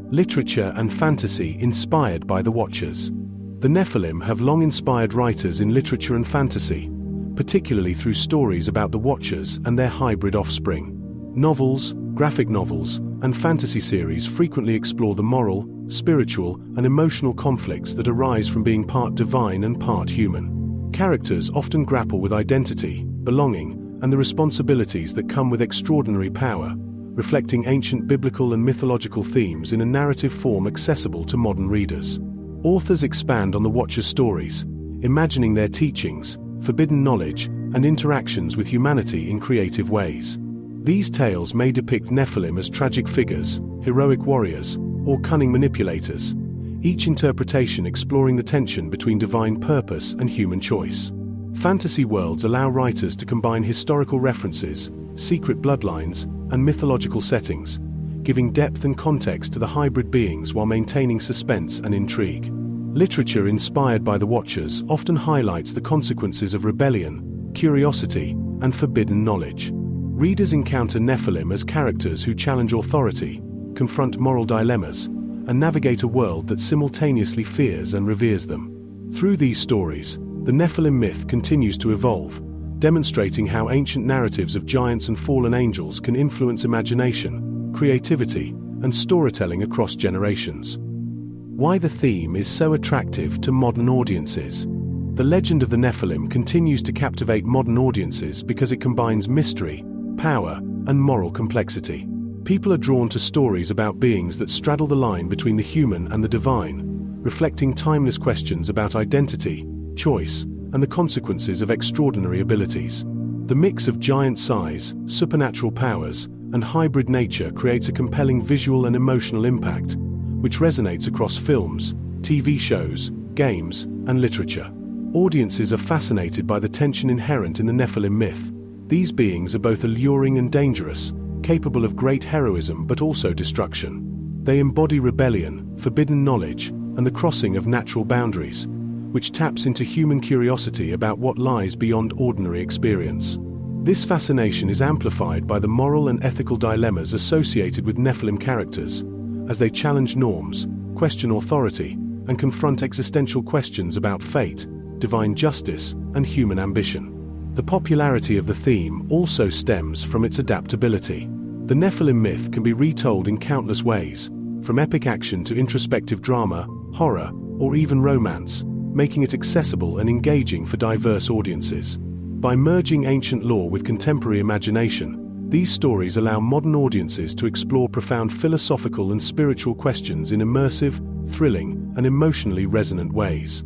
Literature and fantasy inspired by the Watchers. The Nephilim have long inspired writers in literature and fantasy, particularly through stories about the Watchers and their hybrid offspring. Novels, graphic novels, and fantasy series frequently explore the moral, spiritual, and emotional conflicts that arise from being part divine and part human. Characters often grapple with identity, belonging, and the responsibilities that come with extraordinary power, reflecting ancient biblical and mythological themes in a narrative form accessible to modern readers. Authors expand on the Watchers' stories, imagining their teachings, forbidden knowledge, and interactions with humanity in creative ways. These tales may depict Nephilim as tragic figures, heroic warriors, or cunning manipulators, each interpretation exploring the tension between divine purpose and human choice. Fantasy worlds allow writers to combine historical references, secret bloodlines, and mythological settings, giving depth and context to the hybrid beings while maintaining suspense and intrigue. Literature inspired by the Watchers often highlights the consequences of rebellion, curiosity, and forbidden knowledge. Readers encounter Nephilim as characters who challenge authority, confront moral dilemmas, and navigate a world that simultaneously fears and reveres them. Through these stories, the Nephilim myth continues to evolve, demonstrating how ancient narratives of giants and fallen angels can influence imagination, creativity, and storytelling across generations. Why the theme is so attractive to modern audiences. The legend of the Nephilim continues to captivate modern audiences because it combines mystery, power, and moral complexity. People are drawn to stories about beings that straddle the line between the human and the divine, reflecting timeless questions about identity, choice, and the consequences of extraordinary abilities. The mix of giant size, supernatural powers, and hybrid nature creates a compelling visual and emotional impact, which resonates across films, TV shows, games, and literature. Audiences are fascinated by the tension inherent in the Nephilim myth. These beings are both alluring and dangerous, capable of great heroism but also destruction. They embody rebellion, forbidden knowledge, and the crossing of natural boundaries, which taps into human curiosity about what lies beyond ordinary experience. This fascination is amplified by the moral and ethical dilemmas associated with Nephilim characters, as they challenge norms, question authority, and confront existential questions about fate, divine justice, and human ambition. The popularity of the theme also stems from its adaptability. The Nephilim myth can be retold in countless ways, from epic action to introspective drama, horror, or even romance, making it accessible and engaging for diverse audiences. By merging ancient lore with contemporary imagination, these stories allow modern audiences to explore profound philosophical and spiritual questions in immersive, thrilling, and emotionally resonant ways.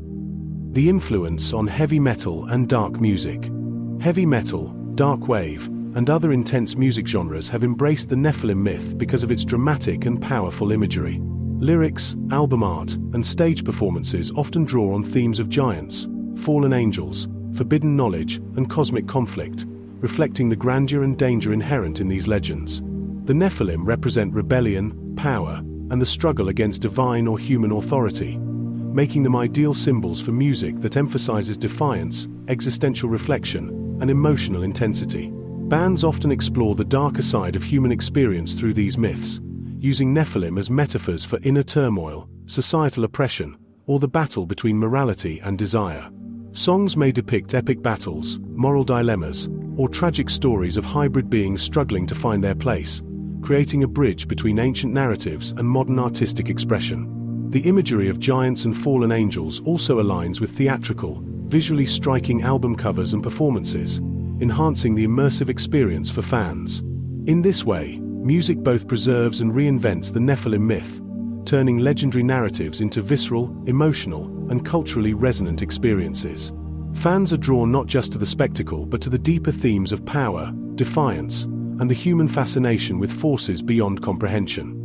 The influence on heavy metal and dark music. Heavy metal, dark wave, and other intense music genres have embraced the Nephilim myth because of its dramatic and powerful imagery. Lyrics, album art, and stage performances often draw on themes of giants, fallen angels, forbidden knowledge, and cosmic conflict, reflecting the grandeur and danger inherent in these legends. The Nephilim represent rebellion, power, and the struggle against divine or human authority, making them ideal symbols for music that emphasizes defiance, existential reflection, and emotional intensity. Bands often explore the darker side of human experience through these myths, using Nephilim as metaphors for inner turmoil, societal oppression, or the battle between morality and desire. Songs may depict epic battles, moral dilemmas, or tragic stories of hybrid beings struggling to find their place, creating a bridge between ancient narratives and modern artistic expression. The imagery of giants and fallen angels also aligns with theatrical, visually striking album covers and performances, enhancing the immersive experience for fans. In this way, music both preserves and reinvents the Nephilim myth, turning legendary narratives into visceral, emotional, and culturally resonant experiences. Fans are drawn not just to the spectacle but to the deeper themes of power, defiance, and the human fascination with forces beyond comprehension.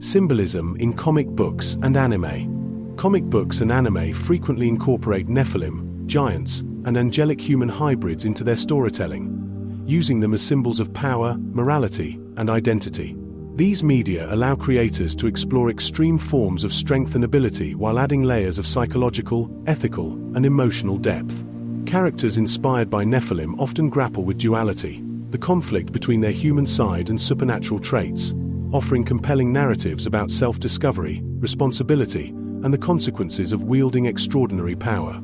Symbolism in comic books and anime. Comic books and anime frequently incorporate Nephilim, giants, and angelic human hybrids into their storytelling, using them as symbols of power, morality, and identity. These media allow creators to explore extreme forms of strength and ability while adding layers of psychological, ethical, and emotional depth. Characters inspired by Nephilim often grapple with duality, the conflict between their human side and supernatural traits, offering compelling narratives about self-discovery, responsibility, and the consequences of wielding extraordinary power.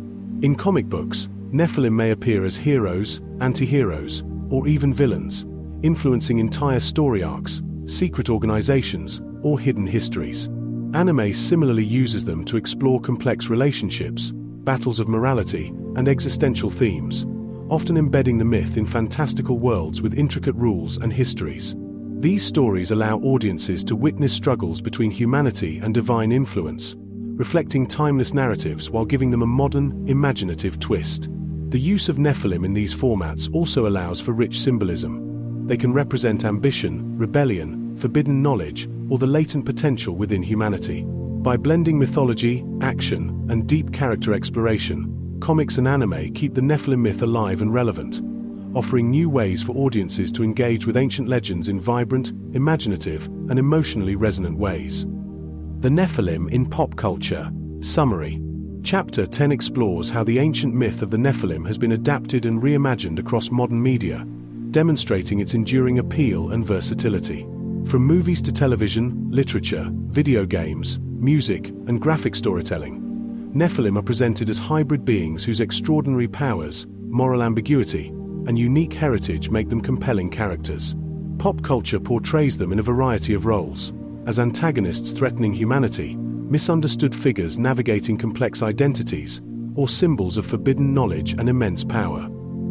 In comic books, Nephilim may appear as heroes, anti-heroes, or even villains, influencing entire story arcs, secret organizations, or hidden histories. Anime similarly uses them to explore complex relationships, battles of morality, and existential themes, often embedding the myth in fantastical worlds with intricate rules and histories. These stories allow audiences to witness struggles between humanity and divine influence, reflecting timeless narratives while giving them a modern, imaginative twist. The use of Nephilim in these formats also allows for rich symbolism. They can represent ambition, rebellion, forbidden knowledge, or the latent potential within humanity. By blending mythology, action, and deep character exploration, comics and anime keep the Nephilim myth alive and relevant, offering new ways for audiences to engage with ancient legends in vibrant, imaginative, and emotionally resonant ways. The Nephilim in pop culture. Summary. Chapter 10 explores how the ancient myth of the Nephilim has been adapted and reimagined across modern media, demonstrating its enduring appeal and versatility. From movies to television, literature, video games, music, and graphic storytelling, Nephilim are presented as hybrid beings whose extraordinary powers, moral ambiguity, and unique heritage make them compelling characters. Pop culture portrays them in a variety of roles, as antagonists threatening humanity, misunderstood figures navigating complex identities, or symbols of forbidden knowledge and immense power.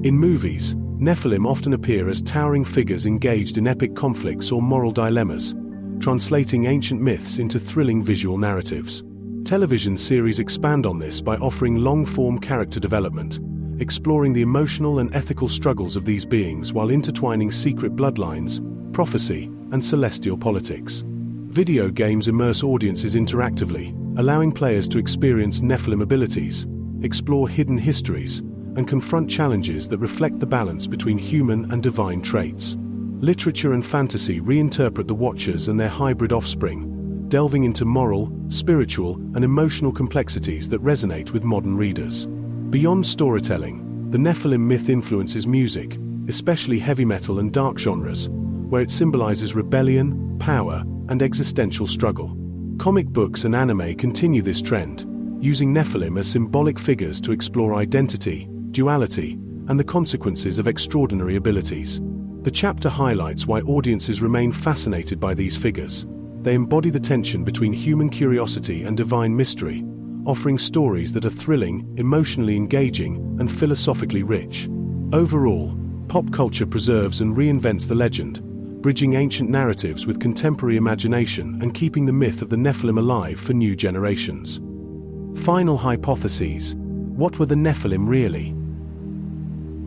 In movies, Nephilim often appear as towering figures engaged in epic conflicts or moral dilemmas, translating ancient myths into thrilling visual narratives. Television series expand on this by offering long-form character development, exploring the emotional and ethical struggles of these beings while intertwining secret bloodlines, prophecy, and celestial politics. Video games immerse audiences interactively, allowing players to experience Nephilim abilities, explore hidden histories, and confront challenges that reflect the balance between human and divine traits. Literature and fantasy reinterpret the Watchers and their hybrid offspring, delving into moral, spiritual, and emotional complexities that resonate with modern readers. Beyond storytelling, the Nephilim myth influences music, especially heavy metal and dark genres, where it symbolizes rebellion, power, and existential struggle. Comic books and anime continue this trend, using Nephilim as symbolic figures to explore identity, duality, and the consequences of extraordinary abilities. The chapter highlights why audiences remain fascinated by these figures. They embody the tension between human curiosity and divine mystery, offering stories that are thrilling, emotionally engaging, and philosophically rich. Overall, pop culture preserves and reinvents the legend, bridging ancient narratives with contemporary imagination and keeping the myth of the Nephilim alive for new generations. Final hypotheses. What were the Nephilim really?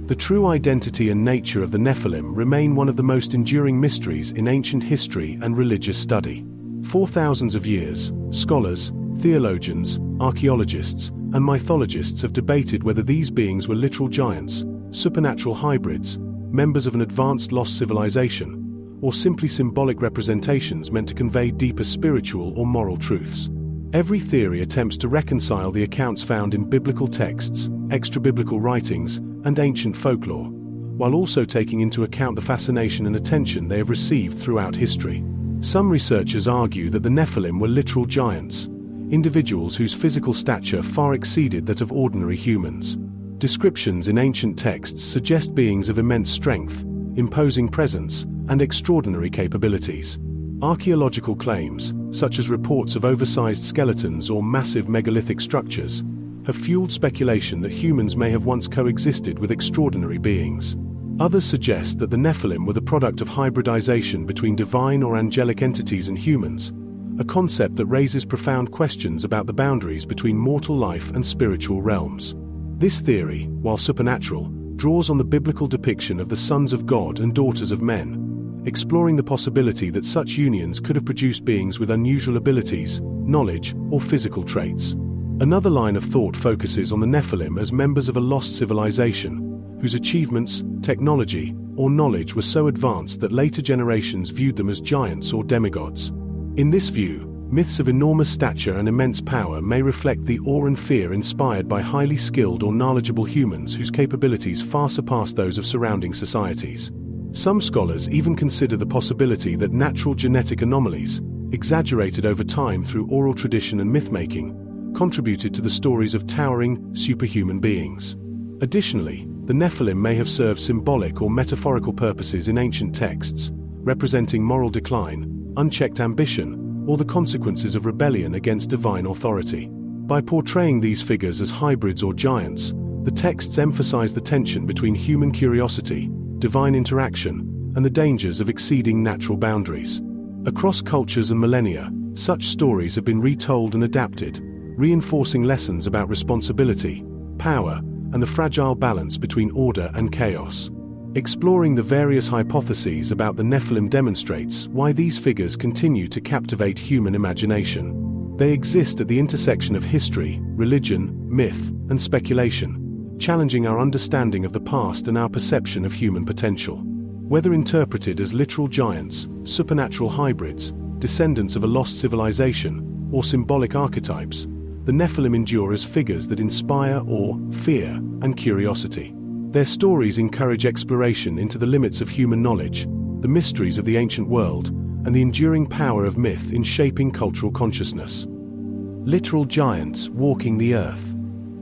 The true identity and nature of the Nephilim remain one of the most enduring mysteries in ancient history and religious study. For thousands of years, scholars, theologians, archaeologists, and mythologists have debated whether these beings were literal giants, supernatural hybrids, members of an advanced lost civilization, or simply symbolic representations meant to convey deeper spiritual or moral truths. Every theory attempts to reconcile the accounts found in biblical texts, extra-biblical writings, and ancient folklore, while also taking into account the fascination and attention they have received throughout history. Some researchers argue that the Nephilim were literal giants, individuals whose physical stature far exceeded that of ordinary humans. Descriptions in ancient texts suggest beings of immense strength, imposing presence, and extraordinary capabilities. Archaeological claims, such as reports of oversized skeletons or massive megalithic structures, have fueled speculation that humans may have once coexisted with extraordinary beings. Others suggest that the Nephilim were the product of hybridization between divine or angelic entities and humans, a concept that raises profound questions about the boundaries between mortal life and spiritual realms. This theory, while supernatural, draws on the biblical depiction of the sons of God and daughters of men, exploring the possibility that such unions could have produced beings with unusual abilities, knowledge, or physical traits. Another line of thought focuses on the Nephilim as members of a lost civilization, whose achievements, technology, or knowledge were so advanced that later generations viewed them as giants or demigods. In this view, myths of enormous stature and immense power may reflect the awe and fear inspired by highly skilled or knowledgeable humans whose capabilities far surpass those of surrounding societies. Some scholars even consider the possibility that natural genetic anomalies, exaggerated over time through oral tradition and myth-making, contributed to the stories of towering, superhuman beings. Additionally, the Nephilim may have served symbolic or metaphorical purposes in ancient texts, representing moral decline, unchecked ambition, or the consequences of rebellion against divine authority. By portraying these figures as hybrids or giants, the texts emphasize the tension between human curiosity, divine interaction, and the dangers of exceeding natural boundaries. Across cultures and millennia, such stories have been retold and adapted, reinforcing lessons about responsibility, power, and the fragile balance between order and chaos. Exploring the various hypotheses about the Nephilim demonstrates why these figures continue to captivate human imagination. They exist at the intersection of history, religion, myth, and speculation, challenging our understanding of the past and our perception of human potential. Whether interpreted as literal giants, supernatural hybrids, descendants of a lost civilization, or symbolic archetypes, the Nephilim endure as figures that inspire awe, fear, and curiosity. Their stories encourage exploration into the limits of human knowledge, the mysteries of the ancient world, and the enduring power of myth in shaping cultural consciousness. Literal giants walking the earth.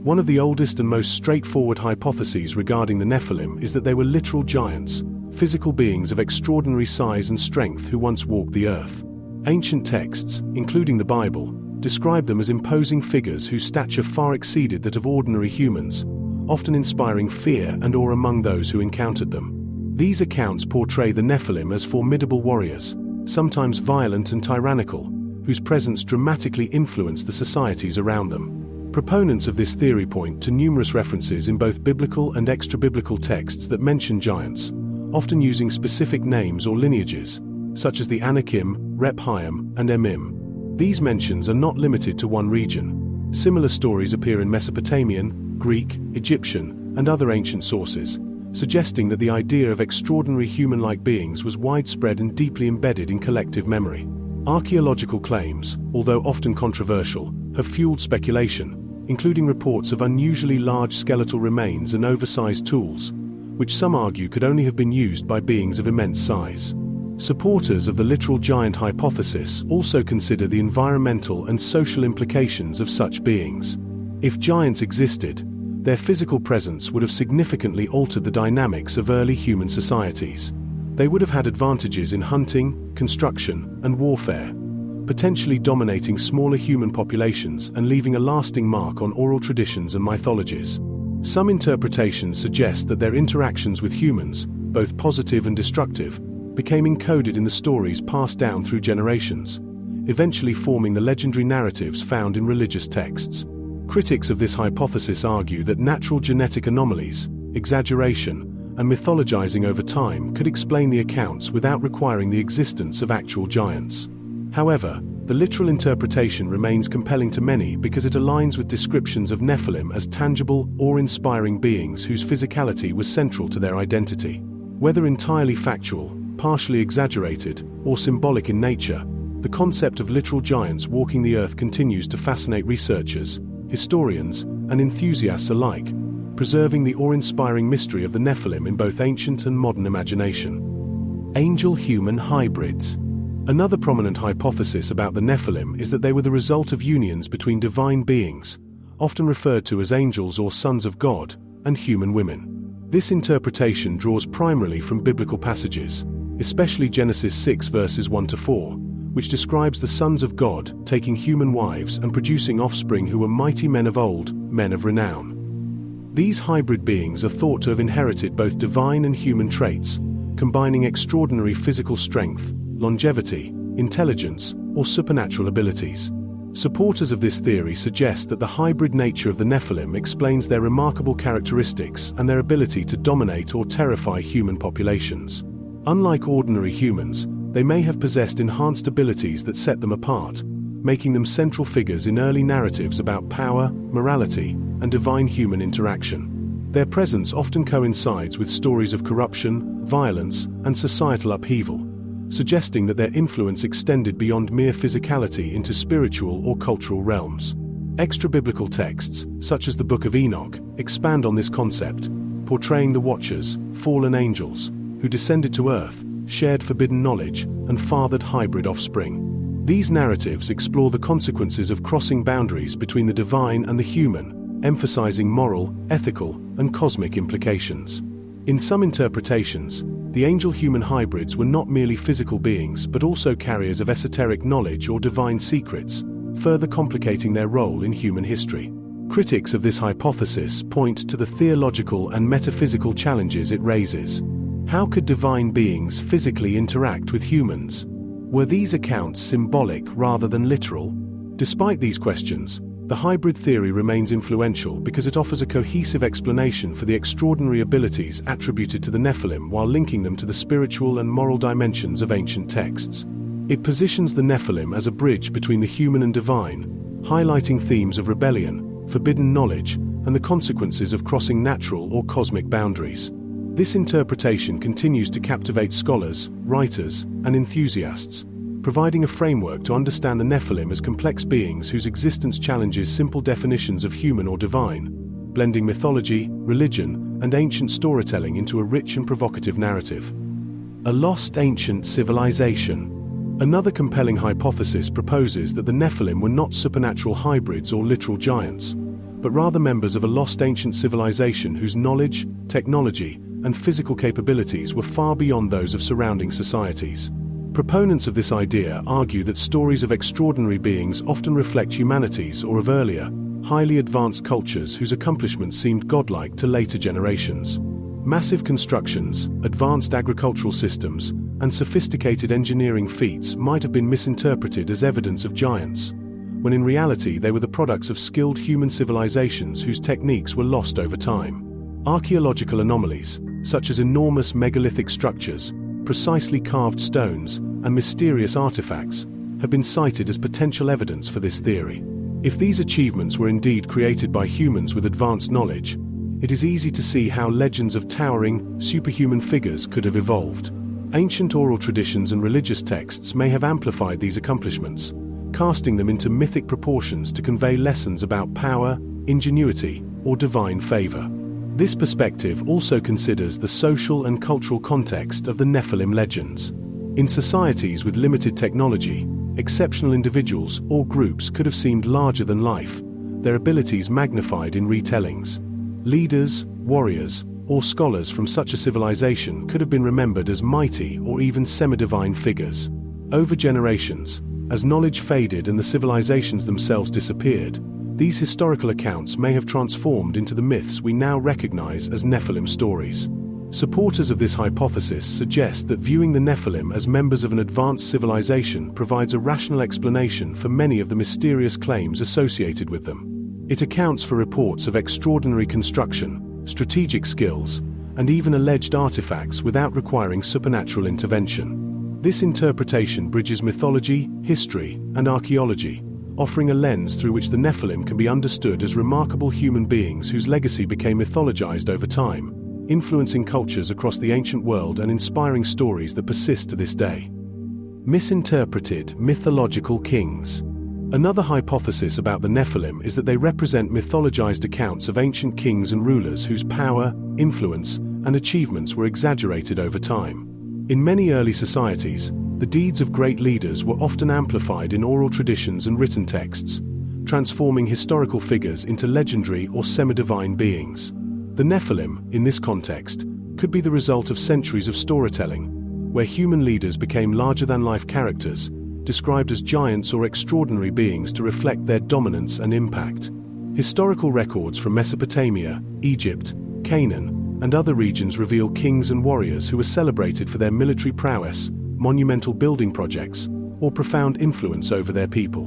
One of the oldest and most straightforward hypotheses regarding the Nephilim is that they were literal giants, physical beings of extraordinary size and strength who once walked the earth. Ancient texts, including the Bible, describe them as imposing figures whose stature far exceeded that of ordinary humans, often inspiring fear and awe among those who encountered them. These accounts portray the Nephilim as formidable warriors, sometimes violent and tyrannical, whose presence dramatically influenced the societies around them. Proponents of this theory point to numerous references in both biblical and extra-biblical texts that mention giants, often using specific names or lineages, such as the Anakim, Rephaim, and Emim. These mentions are not limited to one region. Similar stories appear in Mesopotamian, Greek, Egyptian, and other ancient sources, suggesting that the idea of extraordinary human-like beings was widespread and deeply embedded in collective memory. Archaeological claims, although often controversial, have fueled speculation, including reports of unusually large skeletal remains and oversized tools, which some argue could only have been used by beings of immense size. Supporters of the literal giant hypothesis also consider the environmental and social implications of such beings. If giants existed, their physical presence would have significantly altered the dynamics of early human societies. They would have had advantages in hunting, construction, and warfare, potentially dominating smaller human populations and leaving a lasting mark on oral traditions and mythologies. Some interpretations suggest that their interactions with humans, both positive and destructive, became encoded in the stories passed down through generations, eventually forming the legendary narratives found in religious texts. Critics of this hypothesis argue that natural genetic anomalies, exaggeration, and mythologizing over time could explain the accounts without requiring the existence of actual giants. However, the literal interpretation remains compelling to many because it aligns with descriptions of Nephilim as tangible, awe-inspiring beings whose physicality was central to their identity. Whether entirely factual, partially exaggerated, or symbolic in nature, the concept of literal giants walking the earth continues to fascinate researchers, historians, and enthusiasts alike, preserving the awe-inspiring mystery of the Nephilim in both ancient and modern imagination. Angel-human hybrids. Another prominent hypothesis about the Nephilim is that they were the result of unions between divine beings, often referred to as angels or sons of God, and human women. This interpretation draws primarily from biblical passages, especially Genesis 6 verses 1-4, which describes the sons of God taking human wives and producing offspring who were mighty men of old, men of renown. These hybrid beings are thought to have inherited both divine and human traits, combining extraordinary physical strength, longevity, intelligence, or supernatural abilities. Supporters of this theory suggest that the hybrid nature of the Nephilim explains their remarkable characteristics and their ability to dominate or terrify human populations. Unlike ordinary humans, they may have possessed enhanced abilities that set them apart, making them central figures in early narratives about power, morality, and divine human interaction. Their presence often coincides with stories of corruption, violence, and societal upheaval, suggesting that their influence extended beyond mere physicality into spiritual or cultural realms. Extra-biblical texts, such as the Book of Enoch, expand on this concept, portraying the Watchers, fallen angels, who descended to earth, shared forbidden knowledge, and fathered hybrid offspring. These narratives explore the consequences of crossing boundaries between the divine and the human, emphasizing moral, ethical, and cosmic implications. In some interpretations, the angel-human hybrids were not merely physical beings but also carriers of esoteric knowledge or divine secrets, further complicating their role in human history. Critics of this hypothesis point to the theological and metaphysical challenges it raises. How could divine beings physically interact with humans? Were these accounts symbolic rather than literal? Despite these questions, the hybrid theory remains influential because it offers a cohesive explanation for the extraordinary abilities attributed to the Nephilim while linking them to the spiritual and moral dimensions of ancient texts. It positions the Nephilim as a bridge between the human and divine, highlighting themes of rebellion, forbidden knowledge, and the consequences of crossing natural or cosmic boundaries. This interpretation continues to captivate scholars, writers, and enthusiasts, providing a framework to understand the Nephilim as complex beings whose existence challenges simple definitions of human or divine, blending mythology, religion, and ancient storytelling into a rich and provocative narrative. A lost ancient civilization. Another compelling hypothesis proposes that the Nephilim were not supernatural hybrids or literal giants, but rather members of a lost ancient civilization whose knowledge, technology, and physical capabilities were far beyond those of surrounding societies. Proponents of this idea argue that stories of extraordinary beings often reflect humanity's or of earlier, highly advanced cultures whose accomplishments seemed godlike to later generations. Massive constructions, advanced agricultural systems, and sophisticated engineering feats might have been misinterpreted as evidence of giants, when in reality they were the products of skilled human civilizations whose techniques were lost over time. Archaeological anomalies, such as enormous megalithic structures, precisely carved stones, and mysterious artifacts, have been cited as potential evidence for this theory. If these achievements were indeed created by humans with advanced knowledge, it is easy to see how legends of towering, superhuman figures could have evolved. Ancient oral traditions and religious texts may have amplified these accomplishments, casting them into mythic proportions to convey lessons about power, ingenuity, or divine favor. This perspective also considers the social and cultural context of the Nephilim legends. In societies with limited technology, exceptional individuals or groups could have seemed larger than life, their abilities magnified in retellings. Leaders, warriors, or scholars from such a civilization could have been remembered as mighty or even semi-divine figures. Over generations, as knowledge faded and the civilizations themselves disappeared, these historical accounts may have transformed into the myths we now recognize as Nephilim stories. Supporters of this hypothesis suggest that viewing the Nephilim as members of an advanced civilization provides a rational explanation for many of the mysterious claims associated with them. It accounts for reports of extraordinary construction, strategic skills, and even alleged artifacts without requiring supernatural intervention. This interpretation bridges mythology, history, and archaeology, offering a lens through which the Nephilim can be understood as remarkable human beings whose legacy became mythologized over time, influencing cultures across the ancient world and inspiring stories that persist to this day. Misinterpreted mythological kings. Another hypothesis about the Nephilim is that they represent mythologized accounts of ancient kings and rulers whose power, influence, and achievements were exaggerated over time. In many early societies, the deeds of great leaders were often amplified in oral traditions and written texts, transforming historical figures into legendary or semi-divine beings. The Nephilim, in this context, could be the result of centuries of storytelling, where human leaders became larger-than-life characters, described as giants or extraordinary beings to reflect their dominance and impact. Historical records from Mesopotamia, Egypt, Canaan, and other regions reveal kings and warriors who were celebrated for their military prowess, monumental building projects, or profound influence over their people.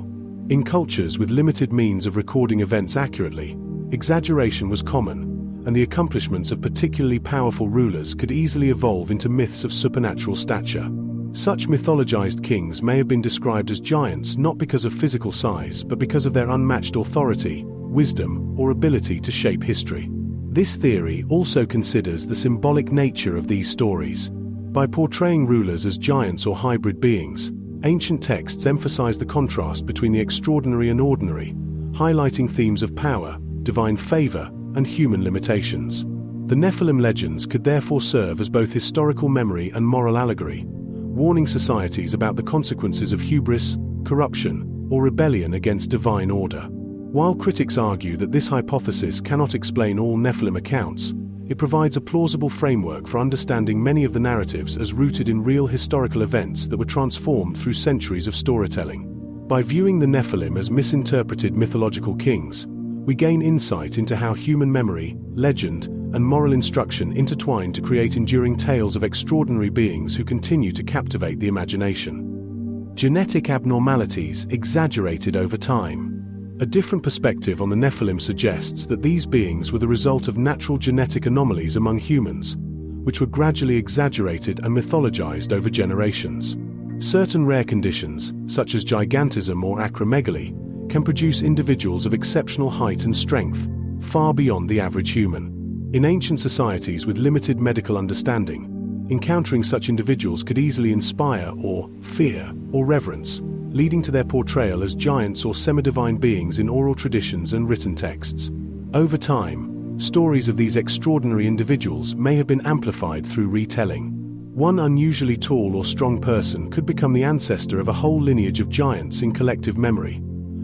In cultures with limited means of recording events accurately, exaggeration was common, and the accomplishments of particularly powerful rulers could easily evolve into myths of supernatural stature. Such mythologized kings may have been described as giants not because of physical size but because of their unmatched authority, wisdom, or ability to shape history. This theory also considers the symbolic nature of these stories. By portraying rulers as giants or hybrid beings, ancient texts emphasize the contrast between the extraordinary and ordinary, highlighting themes of power, divine favor, and human limitations. The Nephilim legends could therefore serve as both historical memory and moral allegory, warning societies about the consequences of hubris, corruption, or rebellion against divine order. While critics argue that this hypothesis cannot explain all Nephilim accounts, it provides a plausible framework for understanding many of the narratives as rooted in real historical events that were transformed through centuries of storytelling. By viewing the Nephilim as misinterpreted mythological kings, we gain insight into how human memory, legend, and moral instruction intertwine to create enduring tales of extraordinary beings who continue to captivate the imagination. Genetic abnormalities exaggerated over time. A different perspective on the Nephilim suggests that these beings were the result of natural genetic anomalies among humans, which were gradually exaggerated and mythologized over generations. Certain rare conditions, such as gigantism or acromegaly, can produce individuals of exceptional height and strength, far beyond the average human. In ancient societies with limited medical understanding, encountering such individuals could easily inspire fear or reverence, leading to their portrayal as giants or semi-divine beings in oral traditions and written texts. Over time, stories of these extraordinary individuals may have been amplified through retelling. One unusually tall or strong person could become the ancestor of a whole lineage of giants in collective memory,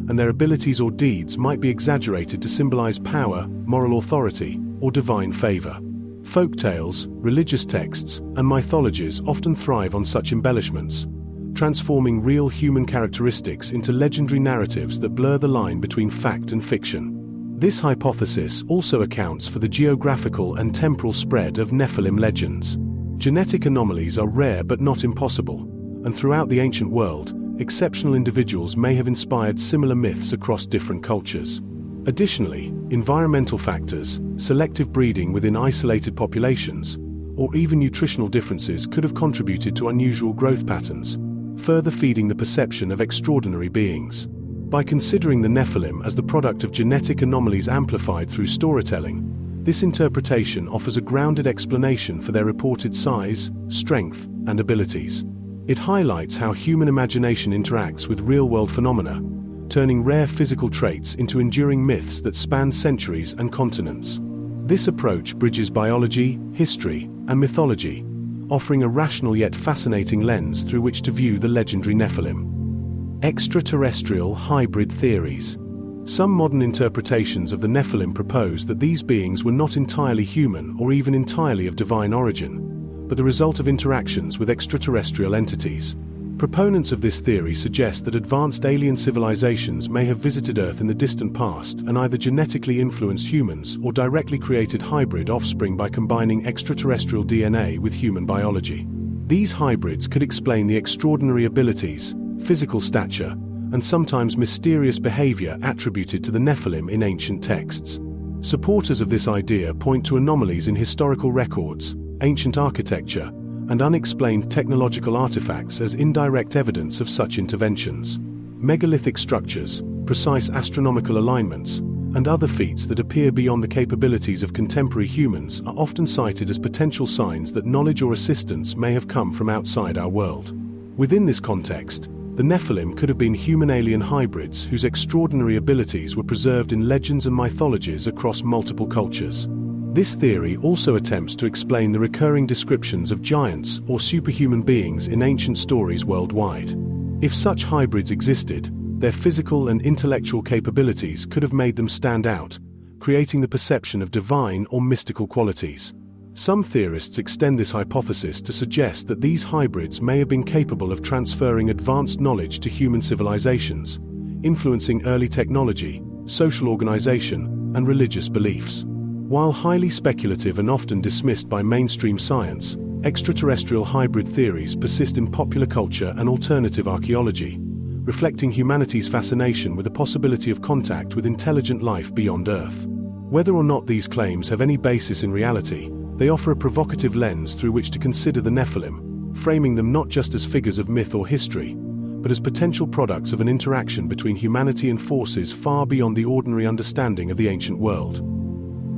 and their abilities or deeds might be exaggerated to symbolize power, moral authority, or divine favor. Folktales, religious texts, and mythologies often thrive on such embellishments, transforming real human characteristics into legendary narratives that blur the line between fact and fiction. This hypothesis also accounts for the geographical and temporal spread of Nephilim legends. Genetic anomalies are rare but not impossible, and throughout the ancient world, exceptional individuals may have inspired similar myths across different cultures. Additionally, environmental factors, selective breeding within isolated populations, or even nutritional differences could have contributed to unusual growth patterns, further feeding the perception of extraordinary beings. By considering the Nephilim as the product of genetic anomalies amplified through storytelling, this interpretation offers a grounded explanation for their reported size, strength, and abilities. It highlights how human imagination interacts with real-world phenomena, turning rare physical traits into enduring myths that span centuries and continents. This approach bridges biology, history, and mythology, offering a rational yet fascinating lens through which to view the legendary Nephilim. Extraterrestrial hybrid theories. Some modern interpretations of the Nephilim propose that these beings were not entirely human or even entirely of divine origin, but the result of interactions with extraterrestrial entities. Proponents of this theory suggest that advanced alien civilizations may have visited Earth in the distant past and either genetically influenced humans or directly created hybrid offspring by combining extraterrestrial DNA with human biology. These hybrids could explain the extraordinary abilities, physical stature, and sometimes mysterious behavior attributed to the Nephilim in ancient texts. Supporters of this idea point to anomalies in historical records, ancient architecture, and unexplained technological artifacts as indirect evidence of such interventions. Megalithic structures, precise astronomical alignments, and other feats that appear beyond the capabilities of contemporary humans are often cited as potential signs that knowledge or assistance may have come from outside our world. Within this context, the Nephilim could have been human-alien hybrids whose extraordinary abilities were preserved in legends and mythologies across multiple cultures. This theory also attempts to explain the recurring descriptions of giants or superhuman beings in ancient stories worldwide. If such hybrids existed, their physical and intellectual capabilities could have made them stand out, creating the perception of divine or mystical qualities. Some theorists extend this hypothesis to suggest that these hybrids may have been capable of transferring advanced knowledge to human civilizations, influencing early technology, social organization, and religious beliefs. While highly speculative and often dismissed by mainstream science, extraterrestrial hybrid theories persist in popular culture and alternative archaeology, reflecting humanity's fascination with the possibility of contact with intelligent life beyond Earth. Whether or not these claims have any basis in reality, they offer a provocative lens through which to consider the Nephilim, framing them not just as figures of myth or history, but as potential products of an interaction between humanity and forces far beyond the ordinary understanding of the ancient world.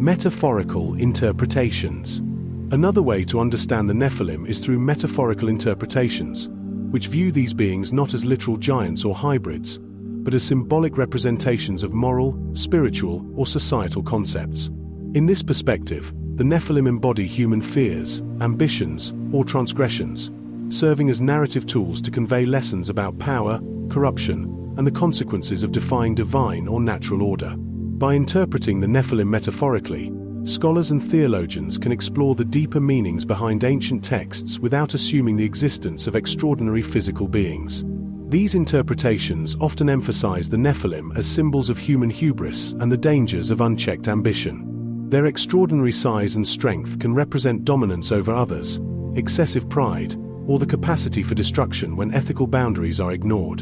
Metaphorical interpretations. Another way to understand the Nephilim is through metaphorical interpretations, which view these beings not as literal giants or hybrids, but as symbolic representations of moral, spiritual, or societal concepts. In this perspective, the Nephilim embody human fears, ambitions, or transgressions, serving as narrative tools to convey lessons about power, corruption, and the consequences of defying divine or natural order. By interpreting the Nephilim metaphorically, scholars and theologians can explore the deeper meanings behind ancient texts without assuming the existence of extraordinary physical beings. These interpretations often emphasize the Nephilim as symbols of human hubris and the dangers of unchecked ambition. Their extraordinary size and strength can represent dominance over others, excessive pride, or the capacity for destruction when ethical boundaries are ignored.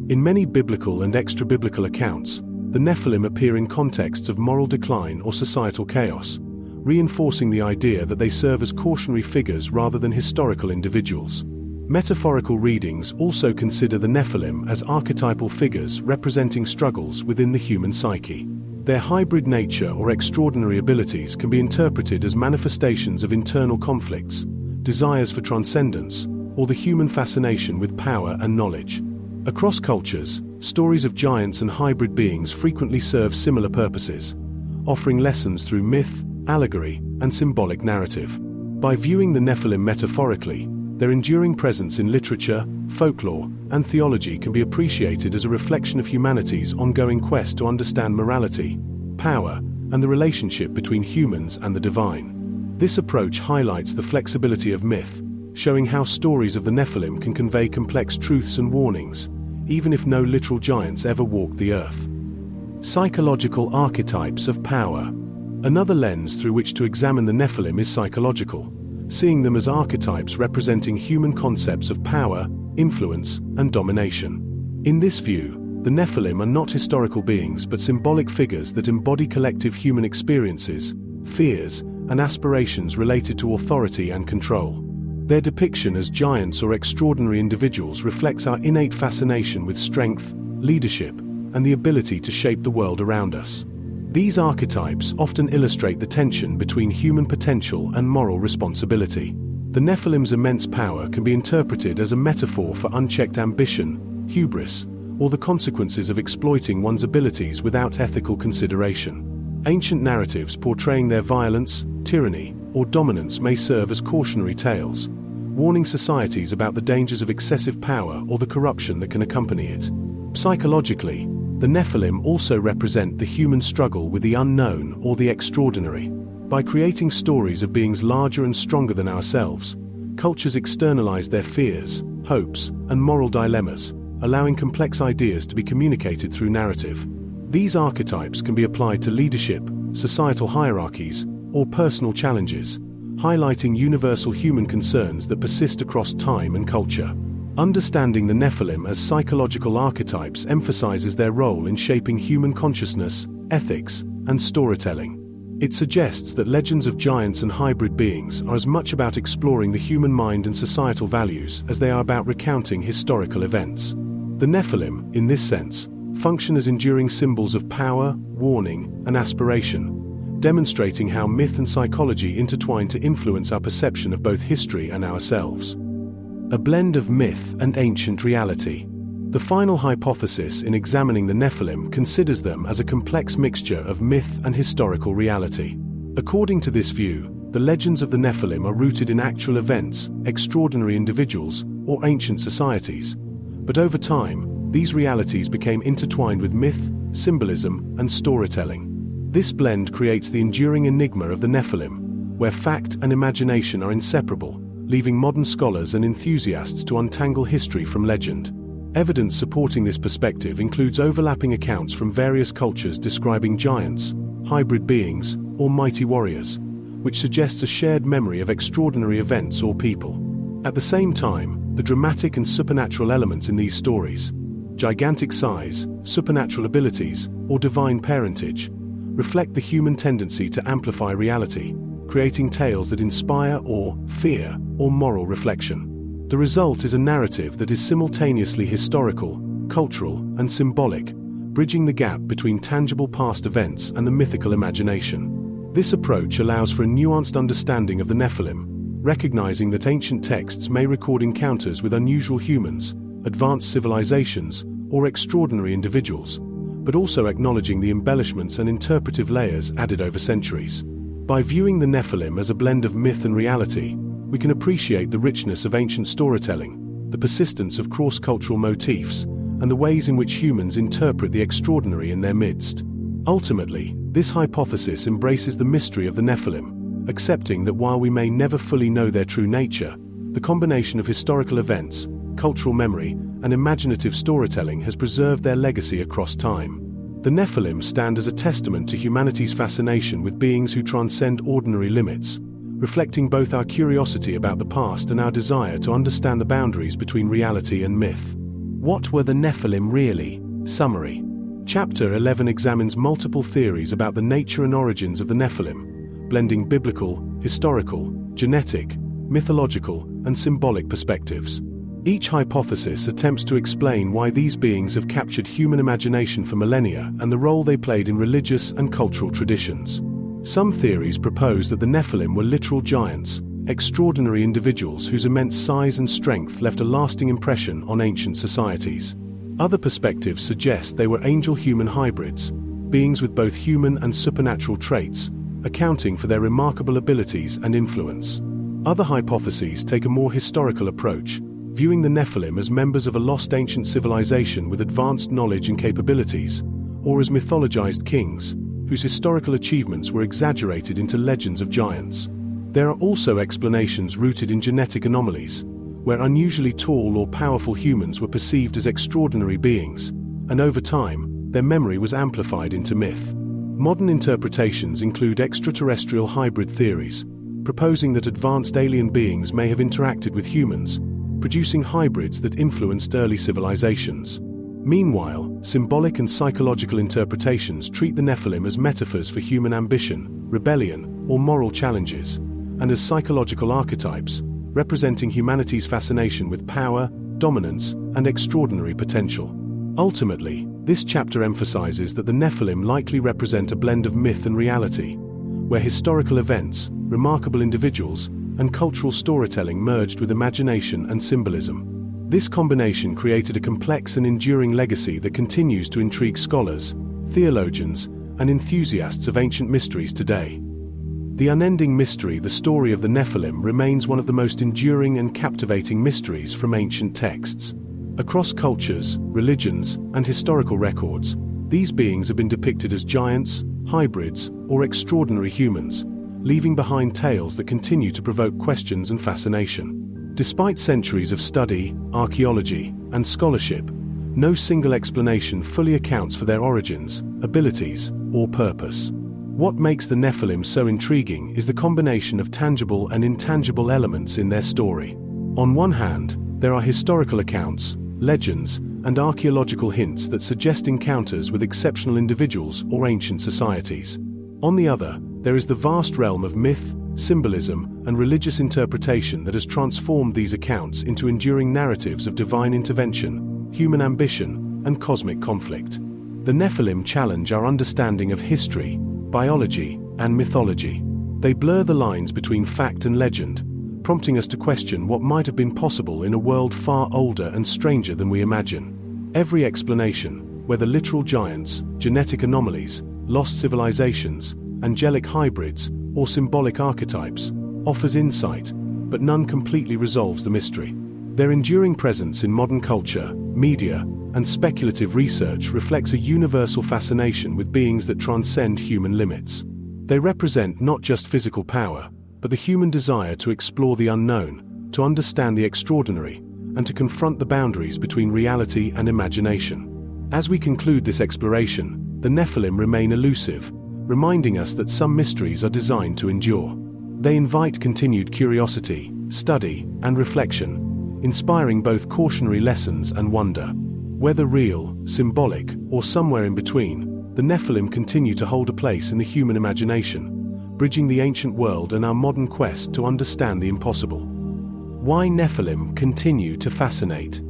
In many biblical and extra-biblical accounts, the Nephilim appear in contexts of moral decline or societal chaos, reinforcing the idea that they serve as cautionary figures rather than historical individuals. Metaphorical readings also consider the Nephilim as archetypal figures representing struggles within the human psyche. Their hybrid nature or extraordinary abilities can be interpreted as manifestations of internal conflicts, desires for transcendence, or the human fascination with power and knowledge. Across cultures, stories of giants and hybrid beings frequently serve similar purposes, offering lessons through myth, allegory, and symbolic narrative. By viewing the Nephilim metaphorically, their enduring presence in literature, folklore, and theology can be appreciated as a reflection of humanity's ongoing quest to understand morality, power, and the relationship between humans and the divine. This approach highlights the flexibility of myth, showing how stories of the Nephilim can convey complex truths and warnings, even if no literal giants ever walked the earth. Psychological archetypes of power. Another lens through which to examine the Nephilim is psychological, seeing them as archetypes representing human concepts of power, influence, and domination. In this view, the Nephilim are not historical beings but symbolic figures that embody collective human experiences, fears, and aspirations related to authority and control. Their depiction as giants or extraordinary individuals reflects our innate fascination with strength, leadership, and the ability to shape the world around us. These archetypes often illustrate the tension between human potential and moral responsibility. The Nephilim's immense power can be interpreted as a metaphor for unchecked ambition, hubris, or the consequences of exploiting one's abilities without ethical consideration. Ancient narratives portraying their violence, tyranny, or dominance may serve as cautionary tales, warning societies about the dangers of excessive power or the corruption that can accompany it. Psychologically, the Nephilim also represent the human struggle with the unknown or the extraordinary. By creating stories of beings larger and stronger than ourselves, cultures externalize their fears, hopes, and moral dilemmas, allowing complex ideas to be communicated through narrative. These archetypes can be applied to leadership, societal hierarchies, or personal challenges, highlighting universal human concerns that persist across time and culture. Understanding the Nephilim as psychological archetypes emphasizes their role in shaping human consciousness, ethics, and storytelling. It suggests that legends of giants and hybrid beings are as much about exploring the human mind and societal values as they are about recounting historical events. The Nephilim, in this sense, function as enduring symbols of power, warning, and aspiration, demonstrating how myth and psychology intertwine to influence our perception of both history and ourselves. A blend of myth and ancient reality. The final hypothesis in examining the Nephilim considers them as a complex mixture of myth and historical reality. According to this view, the legends of the Nephilim are rooted in actual events, extraordinary individuals, or ancient societies. But over time, these realities became intertwined with myth, symbolism, and storytelling. This blend creates the enduring enigma of the Nephilim, where fact and imagination are inseparable, leaving modern scholars and enthusiasts to untangle history from legend. Evidence supporting this perspective includes overlapping accounts from various cultures describing giants, hybrid beings, or mighty warriors, which suggests a shared memory of extraordinary events or people. At the same time, the dramatic and supernatural elements in these stories, gigantic size, supernatural abilities, or divine parentage, reflect the human tendency to amplify reality, creating tales that inspire awe, fear, or moral reflection. The result is a narrative that is simultaneously historical, cultural, and symbolic, bridging the gap between tangible past events and the mythical imagination. This approach allows for a nuanced understanding of the Nephilim, recognizing that ancient texts may record encounters with unusual humans, advanced civilizations, or extraordinary individuals, but also acknowledging the embellishments and interpretive layers added over centuries. By viewing the Nephilim as a blend of myth and reality, we can appreciate the richness of ancient storytelling, the persistence of cross-cultural motifs, and the ways in which humans interpret the extraordinary in their midst. Ultimately, this hypothesis embraces the mystery of the Nephilim, accepting that while we may never fully know their true nature, the combination of historical events, cultural memory, and imaginative storytelling has preserved their legacy across time. The Nephilim stand as a testament to humanity's fascination with beings who transcend ordinary limits, reflecting both our curiosity about the past and our desire to understand the boundaries between reality and myth. What were the Nephilim really? Summary. Chapter 11 examines multiple theories about the nature and origins of the Nephilim, blending biblical, historical, genetic, mythological, and symbolic perspectives. Each hypothesis attempts to explain why these beings have captured human imagination for millennia and the role they played in religious and cultural traditions. Some theories propose that the Nephilim were literal giants, extraordinary individuals whose immense size and strength left a lasting impression on ancient societies. Other perspectives suggest they were angel-human hybrids, beings with both human and supernatural traits, accounting for their remarkable abilities and influence. Other hypotheses take a more historical approach, viewing the Nephilim as members of a lost ancient civilization with advanced knowledge and capabilities, or as mythologized kings, whose historical achievements were exaggerated into legends of giants. There are also explanations rooted in genetic anomalies, where unusually tall or powerful humans were perceived as extraordinary beings, and over time, their memory was amplified into myth. Modern interpretations include extraterrestrial hybrid theories, proposing that advanced alien beings may have interacted with humans, producing hybrids that influenced early civilizations. Meanwhile, symbolic and psychological interpretations treat the Nephilim as metaphors for human ambition, rebellion, or moral challenges, and as psychological archetypes, representing humanity's fascination with power, dominance, and extraordinary potential. Ultimately, this chapter emphasizes that the Nephilim likely represent a blend of myth and reality, where historical events, remarkable individuals, and cultural storytelling merged with imagination and symbolism. This combination created a complex and enduring legacy that continues to intrigue scholars, theologians, and enthusiasts of ancient mysteries today. The unending mystery, the story of the Nephilim, remains one of the most enduring and captivating mysteries from ancient texts. Across cultures, religions, and historical records, these beings have been depicted as giants, hybrids, or extraordinary humans, leaving behind tales that continue to provoke questions and fascination. Despite centuries of study, archaeology, and scholarship, no single explanation fully accounts for their origins, abilities, or purpose. What makes the Nephilim so intriguing is the combination of tangible and intangible elements in their story. On one hand, there are historical accounts, legends, and archaeological hints that suggest encounters with exceptional individuals or ancient societies. On the other, there is the vast realm of myth, symbolism, and religious interpretation that has transformed these accounts into enduring narratives of divine intervention, human ambition, and cosmic conflict. The Nephilim challenge our understanding of history, biology, and mythology. They blur the lines between fact and legend, prompting us to question what might have been possible in a world far older and stranger than we imagine. Every explanation, whether literal giants, genetic anomalies, lost civilizations, angelic hybrids, or symbolic archetypes, offers insight, but none completely resolves the mystery. Their enduring presence in modern culture, media, and speculative research reflects a universal fascination with beings that transcend human limits. They represent not just physical power, but the human desire to explore the unknown, to understand the extraordinary, and to confront the boundaries between reality and imagination. As we conclude this exploration, the Nephilim remain elusive, reminding us that some mysteries are designed to endure. They invite continued curiosity, study, and reflection, inspiring both cautionary lessons and wonder. Whether real, symbolic, or somewhere in between, the Nephilim continue to hold a place in the human imagination, bridging the ancient world and our modern quest to understand the impossible. Why Nephilim continue to fascinate?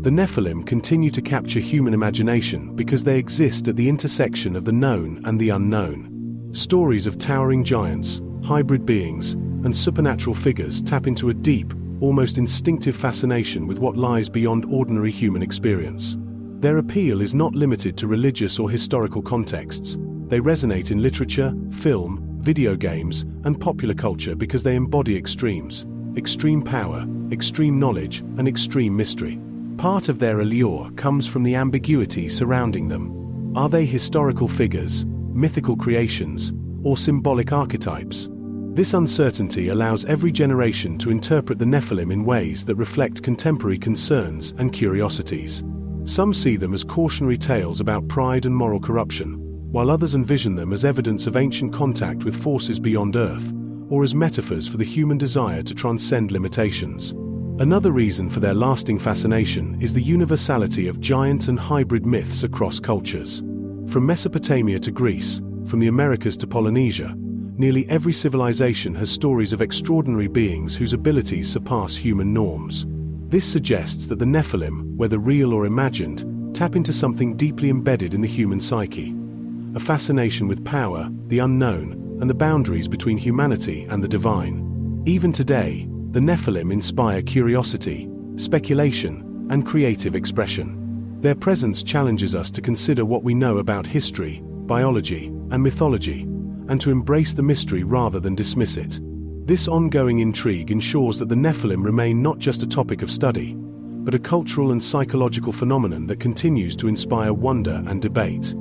The Nephilim continue to capture human imagination because they exist at the intersection of the known and the unknown. Stories of towering giants, hybrid beings, and supernatural figures tap into a deep, almost instinctive fascination with what lies beyond ordinary human experience. Their appeal is not limited to religious or historical contexts. They resonate in literature, film, video games, and popular culture because they embody extremes: extreme power, extreme knowledge, and extreme mystery. Part of their allure comes from the ambiguity surrounding them. Are they historical figures, mythical creations, or symbolic archetypes? This uncertainty allows every generation to interpret the Nephilim in ways that reflect contemporary concerns and curiosities. Some see them as cautionary tales about pride and moral corruption, while others envision them as evidence of ancient contact with forces beyond Earth, or as metaphors for the human desire to transcend limitations. Another reason for their lasting fascination is the universality of giant and hybrid myths across cultures. From Mesopotamia to Greece, from the Americas to Polynesia, nearly every civilization has stories of extraordinary beings whose abilities surpass human norms. This suggests that the Nephilim, whether real or imagined, tap into something deeply embedded in the human psyche: a fascination with power, the unknown, and the boundaries between humanity and the divine. Even today, the Nephilim inspire curiosity, speculation, and creative expression. Their presence challenges us to consider what we know about history, biology, and mythology, and to embrace the mystery rather than dismiss it. This ongoing intrigue ensures that the Nephilim remain not just a topic of study, but a cultural and psychological phenomenon that continues to inspire wonder and debate.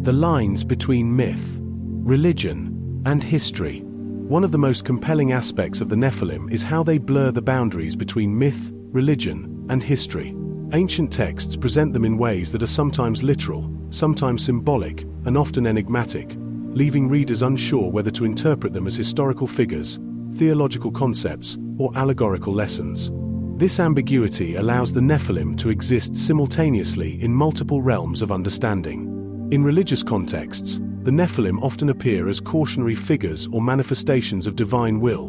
The lines between myth, religion, and history. One of the most compelling aspects of the Nephilim is how they blur the boundaries between myth, religion, and history. Ancient texts present them in ways that are sometimes literal, sometimes symbolic, and often enigmatic, leaving readers unsure whether to interpret them as historical figures, theological concepts, or allegorical lessons. This ambiguity allows the Nephilim to exist simultaneously in multiple realms of understanding. In religious contexts, the Nephilim often appear as cautionary figures or manifestations of divine will,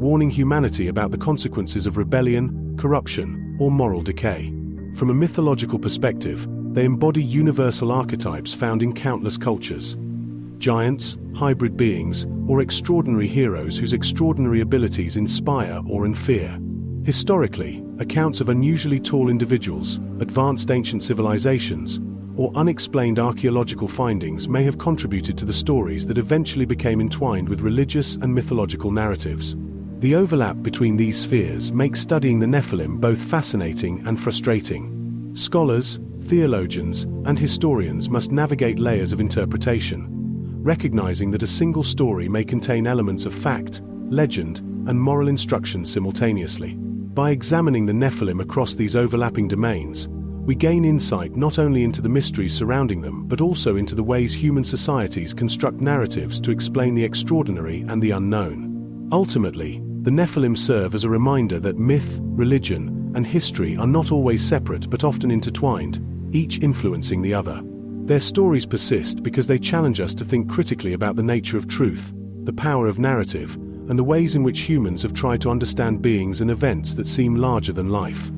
warning humanity about the consequences of rebellion, corruption, or moral decay. From a mythological perspective, they embody universal archetypes found in countless cultures. Giants, hybrid beings, or extraordinary heroes whose extraordinary abilities inspire or fear. Historically, accounts of unusually tall individuals, advanced ancient civilizations, or unexplained archaeological findings may have contributed to the stories that eventually became entwined with religious and mythological narratives. The overlap between these spheres makes studying the Nephilim both fascinating and frustrating. Scholars, theologians, and historians must navigate layers of interpretation, recognizing that a single story may contain elements of fact, legend, and moral instruction simultaneously. By examining the Nephilim across these overlapping domains, we gain insight not only into the mysteries surrounding them but also into the ways human societies construct narratives to explain the extraordinary and the unknown. Ultimately, the Nephilim serve as a reminder that myth, religion, and history are not always separate but often intertwined, each influencing the other. Their stories persist because they challenge us to think critically about the nature of truth, the power of narrative, and the ways in which humans have tried to understand beings and events that seem larger than life.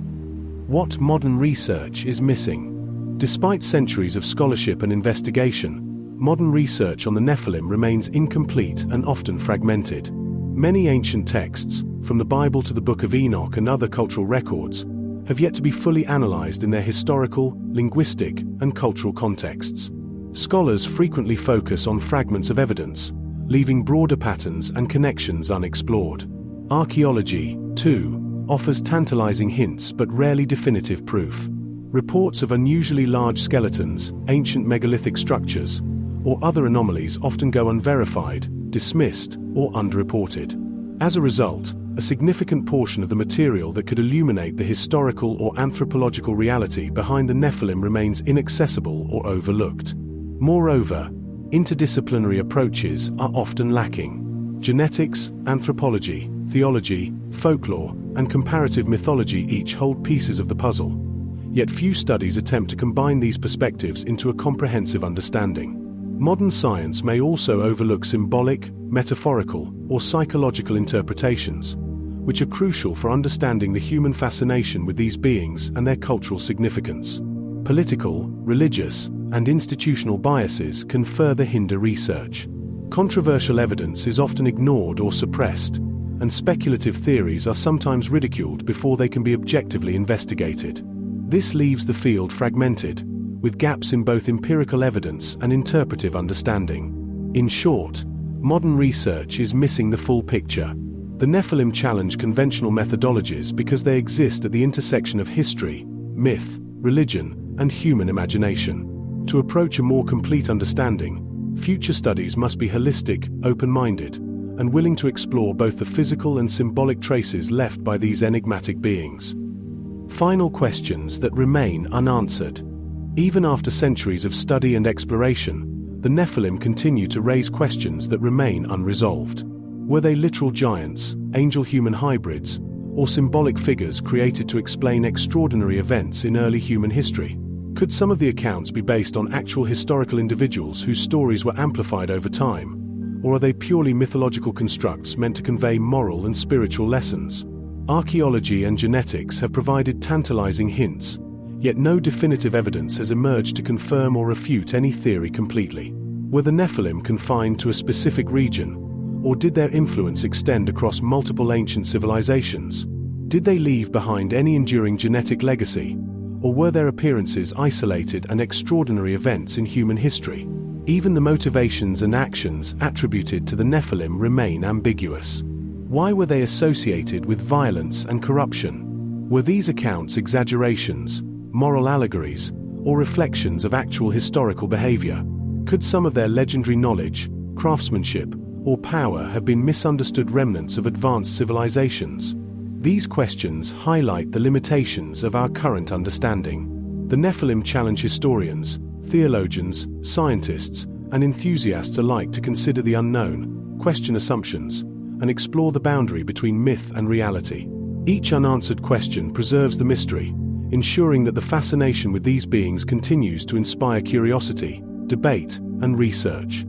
What modern research is missing? Despite centuries of scholarship and investigation, modern research on the Nephilim remains incomplete and often fragmented. Many ancient texts, from the Bible to the Book of Enoch and other cultural records, have yet to be fully analyzed in their historical, linguistic, and cultural contexts. Scholars frequently focus on fragments of evidence, leaving broader patterns and connections unexplored. Archaeology, too, offers tantalizing hints but rarely definitive proof. Reports of unusually large skeletons, ancient megalithic structures, or other anomalies often go unverified, dismissed, or underreported. As a result, a significant portion of the material that could illuminate the historical or anthropological reality behind the Nephilim remains inaccessible or overlooked. Moreover, interdisciplinary approaches are often lacking. Genetics, anthropology, theology, folklore, and comparative mythology each hold pieces of the puzzle. Yet few studies attempt to combine these perspectives into a comprehensive understanding. Modern science may also overlook symbolic, metaphorical, or psychological interpretations, which are crucial for understanding the human fascination with these beings and their cultural significance. Political, religious, and institutional biases can further hinder research. Controversial evidence is often ignored or suppressed, and speculative theories are sometimes ridiculed before they can be objectively investigated. This leaves the field fragmented, with gaps in both empirical evidence and interpretive understanding. In short, modern research is missing the full picture. The Nephilim challenge conventional methodologies because they exist at the intersection of history, myth, religion, and human imagination. To approach a more complete understanding, future studies must be holistic, open-minded, and willing to explore both the physical and symbolic traces left by these enigmatic beings. Final questions that remain unanswered. Even after centuries of study and exploration, the Nephilim continue to raise questions that remain unresolved. Were they literal giants, angel-human hybrids, or symbolic figures created to explain extraordinary events in early human history? Could some of the accounts be based on actual historical individuals whose stories were amplified over time? Or are they purely mythological constructs meant to convey moral and spiritual lessons? Archaeology and genetics have provided tantalizing hints, yet no definitive evidence has emerged to confirm or refute any theory completely. Were the Nephilim confined to a specific region, or did their influence extend across multiple ancient civilizations? Did they leave behind any enduring genetic legacy? Or were their appearances isolated and extraordinary events in human history? Even the motivations and actions attributed to the Nephilim remain ambiguous. Why were they associated with violence and corruption? Were these accounts exaggerations, moral allegories, or reflections of actual historical behavior? Could some of their legendary knowledge, craftsmanship, or power have been misunderstood remnants of advanced civilizations? These questions highlight the limitations of our current understanding. The Nephilim challenge historians, theologians, scientists, and enthusiasts alike to consider the unknown, question assumptions, and explore the boundary between myth and reality. Each unanswered question preserves the mystery, ensuring that the fascination with these beings continues to inspire curiosity, debate, and research.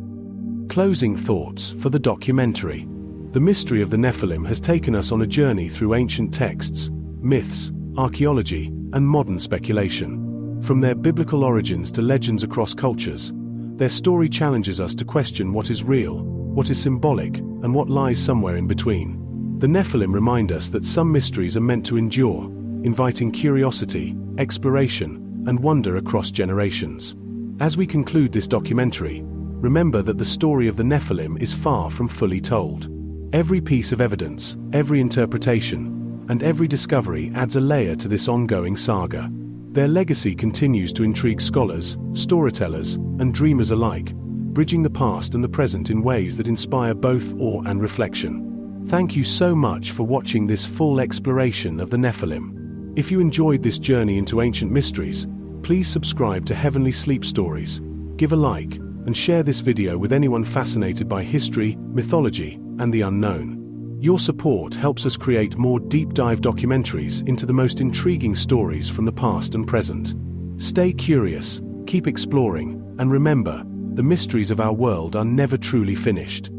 Closing thoughts for the documentary. The mystery of the Nephilim has taken us on a journey through ancient texts, myths, archaeology, and modern speculation. From their biblical origins to legends across cultures, their story challenges us to question what is real, what is symbolic, and what lies somewhere in between. The Nephilim remind us that some mysteries are meant to endure, inviting curiosity, exploration, and wonder across generations. As we conclude this documentary, remember that the story of the Nephilim is far from fully told. Every piece of evidence, every interpretation, and every discovery adds a layer to this ongoing saga. Their legacy continues to intrigue scholars, storytellers, and dreamers alike, bridging the past and the present in ways that inspire both awe and reflection. Thank you so much for watching this full exploration of the Nephilim. If you enjoyed this journey into ancient mysteries, please subscribe to Heavenly Sleep Stories, give a like, and share this video with anyone fascinated by history, mythology, and the unknown. Your support helps us create more deep-dive documentaries into the most intriguing stories from the past and present. Stay curious, keep exploring, and remember, the mysteries of our world are never truly finished.